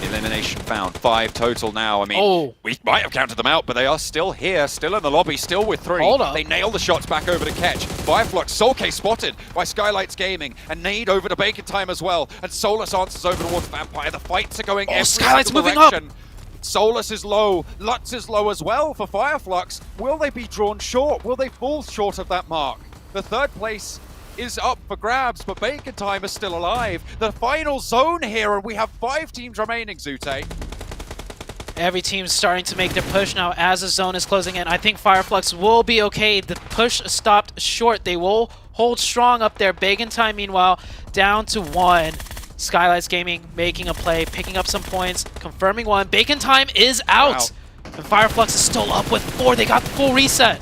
Elimination found. 5 total now. I mean, we might have counted them out, but they are still here, still in the lobby, still with 3. Hold up. They nail the shots back over to Catch. Fireflux, Solke spotted by Skylights Gaming, and Nade over to Bacon Time as well. And Solus answers over towards Vampire. The fights are going every Skylights single moving direction. up. Solus is low. Lutz is low as well for Fireflux. Will they be drawn short? Will they fall short of that mark? The 3rd place is up for grabs, but Bacon Time is still alive. The final zone here, and we have 5 teams remaining, Zute. Every team's starting to make their push now as the zone is closing in. I think Fireflux will be okay. The push stopped short. They will hold strong up there. Bacon Time, meanwhile, down to 1. Skylights Gaming making a play, picking up some points, confirming 1. Bacon Time is out. And Fireflux is still up with 4. They got the full reset.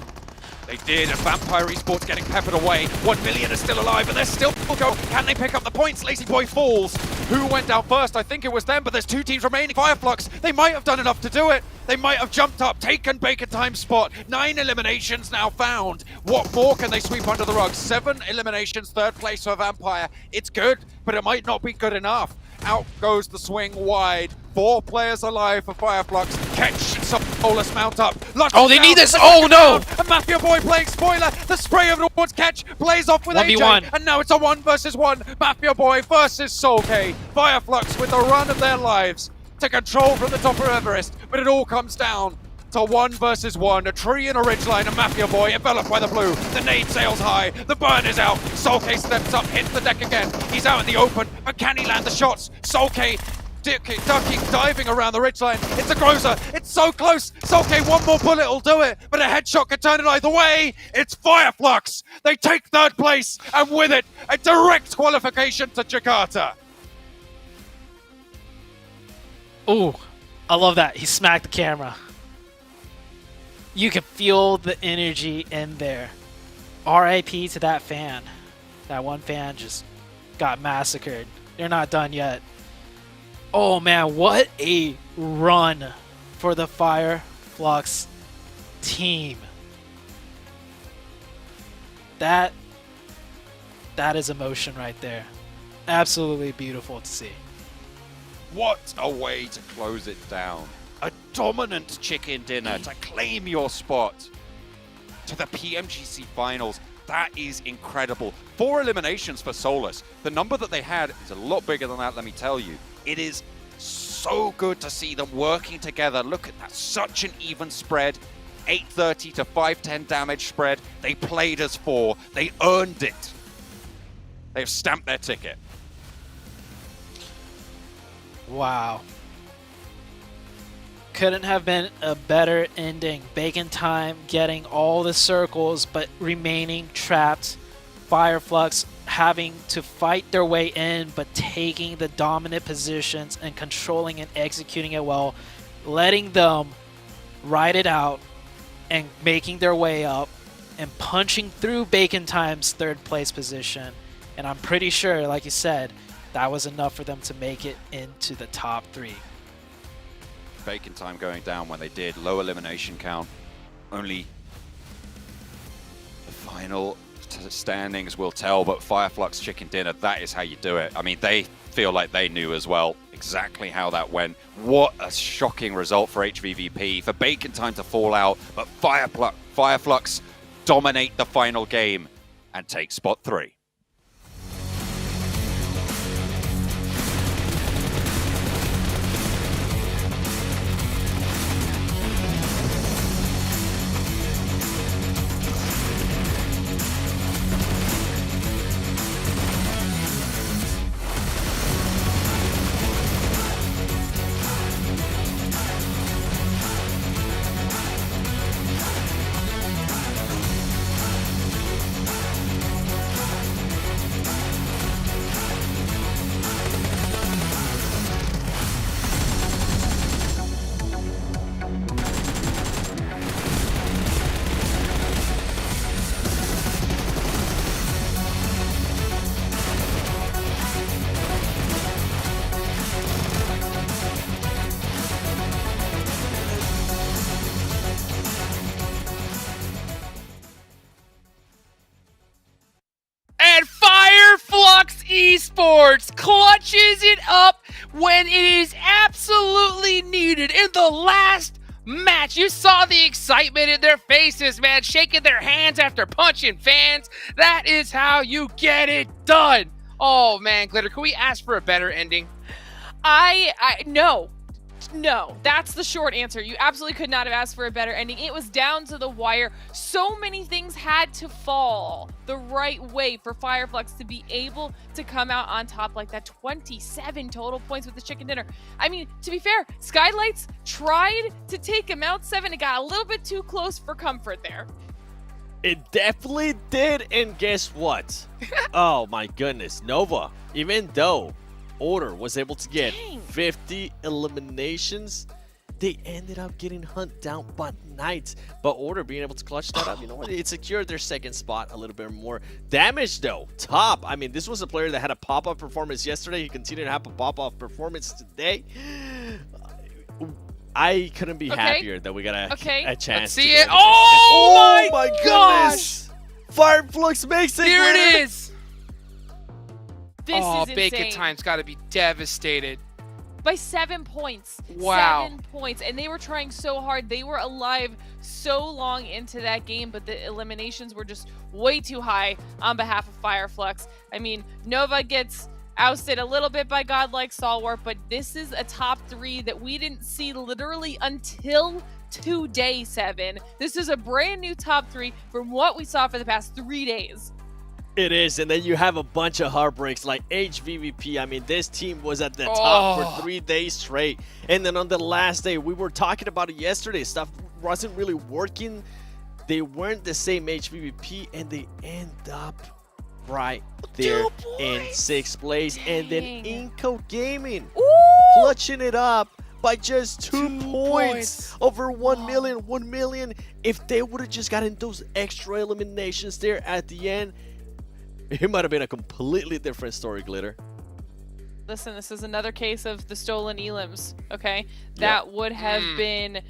They did, and Vampire Esports getting peppered away. 1 million is still alive, but they're still going. Can they pick up the points? Lazy Boy falls. Who went down first? I think it was them, but there's 2 teams remaining. Fireflux, they might have done enough to do it. They might have jumped up, taken Bacon Time's spot. 9 eliminations now found. What more can they sweep under the rug? 7 eliminations, 3rd place for Vampire. It's good, but it might not be good enough. Out goes the swing wide. 4 players alive for Fireflux. Catch, Solus mount up. Oh, they need this! Oh, no! And Mafia Boy playing spoiler. The spray of towards Catch plays off with 1v1. AJ. And now it's a 1 versus 1. Mafia Boy versus Soulk. Fireflux with the run of their lives to control from the top of Everest. But it all comes down to 1 versus 1. A tree and a ridgeline. A Mafia Boy enveloped by the blue. The nade sails high. The burn is out. Soulk steps up, hits the deck again. He's out in the open, but can he land the shots? Soulk ducking, diving around the ridgeline. It's a Groza. It's so close. Soulk, 1 more bullet will do it, but a headshot can turn it either way. It's Fireflux. They take 3rd place, and with it, a direct qualification to Jakarta. Ooh, I love that. He smacked the camera. You can feel the energy in there. RIP to that fan. That one fan just got massacred. They're not done yet. Oh man, what a run for the Fireflux team. That is emotion right there. Absolutely beautiful to see. What a way to close it down. A dominant chicken dinner to claim your spot to the PMGC Finals. That is incredible. 4 eliminations for Solus. The number that they had is a lot bigger than that, let me tell you. It is so good to see them working together. Look at that, such an even spread. 830 to 510 damage spread. They played as 4. They earned it. They've stamped their ticket. Wow. Couldn't have been a better ending. Bacon Time getting all the circles but remaining trapped. Fireflux having to fight their way in but taking the dominant positions and controlling and executing it well. Letting them ride it out and making their way up and punching through Bacon Time's 3rd place position. And I'm pretty sure, like you said, that was enough for them to make it into the top 3. Bacon Time going down when they did. Low elimination count. Only the final standings will tell, but Fireflux Chicken Dinner, that is how you do it. I mean, they feel like they knew as well exactly how that went. What a shocking result for HVVP. For Bacon Time to fall out, but Fireflux dominate the final game and take spot 3. Esports clutches it up when it is absolutely needed in the last match. You saw the excitement in their faces, man, shaking their hands after punching fans. That is how you get it done. Oh man, Glitter, can we ask for a better ending? No. No, that's the short answer. You absolutely could not have asked for a better ending. It was down to the wire. So many things had to fall the right way for Fireflux to be able to come out on top like that. 27 total points with the chicken dinner. I mean, to be fair, Skylights tried to take him out 7. It got a little bit too close for comfort there. It definitely did, and guess what? Oh my goodness, Nova, even though Order was able to get 50 eliminations, they ended up getting hunted down by Knights. But Order being able to clutch that up, you know what? It secured their second spot a little bit more. Damage though, top. I mean, this was a player that had a pop-up performance yesterday. He continued to have a pop-off performance today. I couldn't be happier that we got a chance. Let's see it. Oh my goodness! Fireflux makes it. Here it is. This is Bacon insane. Time's got to be devastated. By 7 points. Wow. 7 points. And they were trying so hard. They were alive so long into that game, but the eliminations were just way too high on behalf of Fireflux. I mean, Nova gets ousted a little bit by Godlike Stalwart, but this is a top 3 that we didn't see literally until today, 7. This is a brand new top 3 from what we saw for the past 3 days. It is, and then you have a bunch of heartbreaks like HVVP. I mean, this team was at the top for 3 days straight. And then on the last day, we were talking about it yesterday. Stuff wasn't really working. They weren't the same HVVP, and they end up right there in 6th place. And then Inco Gaming clutching it up by just 2 points over 1 million. 1 million. If they would have just gotten those extra eliminations there at the end, it might have been a completely different story, Glitter. Listen, this is another case of the stolen elims, okay? That would have been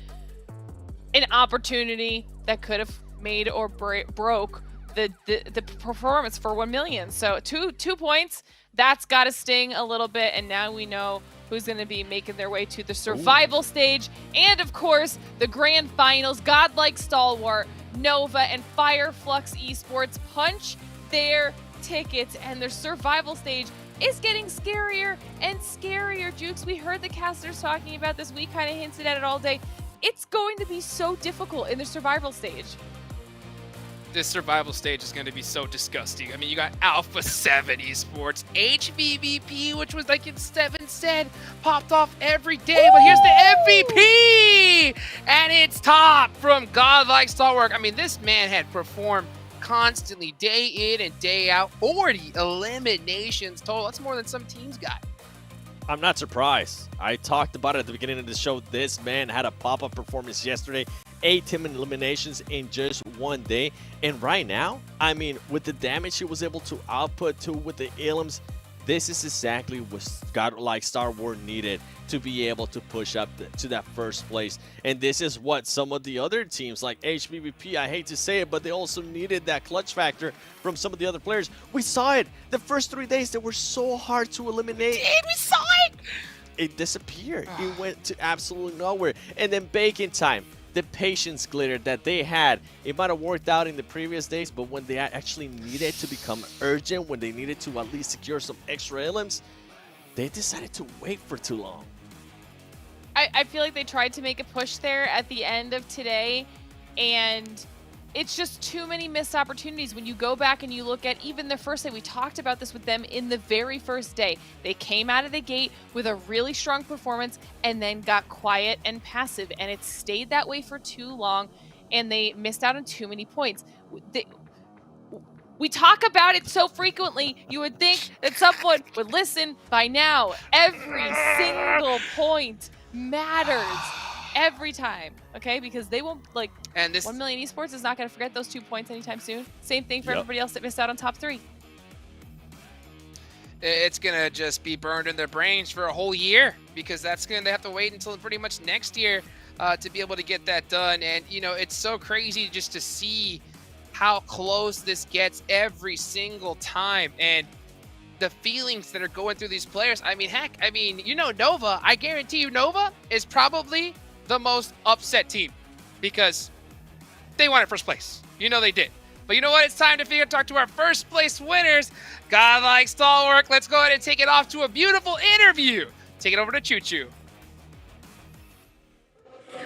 an opportunity that could have made or broke the performance for 1 million. So 2 points, that's got to sting a little bit, and now we know who's going to be making their way to the survival stage, and of course, the grand finals. Godlike Stalwart, Nova, and Fireflux Esports punch their tickets, and their survival stage is getting scarier and scarier. Jukes, we heard the casters talking about this. We kind of hinted at it all day. It's going to be so difficult in the survival stage. This survival stage is going to be so disgusting. I mean, you got Alpha 7 Esports, HVVP, which was like Seven said, popped off every day, but here's the MVP! And it's top from Godlike Stalwart. I mean, this man had performed constantly, day in and day out. 40 eliminations total. That's more than some teams got. I'm not surprised. I talked about it at the beginning of the show. This man had a pop-up performance yesterday. 8 eliminations in just 1 day. And right now, I mean, with the damage he was able to output to with the elims, this is exactly what Godlike Stalwart needed to be able to push up to that first place. And this is what some of the other teams like HVVP, I hate to say it, but they also needed that clutch factor from some of the other players. We saw it. The first 3 days, they were so hard to eliminate. We saw it! It disappeared. It went to absolutely nowhere. And then Bacon Time. The patience, Glitter, that they had, it might have worked out in the previous days, but when they actually needed to become urgent, when they needed to at least secure some extra elims, they decided to wait for too long. I feel like they tried to make a push there at the end of today, and it's just too many missed opportunities. When you go back and you look at even the first day, we talked about this with them in the very first day. They came out of the gate with a really strong performance and then got quiet and passive, and it stayed that way for too long, and they missed out on too many points. We talk about it so frequently, you would think that someone would listen by now. Every single point matters every time, okay? Because they won't, like, and this 1 million Esports is not going to forget those 2 points anytime soon. Same thing for everybody else that missed out on top 3. It's going to just be burned in their brains for a whole year, because that's going to have to wait until pretty much next year to be able to get that done. And, you know, it's so crazy just to see how close this gets every single time. And the feelings that are going through these players. I mean, heck, I mean, you know, Nova, I guarantee you Nova is probably the most upset team because they wanted first place. You know they did. But you know what? It's time to talk to our first place winners. Godlike Stalwart. Let's go ahead and take it off to a beautiful interview. Take it over to Choo Choo.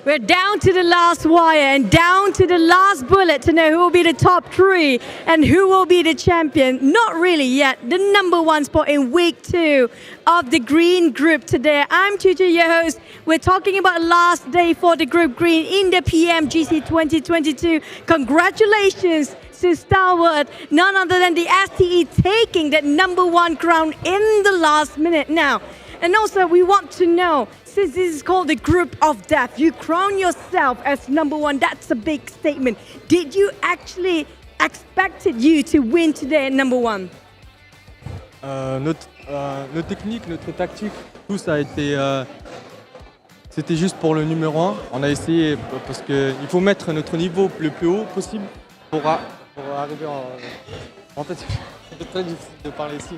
We're down to the last wire and down to the last bullet to know who will be the top 3 and who will be the champion. Not really yet. The number 1 spot in week 2 of the Green Group today. I'm Tutu, your host. We're talking about last day for the Group Green in the PMGC 2022. Congratulations to Stalwart, none other than the STE taking that number 1 crown in the last minute now. And also we want to know, since this is called the Group of Death, you crown yourself as number 1. That's a big statement. Did you actually expected you to win today at number 1? Nos techniques, notre tactique, tout ça a été... C'était juste pour le numéro 1. On a essayé parce qu'il faut mettre notre niveau le plus haut possible pour arriver en fait, c'est très difficile de parler ici.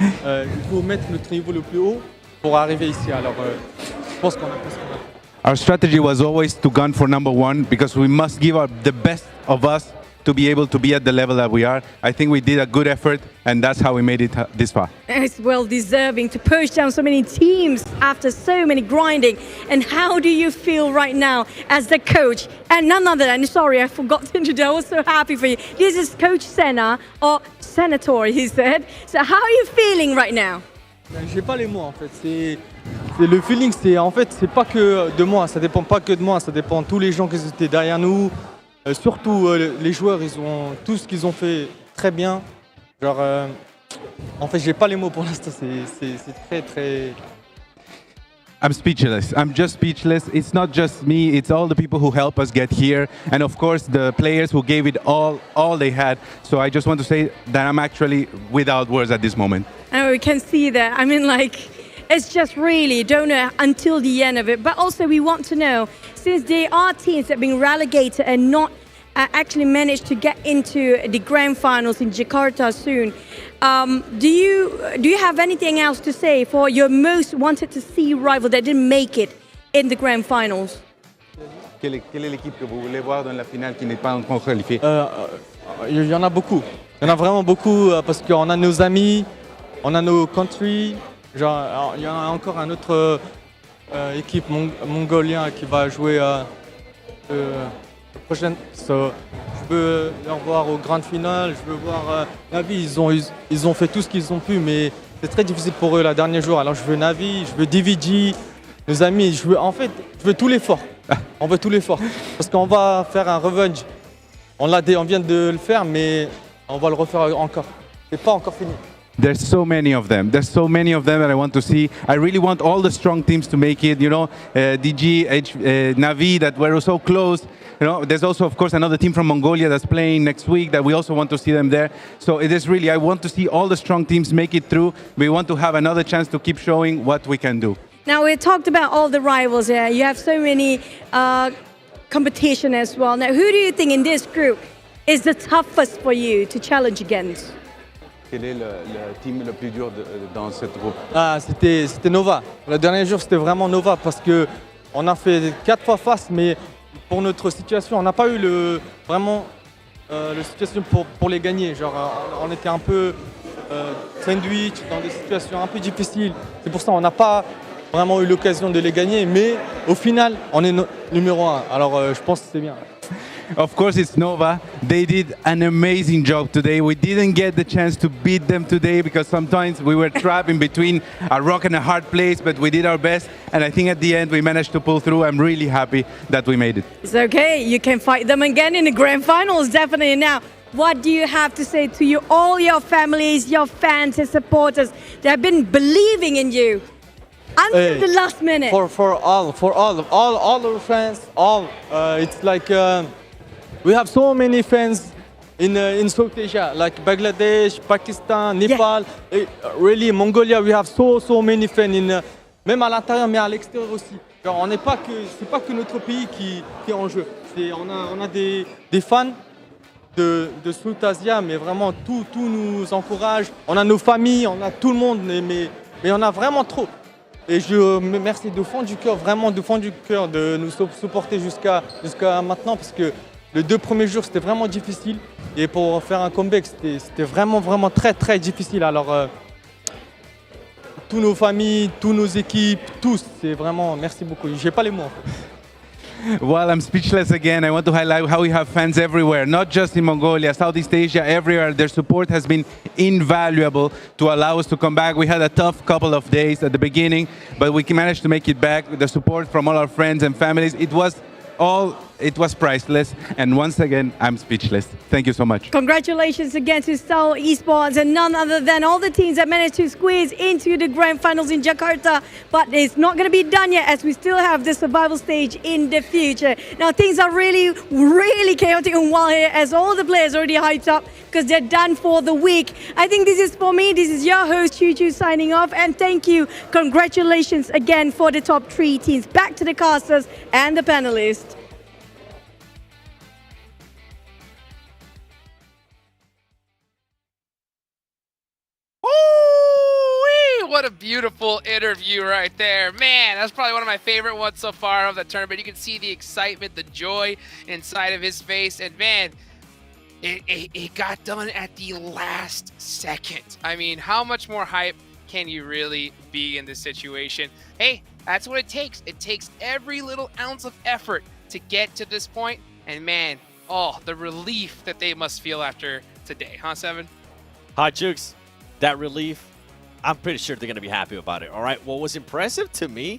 Il faut mettre notre niveau le plus haut pour arriver ici. Alors, je pense qu'on a fait ce qu'on a fait. Our strategy was always to gun for number 1 because we must give the best of us to be able to be at the level that we are. I think we did a good effort, and that's how we made it this far. It's well deserving to push down so many teams after so many grinding. And how do you feel right now as the coach? And none other than, sorry, I forgot to introduce, I was so happy for you. This is Coach Senna, or Senator, he said. So how are you feeling right now? J'ai pas les mots en fait. C'est le feeling, c'est pas que de moi, ça dépend pas que de moi, ça dépend de tous les gens qui étaient derrière nous. Surtout les joueurs, ils ont tout ce qu'ils ont fait très bien. Genre, en fait, j'ai pas les mots pour l'instant. C'est très. I'm speechless. I'm just speechless. It's not just me. It's all the people who helped us get here, and of course the players who gave it all they had. So I just want to say that I'm actually without words at this moment. And we can see that. I mean, like, it's just really don't know until the end of it. But also we want to know, since there are teams that have been relegated and not actually managed to get into the grand finals in Jakarta soon, do you have anything else to say for your most wanted to see rival that didn't make it in the grand finals? Quelle est l'équipe que vous voulez voir dans la finale qui n'est pas encore qualifiée? Il y en a beaucoup. Il y en a vraiment beaucoup parce qu'on a nos amis, on a nos countries. Genre, il y a encore une autre équipe mongolienne qui va jouer prochaine. So, je veux les revoir au grand final. Je veux voir Navi. Ils ont fait tout ce qu'ils ont pu, mais c'est très difficile pour eux le dernier jour. Alors je veux Navi, je veux DVG, nos amis. Je veux tout l'effort. On veut tout l'effort parce qu'on va faire un revenge. On vient de le faire, mais on va le refaire encore. C'est pas encore fini. There's so many of them. There's so many of them that I want to see. I really want all the strong teams to make it. You know, DG, Navi, that were so close. You know, there's also, of course, another team from Mongolia that's playing next week that we also want to see them there. So it is really, I want to see all the strong teams make it through. We want to have another chance to keep showing what we can do. Now, we talked about all the rivals here. You have so many competition as well. Now, who do you think in this group is the toughest for you to challenge against? Quel est le team le plus dur dans ce groupe? C'était Nova. Le dernier jour, c'était vraiment Nova parce qu'on a fait 4 fois face, mais pour notre situation, on n'a pas eu vraiment la situation pour les gagner. Genre, on était un peu sandwich dans des situations un peu difficiles. C'est pour ça qu'on n'a pas vraiment eu l'occasion de les gagner, mais au final, on est numéro 1. Alors, je pense que c'est bien. Of course, it's Nova. They did an amazing job today. We didn't get the chance to beat them today because sometimes we were trapped in between a rock and a hard place, but we did our best. And I think at the end, we managed to pull through. I'm really happy that we made it. It's okay. You can fight them again in the grand finals, definitely. Now, what do you have to say to all your families, your fans and supporters that have been believing in you until the last minute? For all our fans, it's like we have so many fans in South Asia, like Bangladesh, Pakistan, Nepal, really Mongolia. We have so many fans même à l'intérieur, mais à l'extérieur aussi. Genre, c'est pas que notre pays qui est en jeu. On a des fans de South Asia, mais vraiment tout nous encourage. On a nos familles, on a tout le monde, mais on a vraiment trop. Et je remercie de fond du cœur, vraiment de fond du cœur, de nous supporter jusqu'à maintenant, parce que les 2 premiers jours, c'était vraiment difficile. Et pour faire un comeback, c'était vraiment très difficile. Alors, tous nos familles, toutes nos équipes, tous, c'est vraiment, merci beaucoup. J'ai pas les mots. Well, I'm speechless again. I want to highlight how we have fans everywhere, not just in Mongolia, Southeast Asia, everywhere. Their support has been invaluable to allow us to come back. We had a tough couple of days at the beginning, but we managed to make it back with the support from all our friends and families. It was priceless. And once again, I'm speechless. Thank you so much. Congratulations again to Star Esports and none other than all the teams that managed to squeeze into the grand finals in Jakarta. But it's not going to be done yet as we still have the survival stage in the future. Now things are really, really chaotic and wild here as all the players already hyped up because they're done for the week. I think this is for me. This is your host, Choo Choo, signing off. And thank you. Congratulations again for the top 3 teams. Back to the casters and the panelists. What a beautiful interview right there. Man, that's probably one of my favorite ones so far of the tournament. You can see the excitement, the joy inside of his face. And man, it got done at the last second. I mean, how much more hype can you really be in this situation? Hey, that's what it takes. It takes every little ounce of effort to get to this point. And man, oh, the relief that they must feel after today. Huh, Seven? Hot Jukes, that relief, I'm pretty sure they're going to be happy about it. All right. What was impressive to me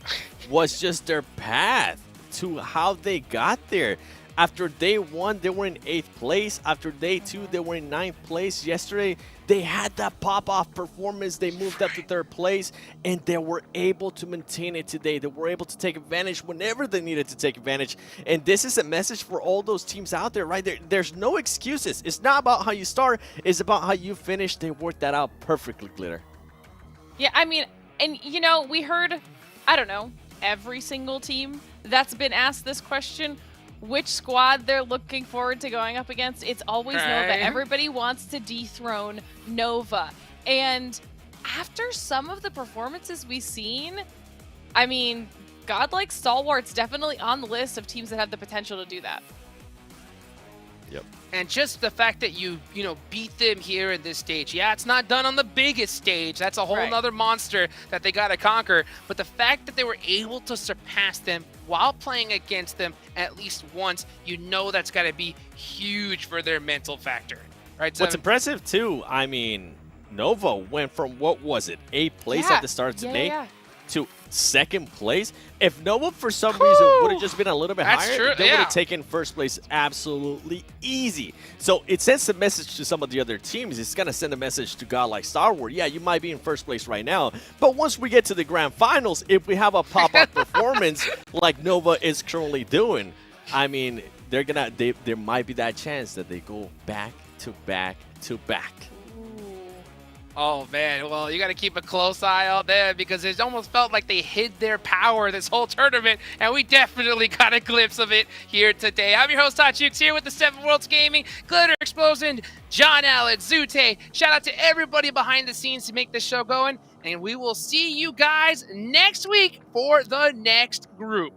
was just their path to how they got there. After day 1, they were in 8th place. After day 2, they were in 9th place. Yesterday, they had that pop-off performance. They moved up to 3rd place, and they were able to maintain it today. They were able to take advantage whenever they needed to take advantage. And this is a message for all those teams out there, right? There's no excuses. It's not about how you start. It's about how you finish. They worked that out perfectly, Glitter. Yeah, I mean, and you know, we heard, I don't know, every single team that's been asked this question, which squad they're looking forward to going up against. It's always Nova. Everybody wants to dethrone Nova. And after some of the performances we've seen, I mean, Godlike Stalwart's definitely on the list of teams that have the potential to do that. Yep. And just the fact that you beat them here in this stage. Yeah, it's not done on the biggest stage. That's a whole nother monster that they got to conquer. But the fact that they were able to surpass them while playing against them at least once, you know that's got to be huge for their mental factor. Right, Seven? What's impressive, too, I mean, Nova went from, what was it, 8th place at the start of today to 2nd place. If Nova, for some reason, would have just been a little bit higher, they would have taken 1st place absolutely easy. So it sends a message to some of the other teams. It's going to send a message to Godlike Stalwart. Yeah, you might be in 1st place right now, but once we get to the grand finals, if we have a pop-up performance like Nova is currently doing, I mean, there might be that chance that they go back to back to back. Oh, man. Well, you got to keep a close eye out there because it almost felt like they hid their power this whole tournament, and we definitely got a glimpse of it here today. I'm your host, Hot Jukes, here with the 7 Worlds Gaming, Glitter Explosion, John Allen, Zute. Shout out to everybody behind the scenes to make this show going, and we will see you guys next week for the next group.